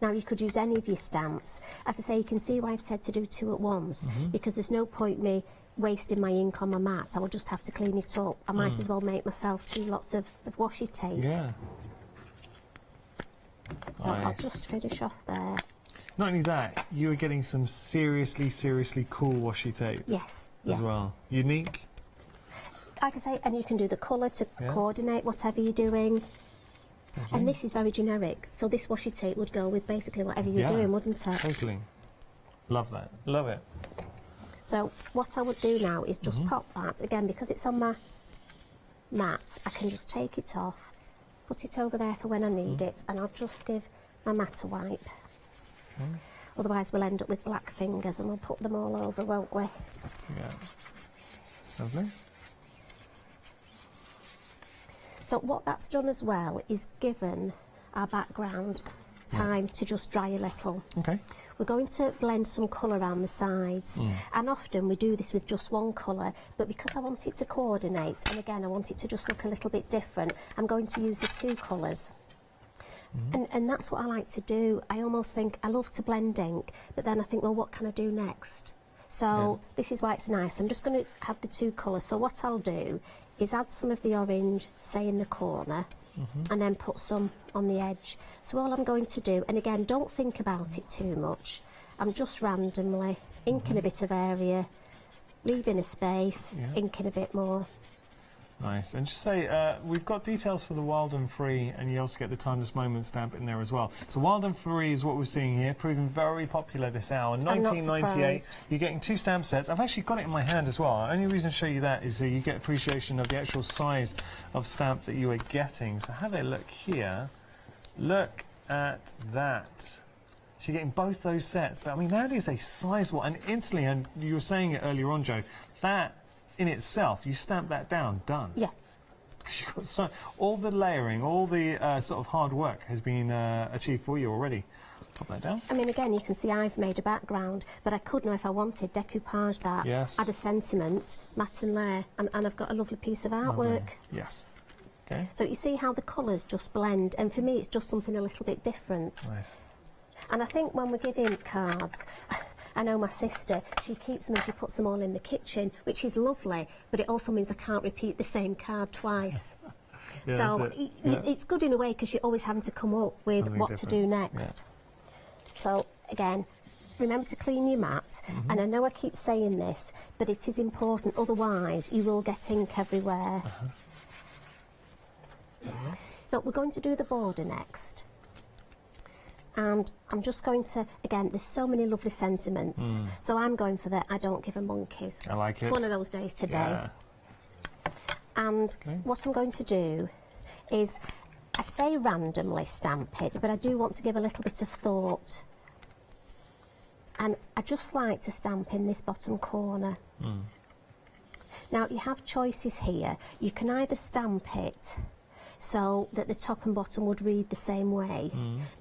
Speaker 4: Now, you could use any of your stamps. As I say, you can see why I've said to do 2 at once, because there's no point me wasting my ink on my mat. I will just have to clean it up. I might as well make myself 2 lots of washi tape.
Speaker 2: Yeah.
Speaker 4: So I'll just finish off there.
Speaker 2: Not only that, you are getting some seriously, seriously cool washi tape.
Speaker 4: Yes.
Speaker 2: As well. Unique.
Speaker 4: Like I say, and you can do the colour to coordinate whatever you're doing. And this is very generic, so this washi tape would go with basically whatever you're doing, wouldn't it?
Speaker 2: Totally. Love that. Love it.
Speaker 4: So what I would do now is just pop that. Again, because it's on my mat, I can just take it off, put it over there for when I need it, and I'll just give my mat a wipe. Otherwise we'll end up with black fingers and we'll put them all over, won't we?
Speaker 2: Yeah. Lovely.
Speaker 4: So what that's done as well is given our background time to just dry a little.
Speaker 2: Okay.
Speaker 4: We're going to blend some colour around the sides, and often we do this with just one colour, but because I want it to coordinate, and again I want it to just look a little bit different, I'm going to use the 2 colours. And that's what I like to do. I almost think, I love to blend ink, but then I think, well, what can I do next? So this is why it's nice. I'm just going to have the 2 colours. So what I'll do is add some of the orange, say in the corner, and then put some on the edge. So all I'm going to do, and again, don't think about it too much, I'm just randomly inking a bit of area, leaving a space, inking a bit more.
Speaker 2: Nice. And just say, we've got details for the Wild and Free, and you also get the Timeless Moment stamp in there as well. So Wild and Free is what we're seeing here, proving very popular this hour. 1998. You're getting 2 stamp sets. I've actually got it in my hand as well. The only reason to show you that is so you get appreciation of the actual size of stamp that you are getting. So have a look here. Look at that. So you're getting both those sets. But I mean, that is a sizable, and instantly, and you were saying it earlier on, Joe, that in itself, you stamp that down, done.
Speaker 4: Yeah.
Speaker 2: You've got all the layering, all the sort of hard work has been achieved for you already. Pop that down.
Speaker 4: I mean, again, you can see I've made a background, but I could now, if I wanted, decoupage that, add a sentiment, mat and layer, and I've got a lovely piece of artwork.
Speaker 2: Lovely. Yes. Okay.
Speaker 4: So you see how the colours just blend, and for me, it's just something a little bit different.
Speaker 2: Nice.
Speaker 4: And I think when we give ink cards, I know my sister, she keeps them and she puts them all in the kitchen, which is lovely, but it also means I can't repeat the same card twice. So it's good in a way because you're always having to come up with something what different to do next. So again, remember to clean your mat, and I know I keep saying this, but it is important, otherwise you will get ink everywhere. So we're going to do the border next. And I'm just going to, again, there's so many lovely sentiments. So I'm going for that I don't give a monkeys.
Speaker 2: I like it.
Speaker 4: It's one of those days today. And what I'm going to do is, I say randomly stamp it, but I do want to give a little bit of thought. And I just like to stamp in this bottom corner. Now, you have choices here. You can either stamp it so that the top and bottom would read the same way,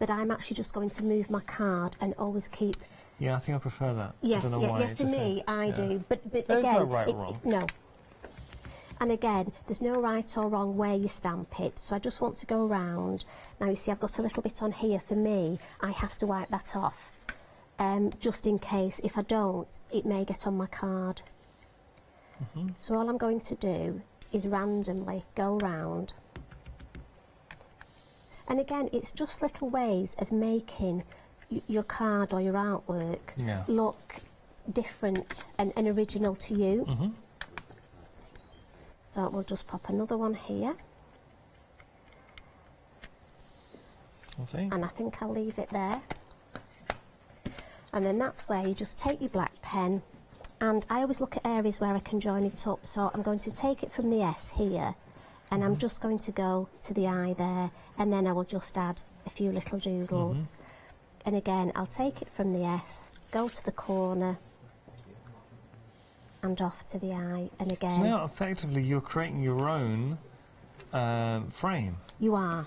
Speaker 4: but I'm actually just going to move my card and always keep...
Speaker 2: Yeah, I think I prefer that.
Speaker 4: Yes,
Speaker 2: I don't know why.
Speaker 4: For me, I do. But
Speaker 2: there's
Speaker 4: again,
Speaker 2: no right or wrong.
Speaker 4: No. And again, there's no right or wrong way you stamp it, so I just want to go round. Now you see I've got a little bit on here. For me, I have to wipe that off, just in case. If I don't, it may get on my card. So all I'm going to do is randomly go round. And again, it's just little ways of making your card or your artwork look different and original to you. So we'll just pop another one here.
Speaker 2: Lovely.
Speaker 4: And I think I'll leave it there. And then that's where you just take your black pen, and I always look at areas where I can join it up. So I'm going to take it from the S here, and I'm just going to go to the I there, and then I will just add a few little doodles. And again, I'll take it from the S, go to the corner, and off to the I, and again.
Speaker 2: So now, effectively, you're creating your own frame.
Speaker 4: You are.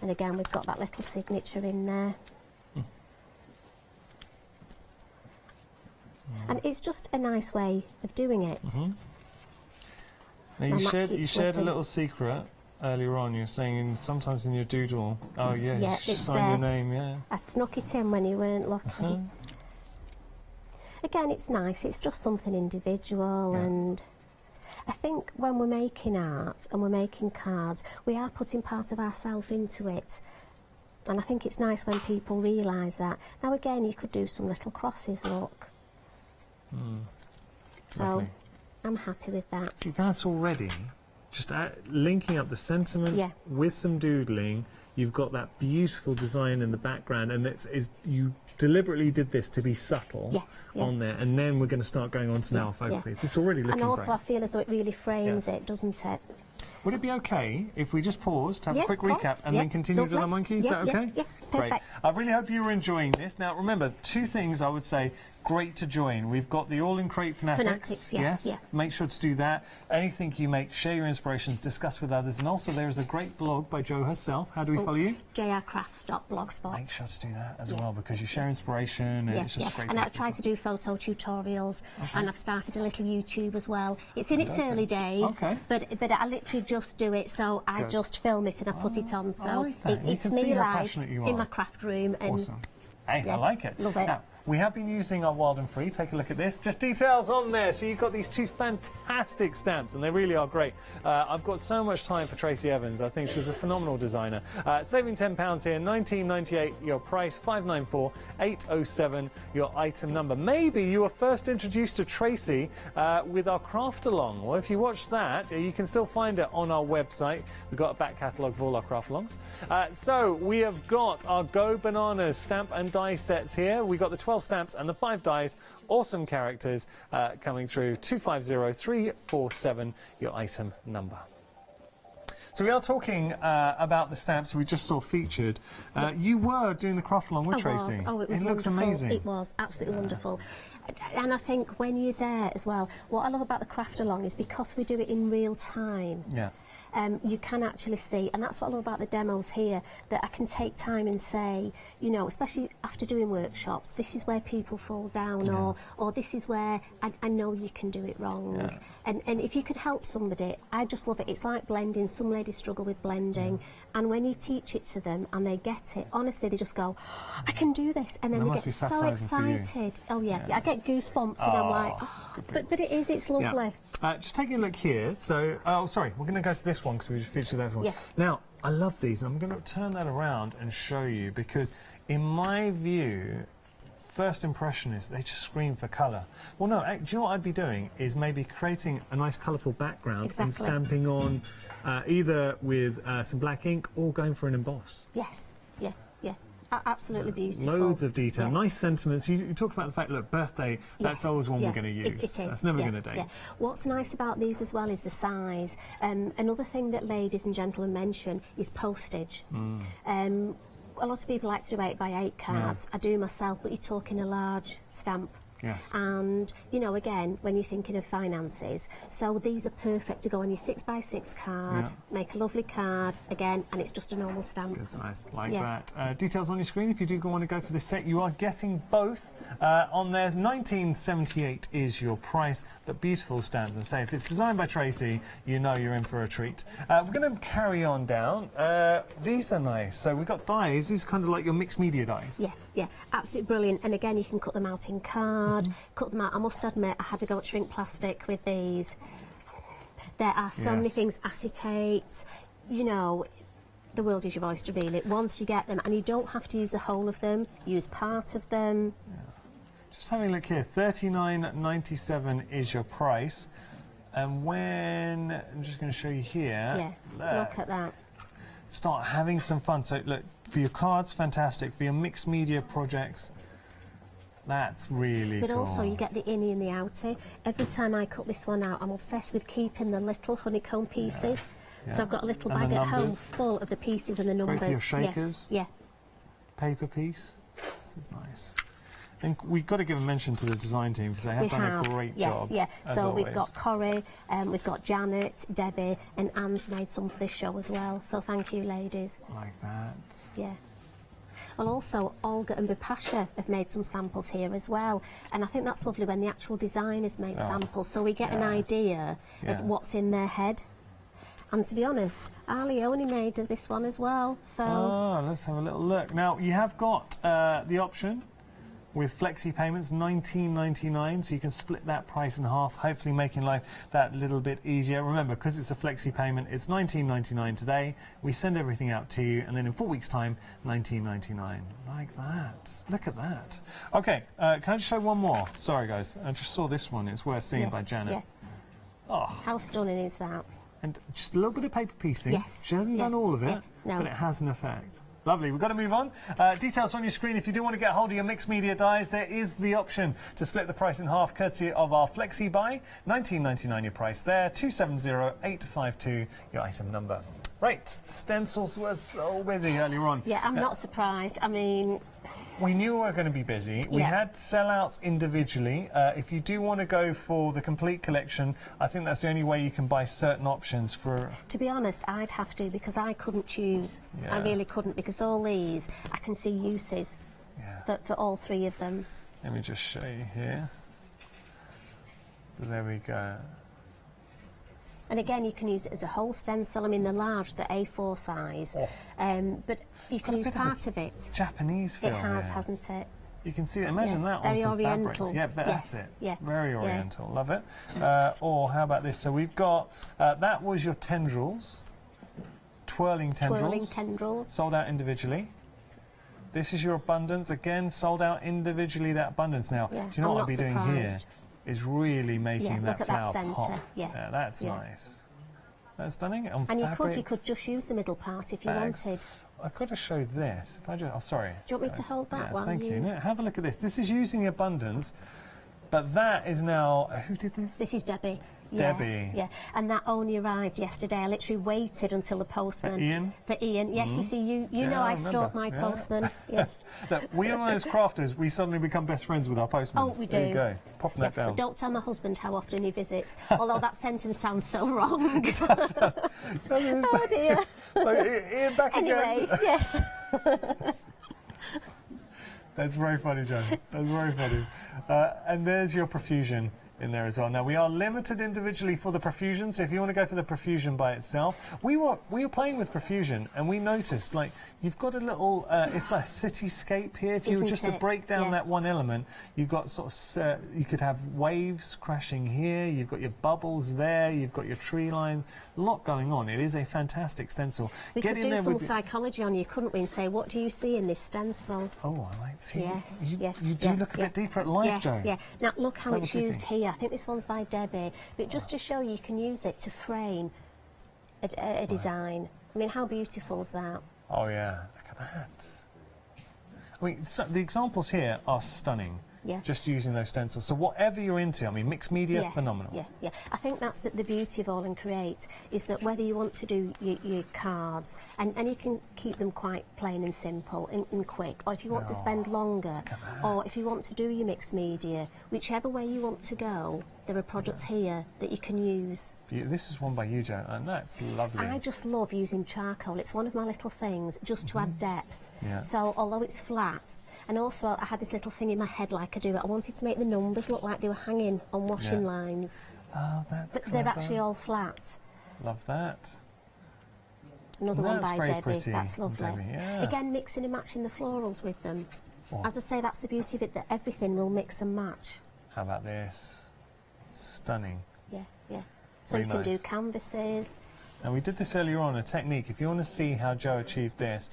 Speaker 4: And again, we've got that little signature in there. And it's just a nice way of doing it.
Speaker 2: Now, you shared a little secret earlier on. You were saying sometimes in your doodle, you sign your name,
Speaker 4: I snuck it in when you weren't looking. Again, it's nice. It's just something individual, and I think when we're making art and we're making cards, we are putting part of ourselves into it. And I think it's nice when people realise that. Now, again, you could do some little crosses, look. So,
Speaker 2: lovely.
Speaker 4: I'm happy with that.
Speaker 2: See, that's already just linking up the sentiment with some doodling. You've got that beautiful design in the background, and you deliberately did this to be subtle on there, and then we're going to start going on to now photography. It's already looking great.
Speaker 4: And also, I feel as though it really frames it, doesn't it?
Speaker 2: Would it be okay if we just paused, have a quick recap, and then continue with our monkey? Is that okay?
Speaker 4: Yeah, perfect.
Speaker 2: Great. I really hope you were enjoying this. Now, remember, 2 things I would say great to join. We've got the All in Crate Fanatics.
Speaker 4: Yes.
Speaker 2: Make sure to do that. Anything you make, share your inspirations, discuss with others. And also, there is a great blog by Jo herself. How do we follow you?
Speaker 4: jrcrafts.blogspot.
Speaker 2: Make sure to do that as well, because you share inspiration and it's just great.
Speaker 4: And I try to do photo tutorials, and I've started a little YouTube as well. It's in its early days, but I literally just do it, so I just film it and I put it on. So it's me live in my craft room. And
Speaker 2: awesome. Hey, I like it.
Speaker 4: Love it.
Speaker 2: Now, we have been using our Wild and Free. Take a look at this. Just details on there. So you've got these 2 fantastic stamps, and they really are great. I've got so much time for Tracy Evans. I think she's a phenomenal designer. Saving £10 here, $19.98 your price, $594-807 your item number. Maybe you were first introduced to Tracy with our craft along. Well, if you watch that, you can still find it on our website. We've got a back catalogue of all our craft alongs. So we have got our Go Bananas stamp and die sets here. We've got the 12 stamps and the 5 dies, awesome characters coming through, 250347 your item number. So we are talking about the stamps we just saw featured. You were doing the craft along with Tracy.
Speaker 4: It looks amazing. It was absolutely wonderful. And I think when you're there as well, what I love about the craft along is because we do it in real time. You can actually see, and that's what I love about the demos here, that I can take time and say, you know, especially after doing workshops, this is where people fall down, or this is where I know you can do it wrong. And if you could help somebody, I just love it. It's like blending. Some ladies struggle with blending, and when you teach it to them and they get it, honestly, they just go, I can do this, and then they get so excited. Oh yeah, I get goosebumps, and I'm like, but it's lovely.
Speaker 2: Just taking a look here. So, sorry, we're going to go to this one because we just featured that one. Now, I love these. I'm going to turn that around and show you, because in my view, first impression is they just scream for colour. Well, no, do you know what I'd be doing is maybe creating a nice colourful background and stamping on either with some black ink or going for an emboss.
Speaker 4: Yes, yeah. Absolutely beautiful.
Speaker 2: Loads of detail, nice sentiments. You talked about the fact, look, birthday, that's always one we're going to use.
Speaker 4: It is.
Speaker 2: That's never going to date.
Speaker 4: What's nice about these as well is the size. Another thing that ladies and gentlemen mention is postage. A lot of people like to do 8x8 cards. I do myself, but you're talking a large stamp.
Speaker 2: Yes.
Speaker 4: And, you know, again, when you're thinking of finances, so these are perfect to go on your 6x6 card, make a lovely card, again, and it's just a normal stamp.
Speaker 2: It's nice, like that. Details on your screen if you do want to go for this set. You are getting both on there. $19.78 is your price, but beautiful stamps. And say, if it's designed by Tracy, you know you're in for a treat. We're going to carry on down. These are nice. So we've got dies. These are kind of like your mixed media dies.
Speaker 4: Yeah, yeah, absolutely brilliant. And again, you can cut them out in card, cut them out. I must admit, I had to go at shrink plastic with these. There are so many things, acetate, you know, the world is your oyster really. Once you get them, and you don't have to use the whole of them, use part of them.
Speaker 2: Yeah. Just having a look here, $39.97 is your price. And when, I'm just going to show you here.
Speaker 4: Yeah, look at that.
Speaker 2: Start having some fun. So look, for your cards, fantastic. For your mixed media projects, that's really cool.
Speaker 4: But also you get the innie and the outie. Every time I cut this one out, I'm obsessed with keeping the little honeycomb pieces. So I've got a little bag at home full of the pieces and the numbers.
Speaker 2: Great for your shakers.
Speaker 4: Yes.
Speaker 2: Paper piece. This is nice. And we've got to give a mention to the design team because they have done a great job.
Speaker 4: Yes, so
Speaker 2: always.
Speaker 4: we've got Corrie, we've got Janet, Debbie, and Anne's made some for this show as well. So thank you, ladies.
Speaker 2: Like that.
Speaker 4: Yeah. Well, also, Olga and Bipasha have made some samples here as well. And I think that's lovely when the actual designers make samples, so we get an idea of what's in their head. And to be honest, Ali only made this one as well, so...
Speaker 2: Oh, let's have a little look. Now, you have got the option with flexi payments, $19.99, so you can split that price in half, hopefully making life that little bit easier. Remember, because it's a flexi payment, it's $19.99 today. We send everything out to you, and then in 4 weeks' time, $19.99. Like that. Look at that. Okay, can I just show one more? Sorry, guys. I just saw this one. It's worth seeing by Janet.
Speaker 4: Yeah.
Speaker 2: Oh.
Speaker 4: How stunning is that?
Speaker 2: And just a little bit of paper piecing.
Speaker 4: Yes.
Speaker 2: She hasn't done all of it,
Speaker 4: no.
Speaker 2: but it has an effect. Lovely. We've got to move on. Details on your screen. If you do want to get hold of your mixed media dies, there is the option to split the price in half, courtesy of our Flexi Buy. $19.99 your price there. 270852 your item number. Right. Stencils were so busy earlier on.
Speaker 4: Yeah, I'm not surprised. I mean...
Speaker 2: We knew we were going to be busy. We had sellouts individually. If you do want to go for the complete collection, I think that's the only way you can buy certain options for...
Speaker 4: To be honest, I'd have to, because I couldn't choose. I really couldn't, because all these, I can see uses for all three of them.
Speaker 2: Let me just show you here. So there we go.
Speaker 4: And again, you can use it as a whole stencil. I mean, the large, the A4 size. But you can use part of it.
Speaker 2: Japanese feel.
Speaker 4: It has, hasn't it?
Speaker 2: You can see it. Imagine that on
Speaker 4: very
Speaker 2: some
Speaker 4: oriental.
Speaker 2: fabrics. Yeah, that's it.
Speaker 4: Yeah.
Speaker 2: Very oriental. Love it. Or how about this? So we've got, that was your tendrils. Twirling tendrils.
Speaker 4: Twirling tendrils.
Speaker 2: Sold out individually. This is your abundance. Again, sold out individually, that abundance. Now, do you know what I'll be doing here? Is really making that flower pop.
Speaker 4: Yeah,
Speaker 2: that's nice. That's stunning.
Speaker 4: And you could just use the middle part if you wanted.
Speaker 2: I've got to show this. If I just, oh, sorry.
Speaker 4: Do you want me to hold that one?
Speaker 2: Thank you. No, have a look at this. This is using abundance, but that is now. Who did this?
Speaker 4: This is Debbie.
Speaker 2: Debbie.
Speaker 4: Yes, yeah, and that only arrived yesterday. I literally waited until the postman.
Speaker 2: For Ian?
Speaker 4: For Ian, yes. You see, you know I stalk my postman. Yes.
Speaker 2: Look, we are as crafters, we suddenly become best friends with our postman.
Speaker 4: Oh, we do.
Speaker 2: There you go. Popping that down.
Speaker 4: But don't tell my husband how often he visits, although that sentence sounds so wrong. Oh dear.
Speaker 2: Ian back again.
Speaker 4: Anyway, yes.
Speaker 2: That's very funny, Joan. That's very funny. And there's your profusion in there as well. Now, we are limited individually for the profusion, so if you want to go for the profusion by itself, we were playing with profusion, and we noticed, like, you've got a little, it's a cityscape here. If you were just to break down that one element, you've got sort of, you could have waves crashing here, you've got your bubbles there, you've got your tree lines, a lot going on. It is a fantastic stencil.
Speaker 4: We could do some psychology on you, couldn't we, and say, what do you see in this stencil?
Speaker 2: Oh, I like to see.
Speaker 4: Yes,
Speaker 2: you do look a bit deeper at life, Joe.
Speaker 4: Yes, Now, look how it's used here. I think this one's by Debbie, but just to show you can use it to frame a design. I mean, how beautiful is that?
Speaker 2: Oh, yeah. Look at that. I mean, the examples here are stunning. just using those stencils. So whatever you're into, I mean, mixed media, phenomenal.
Speaker 4: Yeah. I think that's the beauty of All and Create, is that whether you want to do your cards, and you can keep them quite plain and simple and quick, or if you want to spend longer, or if you want to do your mixed media, whichever way you want to go, there are products here that you can use.
Speaker 2: This is one by you, Jo, and that's lovely.
Speaker 4: I just love using charcoal. It's one of my little things just to add depth. So although it's flat, and also I had this little thing in my head like I do, I wanted to make the numbers look like they were hanging on washing lines.
Speaker 2: Oh, that's
Speaker 4: But they're actually all flat.
Speaker 2: Love that.
Speaker 4: Another one by
Speaker 2: very
Speaker 4: Debbie.
Speaker 2: Pretty.
Speaker 4: That's lovely.
Speaker 2: Debbie,
Speaker 4: Again, mixing and matching the florals with them. As I say, that's the beauty of it, that everything will mix and match.
Speaker 2: How about this? Stunning.
Speaker 4: Yeah. So you can do canvases.
Speaker 2: And we did this earlier on, a technique. If you want to see how Jo achieved this,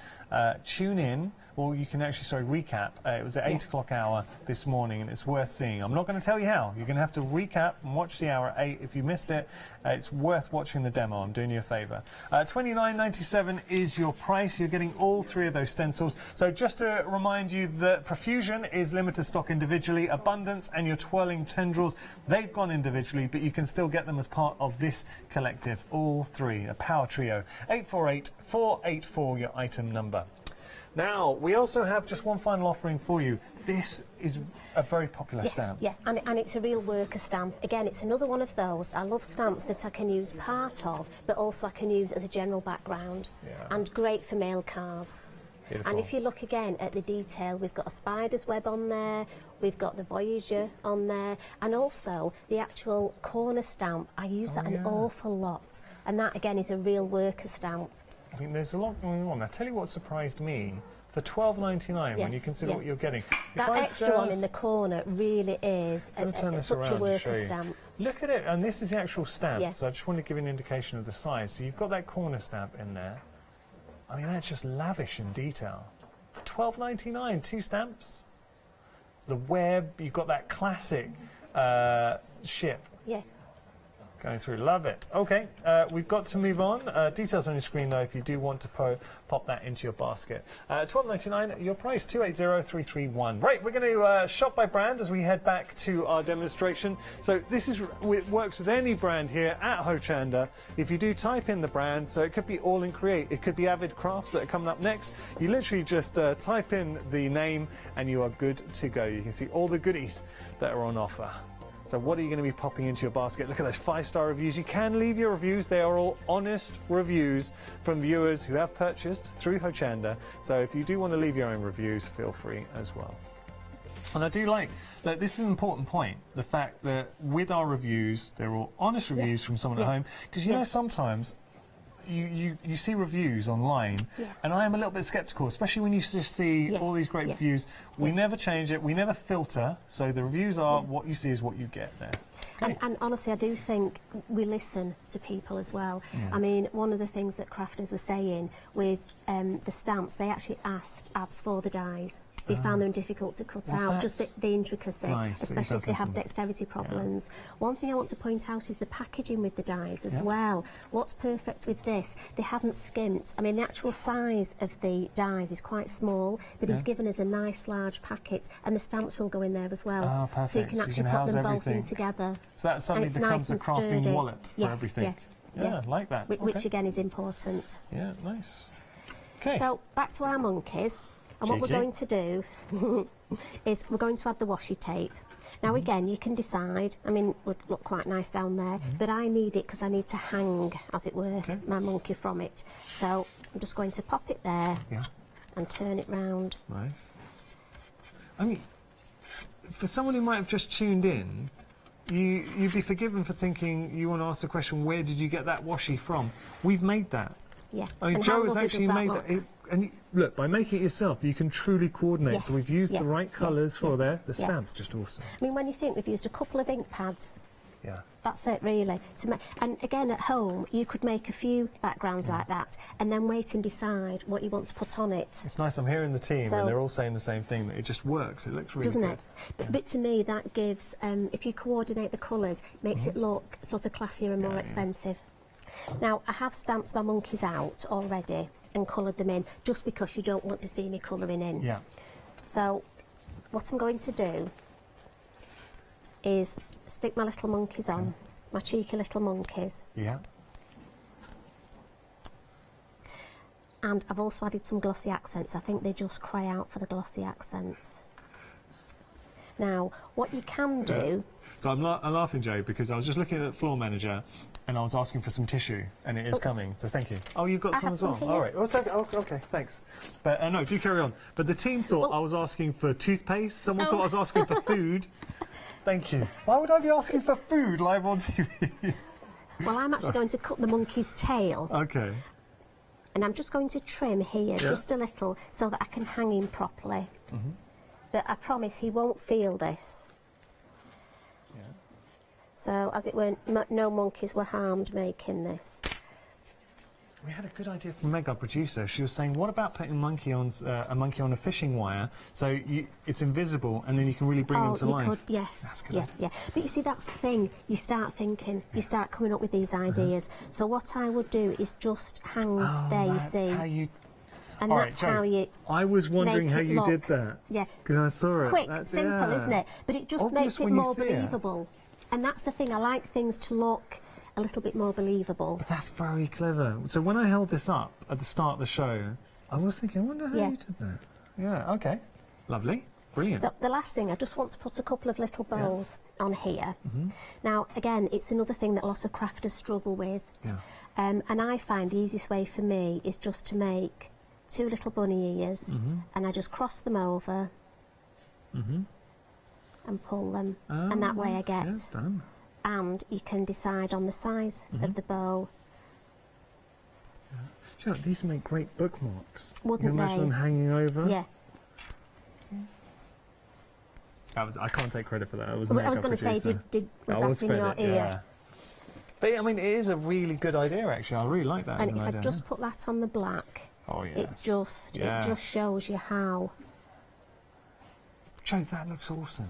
Speaker 2: tune in, or you can actually, recap. It was at 8 o'clock hour this morning, and it's worth seeing. I'm not going to tell you how. You're going to have to recap and watch the hour at 8. If you missed it, it's worth watching the demo. I'm doing you a favour. $29.97 is your price. You're getting all 3 of those stencils. So just to remind you that Profusion is limited stock individually. Abundance and your twirling tendrils, they've gone individually, but you can still get them as part of this collective. All 3, a power trio. 848-484, your item number. Now, we also have just one final offering for you. This is a very popular stamp.
Speaker 4: Yeah, and it's a real worker stamp. Again, it's another one of those. I love stamps that I can use part of, but also I can use as a general background. And great for mail cards.
Speaker 2: Beautiful.
Speaker 4: And if you look again at the detail, we've got a spider's web on there, we've got the Voyager on there, and also the actual corner stamp. I use that an awful lot. And that, again, is a real worker stamp.
Speaker 2: I mean, there's a lot going on. I'll tell you what surprised me. For $12.99, when you consider what you're getting.
Speaker 4: That extra one in the corner really is such a worker stamp.
Speaker 2: Look at it, and this is the actual stamp, so I just want to give you an indication of the size. So you've got that corner stamp in there. I mean, that's just lavish in detail. For $12.99, 2 stamps. The web, you've got that classic ship. Going through, love it. Okay, we've got to move on. Details on your screen though if you do want to pop that into your basket. $12.99, your price, 280331. Right, we're going to shop by brand as we head back to our demonstration. So this works with any brand here at Hochanda. If you do type in the brand, so it could be All and Create, it could be Avid Crafts that are coming up next. You literally just type in the name and you are good to go. You can see all the goodies that are on offer. So what are you going to be popping into your basket? Look at those 5-star reviews. You can leave your reviews. They are all honest reviews from viewers who have purchased through Hochanda. So if you do want to leave your own reviews, feel free as well. And I do like, this is an important point, the fact that with our reviews, they're all honest reviews from someone at home. Because you know, sometimes you see reviews online, and I am a little bit sceptical, especially when you just see all these great reviews. We never change it, we never filter, so the reviews are what you see is what you get there. Okay.
Speaker 4: And honestly, I do think we listen to people as well. I mean, one of the things that crafters were saying with the stamps, they actually asked Abs for the dies. They found them difficult to cut out, just the intricacy, especially if they have dexterity problems. One thing I want to point out is the packaging with the dies as well. What's perfect with this, they haven't skimped. I mean, the actual size of the dies is quite small, but he's given us a nice large packet, and the stamps will go in there as well.
Speaker 2: Oh, perfect.
Speaker 4: So you can actually put them both in together.
Speaker 2: So that suddenly becomes a crafting wallet for everything. I like that.
Speaker 4: Which again is important.
Speaker 2: Yeah, nice. Okay.
Speaker 4: So back to our monkeys. And what we're going to do is we're going to add the washi tape. Now again, you can decide, I mean, it would look quite nice down there, but I need it because I need to hang, as it were, my monkey from it. So I'm just going to pop it there and turn it round.
Speaker 2: Nice. I mean, for someone who might have just tuned in, you'd be forgiven for thinking you want to ask the question, where did you get that washi from? We've made that.
Speaker 4: Yeah.
Speaker 2: I mean, Jo has actually made that. And look, by making it yourself, you can truly coordinate. So we've used the right colours for there. The stamp's just awesome.
Speaker 4: I mean, when you think we've used a couple of ink pads, that's it really. And again, at home, you could make a few backgrounds like that and then wait and decide what you want to put on it.
Speaker 2: It's nice, I'm hearing the team and they're all saying the same thing, that it just works. It looks really good.
Speaker 4: Doesn't it? But to me, that gives, if you coordinate the colours, makes it look sort of classier and more expensive. Now, I have stamped my monkeys out already and coloured them in, just because you don't want to see me colouring in. So, what I'm going to do is stick my little monkeys on, my cheeky little monkeys.
Speaker 2: Yeah.
Speaker 4: And I've also added some glossy accents. I think they just cry out for the glossy accents. Now, what you can do...
Speaker 2: So I'm laughing, Joe, because I was just looking at the floor manager and I was asking for some tissue, and it is coming, so thank you. Oh, you've got some as well? All right. Okay, thanks. But no, do carry on. But the team thought I was asking for toothpaste. Someone thought I was asking for food. Thank you. Why would I be asking for food live on TV?
Speaker 4: Well, I'm actually going to cut the monkey's tail.
Speaker 2: Okay.
Speaker 4: And I'm just going to trim here just a little so that I can hang him properly. But I promise he won't feel this. Yeah. So, as it were, no monkeys were harmed making this.
Speaker 2: We had a good idea from Meg, our producer. She was saying, what about putting a monkey on a fishing wire so it's invisible and then you can really bring them to life?
Speaker 4: Could, yes.
Speaker 2: That's a good idea.
Speaker 4: Yeah. But you see, that's the thing. You start thinking, you start coming up with these ideas. So what I would do is just hang there, you see.
Speaker 2: How you...
Speaker 4: And that's how you...
Speaker 2: I was wondering how you did that.
Speaker 4: Yeah.
Speaker 2: Because I saw it.
Speaker 4: Quick, simple, isn't it? But it just makes it more believable. And that's the thing. I like things to look a little bit more believable.
Speaker 2: But that's very clever. So when I held this up at the start of the show, I was thinking, I wonder how you did that. Yeah, okay. Lovely. Brilliant.
Speaker 4: So the last thing, I just want to put a couple of little bows on here. Now, again, it's another thing that lots of crafters struggle with.
Speaker 2: Yeah.
Speaker 4: And I find the easiest way for me is just to make 2 little bunny ears, and I just cross them over and pull them. And that way I get...
Speaker 2: done.
Speaker 4: And you can decide on the size of the bow.
Speaker 2: Yeah. Do you know, these make great bookmarks.
Speaker 4: Wouldn't
Speaker 2: you imagine
Speaker 4: they?
Speaker 2: them hanging over?
Speaker 4: Yeah.
Speaker 2: I can't take credit for that. I was
Speaker 4: going to say, was that in your ear?
Speaker 2: Yeah. But I mean, it is a really good idea, actually. I really like that.
Speaker 4: And if I just put that on the black, it just shows you how.
Speaker 2: Joe, that looks awesome.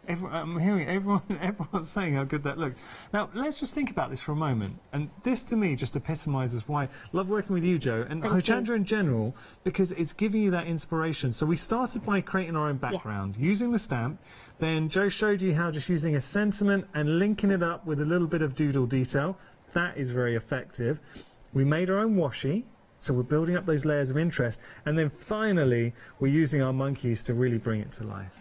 Speaker 2: I'm hearing everyone's saying how good that looks. Now, let's just think about this for a moment. And this, to me, just epitomises why I love working with you, Joe, and Hochanda in general, because it's giving you that inspiration. So we started by creating our own background, using the stamp. Then Joe showed you how just using a sentiment and linking it up with a little bit of doodle detail. That is very effective. We made our own washi. So we're building up those layers of interest. And then finally, we're using our monkeys to really bring it to life.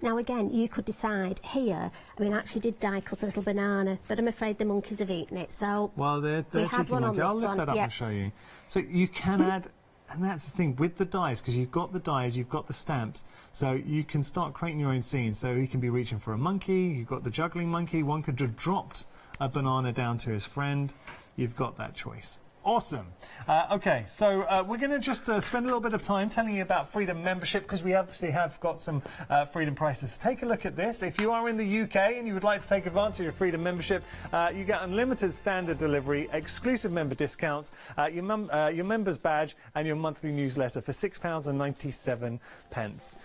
Speaker 4: Now again, you could decide here. I mean, I actually did die cut a little banana, but I'm afraid the monkeys have eaten it. So
Speaker 2: well, they're cheeky monkeys. I'll lift that up and show you. So you can add, and that's the thing with the dies, because you've got the dies, you've got the stamps, so you can start creating your own scenes. So you can be reaching for a monkey. You've got the juggling monkey. One could have dropped a banana down to his friend. You've got that choice. Awesome. Okay, so we're going to just spend a little bit of time telling you about Freedom membership, because we obviously have got some Freedom prices. Take a look at this. If you are in the UK and you would like to take advantage of Freedom membership, you get unlimited standard delivery, exclusive member discounts, your member's badge and your monthly newsletter for £6.97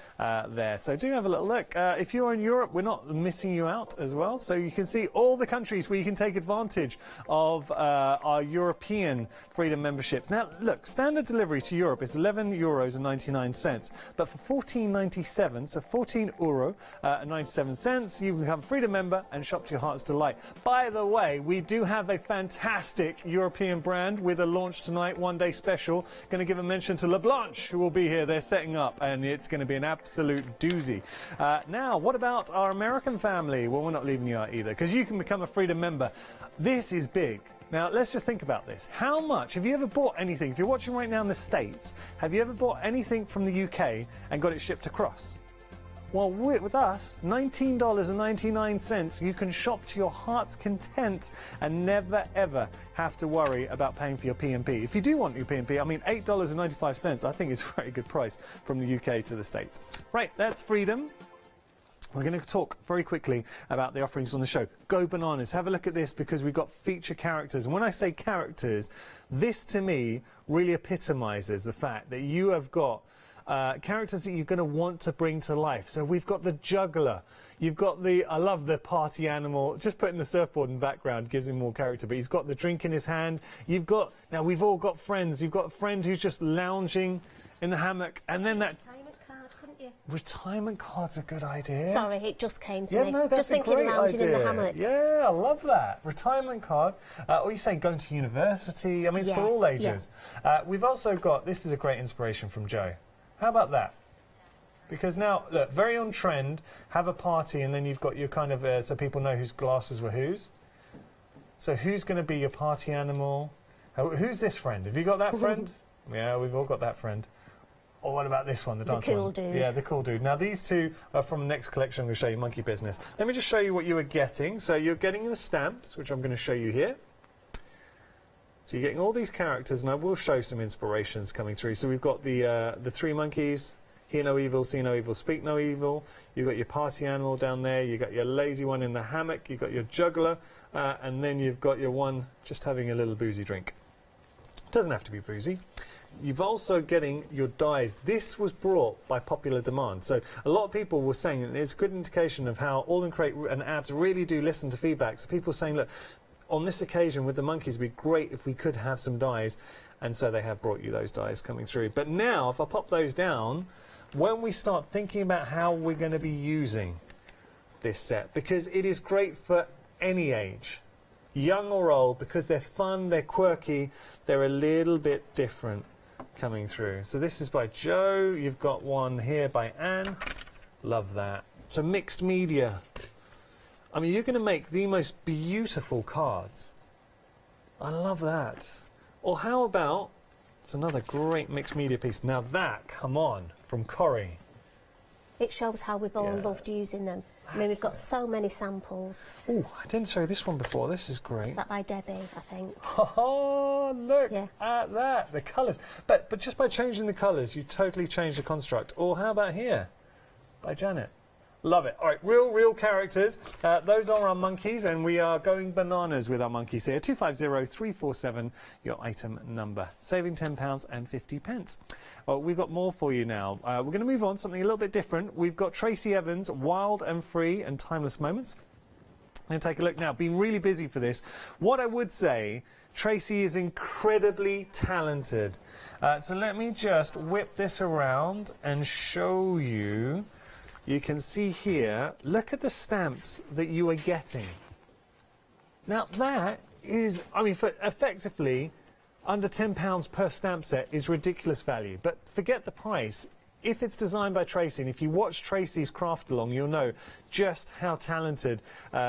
Speaker 2: there. So do have a little look. If you're in Europe, we're not missing you out as well. So you can see all the countries where you can take advantage of our European Freedom memberships. Now, look, standard delivery to Europe is €11.99, but for £14.97, so €14.97, you become Freedom member and shop to your heart's delight. By the way, we do have a fantastic European brand with a launch tonight, one-day special. Going to give a mention to La Blanche, who will be here. They're setting up, and it's going to be an absolute doozy. Now, what about our American family? Well, we're not leaving you out either, because you can become a Freedom member. This is big. Now, let's just think about this. How much, have you ever bought anything, if you're watching right now in the States, have you ever bought anything from the UK and got it shipped across? Well, with us, $19.99, you can shop to your heart's content and never, ever have to worry about paying for your P&P. If you do want your P&P, I mean, $8.95, I think is a very good price from the UK to the States. Right, that's Freedom. We're going to talk very quickly about the offerings on the show. Go bananas. Have a look at this, because we've got feature characters. And when I say characters, this to me really epitomises the fact that you have got characters that you're going to want to bring to life. So we've got the juggler. You've got the, I love the party animal. Just putting the surfboard in the background gives him more character, but he's got the drink in his hand. You've got, now we've all got friends. You've got a friend who's just lounging in the hammock, and then that...
Speaker 4: Retirement card, couldn't you?
Speaker 2: retirement card's a good idea.
Speaker 4: Sorry, it just came to
Speaker 2: me.
Speaker 4: Yeah,
Speaker 2: no, that's
Speaker 4: just thinking
Speaker 2: a great
Speaker 4: lounging
Speaker 2: idea.
Speaker 4: in the hammock.
Speaker 2: Yeah, I love that. Retirement card. Or you say going to university. I mean, it's for all ages. Yeah. We've also got, this is a great inspiration from Joe. How about that? Because now, look, very on trend, have a party and then you've got your kind of, so people know whose glasses were whose. So who's going to be your party animal? Who's this friend? Have you got that friend? Yeah, we've all got that friend. Or what about this one, the dance one?
Speaker 4: The cool dude.
Speaker 2: Yeah, the cool dude. Now, these two are from the next collection. I'm going to show you Monkey Business. Let me just show you what you are getting. So you're getting the stamps, which I'm going to show you here. So you're getting all these characters, and I will show some inspirations coming through. So we've got the three monkeys, hear no evil, see no evil, speak no evil. You've got your party animal down there. You've got your lazy one in the hammock. You've got your juggler. And then you've got your one just having a little boozy drink. Doesn't have to be boozy. You've also getting your dies. This was brought by popular demand. So a lot of people were saying, and it's a good indication of how All in Crate and Abs really do listen to feedback. So people were saying, look, on this occasion with the monkeys, it'd be great if we could have some dies. And so they have brought you those dies coming through. But now, if I pop those down, when we start thinking about how we're going to be using this set, because it is great for any age, young or old, because they're fun, they're quirky, they're a little bit different coming through. So this is by Joe. You've got one here by Anne. Love that. So mixed media. I mean, you're going to make the most beautiful cards. I love that. Or how about, it's another great mixed media piece. Now that, come on, from Corrie.
Speaker 4: It shows how we've all loved using them. I mean, we've got so many samples.
Speaker 2: Oh, I didn't show you this one before. This is great.
Speaker 4: Is that by Debbie, I think?
Speaker 2: Oh, look at that. The colours. But just by changing the colours, you totally change the construct. Or how about here? By Janet. Love it. All right, real characters. Those are our monkeys, and we are going bananas with our monkeys here. 250347, your item number. Saving £10 and 50p. Well, we've got more for you now. We're going to move on, something a little bit different. We've got Tracy Evans, Wild and Free and Timeless Moments. And take a look now. Been really busy for this. What I would say, Tracy is incredibly talented. So let me just whip this around and show you. You can see here, look at the stamps that you are getting. Now that is, I mean, for effectively under £10 per stamp set is ridiculous value. But forget the price. If it's designed by Tracy, and if you watch Tracy's craft along, you'll know just how talented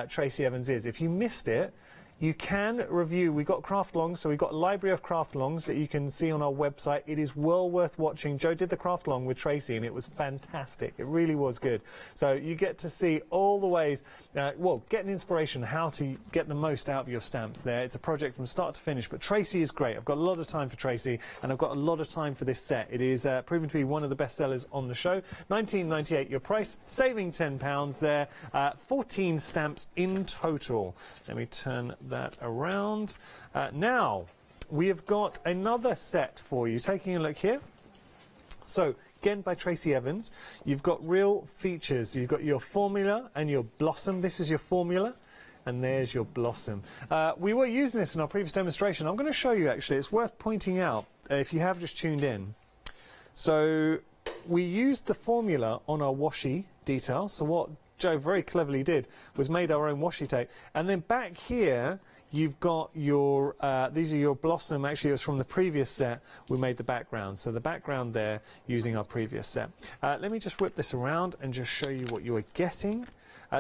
Speaker 2: Tracy Evans is. If you missed it, you can review. We've got craft longs, so we've got a library of craft longs that you can see on our website. It is well worth watching. Joe did the craft long with Tracy, and it was fantastic. It really was good. So you get to see all the ways, well, get an inspiration how to get the most out of your stamps there. It's a project from start to finish, but Tracy is great. I've got a lot of time for Tracy, and I've got a lot of time for this set. It is proven to be one of the best sellers on the show. $19.98 your price, saving £10 there. 14 stamps in total. Let me turn that around. Now, we have got another set for you. Taking a look here. So, again by Tracy Evans. You've got real features. You've got your formula and your blossom. This is your formula. And there's your blossom. We were using this in our previous demonstration. I'm going to show you, actually. It's worth pointing out, if you have just tuned in. So, we used the formula on our washi detail. So, what Joe very cleverly did was made our own washi tape. And then back here, you've got your, these are your blossom. Actually, it was from the previous set. We made the background. So the background there using our previous set. Let me just whip this around and just show you what you are getting.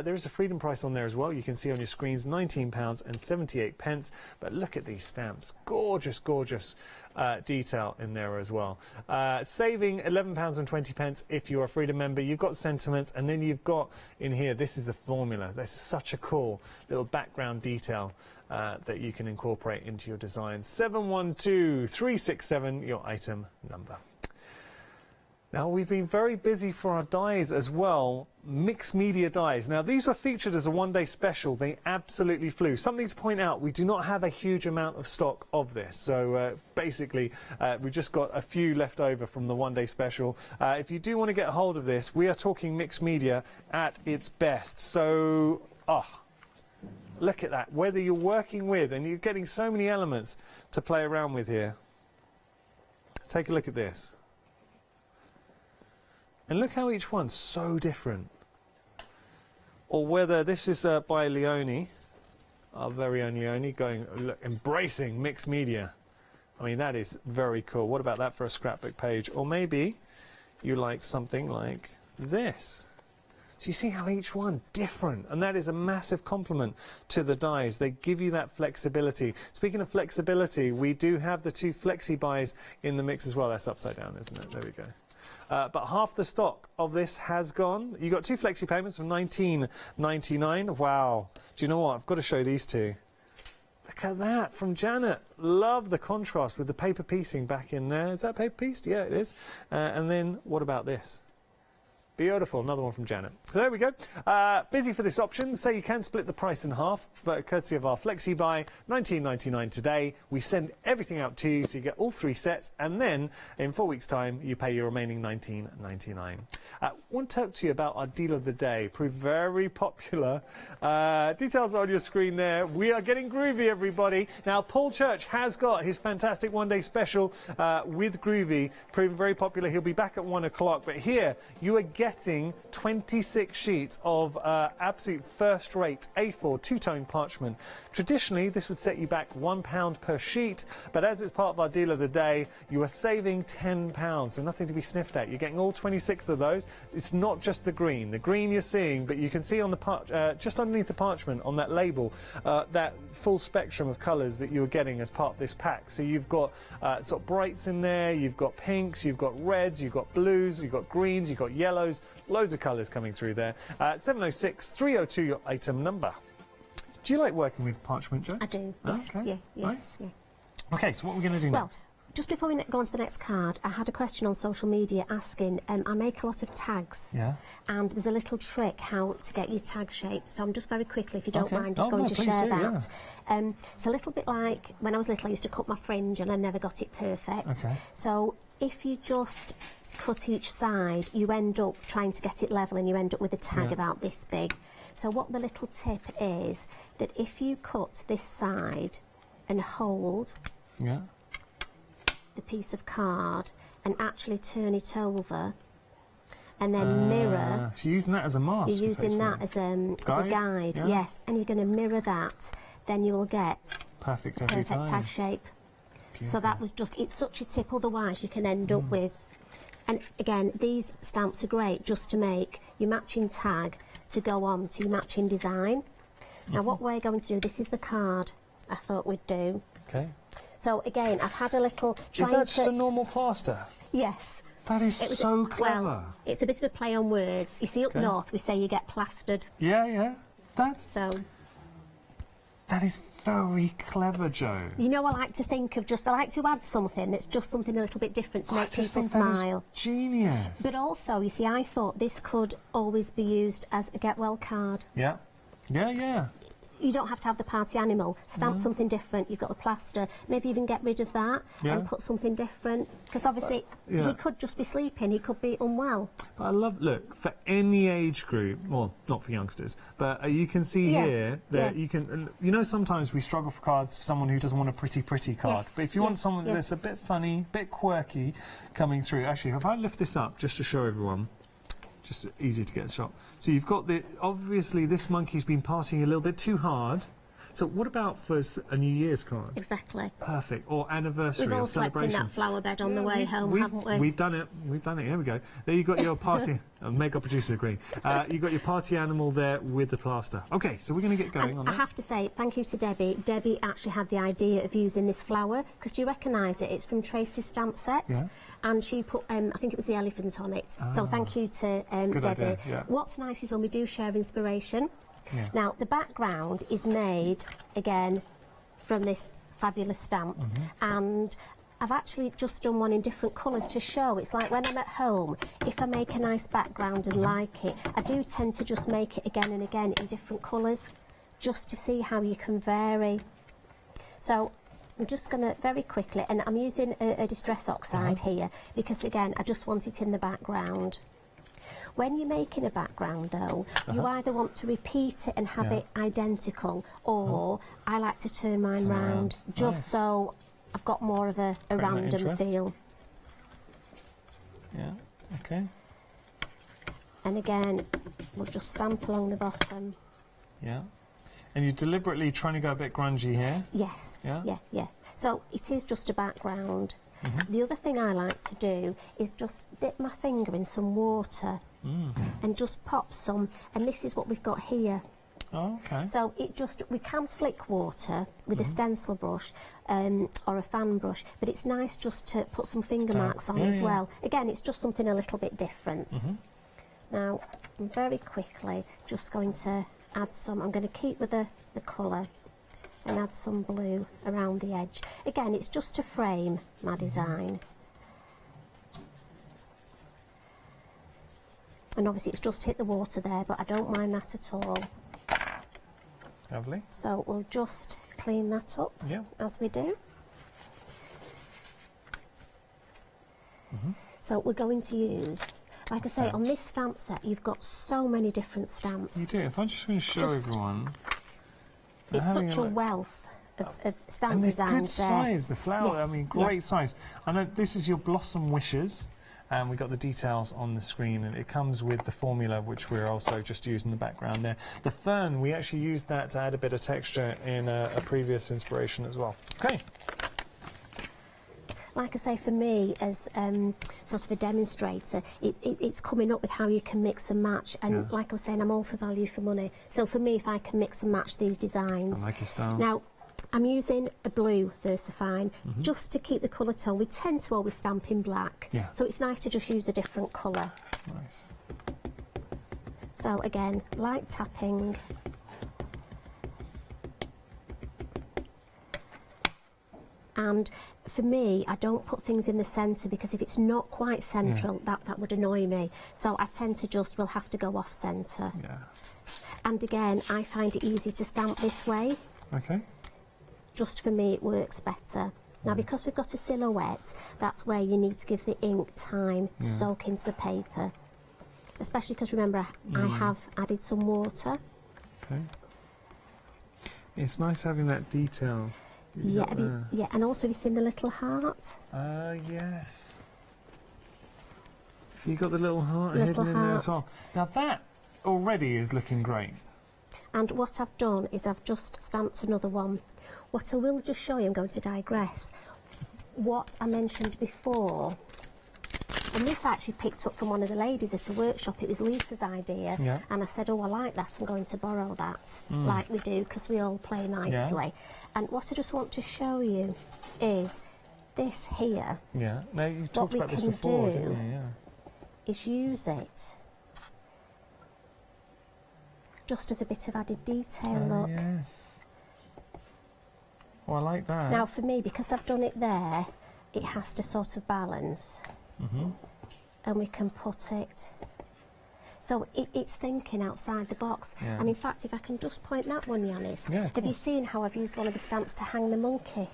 Speaker 2: There is a freedom price on there as well. You can see on your screens £19 and 78p. But look at these stamps. Gorgeous, gorgeous detail in there as well. Saving £11 and 20p if you're a freedom member. You've got sentiments, and then you've got in here, this is the formula. This is such a cool little background detail that you can incorporate into your design. 712367, your item number. Now, we've been very busy for our dies as well, mixed media dies. Now, these were featured as a one-day special. They absolutely flew. Something to point out, we do not have a huge amount of stock of this. So, basically, we've just got a few left over from the one-day special. If you do want to get a hold of this, we are talking mixed media at its best. So, look at that. Whether you're working with, and you're getting so many elements to play around with here. Take a look at this. And look how each one's so different. Or whether this is by Leonie, our very own Leonie, embracing mixed media. I mean, that is very cool. What about that for a scrapbook page? Or maybe you like something like this. So you see how each one different, and that is a massive compliment to the dies. They give you that flexibility. Speaking of flexibility, we do have the 2 flexi buys in the mix as well. That's upside down, isn't it? There we go. But half the stock of this has gone. You got 2 flexi payments of $19.99. Wow. Do you know what? I've got to show these 2. Look at that from Janet. Love the contrast with the paper piecing back in there. Is that paper pieced? Yeah, it is. And then what about this? Beautiful, another one from Janet. So there we go. Busy for this option. So you can split the price in half, courtesy of our Flexi Buy, $19.99 today. We send everything out to you, so you get all 3 sets, and then in 4 weeks' time, you pay your remaining $19.99. Want to talk to you about our deal of the day. Proved very popular. Details are on your screen there. We are getting groovy, everybody. Now, Paul Church has got his fantastic one-day special with Groovy, proven very popular. He'll be back at 1 o'clock, but here you are getting 26 sheets of absolute first-rate A4 two-tone parchment. Traditionally, this would set you back £1 per sheet, but as it's part of our deal of the day, you are saving £10, so nothing to be sniffed at. You're getting all 26 of those. It's not just the green. The green you're seeing, but you can see on the just underneath the parchment on that label, that full spectrum of colours that you're getting as part of this pack. So you've got sort of brights in there, you've got pinks, you've got reds, you've got blues, you've got greens, you've got yellows, loads of colours coming through there. 706 302 your item number. Do you like working with parchment, Jo?
Speaker 4: I do, yes.
Speaker 2: Okay.
Speaker 4: Yeah,
Speaker 2: nice.
Speaker 4: Yeah.
Speaker 2: Okay, so what are we going to do next?
Speaker 4: Just before we go on to the next card, I had a question on social media asking, I make a lot of tags, and there's a little trick how to get your tag shape. So I'm just very quickly, if you don't mind, just going to share that. Yeah. It's a little bit like when I was little, I used to cut my fringe and I never got it perfect.
Speaker 2: Okay.
Speaker 4: So if you just cut each side, you end up trying to get it level and you end up with a tag about this big. So what the little tip is, that if you cut this side and hold the piece of card and actually turn it over and then mirror.
Speaker 2: So you're using that as a mask?
Speaker 4: You're using that as a guide, yes. And you're going to mirror that, then you'll get
Speaker 2: perfect
Speaker 4: tag shape. Beautiful. So that was just, it's such a tip, otherwise you can end up with, and again, these stamps are great just to make your matching tag to go on to your matching design. Now what we're going to do, this is the card I thought we'd do.
Speaker 2: Okay.
Speaker 4: So again, I've had a little...
Speaker 2: Is that just a normal plaster?
Speaker 4: Yes.
Speaker 2: That is so clever.
Speaker 4: Well, it's a bit of a play on words. You see, up north we say you get plastered.
Speaker 2: Yeah.
Speaker 4: That
Speaker 2: is very clever, Jo.
Speaker 4: You know, I like to think of I like to add something that's just something a little bit different to make people smile.
Speaker 2: That is genius.
Speaker 4: But also, you see, I thought this could always be used as a get well card.
Speaker 2: Yeah.
Speaker 4: You don't have to have the party animal. Stamp something different. You've got the plaster. Maybe even get rid of that and put something different. Because obviously he could just be sleeping. He could be unwell.
Speaker 2: But I love, look, for any age group, well, not for youngsters, but you can see here that you can, you know, sometimes we struggle for cards for someone who doesn't want a pretty card.
Speaker 4: Yes.
Speaker 2: But if you want someone that's a bit funny, bit quirky coming through, actually, if I lift this up just to show everyone, just easy to get a shot. So you've got obviously this monkey's been partying a little bit too hard. So what about for a New Year's card?
Speaker 4: Exactly.
Speaker 2: Perfect. Or anniversary
Speaker 4: or celebration.
Speaker 2: We've all slept
Speaker 4: in that flower bed on the way home, haven't we?
Speaker 2: We've done it. Here we go. There you got your party. Makeup producer agreeing. You got your party animal there with the plaster. Okay, so we're going to get going on that.
Speaker 4: I have to say thank you to Debbie. Debbie actually had the idea of using this flower, because do you recognise it? It's from Tracy's stamp set.
Speaker 2: Yeah.
Speaker 4: And she put, I think it was the elephant on it. So thank you to Debbie.
Speaker 2: Idea, yeah.
Speaker 4: What's nice is when we do share inspiration.
Speaker 2: Yeah.
Speaker 4: Now, the background is made, again, from this fabulous stamp. And I've actually just done one in different colours to show. It's like when I'm at home, if I make a nice background and like it, I do tend to just make it again and again in different colours, just to see how you can vary. So I'm just going to very quickly, and I'm using a distress oxide here, because again, I just want it in the background. When you're making a background, though, you either want to repeat it and have it identical, or I like to turn mine round, just so I've got more of a random feel.
Speaker 2: Yeah, okay.
Speaker 4: And again, we'll just stamp along the bottom.
Speaker 2: Yeah. And you're deliberately trying to go a bit grungy here?
Speaker 4: Yes.
Speaker 2: Yeah?
Speaker 4: Yeah, yeah. So it is just a background. The other thing I like to do is just dip my finger in some water and just pop some, and this is what we've got here.
Speaker 2: Oh, okay.
Speaker 4: So we can flick water with a stencil brush or a fan brush, but it's nice just to put some finger marks on as well. Again, it's just something a little bit different. Now, I'm very quickly just going to add some, I'm going to keep with the colour and add some blue around the edge. Again, it's just to frame my design. And obviously it's just hit the water there, but I don't mind that at all.
Speaker 2: Lovely.
Speaker 4: So we'll just clean that up as we do. So we're going to use, like I say, on this stamp set, you've got so many different stamps.
Speaker 2: You do. If I'm just going to show everyone.
Speaker 4: It's such a wealth of stamp designs there.
Speaker 2: And they're good size, the flower, I mean, great size. I know this is your Blossom Wishes, and we've got the details on the screen, and it comes with the formula, which we're also just using in the background there. The fern, we actually used that to add a bit of texture in a previous inspiration as well. Okay.
Speaker 4: Like I say, for me, as sort of a demonstrator, it's coming up with how you can mix and match. And like I was saying, I'm all for value for money. So for me, if I can mix and match these designs.
Speaker 2: I like your style.
Speaker 4: Now, I'm using the blue VersaFine just to keep the colour tone. We tend to always stamp in black. So it's nice to just use a different colour.
Speaker 2: Nice.
Speaker 4: So again, light tapping. And for me, I don't put things in the centre because if it's not quite central, that would annoy me. So I tend to just, we'll have to go off centre. And again, I find it easy to stamp this way.
Speaker 2: Okay.
Speaker 4: Just for me, it works better. Now, because we've got a silhouette, that's where you need to give the ink time to soak into the paper. Especially because, remember, I have added some water.
Speaker 2: Okay. It's nice having that detail.
Speaker 4: Yeah, and also have you seen the little heart?
Speaker 2: Yes. So you've got the little heart hidden in there as well. Now that already is looking great.
Speaker 4: And what I've done is I've just stamped another one. What I will just show you, I'm going to digress, what I mentioned before, and this I actually picked up from one of the ladies at a workshop. It was Lisa's idea, and I said, oh, I like that, I'm going to borrow that, like we do, because we all play nicely. And what I just want to show you is this here.
Speaker 2: Yeah, now you talked about this before, didn't you? Yeah.
Speaker 4: Is use it just as a bit of added detail, look.
Speaker 2: Yes. Oh, I like that.
Speaker 4: Now for me, because I've done it there, it has to sort of balance. And we can put it, so it's thinking outside the box. And in fact, if I can just point that one, Yanis, have you seen how I've used one of the stamps to hang the monkey?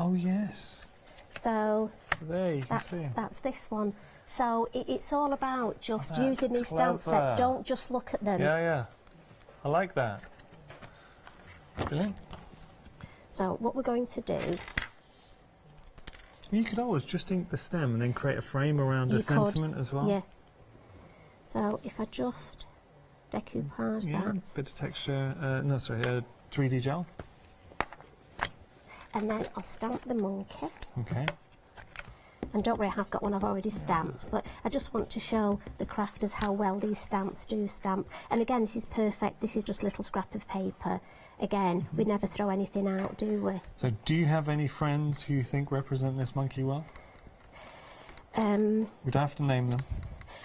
Speaker 2: Oh yes.
Speaker 4: So
Speaker 2: there you can see.
Speaker 4: That's this one. So it's all about just using these stamp sets. Don't just look at them.
Speaker 2: Yeah. I like that. Brilliant.
Speaker 4: So what we're going to do.
Speaker 2: You could always just ink the stem and then create a frame around a sentiment as well.
Speaker 4: Yeah. So if I just decoupage that.
Speaker 2: Bit of texture, 3D gel.
Speaker 4: And then I'll stamp the monkey.
Speaker 2: Okay.
Speaker 4: And don't worry, I have got one I've already stamped, but I just want to show the crafters how well these stamps do stamp. And again, this is perfect. This is just a little scrap of paper. Again, we never throw anything out, do we?
Speaker 2: So do you have any friends who you think represent this monkey well? We don't have to name them.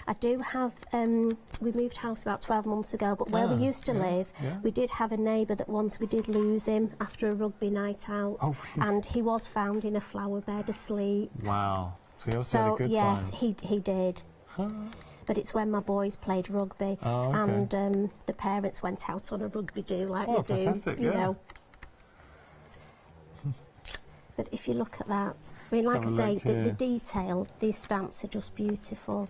Speaker 4: I do have, we moved house about 12 months ago, but where we used to live, we did have a neighbour that once we did lose him after a rugby night out, and he was found in a flower bed asleep.
Speaker 2: Wow. So he also had a good time.
Speaker 4: Yes, he did. But it's when my boys played rugby, and the parents went out on a rugby do like they do, you know. But if you look at that, I mean, like I say, the detail, these stamps are just beautiful.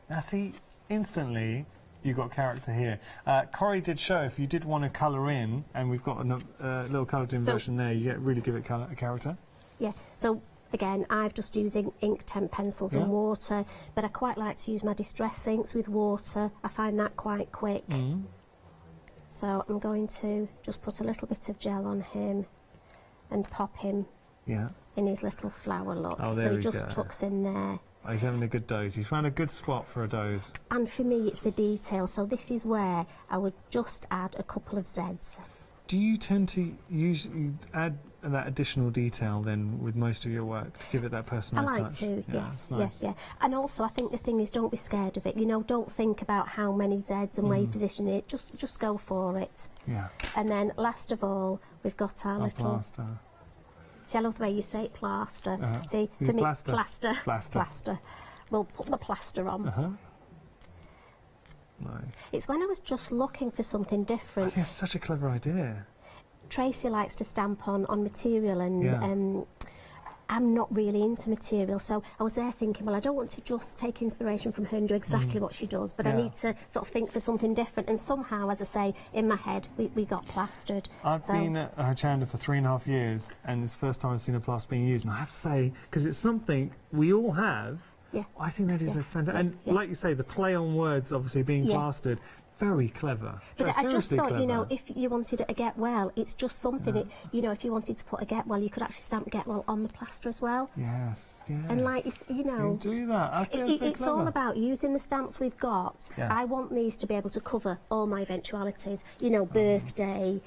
Speaker 2: Now see, instantly you got character here. Corrie did show if you did want to colour in, and we've got a little coloured in version there, you really give it a character.
Speaker 4: Yeah, so again, I've just using ink temp pencils and water, but I quite like to use my distress inks with water. I find that quite quick. So I'm going to just put a little bit of gel on him and pop him in his little flower look. So he just tucks in there.
Speaker 2: Oh, he's having a good doze. He's found a good spot for a doze.
Speaker 4: And for me, it's the detail. So this is where I would just add a couple of Zs.
Speaker 2: Do you tend to add that additional detail then with most of your work to give it that personalised touch?
Speaker 4: I like to, yes, nice. And also I think the thing is, don't be scared of it. You know, don't think about how many Zs and where you position it. Just go for it. Yeah. And then last of all, we've got our little
Speaker 2: plaster.
Speaker 4: See, I love the way you say it, plaster. See, for me it's plaster. Plaster. We'll put the plaster on.
Speaker 2: Nice.
Speaker 4: It's when I was just looking for something different.
Speaker 2: I think it's such a clever idea.
Speaker 4: Tracy likes to stamp on material, and I'm not really into material, so I was there thinking, well, I don't want to just take inspiration from her and do exactly what she does, but I need to sort of think for something different, and somehow, as I say, in my head, we got plastered.
Speaker 2: I've been at Hochanda for 3.5 years, and it's the first time I've seen a plaster being used, and I have to say, because it's something we all have, I think that is a fantastic, and like you say, the play on words, obviously being plastered, very clever.
Speaker 4: But I just thought, you know, if you wanted a get well, it's just something, you know, if you wanted to put a get well, you could actually stamp get well on the plaster as well.
Speaker 2: Yes.
Speaker 4: And like, you know,
Speaker 2: you do that.
Speaker 4: It's all about using the stamps we've got. I want these to be able to cover all my eventualities, you know, birthday.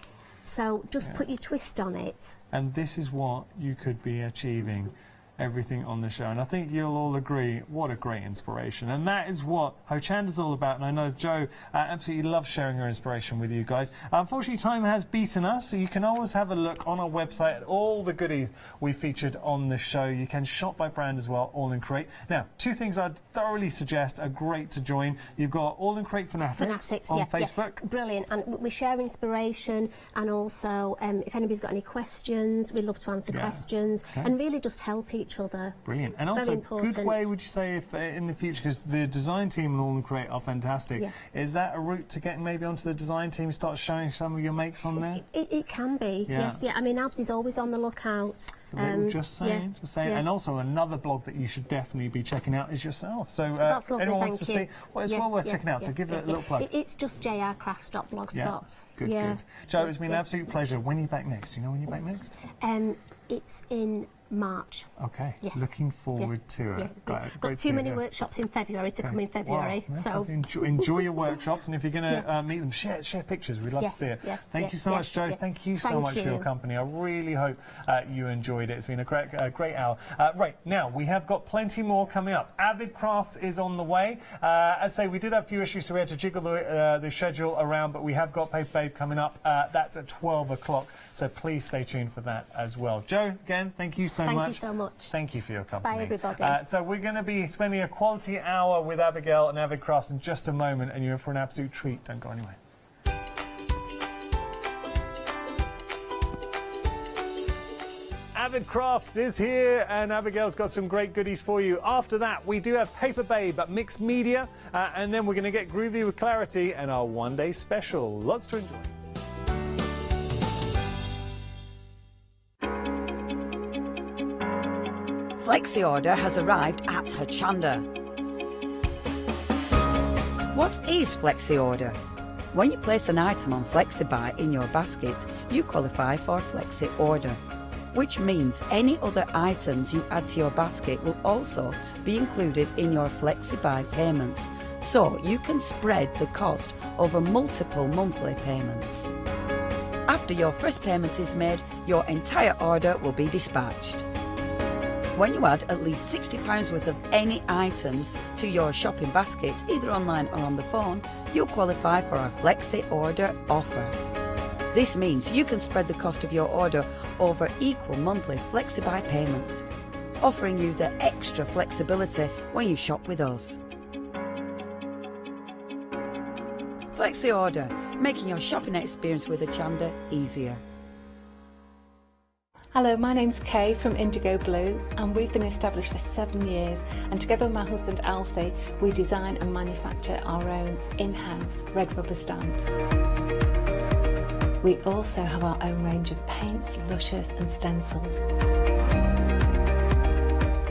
Speaker 4: So just put your twist on it.
Speaker 2: And this is what you could be achieving. Everything on the show, and I think you'll all agree what a great inspiration, and that is what Hochanda's all about. And I know Jo absolutely loves sharing her inspiration with you guys. Unfortunately, time has beaten us, so you can always have a look on our website at all the goodies we featured on the show. You can shop by brand as well, All in Crate. Now, two things I'd thoroughly suggest are great to join. You've got All in Crate Fanatics on Facebook.
Speaker 4: Brilliant, and we share inspiration, and also if anybody's got any questions, we love to answer questions and really just help each other.
Speaker 2: Brilliant. And also, good way, would you say, if in the future, because the design team and All in Crate are fantastic, is that a route to getting maybe onto the design team, start showing some of your makes on there?
Speaker 4: It can be, yes. I mean, Abs is always on the lookout.
Speaker 2: So they were just saying. And also, another blog that you should definitely be checking out is yourself. So
Speaker 4: that's lovely,
Speaker 2: anyone wants to see, well, it's well worth checking out, so give it a little plug.
Speaker 4: It's just jrcrafts.blogspot.
Speaker 2: Good. Jo, it's been an absolute pleasure. When are you back next? Do you know when you're back next?
Speaker 4: It's in March.
Speaker 2: Okay. Looking forward to it.
Speaker 4: Got too many workshops in February to come in February.
Speaker 2: Wow.
Speaker 4: So
Speaker 2: enjoy your workshops, and if you're going to meet them, share pictures. We'd love to see it. Thank you so much, Jo. Thank you so much for your company. I really hope you enjoyed it. It's been a great hour. Right, now we have got plenty more coming up. Avid Crafts is on the way. As I say, we did have a few issues, so we had to jiggle the schedule around, but we have got Paper Babe coming up. That's at 12 o'clock, so please stay tuned for that as well. Jo, again, thank you so much.
Speaker 4: Thank you so much.
Speaker 2: Thank you for your company.
Speaker 4: Bye, everybody.
Speaker 2: So we're going to be spending a quality hour with Abigail and Avid Crafts in just a moment, and you're in for an absolute treat. Don't go anywhere. Avid Crafts is here, and Abigail's got some great goodies for you. After that, we do have Paper Babe at Mixed Media, and then we're going to get groovy with Clarity and our one-day special. Lots to enjoy.
Speaker 3: Flexi Order has arrived at Hochanda. What is Flexi Order? When you place an item on FlexiBuy in your basket, you qualify for Flexi Order, which means any other items you add to your basket will also be included in your FlexiBuy payments, so you can spread the cost over multiple monthly payments. After your first payment is made, your entire order will be dispatched. When you add at least £60 worth of any items to your shopping basket, either online or on the phone, you'll qualify for our Flexi Order offer. This means you can spread the cost of your order over equal monthly FlexiBuy payments, offering you the extra flexibility when you shop with us. Flexi Order, making your shopping experience with Hochanda easier.
Speaker 13: Hello, my name's Kay from Indigo Blue, and we've been established for 7 years, and together with my husband Alfie, we design and manufacture our own in-house red rubber stamps. We also have our own range of paints, lushes and stencils.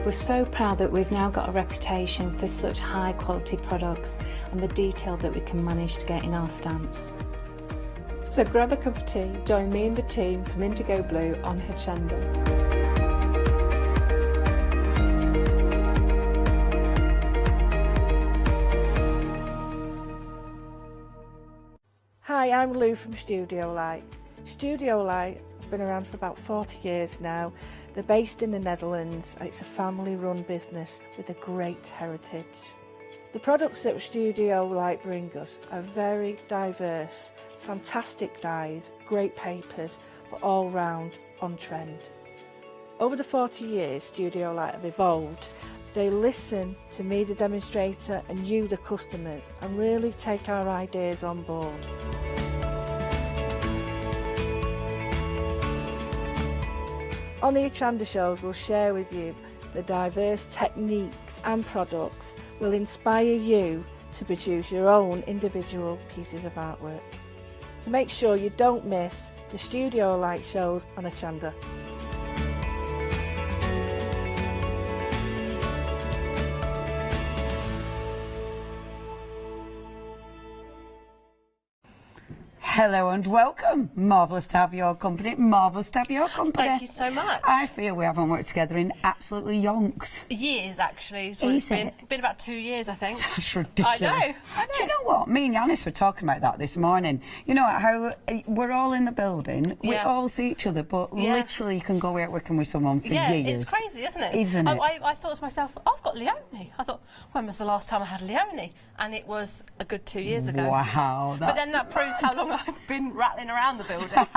Speaker 13: We're so proud that we've now got a reputation for such high quality products and the detail that we can manage to get in our stamps. So grab a cup of tea, join me and the team from Indigo Blue on Hochanda.
Speaker 1: Hi, I'm Lou from Studio Light. Studio Light has been around for about 40 years now. They're based in the Netherlands. It's a family-run business with a great heritage. The products that Studio Light bring us are very diverse, fantastic dyes, great papers, but all round on trend. Over the 40 years Studio Light have evolved. They listen to me, the demonstrator, and you, the customers, and really take our ideas on board. On the Hochanda shows, we'll share with you the diverse techniques and products will inspire you to produce your own individual pieces of artwork. So make sure you don't miss the Studio Light shows on Hochanda.
Speaker 3: Hello and welcome. Marvellous to have your company. Marvellous to have your company.
Speaker 14: Thank you so much.
Speaker 3: I feel we haven't worked together in absolutely yonks.
Speaker 14: Years, actually. Is what it's been about 2 years, I think.
Speaker 3: That's ridiculous.
Speaker 14: I know.
Speaker 3: Do you know what? Me and Yanis were talking about that this morning. You know how we're all in the building, we all see each other, but literally you can go out working with someone for years.
Speaker 14: Yeah, it's crazy, isn't it?
Speaker 3: Isn't it?
Speaker 14: I thought to myself, I've got Leonie. I thought, when was the last time I had Leonie? And it was a good 2 years ago.
Speaker 3: Wow.
Speaker 14: But then that proves how long I've been rattling around the building.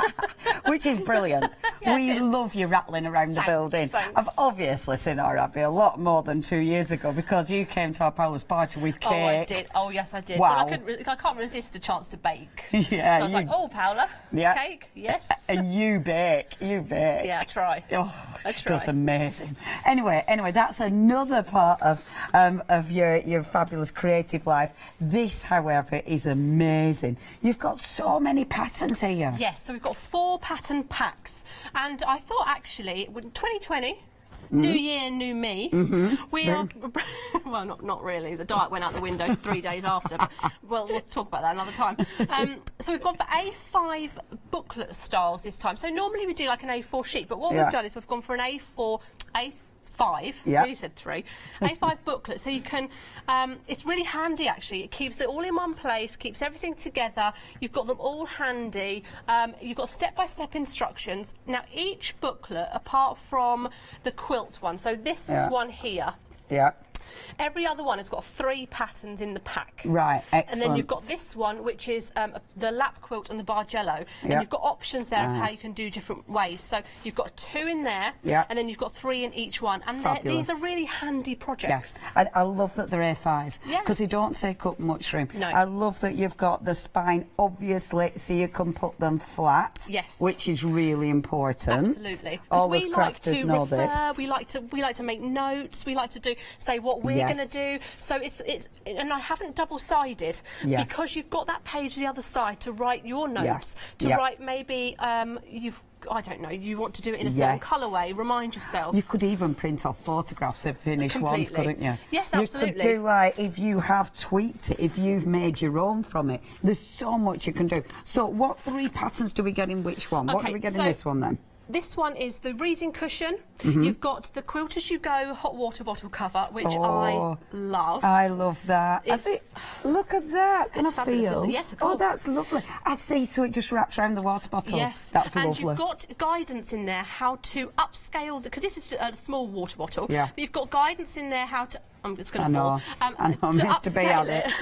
Speaker 3: Which is brilliant. We love you rattling around the building.
Speaker 14: Thanks.
Speaker 3: I've obviously seen our Abby a lot more than 2 years ago because you came to our Paula's party with cake.
Speaker 14: Oh, I did. Oh, yes, I did.
Speaker 3: Wow.
Speaker 14: Well, I can't resist a chance to bake.
Speaker 3: Yeah.
Speaker 14: So I was like, oh, Paula, cake? Yes.
Speaker 3: And you bake.
Speaker 14: Yeah, I try.
Speaker 3: Oh, it's just amazing. Anyway, that's another part of your fabulous creative life. This, however, is amazing. You've got so many patterns here.
Speaker 14: Yes, so we've got 4 pattern packs. And I thought, actually, 2020... New year, new me. We are, well, not really. The diet went out the window 3 days after. But, well, we'll talk about that another time. So we've gone for A5 booklet styles this time. So normally we do like an A4 sheet, but what we've done is we've gone for an A5, really said 3, A5 booklet, so you can, it's really handy actually, it keeps it all in one place, keeps everything together, you've got them all handy, you've got step-by-step instructions. Now each booklet, apart from the quilt one, so this one here, every other one has got 3 patterns in the pack.
Speaker 3: Right, excellent.
Speaker 14: And then you've got this one, which is the lap quilt and the Bargello. And you've got options there of how you can do different ways. So you've got 2 in there, and then you've got 3 in each one. And these are really handy projects.
Speaker 3: Yes. I love that they're A5, because they don't take up much room.
Speaker 14: No.
Speaker 3: I love that you've got the spine, obviously, so you can put them flat, which is really important.
Speaker 14: Absolutely.
Speaker 3: All us crafters know this.
Speaker 14: We like to make notes. We like to say what we're going to do. So it's and I haven't double-sided because you've got that page the other side to write your notes, to write maybe I don't know, you want to do it in a certain colourway, remind yourself.
Speaker 3: You could even print off photographs of finished ones, couldn't you?
Speaker 14: Yes, absolutely.
Speaker 3: You could do, like, if you have tweaked it, if you've made your own from it, there's so much you can do. So what 3 patterns do we get in which one? What do we get in this one then?
Speaker 14: This one is the reading cushion. You've got the Quilt As You Go hot water bottle cover, which I love.
Speaker 3: I love that. Look at that. Can I feel?
Speaker 14: Yes, of course.
Speaker 3: Oh, that's lovely. I see, so it just wraps around the water bottle.
Speaker 14: Yes.
Speaker 3: That's lovely.
Speaker 14: And you've got guidance in there how to upscale, because this is a small water bottle.
Speaker 3: Yeah.
Speaker 14: But you've got guidance in there how to... I'm just going to fall.
Speaker 3: I know, Mr. B had it.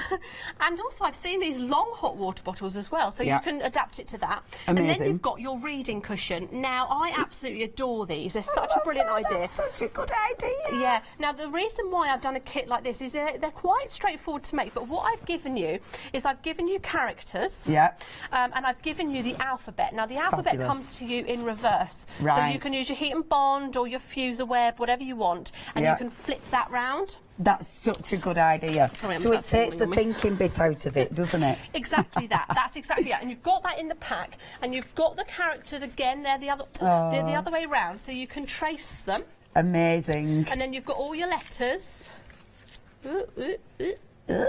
Speaker 14: And also, I've seen these long hot water bottles as well, so you can adapt it to that.
Speaker 3: Amazing.
Speaker 14: And then you've got your reading cushion. Now, I absolutely adore these. They're such a brilliant idea.
Speaker 3: That's such a good idea.
Speaker 14: Yeah. Now, the reason why I've done a kit like this is they're quite straightforward to make, but what I've given you is I've given you characters.
Speaker 3: Yeah.
Speaker 14: And I've given you the alphabet. Now, the alphabet comes to you in reverse.
Speaker 3: Right.
Speaker 14: So you can use your heat and bond or your fuse or web, whatever you want, and you can flip that round.
Speaker 3: That's such a good idea.
Speaker 14: So
Speaker 3: it takes the thinking bit out of it, doesn't it?
Speaker 14: Exactly that. That's exactly that. And you've got that in the pack, and you've got the characters again. They're the other way round, so you can trace them.
Speaker 3: Amazing.
Speaker 14: And then you've got all your letters.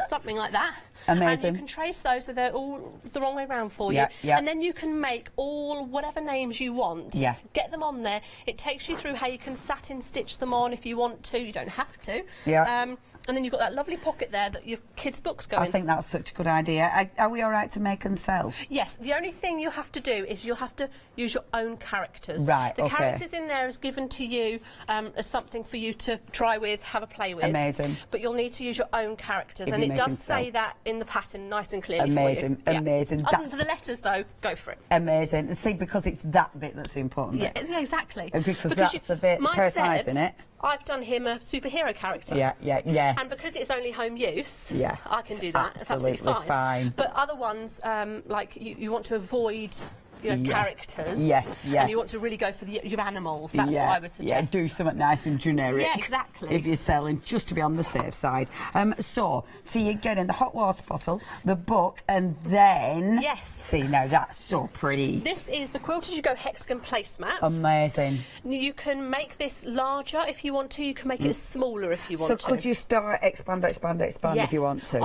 Speaker 14: Something like that.
Speaker 3: Amazing.
Speaker 14: And you can trace those so they're all the wrong way round for you.
Speaker 3: Yeah.
Speaker 14: And then you can make all whatever names you want.
Speaker 3: Yeah.
Speaker 14: Get them on there. It takes you through how you can satin stitch them on if you want to. You don't have to.
Speaker 3: Yeah.
Speaker 14: And then you've got that lovely pocket there that your kids' books go in.
Speaker 3: I think that's such a good idea. Are we all right to make and sell?
Speaker 14: Yes. The only thing you have to do is you'll have to use your own characters.
Speaker 3: Right,
Speaker 14: The
Speaker 3: okay.
Speaker 14: characters in there is given to you as something for you to try with, have a play with.
Speaker 3: Amazing.
Speaker 14: But you'll need to use your own characters.
Speaker 3: If
Speaker 14: And
Speaker 3: you
Speaker 14: it
Speaker 3: make
Speaker 14: does
Speaker 3: and sell.
Speaker 14: say that in the pattern nice and clearly
Speaker 3: Amazing,
Speaker 14: for you.
Speaker 3: amazing.
Speaker 14: Yeah. Other than the letters, though, go for it.
Speaker 3: Amazing. See, because it's that bit that's the important bit.
Speaker 14: Yeah, exactly.
Speaker 3: Because that's the bit personalised, isn't it?
Speaker 14: I've done him a superhero character.
Speaker 3: Yeah.
Speaker 14: And because it's only home use,
Speaker 3: Yeah.
Speaker 14: I can do that. It's absolutely
Speaker 3: fine.
Speaker 14: But other ones, like you want to avoid characters.
Speaker 3: Yes.
Speaker 14: And you want to really go for your animals. That's what I would suggest.
Speaker 3: Yeah, do something nice and generic.
Speaker 14: Yeah, exactly.
Speaker 3: If you're selling, just to be on the safe side. So you're getting the hot water bottle, the book, and then...
Speaker 14: Yes.
Speaker 3: See, now that's so pretty.
Speaker 14: This is the Quilt As You Go hexagon placemat.
Speaker 3: Amazing.
Speaker 14: You can make this larger if you want to. You can make it smaller if you want to.
Speaker 3: So could you start expand
Speaker 14: yes.
Speaker 3: if you want to?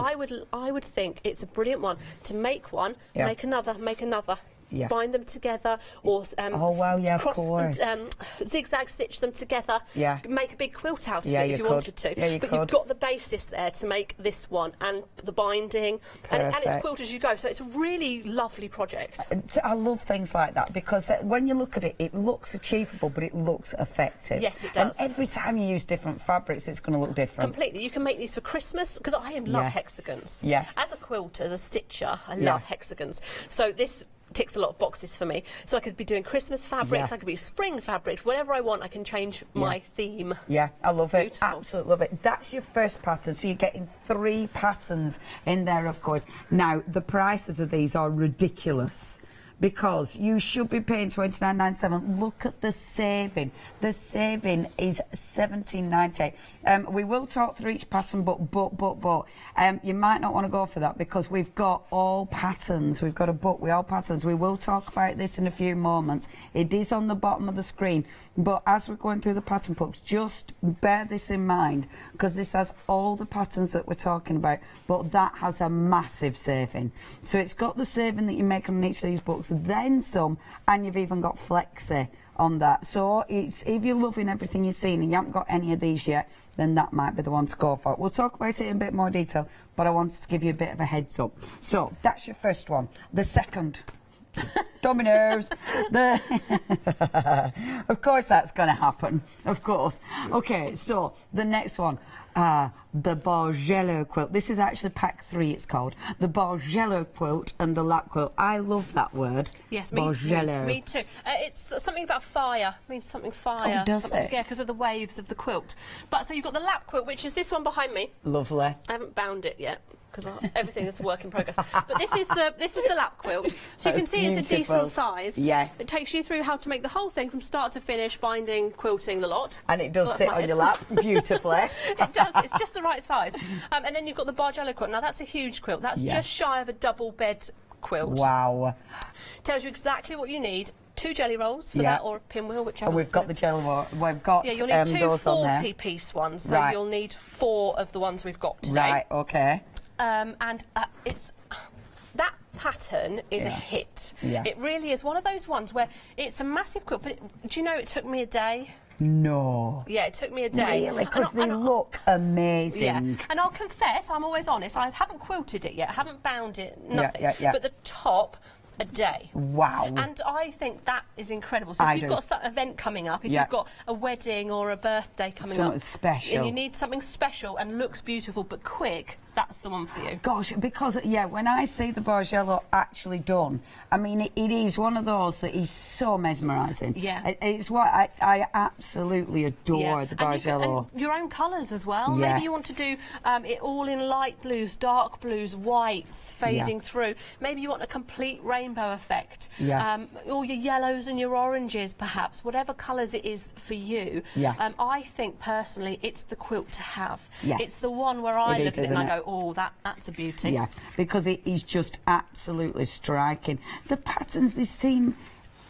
Speaker 14: I would think it's a brilliant one to make one, make another.
Speaker 3: Yeah.
Speaker 14: Bind them together, or
Speaker 3: of course.
Speaker 14: Zigzag stitch them together.
Speaker 3: Yeah.
Speaker 14: Make a big quilt out of
Speaker 3: Yeah,
Speaker 14: it
Speaker 3: you
Speaker 14: if you
Speaker 3: could.
Speaker 14: wanted to.
Speaker 3: Yeah, you
Speaker 14: but
Speaker 3: could.
Speaker 14: you've got the basis there to make this one and the binding, and it's quilt as you go. So it's a really lovely project.
Speaker 3: I love things like that because when you look at it, it looks achievable, but it looks effective.
Speaker 14: Yes, it does.
Speaker 3: And every time you use different fabrics, it's going to look different.
Speaker 14: Completely. You can make these for Christmas because I love hexagons.
Speaker 3: Yes.
Speaker 14: As a quilter, as a stitcher, I love hexagons. So this ticks a lot of boxes for me. So I could be doing Christmas fabrics, I could be spring fabrics, whatever I want, I can change my theme.
Speaker 3: Yeah, I love it.
Speaker 14: Beautiful.
Speaker 3: Absolutely love it. That's your first pattern, so you're getting 3 patterns in there, of course. Now, the prices of these are ridiculous because you should be paying $29.97. Look at the saving. The saving is $17.98. We will talk through each pattern, but you might not want to go for that because we've got all patterns. We've got a book with all patterns. We will talk about this in a few moments. It is on the bottom of the screen, but as we're going through the pattern books, just bear this in mind because this has all the patterns that we're talking about, but that has a massive saving. So it's got the saving that you make on each of these books, then some, and you've even got flexi on that. So it's, if you're loving everything you've seen and you haven't got any of these yet, then that might be the one to go for. We'll talk about it in a bit more detail, but I wanted to give you a bit of a heads up. So that's your first one. The second, dominoes. Of course that's going to happen, of course. Okay, so the next one, the Bargello quilt. This is actually pack 3, it's called. The Bargello quilt and the lap quilt. I love that word.
Speaker 14: Yes, me too. Me too. It's something about fire. It means something fire.
Speaker 3: Oh, does it?
Speaker 14: Yeah, because of the waves of the quilt. But so you've got the lap quilt, which is this one behind me.
Speaker 3: Lovely.
Speaker 14: I haven't bound it yet because everything is a work in progress. But this is the lap quilt. So you can see it's a decent size.
Speaker 3: Yes.
Speaker 14: It takes you through how to make the whole thing from start to finish, binding, quilting, the lot.
Speaker 3: And it does sit on your lap beautifully.
Speaker 14: It does. It's just the right size. And then you've got the Bargello quilt. Now that's a huge quilt. That's just shy of a double bed quilt.
Speaker 3: Wow.
Speaker 14: Tells you exactly what you need. 2 jelly rolls for that, or a pinwheel, whichever.
Speaker 3: Oh, we've got the jelly roll. We've got
Speaker 14: you'll need 2
Speaker 3: those on there.
Speaker 14: 40-piece ones, so you'll need 4 of the ones we've got today.
Speaker 3: Right, okay.
Speaker 14: And it's that pattern is a hit.
Speaker 3: Yes.
Speaker 14: It really is one of those ones where it's a massive quilt, but do you know it took me a day?
Speaker 3: No.
Speaker 14: Yeah, it took me a day.
Speaker 3: Really? Because they look amazing.
Speaker 14: Yeah, and I'll confess, I'm always honest, I haven't quilted it yet, I haven't bound it, nothing.
Speaker 3: Yeah.
Speaker 14: But the top, a day.
Speaker 3: Wow.
Speaker 14: And I think that is incredible. So if you've got an event coming up, if you've got a wedding or a birthday coming up,
Speaker 3: something special,
Speaker 14: and you need something special and looks beautiful but quick, that's the one for you.
Speaker 3: Gosh, because when I see the Bargello actually done, I mean it is one of those that is so mesmerising.
Speaker 14: Yeah,
Speaker 3: it's what I absolutely adore the Bargello.
Speaker 14: And your own colours as well.
Speaker 3: Yes.
Speaker 14: Maybe you want to do it all in light blues, dark blues, whites fading through. Maybe you want a complete rainbow effect.
Speaker 3: Yeah.
Speaker 14: All your yellows and your oranges, perhaps. Whatever colours it is for you.
Speaker 3: Yeah.
Speaker 14: I think personally, it's the quilt to have.
Speaker 3: Yes.
Speaker 14: It's the one where I look at it and I go,
Speaker 3: it?
Speaker 14: oh, that's a beauty.
Speaker 3: Yeah, because it is just absolutely striking. The patterns, they seem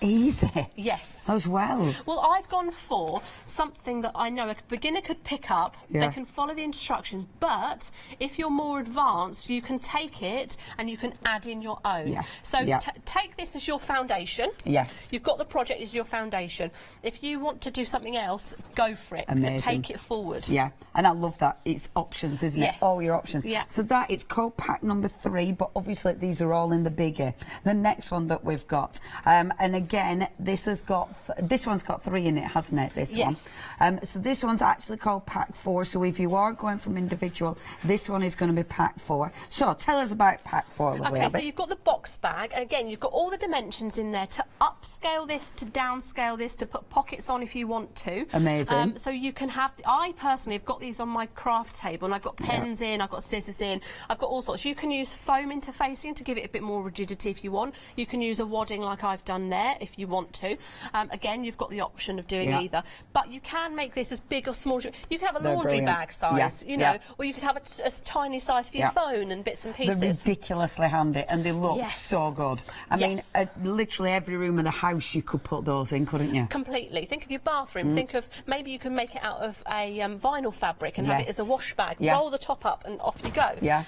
Speaker 3: easy.
Speaker 14: Yes.
Speaker 3: As well.
Speaker 14: Well, I've gone for something that I know a beginner could pick up.
Speaker 3: Yeah.
Speaker 14: They can follow the instructions, but if you're more advanced, you can take it and you can add in your own.
Speaker 3: Yeah.
Speaker 14: So
Speaker 3: Yeah.
Speaker 14: take this as your foundation.
Speaker 3: Yes.
Speaker 14: You've got the project as your foundation. If you want to do something else, go for it.
Speaker 3: Amazing.
Speaker 14: And take it forward.
Speaker 3: Yeah, and I love that. It's options, isn't
Speaker 14: Yes.
Speaker 3: it? All your options.
Speaker 14: Yeah.
Speaker 3: So that is called pack number 3, but obviously these are all in the bigger. The next one that we've got, and again, this one's got 3 in it, hasn't it? This
Speaker 14: Yes.
Speaker 3: one. So this one's actually called pack 4. So if you are going from individual, this one is going to be pack 4. So tell us about pack 4, lovely
Speaker 14: Okay,
Speaker 3: Abby.
Speaker 14: so you've got the box bag. Again, you've got all the dimensions in there to upscale this, to downscale this, to put pockets on if you want to.
Speaker 3: Amazing.
Speaker 14: So you can have, I personally have got these on my craft table, and I've got pens in, I've got scissors in, I've got all sorts. You can use foam interfacing to give it a bit more rigidity if you want. You can use a wadding like I've done there if you want to. Again, you've got the option of doing either. But you can make this as big or small. You can have a laundry bag size, you know, or you could have a tiny size for your phone and bits and pieces.
Speaker 3: They're ridiculously handy and they look so good. I mean, literally every room of the house you could put those in, couldn't you?
Speaker 14: Completely. Think of your bathroom. Think of maybe you can make it out of a vinyl fabric and have it as a wash bag. Roll the top up and off you go.
Speaker 3: Yeah.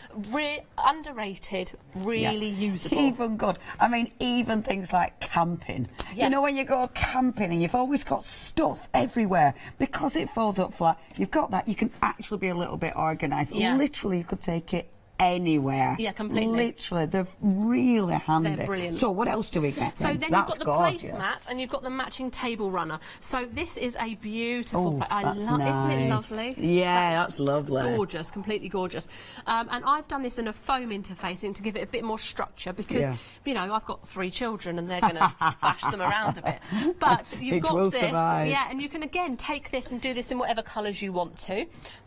Speaker 14: Underrated, really usable.
Speaker 3: Even good. I mean, even things like camping. You know, when you go camping and you've always got stuff everywhere, because it folds up flat, you've got that, you can actually be a little bit organised. Literally, you could take it anywhere.
Speaker 14: Yeah, completely.
Speaker 3: Literally, they're really handy.
Speaker 14: They're brilliant.
Speaker 3: So what else do we get?
Speaker 14: So then you've got the
Speaker 3: gorgeous.
Speaker 14: placemat and you've got the matching table runner. So this is a beautiful.
Speaker 3: That's
Speaker 14: Isn't it
Speaker 3: nice.
Speaker 14: lovely?
Speaker 3: Yeah, that's lovely.
Speaker 14: Gorgeous, completely gorgeous. And I've done this in a foam interfacing to give it a bit more structure because you know I've got 3 children and they're going to bash them around a bit. But you've got this, and you can again take this and do this in whatever colours you want to.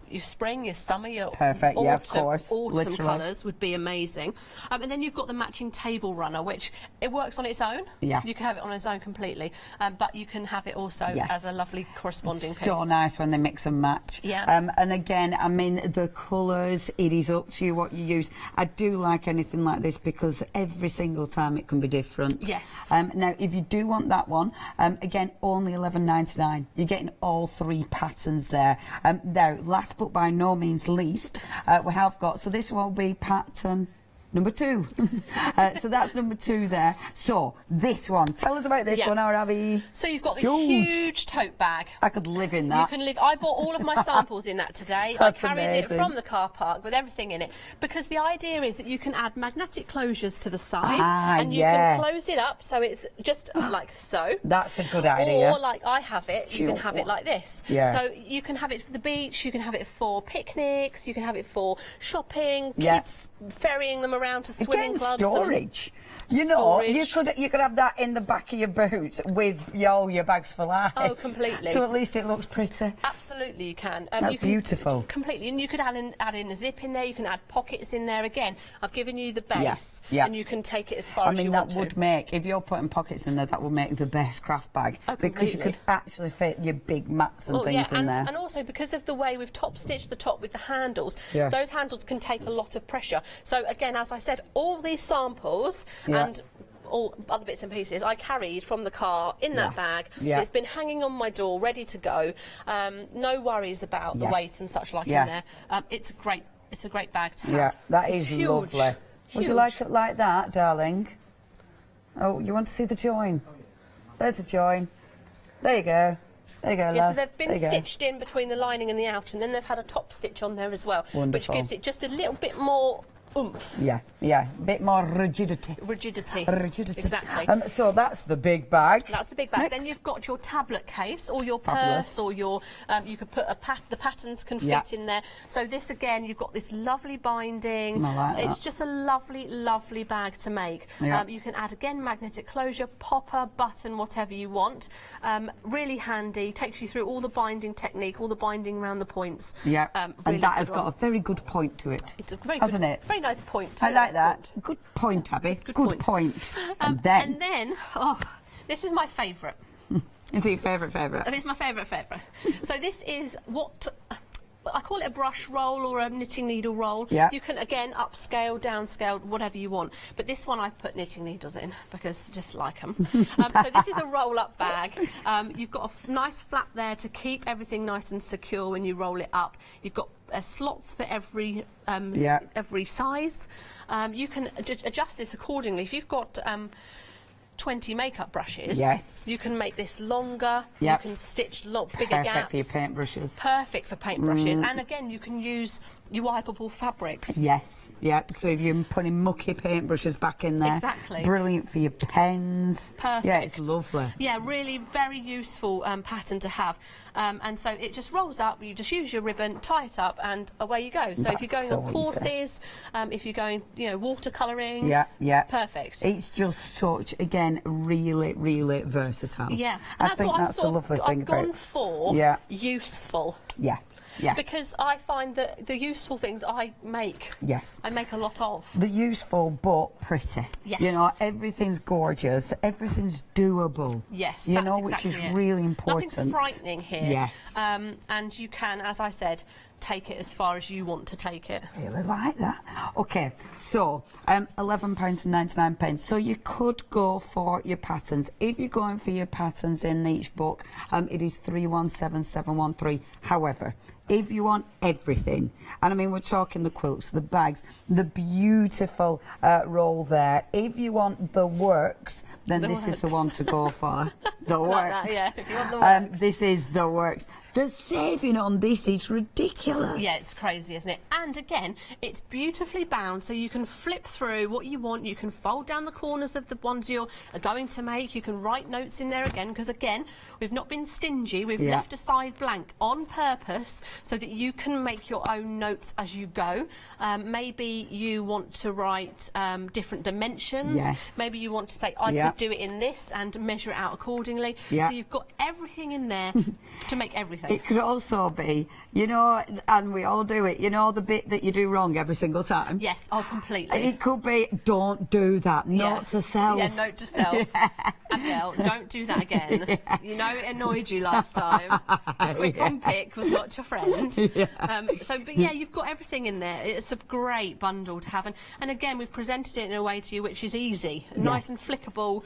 Speaker 14: Your spring, your summer, your
Speaker 3: perfect,
Speaker 14: autumn,
Speaker 3: of course.
Speaker 14: Autumn colours would be amazing. And then you've got the matching table runner, which it works on its own. Yeah. You can have it on its own completely, but you can have it also as a lovely corresponding piece.
Speaker 3: So nice when they mix and match.
Speaker 14: Yeah.
Speaker 3: And again, I mean, the colours, it is up to you what you use. I do like anything like this because every single time it can be different.
Speaker 14: Yes.
Speaker 3: Now, if you do want that one, again, only $11.99. You're getting all 3 patterns there. Now, last but by no means least, we have got, so this will be pattern number 2. So that's number 2 there. So this one, tell us about this one, Abby.
Speaker 14: So you've got the huge tote bag.
Speaker 3: I could live in that.
Speaker 14: You can live. I bought all of my samples in that today.
Speaker 3: That's
Speaker 14: I carried
Speaker 3: amazing.
Speaker 14: it from the car park with everything in it because the idea is that you can add magnetic closures to the side and you can close it up so it's just like so.
Speaker 3: That's a good idea.
Speaker 14: Or like I have it, you can have it like this.
Speaker 3: Yeah.
Speaker 14: So you can have it for the beach, you can have it for picnics, you can have it for shopping, kids ferrying them around to swimming clubs.
Speaker 3: Storage. You know, you could have that in the back of your boot with your bags for life.
Speaker 14: Oh, completely.
Speaker 3: So at least it looks pretty.
Speaker 14: Absolutely, you can.
Speaker 3: That's beautiful.
Speaker 14: Completely, and you could add in a zip in there. You can add pockets in there. Again, I've given you the base, and you can take it as far as you want to.
Speaker 3: I mean, that would make, if you're putting pockets in there, that would make the best craft bag because you could actually fit your big mats and things in there.
Speaker 14: And also because of the way we've top stitched the top with the handles, those handles can take a lot of pressure. So again, as I said, all these samples. And all other bits and pieces I carried from the car in that bag. It's been hanging on my door, ready to go. No worries about the weight and such like in there. It's a great bag to have.
Speaker 3: Yeah, that is
Speaker 14: huge,
Speaker 3: lovely. Would you like it like that, darling? Oh, you want to see the join? There's a join. There you go. There you go,
Speaker 14: yeah,
Speaker 3: love.
Speaker 14: so they've been stitched in between the lining and the outer, and then they've had a top stitch on there as well,
Speaker 3: Wonderful.
Speaker 14: which gives it just a little bit more oomph.
Speaker 3: Yeah, a bit more rigidity.
Speaker 14: Rigidity.
Speaker 3: Exactly. So that's the big bag.
Speaker 14: That's the big bag. Then you've got your tablet case or your purse or your, you could put the patterns can fit in there. So this again, you've got this lovely binding.
Speaker 3: I like that.
Speaker 14: It's just a lovely, lovely bag to make. You can add again magnetic closure, popper, button, whatever you want. Really handy. Takes you through all the binding technique, all the binding around the points.
Speaker 3: Yeah,
Speaker 14: really
Speaker 3: and that has got a very good point to it.
Speaker 14: It's a very
Speaker 3: hasn't
Speaker 14: good,
Speaker 3: it?
Speaker 14: Very nice point.
Speaker 3: I like that. Good point, Abby. Good point. And then,
Speaker 14: this is my favourite.
Speaker 3: Is it your favourite?
Speaker 14: It's my favourite. So this is what I call it a brush roll or a knitting needle roll.
Speaker 3: Yeah.
Speaker 14: You can, again, upscale, downscale, whatever you want. But this one I've put knitting needles in because I just like them. So this is a roll-up bag. You've got a nice flap there to keep everything nice and secure when you roll it up. You've got slots for every size. You can adjust this accordingly. If you've got 20 makeup brushes, you can make this longer. You can stitch bigger gaps.
Speaker 3: Perfect for your paintbrushes.
Speaker 14: Perfect for paintbrushes. And again, you can use your wipeable fabrics.
Speaker 3: Yes, yeah. So if you're putting mucky paintbrushes back in there,
Speaker 14: exactly.
Speaker 3: Brilliant for your pens.
Speaker 14: Perfect.
Speaker 3: Yeah, it's lovely.
Speaker 14: Yeah, really very useful pattern to have. And so it just rolls up. You just use your ribbon, tie it up, and away you go. So if you're going on courses, if you're going, watercolouring, perfect.
Speaker 3: It's just such, again, really, really versatile.
Speaker 14: Yeah,
Speaker 3: I think that's a lovely thing about it.
Speaker 14: I've gone for useful.
Speaker 3: Yeah. Yeah.
Speaker 14: Because I find that the useful things I make.
Speaker 3: Yes.
Speaker 14: I make a lot of.
Speaker 3: The useful but pretty.
Speaker 14: Yes.
Speaker 3: Everything's gorgeous, everything's doable.
Speaker 14: Yes,
Speaker 3: which is really important.
Speaker 14: Nothing's frightening here.
Speaker 3: Yes.
Speaker 14: And you can, as I said, take it as far as you want to take it.
Speaker 3: Really like that. Okay, so £11.99. So you could go for your patterns. If you're going for your patterns in each book, it is 317713. However, if you want everything, and I mean we're talking the quilts, the bags, the beautiful roll there. If you want the works, then this is the one to go for. The works.
Speaker 14: Like that, yeah. If you want the works.
Speaker 3: This is the works. The saving on this is ridiculous.
Speaker 14: Yeah, it's crazy, isn't it? And again, it's beautifully bound, so you can flip through what you want. You can fold down the corners of the ones you're going to make. You can write notes in there again, because again, we've not been stingy. We've left a side blank on purpose so that you can make your own notes as you go. Maybe you want to write different dimensions.
Speaker 3: Yes.
Speaker 14: Maybe you want to say, I could do it in this and measure it out accordingly.
Speaker 3: Yeah.
Speaker 14: So you've got everything in there to make everything.
Speaker 3: It could also be, and we all do it, the bit that you do wrong every single time.
Speaker 14: Yes, completely.
Speaker 3: It could be, don't do that, note to self.
Speaker 14: Yeah, note to self. Abigail, don't do that again. It annoyed you last time. Quick on pick was not your friend. But you've got everything in there. It's a great bundle to have. And again, we've presented it in a way to you which is easy, nice and flickable.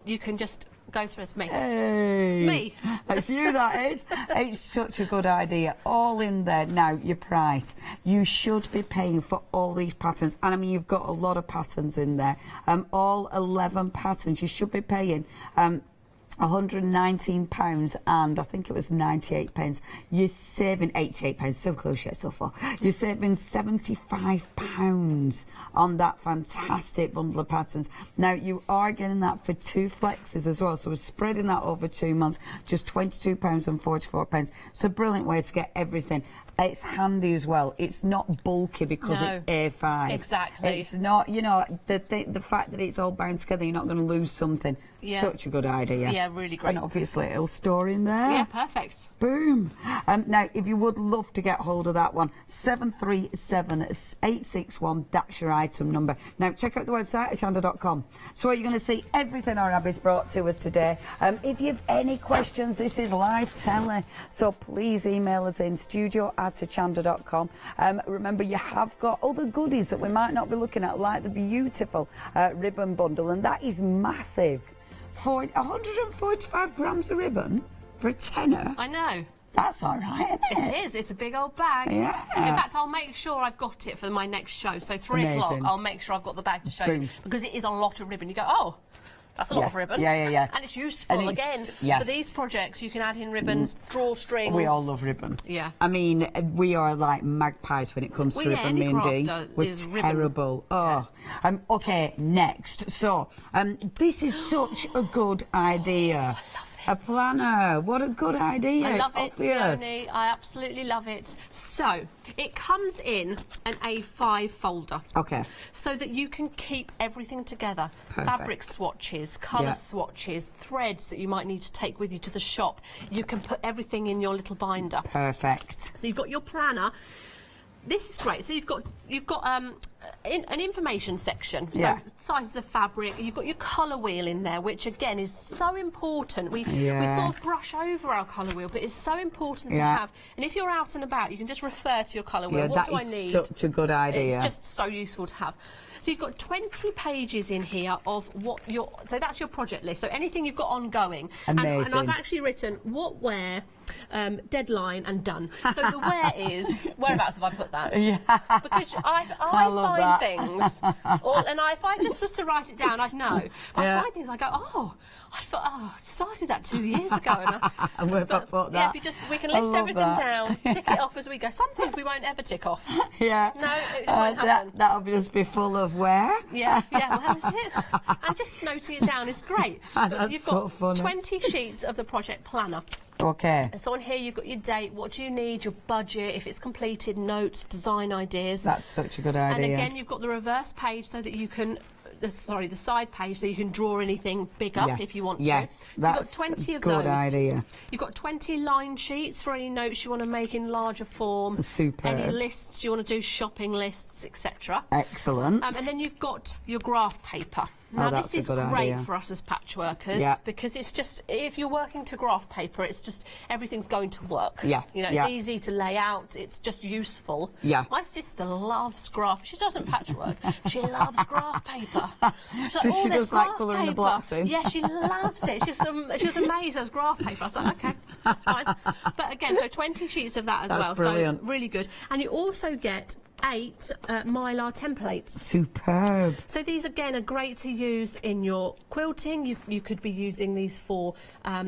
Speaker 14: You can just go through. It's me.
Speaker 3: Hey.
Speaker 14: It's me.
Speaker 3: It's you, that is. It's such a good idea. All in there. Now, your price. You should be paying for all these patterns. And I mean, you've got a lot of patterns in there. All 11 patterns. You should be paying £119 and I think it was 98 pence. You're saving 88 pence, so close yet so far. You're saving £75 on that fantastic bundle of patterns. Now you are getting that for 2 flexes as well, so we're spreading that over 2 months, just £22.44. It's a brilliant way to get everything. It's handy as well. It's not bulky because it's A5.
Speaker 14: Exactly.
Speaker 3: It's not, the fact that it's all bound together, you're not going to lose something.
Speaker 14: Yeah.
Speaker 3: Such a good idea.
Speaker 14: Yeah, really great.
Speaker 3: And obviously it'll store in there.
Speaker 14: Yeah, perfect.
Speaker 3: Boom. Now, if you would love to get hold of that one, 737861, that's your item number. Now, check out the website, hochanda.com. So you're going to see everything our Abby's brought to us today. If you have any questions, this is live telly. So please email us in, studio@hochanda.com. Remember, you have got other goodies that we might not be looking at, like the beautiful ribbon bundle, and that is massive. For 145 grams of ribbon for a tenner.
Speaker 14: I know.
Speaker 3: That's all right, isn't it?
Speaker 14: It is. It's a big old bag.
Speaker 3: Yeah.
Speaker 14: In fact, I'll make sure I've got it for my next show. So 3 o'clock, I'll make sure I've got the bag to show you. Because it is a lot of ribbon. You go, oh, that's a lot of ribbon.
Speaker 3: Yeah.
Speaker 14: And it's useful, again, for these projects. You can add in ribbons, drawstrings.
Speaker 3: We all love ribbon.
Speaker 14: Yeah.
Speaker 3: I mean, we are like magpies when it comes to ribbon, me and Dee. We're terrible.
Speaker 14: Ribbon.
Speaker 3: Oh. Okay, next. So, this is such a good idea.
Speaker 14: Oh, I love this.
Speaker 3: A planner. What a good idea.
Speaker 14: I love it,
Speaker 3: obvious.
Speaker 14: Leonie. I absolutely love it. So, it comes in an A5 folder.
Speaker 3: Okay.
Speaker 14: So that you can keep everything together.
Speaker 3: Perfect.
Speaker 14: Fabric swatches, colour swatches, threads that you might need to take with you to the shop. You can put everything in your little binder.
Speaker 3: Perfect.
Speaker 14: So you've got your planner. This is great. So you've got an information section.
Speaker 3: Yeah.
Speaker 14: So sizes of fabric. You've got your colour wheel in there, which again is so important. We sort of brush over our colour wheel, but it's so important to have. And if you're out and about, you can just refer to your colour wheel. What do I need?
Speaker 3: Such a good idea.
Speaker 14: It's just so useful to have. So you've got 20 pages in here of what your... So that's your project list. So anything you've got ongoing.
Speaker 3: Amazing.
Speaker 14: And I've actually written what, where, deadline and done. So the where is... Whereabouts have I put that?
Speaker 3: Yeah.
Speaker 14: Because I find things... if I just was to write it down, I'd know. But I find things, I go, I started that 2 years ago.
Speaker 3: And where have I put that?
Speaker 14: Yeah, we can list everything down, tick it off as we go. Some things we won't ever tick off.
Speaker 3: Yeah.
Speaker 14: No, it just won't happen.
Speaker 3: That'll just be full of where?
Speaker 14: Yeah, where is it? And just noting it down is great.
Speaker 3: That's so funny.
Speaker 14: 20 sheets of the project planner.
Speaker 3: Okay.
Speaker 14: So on here you've got your date, what do you need, your budget, if it's completed, notes, design ideas.
Speaker 3: That's such a good idea.
Speaker 14: And again, you've got the reverse page so that you can... the side page, so you can draw anything big up if you want to.
Speaker 3: Yes,
Speaker 14: so
Speaker 3: that's
Speaker 14: you've got 20 of
Speaker 3: a good
Speaker 14: those.
Speaker 3: idea.
Speaker 14: You've got 20 line sheets for any notes you want to make in larger form.
Speaker 3: Superb.
Speaker 14: Any lists you want to do, shopping lists, etc.
Speaker 3: Excellent.
Speaker 14: And then you've got your graph paper. Now this is great for us as patchworkers because it's just, if you're working to graph paper, it's just everything's going to work.
Speaker 3: Yeah.
Speaker 14: You know, it's easy to lay out, it's just useful.
Speaker 3: Yeah.
Speaker 14: My sister loves graph. She doesn't patchwork. She loves graph paper.
Speaker 3: Does she just like colouring the blocks in?
Speaker 14: Yeah, she loves it. She was amazed as graph paper. I was like, okay, that's fine. But again, so 20 sheets of that as well.
Speaker 3: Brilliant.
Speaker 14: So really good. And you also get 8 mylar templates.
Speaker 3: Superb.
Speaker 14: So these again are great to use in your quilting. You could be using these for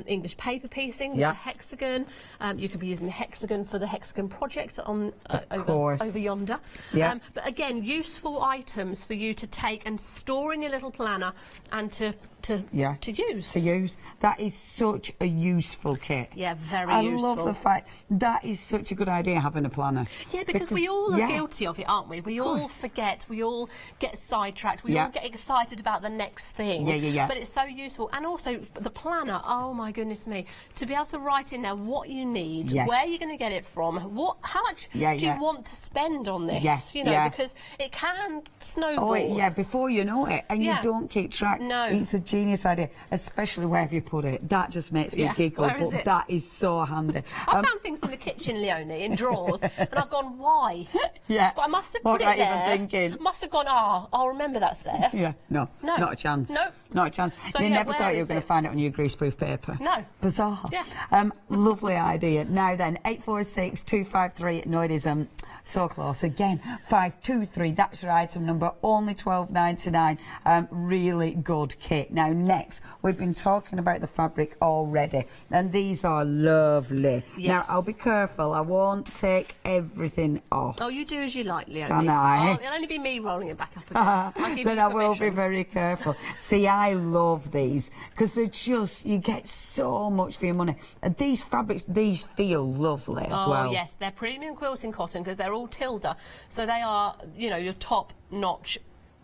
Speaker 14: English paper piecing, the hexagon. You could be using the hexagon for the hexagon project on over yonder.
Speaker 3: Yeah.
Speaker 14: But again, useful items for you to take and store in your little planner and to use.
Speaker 3: To use. That is such a useful kit.
Speaker 14: Yeah, very useful.
Speaker 3: I love the fact that is such a good idea, having a planner.
Speaker 14: Yeah, because we all are guilty of it, aren't we? We all forget, we all get sidetracked, we all get excited about the next thing.
Speaker 3: Yeah.
Speaker 14: But it's so useful. And also the planner, oh my goodness me, to be able to write in there what you need, where you're going to get it from, how much do you want to spend on this, you know, because it can snowball.
Speaker 3: Oh, before you know it, and you don't keep track.
Speaker 14: No.
Speaker 3: It's a genius idea, especially wherever you put it. That just makes me giggle, but that is so handy.
Speaker 14: I found things in the kitchen, Leonie, in drawers, and I've gone, why?
Speaker 3: Yeah.
Speaker 14: But I must have put it there.
Speaker 3: Even thinking.
Speaker 14: Must have gone, I'll remember that's there.
Speaker 3: Yeah, no, not a chance.
Speaker 14: No.
Speaker 3: Not a chance.
Speaker 14: So,
Speaker 3: you never thought you were going to find it on your greaseproof paper.
Speaker 14: No.
Speaker 3: Bizarre.
Speaker 14: Yeah.
Speaker 3: Lovely idea. Now then, 846 253. No, it isn't. So close. Again, 523. That's your item number. Only $12.99. Really good kit. Now, next, we've been talking about the fabric already, and these are lovely.
Speaker 14: Yes.
Speaker 3: Now, I'll be careful. I won't take everything off.
Speaker 14: Oh, you do as you like, Leonie.
Speaker 3: Can I?
Speaker 14: It'll only be me rolling it back up again. I'll give
Speaker 3: Then
Speaker 14: you
Speaker 3: I will be
Speaker 14: permission.
Speaker 3: very careful. See, I love these because they're just, you get so much for your money. And these fabrics, these feel lovely as well.
Speaker 14: Oh, yes, they're premium quilting cotton because they're all Tilda. So they are, you know, your top-notch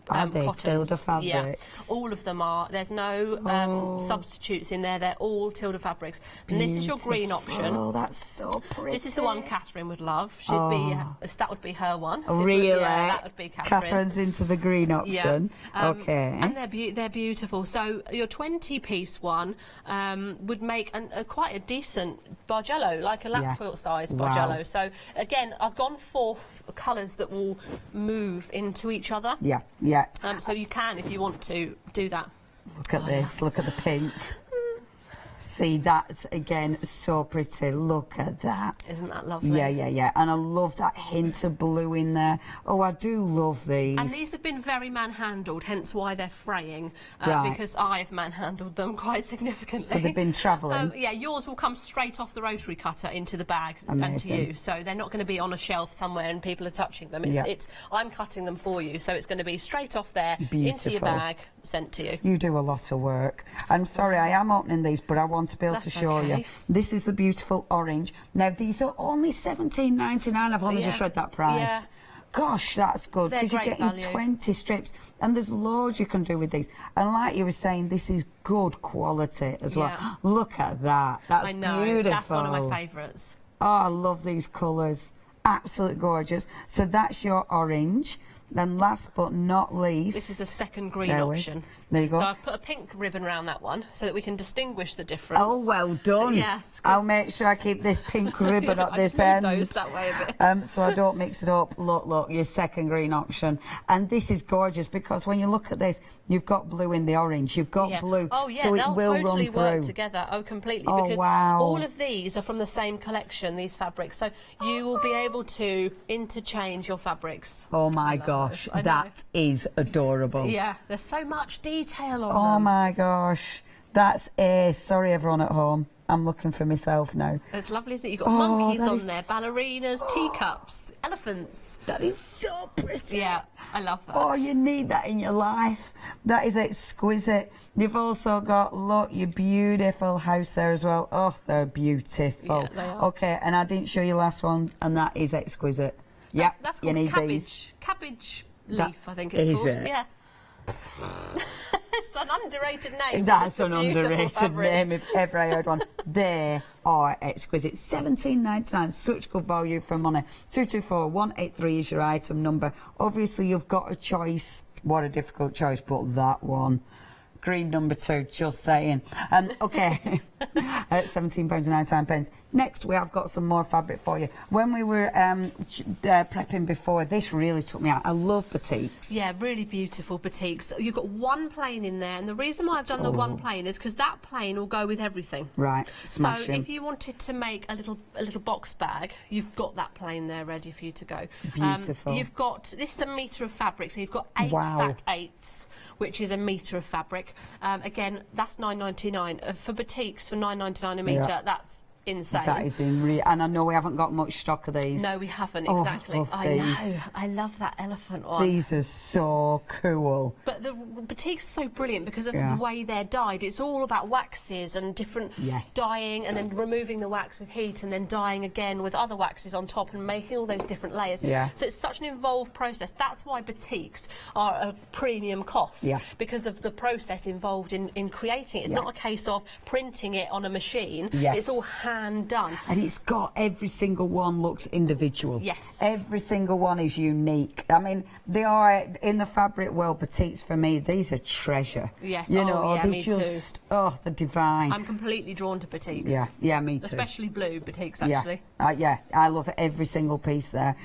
Speaker 3: Are they
Speaker 14: cottons.
Speaker 3: Tilda fabrics?
Speaker 14: Yeah, all of them are. There's no substitutes in there. They're all Tilda fabrics. And this is your green option.
Speaker 3: Oh, that's so pretty.
Speaker 14: This is the one Catherine would love. She'd be, that would be her one.
Speaker 3: Really?
Speaker 14: Yeah, that would be Catherine.
Speaker 3: Catherine's into the green option.
Speaker 14: Yeah.
Speaker 3: Okay.
Speaker 14: And they're beautiful. So your 20-piece one would make quite a decent bargello, like a lap quilt size bargello. So again, I've gone for colours that will move into each other.
Speaker 3: Yeah.
Speaker 14: So you can, if you want to, do that.
Speaker 3: Look at this. Look at the pink. See, that's, again, so pretty. Look at that.
Speaker 14: Isn't that lovely?
Speaker 3: Yeah. And I love that hint of blue in there. Oh, I do love these.
Speaker 14: And these have been very manhandled, hence why they're fraying,
Speaker 3: Right.
Speaker 14: because I've manhandled them quite significantly.
Speaker 3: So they've been travelling?
Speaker 14: Yeah, yours will come straight off the rotary cutter into the bag
Speaker 3: Amazing.
Speaker 14: and to you. So they're not going to be on a shelf somewhere and people are touching them. I'm cutting them for you, so it's going to be straight off there, into your bag, sent to you.
Speaker 3: You do a lot of work. I'm sorry, I am opening these, but I want to be able to show you. This is the beautiful orange. Now, these are only $17.99. I've only just read that price.
Speaker 14: Yeah.
Speaker 3: Gosh, that's good, because you're getting
Speaker 14: value.
Speaker 3: 20 strips, and there's loads you can do with these. And like you were saying, this is good quality as well. Look at that. That's
Speaker 14: I know,
Speaker 3: beautiful.
Speaker 14: that's one of my favourites.
Speaker 3: Oh, I love these colours. Absolutely gorgeous. So that's your orange. Then last but not least...
Speaker 14: This is a second green option.
Speaker 3: There you go.
Speaker 14: So I've put a pink ribbon around that one so that we can distinguish the difference.
Speaker 3: Oh, well done.
Speaker 14: Yes.
Speaker 3: I'll make sure I keep this pink ribbon at this end.
Speaker 14: Those that way a bit.
Speaker 3: So I don't mix it up. Look, your second green option. And this is gorgeous because when you look at this, you've got blue in the orange. You've got blue.
Speaker 14: Oh, yeah,
Speaker 3: so it
Speaker 14: they'll
Speaker 3: will
Speaker 14: totally
Speaker 3: run
Speaker 14: work
Speaker 3: through.
Speaker 14: together. Oh, completely.
Speaker 3: Oh,
Speaker 14: because
Speaker 3: wow.
Speaker 14: all of these are from the same collection, these fabrics. So you will be able to interchange your fabrics.
Speaker 3: Oh, my gosh. That is adorable.
Speaker 14: Yeah, there's so much detail on them.
Speaker 3: Oh, my gosh. That's sorry, everyone at home. I'm looking for myself now.
Speaker 14: It's lovely, isn't it? You've got monkeys on there, ballerinas, teacups, elephants.
Speaker 3: That is so pretty.
Speaker 14: Yeah, I love that.
Speaker 3: Oh, you need that in your life. That is exquisite. You've also got, look, your beautiful house there as well. Oh, they're beautiful.
Speaker 14: Yeah, they are.
Speaker 3: Okay, and I didn't show you last one, and that is exquisite. Yeah,
Speaker 14: that's
Speaker 3: you
Speaker 14: called
Speaker 3: need
Speaker 14: cabbage.
Speaker 3: these.
Speaker 14: Cabbage leaf, I think it's
Speaker 3: is
Speaker 14: called.
Speaker 3: it?
Speaker 14: Yeah. It's an underrated name.
Speaker 3: That's an underrated name if ever I heard one. They are exquisite. $17.99, such good value for money. 224183 is your item number. Obviously, you've got a choice. What a difficult choice, but that one. Green number 2, just saying. Okay, at £17.99. Next, we have got some more fabric for you. When we were prepping before, this really took me out. I love batiks.
Speaker 14: Yeah, really beautiful batiks. You've got one plain in there, and the reason why I've done the one plain is because that plain will go with everything.
Speaker 3: Right,
Speaker 14: So if you wanted to make a little box bag, you've got that plain there ready for you to go.
Speaker 3: Beautiful.
Speaker 14: You've got, this is a metre of fabric, so you've got 8 fat eighths, which is a metre of fabric. Again, that's $9.99. For batiks, for $9.99 a metre, that's insane.
Speaker 3: That is and I know we haven't got much stock of these.
Speaker 14: No, we haven't,
Speaker 3: Oh,
Speaker 14: exactly.
Speaker 3: I love
Speaker 14: know. I love that elephant one.
Speaker 3: These are so cool.
Speaker 14: But the batiks are so brilliant because of the way they're dyed. It's all about waxes and different dyeing, and then removing the wax with heat, and then dyeing again with other waxes on top, and making all those different layers.
Speaker 3: Yeah.
Speaker 14: So it's such an involved process. That's why batiks are a premium cost, because of the process involved in creating it. It's not a case of printing it on a machine. It's all hand done.
Speaker 3: And it's got, every single one looks individual.
Speaker 14: Yes.
Speaker 3: Every single one is unique. I mean, they are, in the fabric world, batiks for me, these are treasure.
Speaker 14: Yes,
Speaker 3: you know,
Speaker 14: yeah,
Speaker 3: they
Speaker 14: me
Speaker 3: just,
Speaker 14: too.
Speaker 3: Oh, they're divine.
Speaker 14: I'm completely drawn to batiks.
Speaker 3: Yeah, yeah, me too.
Speaker 14: Especially blue batiks, actually.
Speaker 3: Yeah, I love every single piece there.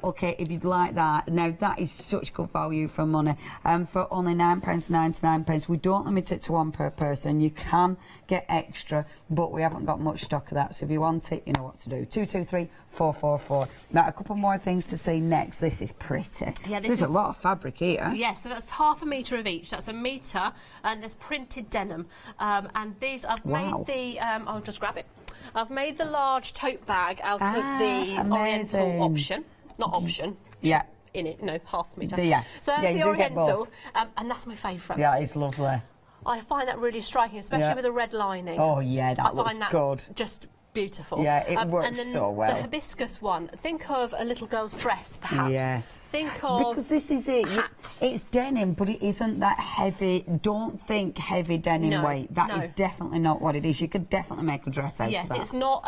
Speaker 3: Okay, if you'd like that, now that is such good value for money. For only £9.99, we don't limit it to one per person. You can get extra, but we haven't got much stock of that. So if you want it, you know what to do. 223444. Now, a couple more things to see next. This is pretty.
Speaker 14: Yeah,
Speaker 3: there's a lot of fabric here.
Speaker 14: Yeah, so that's half a metre of each. That's a metre, and there's printed denim. And these, I've made the, I'll just grab it. I've made the large tote bag out of the Oriental option. Not option.
Speaker 3: Yeah.
Speaker 14: In it, no, half a metre.
Speaker 3: Yeah.
Speaker 14: So that's the Oriental, and that's my favourite.
Speaker 3: Yeah, it's lovely.
Speaker 14: I find that really striking, especially with a red lining.
Speaker 3: Oh, yeah, that looks
Speaker 14: find that
Speaker 3: good.
Speaker 14: Just beautiful.
Speaker 3: Yeah, it works
Speaker 14: and then
Speaker 3: so well.
Speaker 14: The hibiscus one, think of a little girl's dress, perhaps.
Speaker 3: Yes.
Speaker 14: Think of
Speaker 3: because this is it.
Speaker 14: hat.
Speaker 3: It's denim, but it isn't that heavy. Don't think heavy denim weight. That is definitely not what it is. You could definitely make a dress out of that.
Speaker 14: Yes, it's not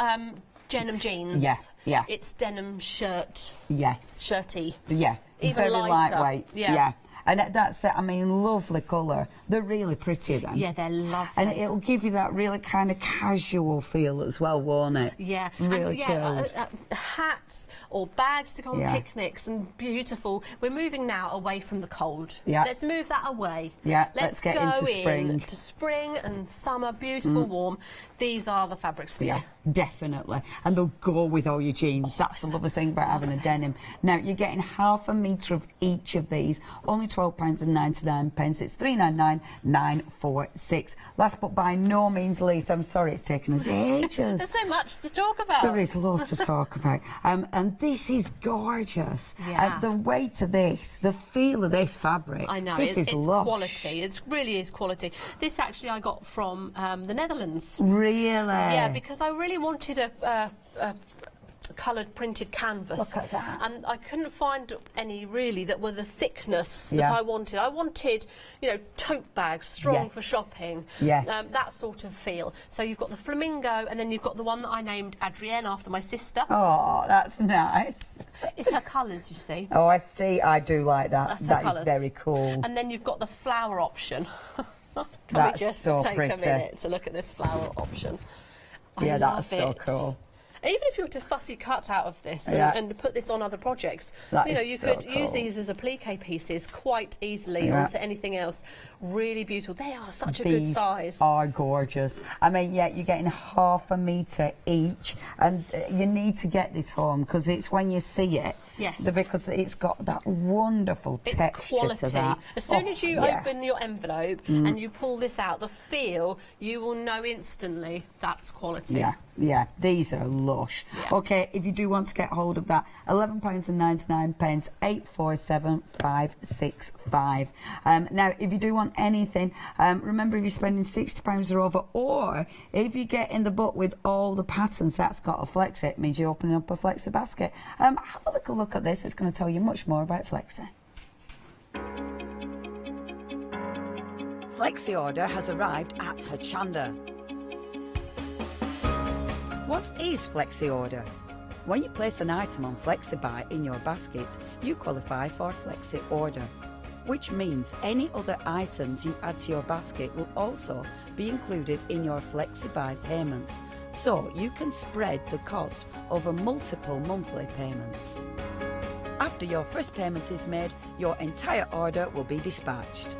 Speaker 14: denim jeans.
Speaker 3: Yeah.
Speaker 14: It's denim shirt.
Speaker 3: Yes.
Speaker 14: Shirty.
Speaker 3: Yeah.
Speaker 14: Even
Speaker 3: very
Speaker 14: lighter.
Speaker 3: lightweight.
Speaker 14: Yeah.
Speaker 3: And that's it. I mean, lovely colour. They're really pretty then.
Speaker 14: Yeah, they're lovely.
Speaker 3: And it'll give you that really kind of casual feel as well, won't it?
Speaker 14: Yeah.
Speaker 3: Really chilled.
Speaker 14: Hats or bags to go on picnics, and beautiful. We're moving now away from the cold.
Speaker 3: Yeah.
Speaker 14: Let's move that away.
Speaker 3: Yeah,
Speaker 14: Let's
Speaker 3: get
Speaker 14: go
Speaker 3: into spring.
Speaker 14: into spring and summer, beautiful, warm. These are the fabrics for you.
Speaker 3: Definitely. And they'll go with all your jeans. That's the lovely thing about having a denim. Now, you're getting half a metre of each of these. Only £12.99. It's £399,946. Last but by no means least, I'm sorry it's taken us ages.
Speaker 14: There's so much to talk about.
Speaker 3: There is loads to talk about. And this is gorgeous.
Speaker 14: Yeah.
Speaker 3: The weight of this, the feel of this fabric.
Speaker 14: I know,
Speaker 3: this is
Speaker 14: it's
Speaker 3: lush.
Speaker 14: quality. It really is quality. This actually I got from the Netherlands.
Speaker 3: Really?
Speaker 14: Yeah, because I really wanted a coloured printed canvas.
Speaker 3: Look at that.
Speaker 14: And I couldn't find any really that were the thickness that I wanted. I wanted, you know, tote bags, strong for shopping.
Speaker 3: Yes.
Speaker 14: That sort of feel. So you've got the flamingo, and then you've got the one that I named Adrienne after my sister.
Speaker 3: Oh, that's nice.
Speaker 14: It's her colours, you see.
Speaker 3: Oh, I see. I do like that.
Speaker 14: That's
Speaker 3: That is very cool.
Speaker 14: And then you've got the flower option.
Speaker 3: That's
Speaker 14: we just
Speaker 3: so
Speaker 14: take
Speaker 3: pretty.
Speaker 14: a minute to look at this flower option?
Speaker 3: Yeah, that's so
Speaker 14: it.
Speaker 3: cool.
Speaker 14: Even if you were to fussy cut out of this and put this on other projects, you know, you could use these as applique pieces quite easily onto anything else. Really beautiful. They are such a good size.
Speaker 3: These are gorgeous. I mean, yeah, you're getting ½ a metre each, and you need to get this home because it's when you see it.
Speaker 14: Yes.
Speaker 3: Because it's got that wonderful texture
Speaker 14: quality.
Speaker 3: to that.
Speaker 14: As soon as you open your envelope and you pull this out, the feel, you will know instantly that's quality.
Speaker 3: Yeah, yeah, these are lush.
Speaker 14: Yeah.
Speaker 3: Okay, if you do want to get hold of that, £11.99, 847-565. Now, if you do want anything, remember if you're spending £60 or over, or if you get in the book with all the patterns that's got a flexi, it means you're opening up a flexi basket. Have a little look at this. It's going to tell you much more about flexi. Flexi order has arrived at Hochanda. What is flexi order? When you place an item on FlexiBuy in your basket, you qualify for flexi order, which means any other items you add to your basket will also be included in your FlexiBuy payments, so you can spread the cost over multiple monthly payments. After your first payment is made, your entire order will be dispatched.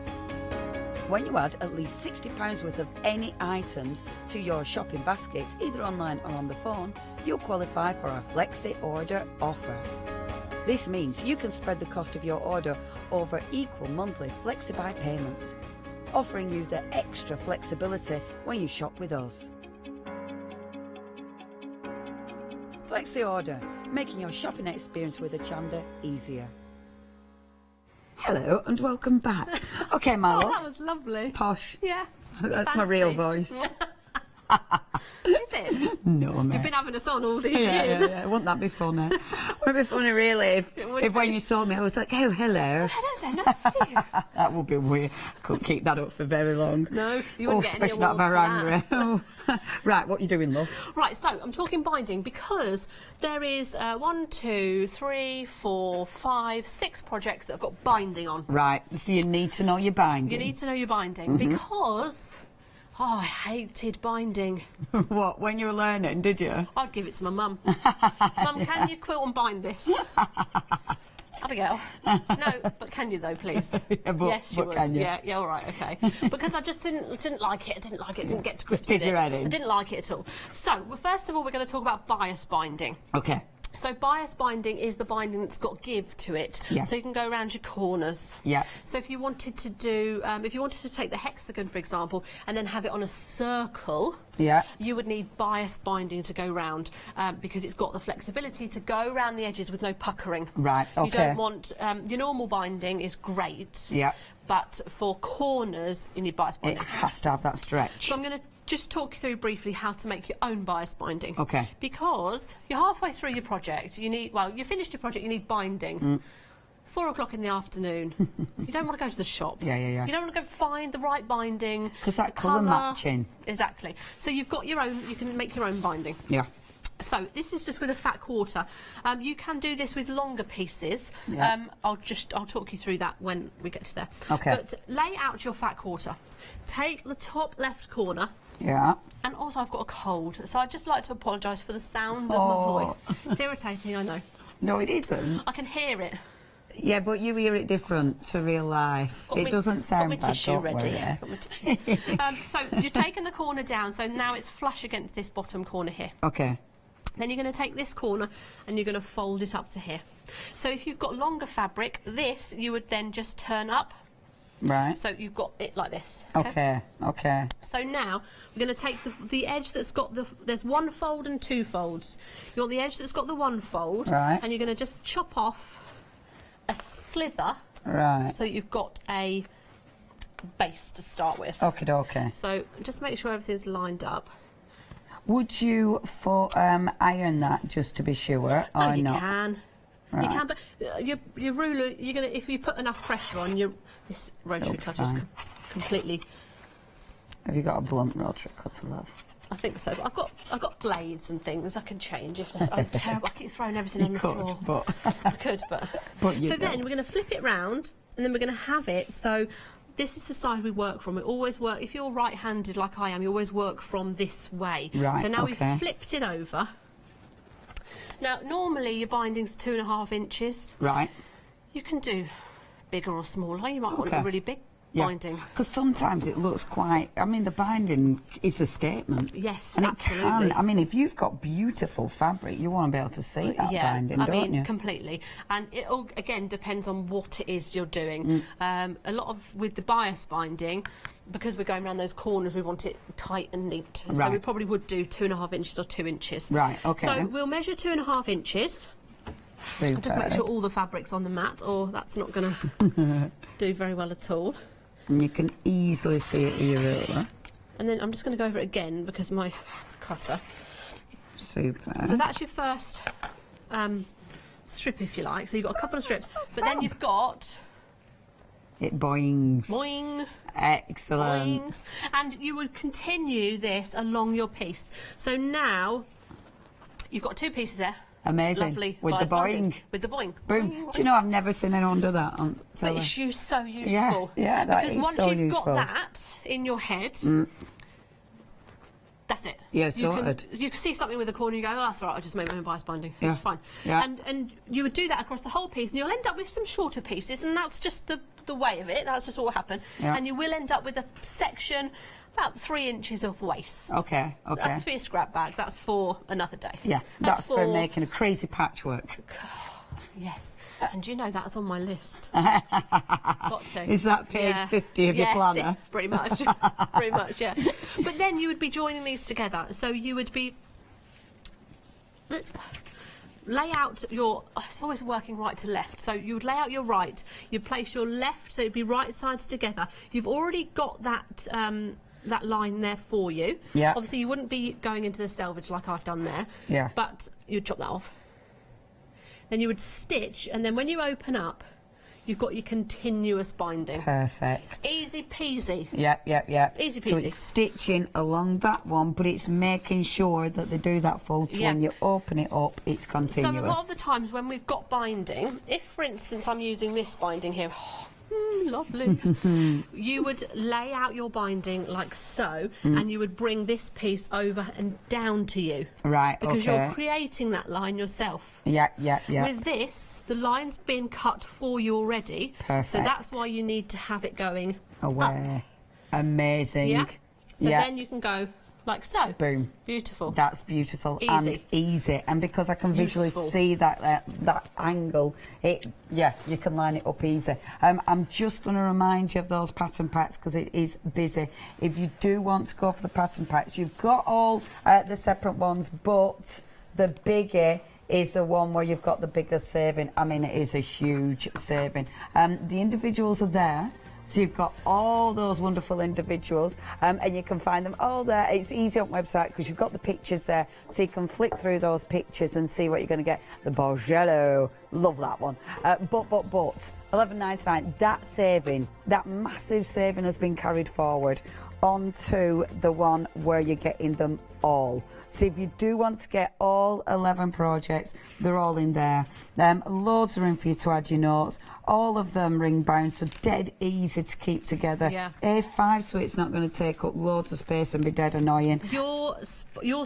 Speaker 3: When you add at least £60 worth of any items to your shopping basket, either online or on the phone, you'll qualify for our Flexi Order offer. This means you can spread the cost of your order over equal monthly FlexiBuy payments, offering you the extra flexibility when you shop with us. Flexi Order, making your shopping experience with Hochanda easier. Hello and welcome back. Okay, my love.
Speaker 14: That was lovely.
Speaker 3: Posh.
Speaker 14: Yeah.
Speaker 3: That's my real voice.
Speaker 14: Is it?
Speaker 3: No, mate.
Speaker 14: You've been having us on all these years.
Speaker 3: Yeah. Wouldn't that be funny? Wouldn't it be funny, really, if when you saw me, I was like, oh, hello.
Speaker 14: Hello there, nice to see you.
Speaker 3: That would be weird. Couldn't keep that up for very long.
Speaker 14: No, you wouldn't get any
Speaker 3: especially not if I
Speaker 14: awards for
Speaker 3: angry. Right, what are you doing, love?
Speaker 14: Right, so I'm talking binding because there is 1, 2, 3, 4, 5, 6 projects that have got binding on.
Speaker 3: Right, so you need to know your binding.
Speaker 14: You need to know your binding because... Oh, I hated binding.
Speaker 3: What, when you were learning, did you?
Speaker 14: I'd give it to my mum. Mum, can you quilt and bind this? Abigail. No, but can you though, please?
Speaker 3: Yeah,
Speaker 14: yes, you would.
Speaker 3: Can you?
Speaker 14: Yeah, all right, okay. Because I just didn't like it. Didn't get to grips
Speaker 3: Just did
Speaker 14: with it.
Speaker 3: your head in.
Speaker 14: I didn't like it at all. So, well, first of all, we're going to talk about bias binding.
Speaker 3: Okay.
Speaker 14: So bias binding is the binding that's got give to it.
Speaker 3: Yeah.
Speaker 14: So you can go around your corners.
Speaker 3: Yeah.
Speaker 14: So if you wanted to do, if you wanted to take the hexagon, for example, and then have it on a circle,
Speaker 3: yeah,
Speaker 14: you would need bias binding to go round because it's got the flexibility to go around the edges with no puckering.
Speaker 3: Right, okay.
Speaker 14: You don't want, your normal binding is great.
Speaker 3: Yeah.
Speaker 14: But for corners, you need bias binding.
Speaker 3: It has to have that stretch.
Speaker 14: So I'm going to just talk you through briefly how to make your own bias binding.
Speaker 3: Okay.
Speaker 14: Because you're halfway through your project, you need, well, you finished your project, you need binding. 4 o'clock in the afternoon. You don't want to go to the shop.
Speaker 3: Yeah.
Speaker 14: You don't want to go find the right binding.
Speaker 3: Because that colour matching.
Speaker 14: Exactly. So you've got your own, you can make your own binding.
Speaker 3: Yeah.
Speaker 14: So this is just with a fat quarter. You can do this with longer pieces.
Speaker 3: Yeah.
Speaker 14: I'll talk you through that when we get to there.
Speaker 3: Okay.
Speaker 14: But lay out your fat quarter. Take the top left corner.
Speaker 3: Yeah.
Speaker 14: And also I've got a cold, so I'd just like to apologise for the sound of my voice. It's irritating, I know.
Speaker 3: No, it isn't.
Speaker 14: I can hear it.
Speaker 3: Yeah, but you hear it different to real life. It doesn't sound bad.
Speaker 14: Got my tissue ready. Yeah, got my tissue. So you've taken the corner down, so now it's flush against this bottom corner here.
Speaker 3: Okay.
Speaker 14: Then you're going to take this corner and you're going to fold it up to here. So if you've got longer fabric, this you would then just turn up.
Speaker 3: Right.
Speaker 14: So you've got it like this.
Speaker 3: Okay. Okay.
Speaker 14: So now we're going to take the edge that's got there's 1 fold and 2 folds. You want the edge that's got the 1 fold.
Speaker 3: Right.
Speaker 14: And you're going to just chop off a slither.
Speaker 3: Right.
Speaker 14: So you've got a base to start with.
Speaker 3: Okay.
Speaker 14: So just make sure everything's lined up.
Speaker 3: Would you iron that just to be sure, or
Speaker 14: you
Speaker 3: not?
Speaker 14: Can. Right. You can, but your ruler, if you put enough pressure on, this rotary cutter's completely.
Speaker 3: Have you got a blunt rotary cutter, love?
Speaker 14: I think so. But I've got blades and things I can change if I'm terrible. I keep throwing everything on the floor.
Speaker 3: But
Speaker 14: I could, but so then we're going to flip it round, and then we're going to have it. So this is the side we work from. We always work. If you're right-handed like I am, you always work from this way.
Speaker 3: Right.
Speaker 14: So now we've flipped it over. Now, normally your binding's 2.5 inches.
Speaker 3: Right.
Speaker 14: You can do bigger or smaller. You might want a really big binding.
Speaker 3: Because sometimes it looks quite... I mean, the binding is a statement.
Speaker 14: Yes,
Speaker 3: and
Speaker 14: absolutely.
Speaker 3: It can. I mean, if you've got beautiful fabric, you want to be able to see that binding, don't you?
Speaker 14: Completely. And it all, again, depends on what it is you're doing. A lot of... With the bias binding, because we're going around those corners, we want it tight and neat. Right. So we probably would do 2.5 inches or 2 inches.
Speaker 3: Right, OK.
Speaker 14: So we'll measure 2.5 inches.
Speaker 3: Super.
Speaker 14: Just make sure all the fabric's on the mat, or that's not going to do very well at all.
Speaker 3: And you can easily see it with your ruler.
Speaker 14: And then I'm just going to go over it again because my cutter.
Speaker 3: Super.
Speaker 14: So that's your first strip, if you like. So you've got a couple of strips, but then you've got...
Speaker 3: It boings.
Speaker 14: Boing.
Speaker 3: Excellent.
Speaker 14: Boing. And you would continue this along your piece. So now you've got 2 pieces there.
Speaker 3: Amazing.
Speaker 14: Lovely.
Speaker 3: With the boing.
Speaker 14: With the boing.
Speaker 3: Boom.
Speaker 14: Boing.
Speaker 3: Do you know, I've never seen anyone do that on
Speaker 14: But it's so useful.
Speaker 3: Yeah, that
Speaker 14: because
Speaker 3: is
Speaker 14: once
Speaker 3: so
Speaker 14: you've
Speaker 3: useful.
Speaker 14: got that in your head, that's it.
Speaker 3: Yeah, sorted.
Speaker 14: You can see something with a corner and you go, oh, that's all right, I just made my own bias binding.
Speaker 3: Yeah.
Speaker 14: It's fine.
Speaker 3: Yeah.
Speaker 14: And you would do that across the whole piece, and you'll end up with some shorter pieces, and that's just the way of it. That's just what will happen.
Speaker 3: Yeah.
Speaker 14: And you will end up with a section about 3 inches of waste.
Speaker 3: OK.
Speaker 14: That's for your scrap bag. That's for another day.
Speaker 3: Yeah, that's for making a crazy patchwork.
Speaker 14: Yes, and you know that's on my list. Got to.
Speaker 3: Is that page 50 of your planner?
Speaker 14: Pretty much. Pretty much, yeah. But then you would be joining these together. So you would be... Lay out your... It's always working right to left. So you would lay out your right. You'd place your left, so it'd be right sides together. You've already got that... that line there for you.
Speaker 3: Yeah.
Speaker 14: Obviously, you wouldn't be going into the selvage like I've done there.
Speaker 3: Yeah.
Speaker 14: But you'd chop that off. Then you would stitch, and then when you open up, you've got your continuous binding.
Speaker 3: Perfect.
Speaker 14: Easy peasy.
Speaker 3: Yep.
Speaker 14: Easy peasy.
Speaker 3: So it's stitching along that one, but it's making sure that they do that fold, so when you open it up, it's continuous.
Speaker 14: So a lot of the times when we've got binding, if, for instance, I'm using this binding here, lovely. You would lay out your binding like so, and you would bring this piece over and down to you.
Speaker 3: Right,
Speaker 14: because you're creating that line yourself.
Speaker 3: Yeah.
Speaker 14: With this, the line's been cut for you already.
Speaker 3: Perfect.
Speaker 14: So that's why you need to have it going
Speaker 3: away. Up. Amazing.
Speaker 14: Yeah. So then you can go like so.
Speaker 3: Boom.
Speaker 14: Beautiful.
Speaker 3: That's beautiful
Speaker 14: Easy.
Speaker 3: and easy. And because I can visually see that angle, you can line it up easy. I'm just going to remind you of those pattern packs because it is busy. If you do want to go for the pattern packs, you've got all the separate ones, but the biggie is the one where you've got the bigger saving. I mean, it is a huge saving. The individuals are there. So you've got all those wonderful individuals, and you can find them all there. It's easy on the website because you've got the pictures there, so you can flick through those pictures and see what you're going to get. The Borgello, love that one. But $11.99. That saving, that massive saving, has been carried forward onto the one where you're getting them all. So if you do want to get all 11 projects, they're all in there. Loads are in for you to add your notes. All of them ring bound, so dead easy to keep together.
Speaker 14: Yeah.
Speaker 3: A5, so it's not going to take up loads of space and be dead annoying.
Speaker 14: Your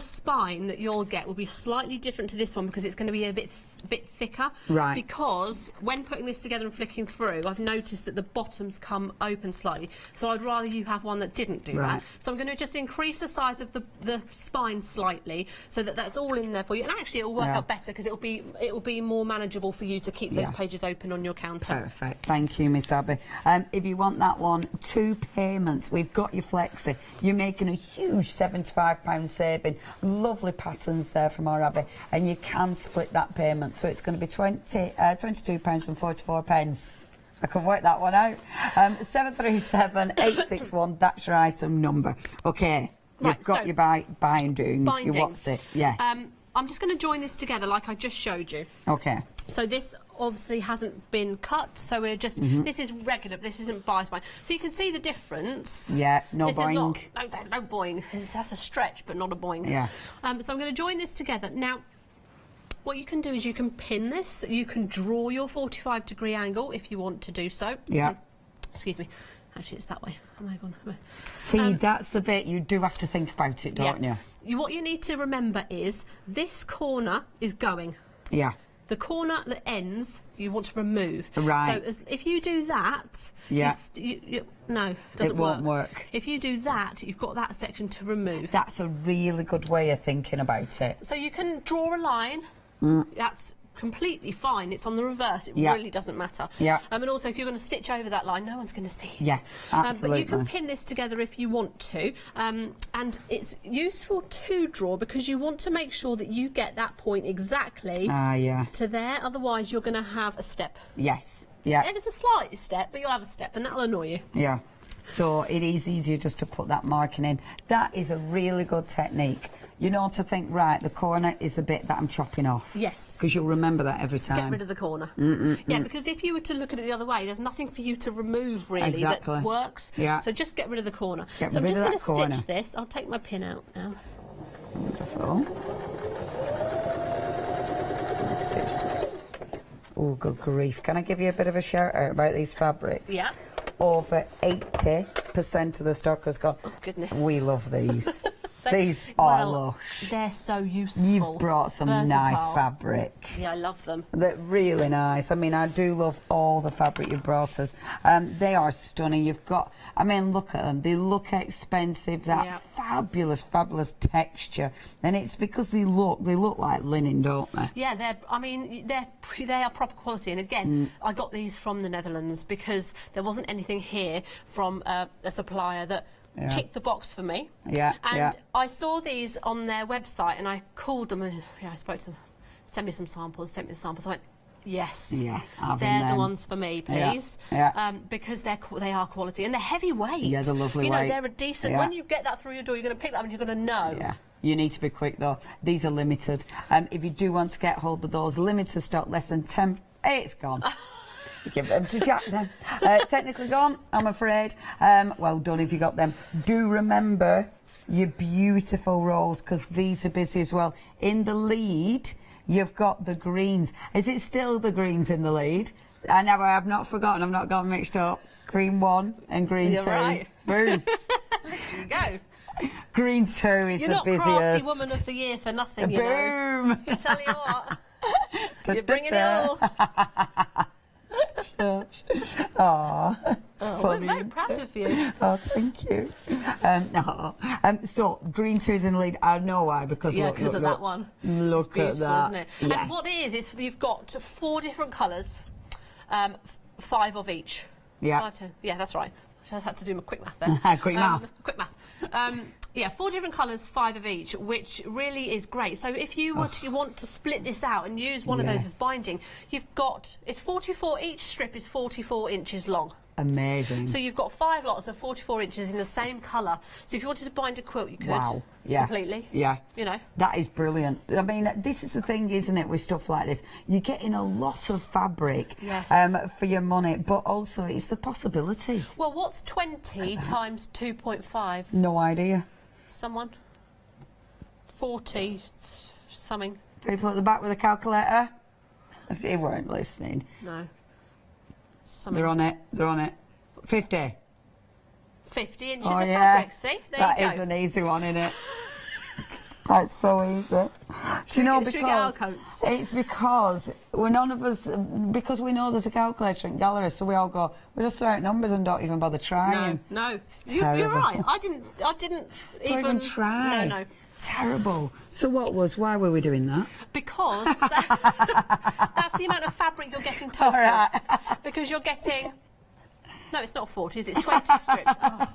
Speaker 14: spine that you'll get will be slightly different to this one because it's going to be a bit thicker.
Speaker 3: Right.
Speaker 14: Because when putting this together and flicking through, I've noticed that the bottoms come open slightly. So I'd rather you have one that didn't do that. So I'm going to just increase the size of the spine slightly so that that's all in there for you. And actually, it'll work out better because it'll be more manageable for you to keep those pages open on your counter.
Speaker 3: Perfect. Thank you, Miss Abby. If you want that one, 2 payments. We've got your flexi. You're making a huge £75 saving. Lovely patterns there from our Abby, and you can split that payment. So it's going to be £22.44. I can work that one out. 737 861. That's your item number. Okay. You've got your binding.
Speaker 6: Binding.
Speaker 3: What's it? Yes.
Speaker 6: I'm just going to join this together like I just showed you.
Speaker 3: Okay.
Speaker 6: So this obviously hasn't been cut, so we're just, this is regular, this isn't bias bind. So you can see the difference.
Speaker 3: Yeah, no
Speaker 6: this
Speaker 3: boing.
Speaker 6: There's no boing. That's a stretch, but not a boing.
Speaker 3: Yeah.
Speaker 6: So I'm going to join this together. Now, what you can do is you can pin this, you can draw your 45-degree angle if you want to do so.
Speaker 3: Yeah.
Speaker 6: Excuse me. Actually, it's that way. Oh my God.
Speaker 3: See, that's the bit you do have to think about it, don't you?
Speaker 6: What you need to remember is this corner is going.
Speaker 3: Yeah.
Speaker 6: The corner that ends, you want to remove.
Speaker 3: Right.
Speaker 6: So if you do that,
Speaker 3: no,
Speaker 6: it doesn't
Speaker 3: won't work.
Speaker 6: If you do that, you've got that section to remove.
Speaker 3: That's a really good way of thinking about it.
Speaker 6: So you can draw a line. That's completely fine. It's on the reverse. It really doesn't matter.
Speaker 3: Yeah.
Speaker 6: And also, if you're going to stitch over that line, no one's going to see it.
Speaker 3: Yeah, absolutely.
Speaker 6: But you can pin this together if you want to. And it's useful to draw because you want to make sure that you get that point exactly to there. Otherwise, you're going to have a step.
Speaker 3: Yes. Yeah.
Speaker 6: It is a slight step, but you'll have a step, and that'll annoy you.
Speaker 3: Yeah. So it is easier just to put that marking in. That is a really good technique. You know, to think, right, the corner is the bit that I'm chopping off.
Speaker 6: Yes.
Speaker 3: Because you'll remember that every time.
Speaker 6: Get rid of the corner. Yeah, because if you were to look at it the other way, there's nothing for you to remove, really, that works.
Speaker 3: Yeah.
Speaker 6: So just get rid of the corner.
Speaker 3: Get
Speaker 6: so I'm
Speaker 3: rid
Speaker 6: just
Speaker 3: of
Speaker 6: going
Speaker 3: that
Speaker 6: to
Speaker 3: corner.
Speaker 6: stitch this. I'll take my pin out now.
Speaker 3: Wonderful. Oh, good grief. Can I give you a bit of a shout out about these fabrics?
Speaker 6: Yeah.
Speaker 3: Over 80% of the stock has gone.
Speaker 6: Oh, goodness.
Speaker 3: We love these. These are lush.
Speaker 6: They're so useful.
Speaker 3: You've brought some nice fabric.
Speaker 6: Yeah, I love them.
Speaker 3: They're really nice. I mean, I do love all the fabric you've brought us. They are stunning. You've got, I mean, look at them. They look expensive. That fabulous, fabulous texture. And it's because they look like linen, don't they?
Speaker 6: Yeah, they are proper quality. And again, I got these from the Netherlands because there wasn't anything here from a supplier that ticked the box for me. And I saw these on their website and I called them and I spoke to them. Send me some samples, sent me the samples. I went, yes, they're the ones for me, please. Because they are quality and they're heavyweight.
Speaker 3: Yeah, they're lovely
Speaker 6: You
Speaker 3: weight.
Speaker 6: know, they're a decent, when you get that through your door, you're going to pick that up and you're going to know.
Speaker 3: Yeah. You need to be quick though. These are limited. If you do want to get hold of those, limited stock, less than 10, it's gone. Give them to Jack then. Technically gone, I'm afraid. Well done if you got them. Do remember your beautiful rolls because these are busy as well. In the lead, you've got the greens. Is it still the greens in the lead? I have not forgotten. I've not got mixed up. Green 1 and green 2.
Speaker 6: Right.
Speaker 3: Boom.
Speaker 6: Go.
Speaker 3: Green 2 is
Speaker 6: You're
Speaker 3: the
Speaker 6: not
Speaker 3: busiest.
Speaker 6: Crafty Woman of the Year for nothing, you know.
Speaker 3: Boom.
Speaker 6: I tell you what. You're bringing it all.
Speaker 3: Aww, it's funny.
Speaker 6: We're very proud of you.
Speaker 3: Oh, thank you. So, green 2 is in the lead. I know why, because look,
Speaker 6: because of that one.
Speaker 3: Look
Speaker 6: it's beautiful,
Speaker 3: at that.
Speaker 6: Isn't it?
Speaker 3: Yeah.
Speaker 6: And what it is you've got 4 different colours, 5 of each.
Speaker 3: Yeah.
Speaker 6: 5 to, yeah, that's right. I had to do my quick math there.
Speaker 3: Quick math.
Speaker 6: Quick math. Yeah, 4 different colours, 5 of each, which really is great. So if you were to want to split this out and use one of those as binding, you've got, it's 44, each strip is 44 inches long.
Speaker 3: Amazing.
Speaker 6: So you've got 5 lots of 44 inches in the same colour. So if you wanted to bind a quilt, you could.
Speaker 3: Wow. Yeah.
Speaker 6: Completely.
Speaker 3: Yeah.
Speaker 6: You know.
Speaker 3: That is brilliant. I mean, this is the thing, isn't it, with stuff like this? You're getting a lot of fabric for your money, but also it's the possibilities.
Speaker 6: Well, what's 20 times 2.5?
Speaker 3: No idea.
Speaker 6: Someone? 40 something.
Speaker 3: People at the back with a calculator? They weren't listening.
Speaker 6: No.
Speaker 3: Something. They're on it. They're on it. 50.
Speaker 6: 50 inches of fabric. See? There
Speaker 3: that
Speaker 6: you go.
Speaker 3: That is an easy one, isn't it? That's so easy. Do you know, because it's because none of us, because we know there's a calculator in gallery, so we all go, we just throw out numbers and don't even bother trying.
Speaker 6: No, you're right. I didn't even
Speaker 3: try.
Speaker 6: No.
Speaker 3: Terrible. So why were we doing that?
Speaker 6: Because that's the amount of fabric you're getting total.
Speaker 3: Right.
Speaker 6: Because you're getting. No, it's not 40, it's 20 strips. Oh.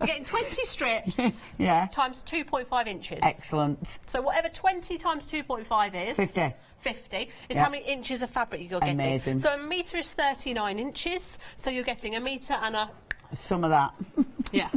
Speaker 6: You're getting 20 strips times 2.5 inches.
Speaker 3: Excellent.
Speaker 6: So whatever 20 times 2.5 is...
Speaker 3: 50.
Speaker 6: 50 is how many inches of fabric you're getting.
Speaker 3: Amazing.
Speaker 6: So a metre is 39 inches, so you're getting a metre and a...
Speaker 3: Some of that.
Speaker 6: Yeah.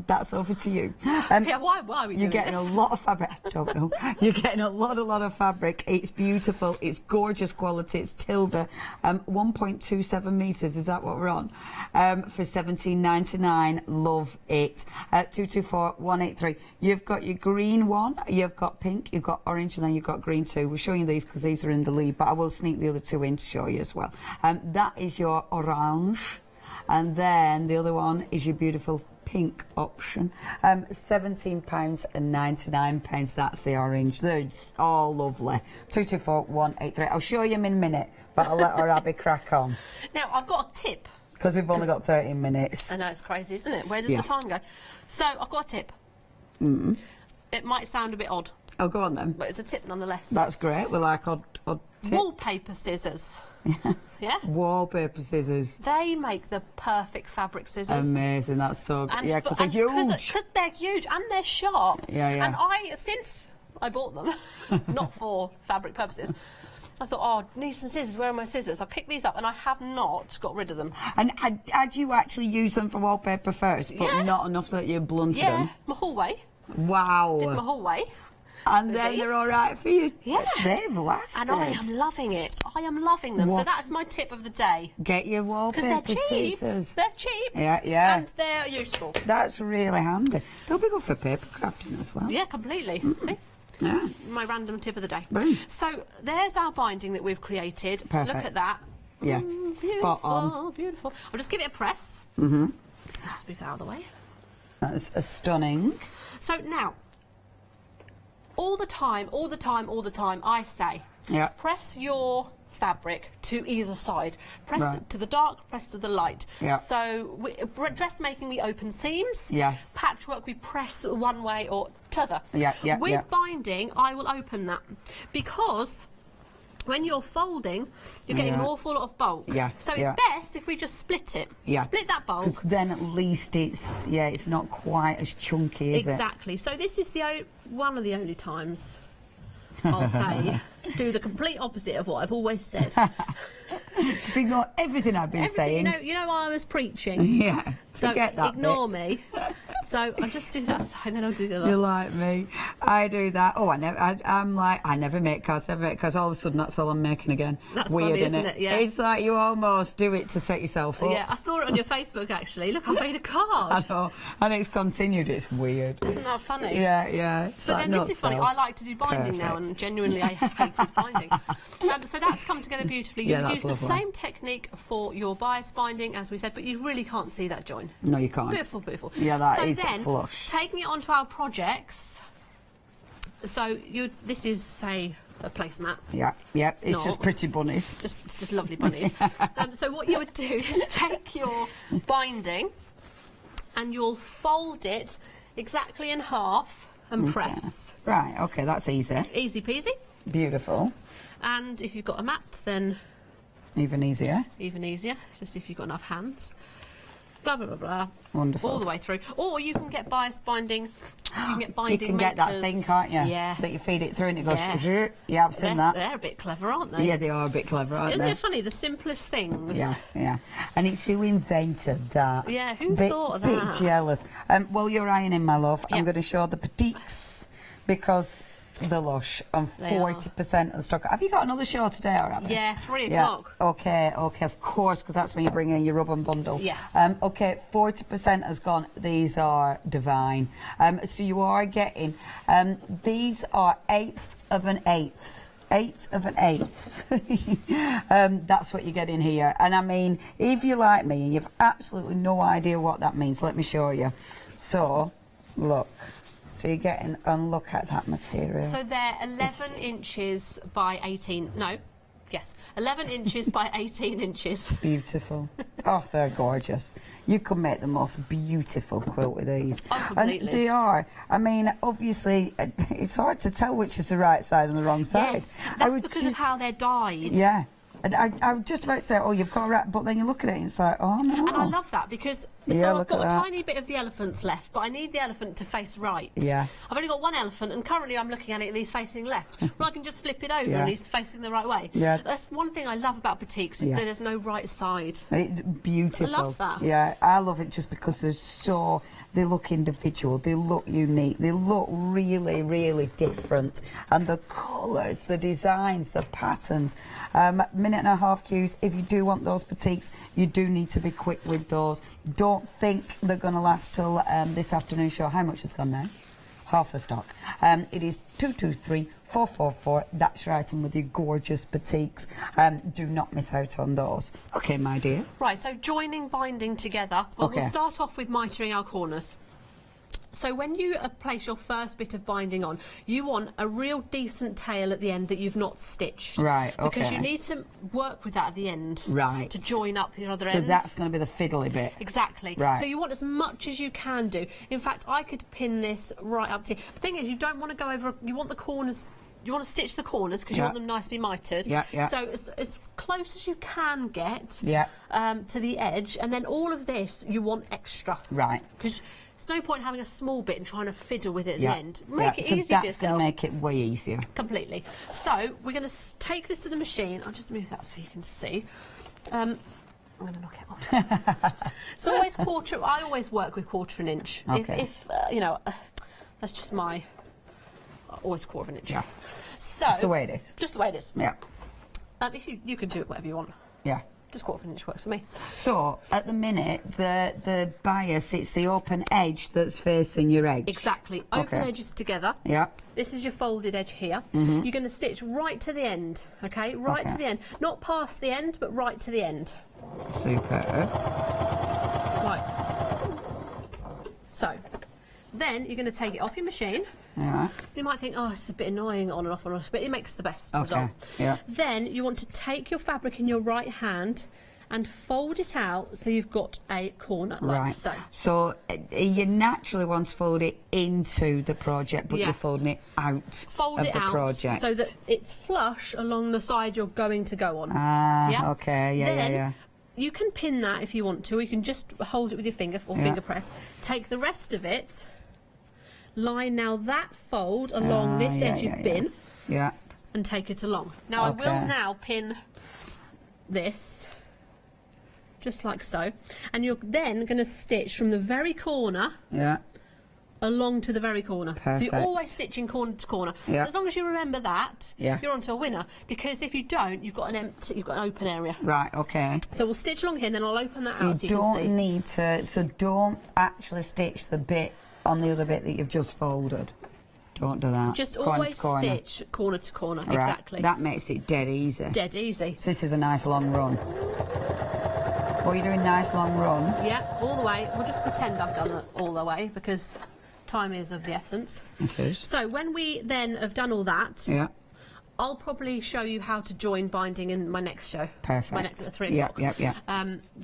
Speaker 3: That's over to you.
Speaker 14: Yeah, why are we doing
Speaker 3: You're getting
Speaker 14: this?
Speaker 3: a lot of fabric. I don't know. You're getting a lot of fabric. It's beautiful. It's gorgeous quality. It's Tilda. 1.27 metres. Is that what we're on? For £17.99. Love it. 224183. You've got your green one. You've got pink. You've got orange, and then you've got green too. We're showing you these because these are in the lead, but I will sneak the other two in to show you as well. That is your orange, and then the other one is your beautiful pink option. £17.99. That's the orange. They're just all lovely. 224183. I'll show you them in a minute, but I'll let our Abby crack on.
Speaker 14: Now, I've got a tip.
Speaker 3: Because we've only got 13 minutes.
Speaker 14: I know, it's crazy, isn't it? Where does the time go? So, I've got a tip. It might sound a bit odd.
Speaker 3: Oh, go on then.
Speaker 14: But it's a tip nonetheless.
Speaker 3: That's great. We like odd tips.
Speaker 14: Wallpaper scissors.
Speaker 3: Yes.
Speaker 14: Yeah?
Speaker 3: Wallpaper scissors.
Speaker 14: They make the perfect fabric scissors.
Speaker 3: Amazing. That's so good.
Speaker 14: And
Speaker 3: Yeah, because they're huge.
Speaker 14: Because they're huge and they're sharp.
Speaker 3: Yeah, yeah.
Speaker 14: And since I bought them, not for fabric purposes, I thought, oh, I need some scissors. Where are my scissors? I picked these up and I have not got rid of them.
Speaker 3: And had you actually used them for wallpaper first, but not enough that you blunted them?
Speaker 14: Yeah, my hallway.
Speaker 3: Wow.
Speaker 14: Did my hallway.
Speaker 3: And then they're all right for you.
Speaker 14: Yeah.
Speaker 3: They've lasted.
Speaker 14: And I am loving it. I am loving them. So that's my tip of the day.
Speaker 3: Get your wallpaper
Speaker 14: Because they're cheap.
Speaker 3: scissors.
Speaker 14: They're cheap.
Speaker 3: Yeah, yeah.
Speaker 14: And they're useful.
Speaker 3: That's really handy. They'll be good for paper crafting as well.
Speaker 14: Yeah, completely. See?
Speaker 3: Yeah.
Speaker 14: My random tip of the day.
Speaker 3: Boom.
Speaker 14: So there's our binding that we've created.
Speaker 3: Perfect.
Speaker 14: Look at that.
Speaker 3: Yeah, spot on.
Speaker 14: Beautiful, beautiful. I'll just give it a press. Just move it out of the way.
Speaker 3: That's stunning.
Speaker 14: So now, all the time, I say, press your fabric to either side. Press to the dark, press to the light.
Speaker 3: Yeah.
Speaker 14: So dressmaking, we open seams.
Speaker 3: Yes.
Speaker 14: Patchwork, we press one way or t'other.
Speaker 3: Yeah, yeah,
Speaker 14: With binding, I will open that because when you're folding, you're getting an awful lot of bulk.
Speaker 3: Yeah.
Speaker 14: So it's best if we just split it.
Speaker 3: Yeah.
Speaker 14: Split that bulk.
Speaker 3: Because then at least it's not quite as chunky, is it?
Speaker 14: Exactly. So this is one of the only times I'll say do the complete opposite of what I've always said.
Speaker 3: Just ignore everything I've been saying.
Speaker 14: You know I was preaching.
Speaker 3: Yeah. Forget that.
Speaker 14: Ignore me. So I just do that side, then I'll do the other.
Speaker 3: You're like me. I do that. Oh, I'm like, I never make cards. All of a sudden, that's all I'm making again.
Speaker 14: That's
Speaker 3: weird,
Speaker 14: funny,
Speaker 3: isn't it?
Speaker 14: Yeah.
Speaker 3: It's like you almost do it to set yourself up.
Speaker 14: Yeah, I saw it on your Facebook actually. Look, I made a card.
Speaker 3: I know, and it's continued. It's weird.
Speaker 14: Isn't that funny?
Speaker 3: Yeah, yeah. It's
Speaker 14: but
Speaker 3: like
Speaker 14: then this is funny. I like to do binding now, and genuinely I hated binding. So that's come together beautifully. You use the same technique for your bias binding as we said, but you really can't see that join.
Speaker 3: No, you can't.
Speaker 14: Beautiful, beautiful.
Speaker 3: Yeah, that is
Speaker 14: then,
Speaker 3: flush.
Speaker 14: Taking it onto our projects. So this is say a placemat.
Speaker 3: Yeah, yeah. It's just pretty bunnies.
Speaker 14: Just lovely bunnies. So what you would do is take your binding and you'll fold it exactly in half and press.
Speaker 3: Right. Okay, that's easy.
Speaker 14: Easy peasy.
Speaker 3: Beautiful.
Speaker 14: And if you've got a mat, then
Speaker 3: even easier.
Speaker 14: Even easier. Just if you've got enough hands. Blah blah blah blah.
Speaker 3: Wonderful.
Speaker 14: All the way through. Or you can get bias binding. You can get binding.
Speaker 3: You can get that thing, can't you?
Speaker 14: Yeah.
Speaker 3: That you feed it through and it goes. Yeah, I've seen that.
Speaker 14: They're a bit clever, aren't they?
Speaker 3: Yeah, they are a bit clever, aren't they?
Speaker 14: Isn't it funny? The simplest things.
Speaker 3: Yeah, yeah. And it's who invented that.
Speaker 14: Yeah, who thought of that?
Speaker 3: Bit jealous. While you're ironing, my love, I'm going to show the petites because they're lush and 40% of stock. Have you got another show today, or have you?
Speaker 14: Yeah, 3 o'clock.
Speaker 3: Okay, of course, because that's when you bring in your rub and bundle.
Speaker 14: Yes.
Speaker 3: Okay, 40% has gone. These are divine. So you are getting, these are 1/8 of an 1/8. 1/8 of an 1/8. That's what you get in here. And I mean, if you're like me and you've absolutely no idea what that means, let me show you. So, look. So you're getting, and look at that material.
Speaker 14: So they're 11 inches by 18, no, yes, 11 inches by 18 inches.
Speaker 3: Beautiful. Oh, they're gorgeous. You could make the most beautiful quilt with these.
Speaker 14: Oh, completely.
Speaker 3: And they are. I mean, obviously, it's hard to tell which is the right side and the wrong side.
Speaker 14: Yes, that's because of how they're dyed.
Speaker 3: Yeah. I was just about to say, oh, you've got a wrap, but then you look at it and it's like, oh no.
Speaker 14: And I love that because so I've got a tiny bit of the elephants left, but I need the elephant to face right.
Speaker 3: Yes.
Speaker 14: I've only got one elephant, and currently I'm looking at it and he's facing left. But I can just flip it over and he's facing the right way.
Speaker 3: Yeah.
Speaker 14: That's one thing I love about batiks, is that there's no right side.
Speaker 3: It's beautiful.
Speaker 14: I love that.
Speaker 3: Yeah, I love it just because they look individual, they look unique, they look really, really different. And the colours, the designs, the patterns. Minute and a half queues. If you do want those batiks, you do need to be quick with those. Don't think they're going to last till this afternoon show. How much has gone now? Half the stock. It is 223444. That's your item with your gorgeous batiks. Do not miss out on those. Okay, my dear.
Speaker 14: Right, so joining, binding together. Well, we'll start off with mitering our corners. So when you place your first bit of binding on, you want a real decent tail at the end that you've not stitched.
Speaker 3: Right, okay.
Speaker 14: Because you need to work with that at the end.
Speaker 3: Right.
Speaker 14: To join up your other end.
Speaker 3: So that's going to be the fiddly bit.
Speaker 14: Exactly.
Speaker 3: Right.
Speaker 14: So you want as much as you can do. In fact, I could pin this right up to here. The thing is, you don't want to go over, you want the corners, you want to stitch the corners because you want them nicely mitered.
Speaker 3: Yeah.
Speaker 14: So as close as you can get to the edge, and then all of this you want extra.
Speaker 3: Right.
Speaker 14: Because there's no point having a small bit and trying to fiddle with it at the end. Make it
Speaker 3: so
Speaker 14: easy for yourself.
Speaker 3: that's going to make it way easier.
Speaker 14: Completely. So we're going to take this to the machine. I'll just move that so you can see. I'm going to knock it off. It's always quarter. I always work with quarter of an inch.
Speaker 3: Okay.
Speaker 14: If you know, that's just my always quarter of an inch.
Speaker 3: Yeah.
Speaker 14: So
Speaker 3: just the way it is.
Speaker 14: Just the way it is.
Speaker 3: Yeah.
Speaker 14: If you can do it whatever you want.
Speaker 3: Yeah.
Speaker 14: Just quarter of an inch works for me.
Speaker 3: So at the minute, the bias, it's the open edge that's facing your edge.
Speaker 14: Exactly. Open edges together.
Speaker 3: Yeah.
Speaker 14: This is your folded edge here. You're going to stitch right to the end. Okay. Right to the end. Not past the end, but right to the end.
Speaker 3: Super.
Speaker 14: Right. So, then you're going to take it off your machine.
Speaker 3: Yeah.
Speaker 14: You might think, oh, it's a bit annoying on and off, but it makes the best result.
Speaker 3: Yeah.
Speaker 14: Then you want to take your fabric in your right hand and fold it out so you've got a corner like so.
Speaker 3: So you naturally want to fold it into the project, but you're folding it out of the project.
Speaker 14: So that it's flush along the side you're going to go on.
Speaker 3: Okay, yeah.
Speaker 14: You can pin that if you want to, or you can just hold it with your finger or finger press. Take the rest of it, line now that fold along this edge you've been, and take it along. Now I will now pin this, just like so, and you're then going to stitch from the very corner along to the very corner.
Speaker 3: Perfect.
Speaker 14: So you're always stitching corner to corner. As long as you remember that, you're onto a winner. Because if you don't, you've got an open area.
Speaker 3: Right. Okay.
Speaker 14: So we'll stitch along here, and then I'll open that
Speaker 3: so
Speaker 14: out so you can see.
Speaker 3: Don't need to. So don't actually stitch the bit on the other bit that you've just folded. Don't do that.
Speaker 14: Just
Speaker 3: corner
Speaker 14: always
Speaker 3: to corner.
Speaker 14: stitch corner to corner.
Speaker 3: Right.
Speaker 14: Exactly.
Speaker 3: That makes it dead easy.
Speaker 14: Dead easy.
Speaker 3: So this is a nice long run. What are you doing? Nice long run?
Speaker 14: Yeah, all the way. We'll just pretend I've done it all the way because time is of the essence.
Speaker 3: It is.
Speaker 14: So when we then have done all that, I'll probably show you how to join binding in my next show.
Speaker 3: Perfect.
Speaker 14: My next at 3 o'clock.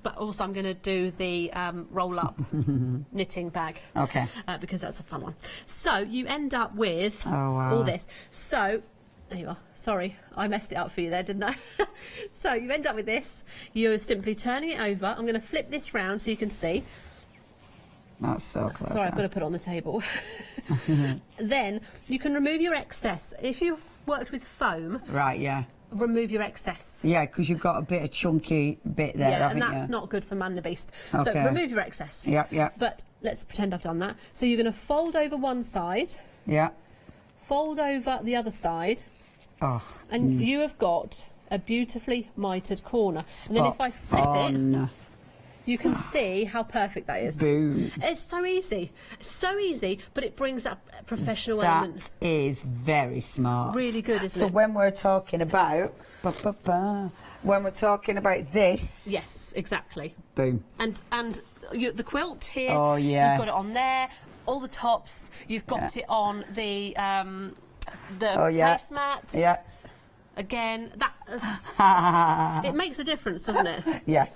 Speaker 14: But also I'm going to do the roll-up knitting bag.
Speaker 3: Okay.
Speaker 14: Because that's a fun one. So you end up with
Speaker 3: wow.
Speaker 14: all this. So there you are. Sorry, I messed it up for you there, didn't I? So you end up with this. You're simply turning it over. I'm going to flip this round so you can see.
Speaker 3: That's so clever.
Speaker 14: Sorry, I've got to put it on the table. Then you can remove your excess. If you've worked with foam, remove your excess.
Speaker 3: Yeah, because you've got a bit of chunky bit there, haven't you?
Speaker 14: And that's not good for Man the Beast.
Speaker 3: Okay.
Speaker 14: So remove your excess.
Speaker 3: Yeah.
Speaker 14: But let's pretend I've done that. So you're going to fold over one side.
Speaker 3: Yeah.
Speaker 14: Fold over the other side.
Speaker 3: Oh.
Speaker 14: And you have got a beautifully mitered corner. And then if I flip it, you can see how perfect that is.
Speaker 3: Boom.
Speaker 14: It's so easy. It's so easy, but it brings up professional elements.
Speaker 3: That is very smart.
Speaker 14: Really good, isn't it?
Speaker 3: So when we're talking about... when we're talking about this...
Speaker 14: Yes, exact.ly.
Speaker 3: Boom.
Speaker 14: And the quilt here,
Speaker 3: you've
Speaker 14: got it on there. All the tops, you've got it on the placemat.
Speaker 3: Yeah.
Speaker 14: Again, it makes a difference, doesn't it?
Speaker 3: Yeah.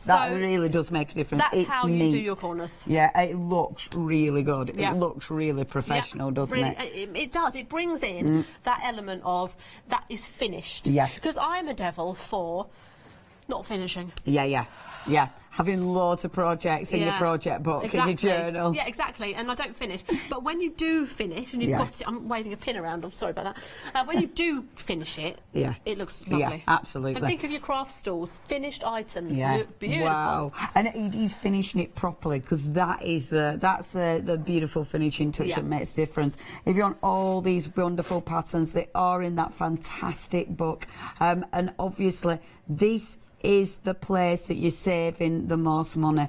Speaker 3: That really does make a difference.
Speaker 14: That's how you do your corners.
Speaker 3: Yeah, it looks really good. It looks really professional, doesn't it?
Speaker 14: It does. It brings in that element of that is finished.
Speaker 3: Yes.
Speaker 14: Because I'm a devil for not finishing.
Speaker 3: Yeah. Having loads of projects in your project book, in your journal.
Speaker 14: Yeah, exactly. And I don't finish. But when you do finish, and you've got it, I'm waving a pin around, I'm sorry about that. When you do finish it, it looks lovely.
Speaker 3: Yeah, absolutely.
Speaker 14: And think of your craft stores, finished items, look beautiful.
Speaker 3: Wow. And he's finishing it properly, because that's the beautiful finishing touch that makes a difference. If you want all these wonderful patterns, they are in that fantastic book. And obviously, this is the place that you're saving the most money.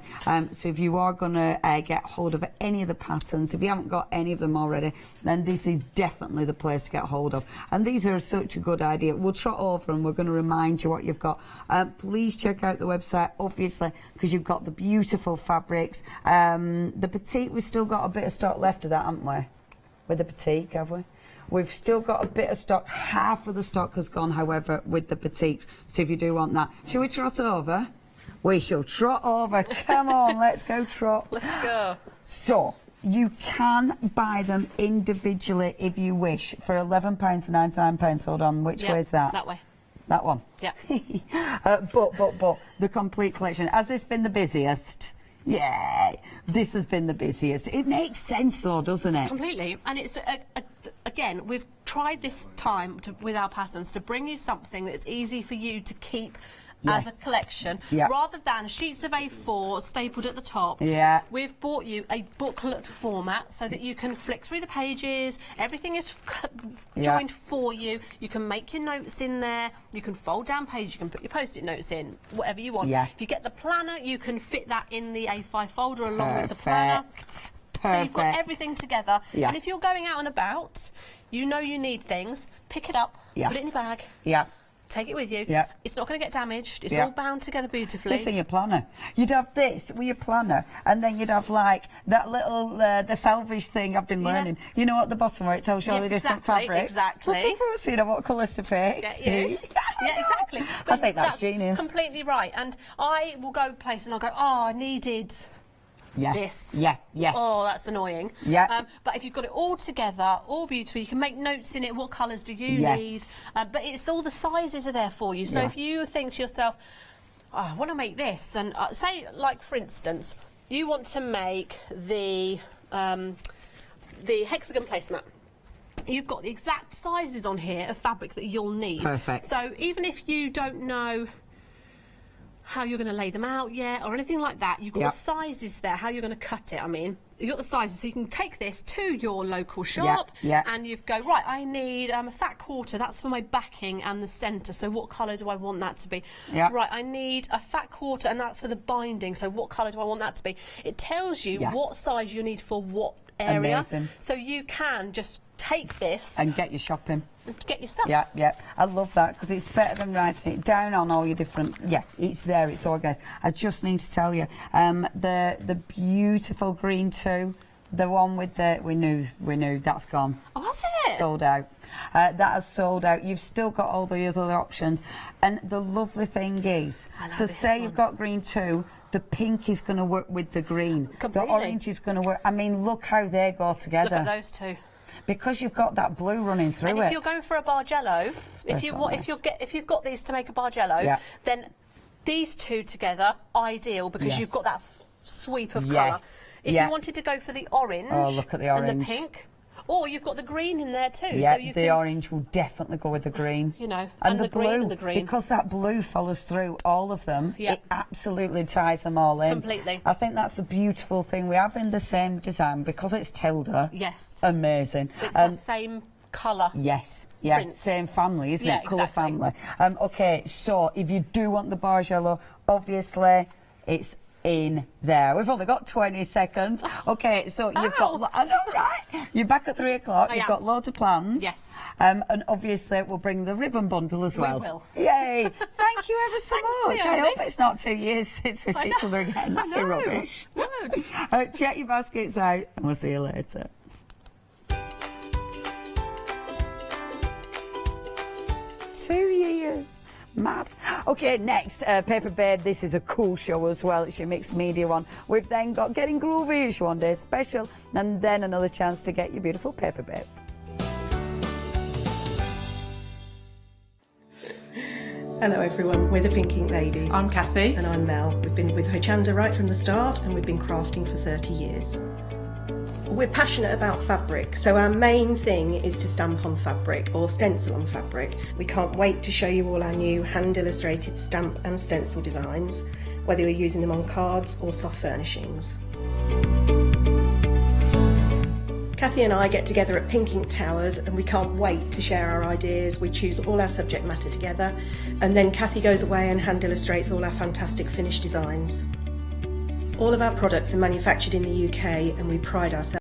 Speaker 3: So if you are going to get hold of any of the patterns, if you haven't got any of them already, then this is definitely the place to get hold of. And these are such a good idea. We'll trot over and we're going to remind you what you've got. Please check out the website, obviously, because you've got the beautiful fabrics. The petite, we've still got a bit of stock left of that, haven't we? With the petite, have we? We've still got a bit of stock. Half of the stock has gone, however, with the petites. So if you do want that, shall we trot over? We shall trot over. Come on, let's go trot.
Speaker 14: Let's go.
Speaker 3: So you can buy them individually if you wish for £11.99. Hold on, which way is that?
Speaker 14: That way.
Speaker 3: That one?
Speaker 14: Yeah.
Speaker 3: But the complete collection. Has this been the busiest? Yeah, this has been the busiest. It makes sense, though, doesn't it?
Speaker 14: Completely. And it's, again, we've tried this time with our patterns to bring you something that's easy for you to keep as a collection, rather than sheets of A4 stapled at the top.
Speaker 3: Yeah.
Speaker 14: We've bought you a booklet format so that you can flick through the pages, everything is joined for you, you can make your notes in there, you can fold down pages, you can put your post-it notes in, whatever you want. If you get the planner, you can fit that in the A5 folder along with the planner. So you've got everything together. And if you're going out and about, you know you need things, pick it up, put it in your bag. Take it with you. It's not going to get damaged. It's all bound together beautifully.
Speaker 3: This in your planner. You'd have this with your planner, and then you'd have like that little the salvage thing I've been learning. You know, at the bottom where it tells you all the different fabrics.
Speaker 14: Exactly.
Speaker 3: So you know what colours to pick.
Speaker 14: Yeah, exactly. But
Speaker 3: I think that's genius.
Speaker 14: Completely right. And I will go place and I'll go, oh, I needed this.
Speaker 3: Yes.
Speaker 14: Oh, that's annoying. But if you've got it all together, all beautiful, you can make notes in it. What colours do you need? But it's all the sizes are there for you. So if you think to yourself, oh, I want to make this, and say, like for instance, you want to make the hexagon placemat. You've got the exact sizes on here of fabric that you'll need.
Speaker 3: Perfect.
Speaker 14: So even if you don't know how you're going to lay them out yet or anything like that, you've got the sizes there, how you're going to cut it. I mean, you've got the sizes, so you can take this to your local shop and you've go, right, I need a fat quarter, that's for my backing and the centre, so what colour do I want that to be? Right, I need a fat quarter and that's for the binding, so what colour do I want that to be? It tells you what size you need for what area.
Speaker 3: Amazing.
Speaker 14: So you can just take this
Speaker 3: and get your shopping.
Speaker 14: Get your stuff.
Speaker 3: Yeah. I love that, because it's better than writing it down on all your different. It's there. It's organised. I just need to tell you, the beautiful green too, the one with the we knew that's gone.
Speaker 14: Oh, has it?
Speaker 3: Sold out. That has sold out. You've still got all the other options, and the lovely thing is, so say you've got green too. The pink is going to work with the green.
Speaker 14: Completely.
Speaker 3: The orange is going to work. I mean, look how they go together.
Speaker 14: Look at those two.
Speaker 3: Because you've got that blue running through
Speaker 14: and if you're going for a bargello, if you've got these to make a bargello, then these two together, ideal, because you've got that sweep of colour. If you wanted to go for the orange,
Speaker 3: look at the orange.
Speaker 14: And the pink, or you've got the green in there too.
Speaker 3: Yeah,
Speaker 14: so you
Speaker 3: the orange will definitely go with the green.
Speaker 14: You know,
Speaker 3: and the
Speaker 14: blue,
Speaker 3: blue,
Speaker 14: and the green.
Speaker 3: because that blue follows through all of them. It absolutely ties them all in.
Speaker 14: Completely.
Speaker 3: I think that's a beautiful thing we have in the same design, because it's Tilda.
Speaker 14: Yes.
Speaker 3: Amazing.
Speaker 14: It's the same colour.
Speaker 3: Yes.
Speaker 14: Print.
Speaker 3: Same family, isn't it? Colour
Speaker 14: exactly.
Speaker 3: family. Okay, so if you do want the bargello, obviously it's in there. We've only got 20 seconds. Okay, so you've got... I know, right? You're back at 3 o'clock. You've got loads of plans.
Speaker 14: Yes.
Speaker 3: And obviously we'll bring the ribbon bundle as well.
Speaker 14: We will.
Speaker 3: Yay. Thank you ever so much.
Speaker 14: Leonie.
Speaker 3: I hope it's not 2 years since we see each other again. That'd be rubbish. Check your baskets out and we'll see you later. 2 years. Mad. Okay, next, Paper Babe. This is a cool show as well. It's your mixed media one. We've then got Getting Groovy, it's your one day special, and then another chance to get your beautiful Paper Babe.
Speaker 15: Hello everyone, we're the Pink Ink Ladies.
Speaker 16: I'm Kathy.
Speaker 15: And I'm Mel. We've been with Hochanda right from the start and we've been crafting for 30 years. We're passionate about fabric, so our main thing is to stamp on fabric or stencil on fabric. We can't wait to show you all our new hand-illustrated stamp and stencil designs, whether you're using them on cards or soft furnishings. Kathy and I get together at Pink Ink Towers and we can't wait to share our ideas. We choose all our subject matter together and then Kathy goes away and hand illustrates all our fantastic finished designs. All of our products are manufactured in the UK and we pride ourselves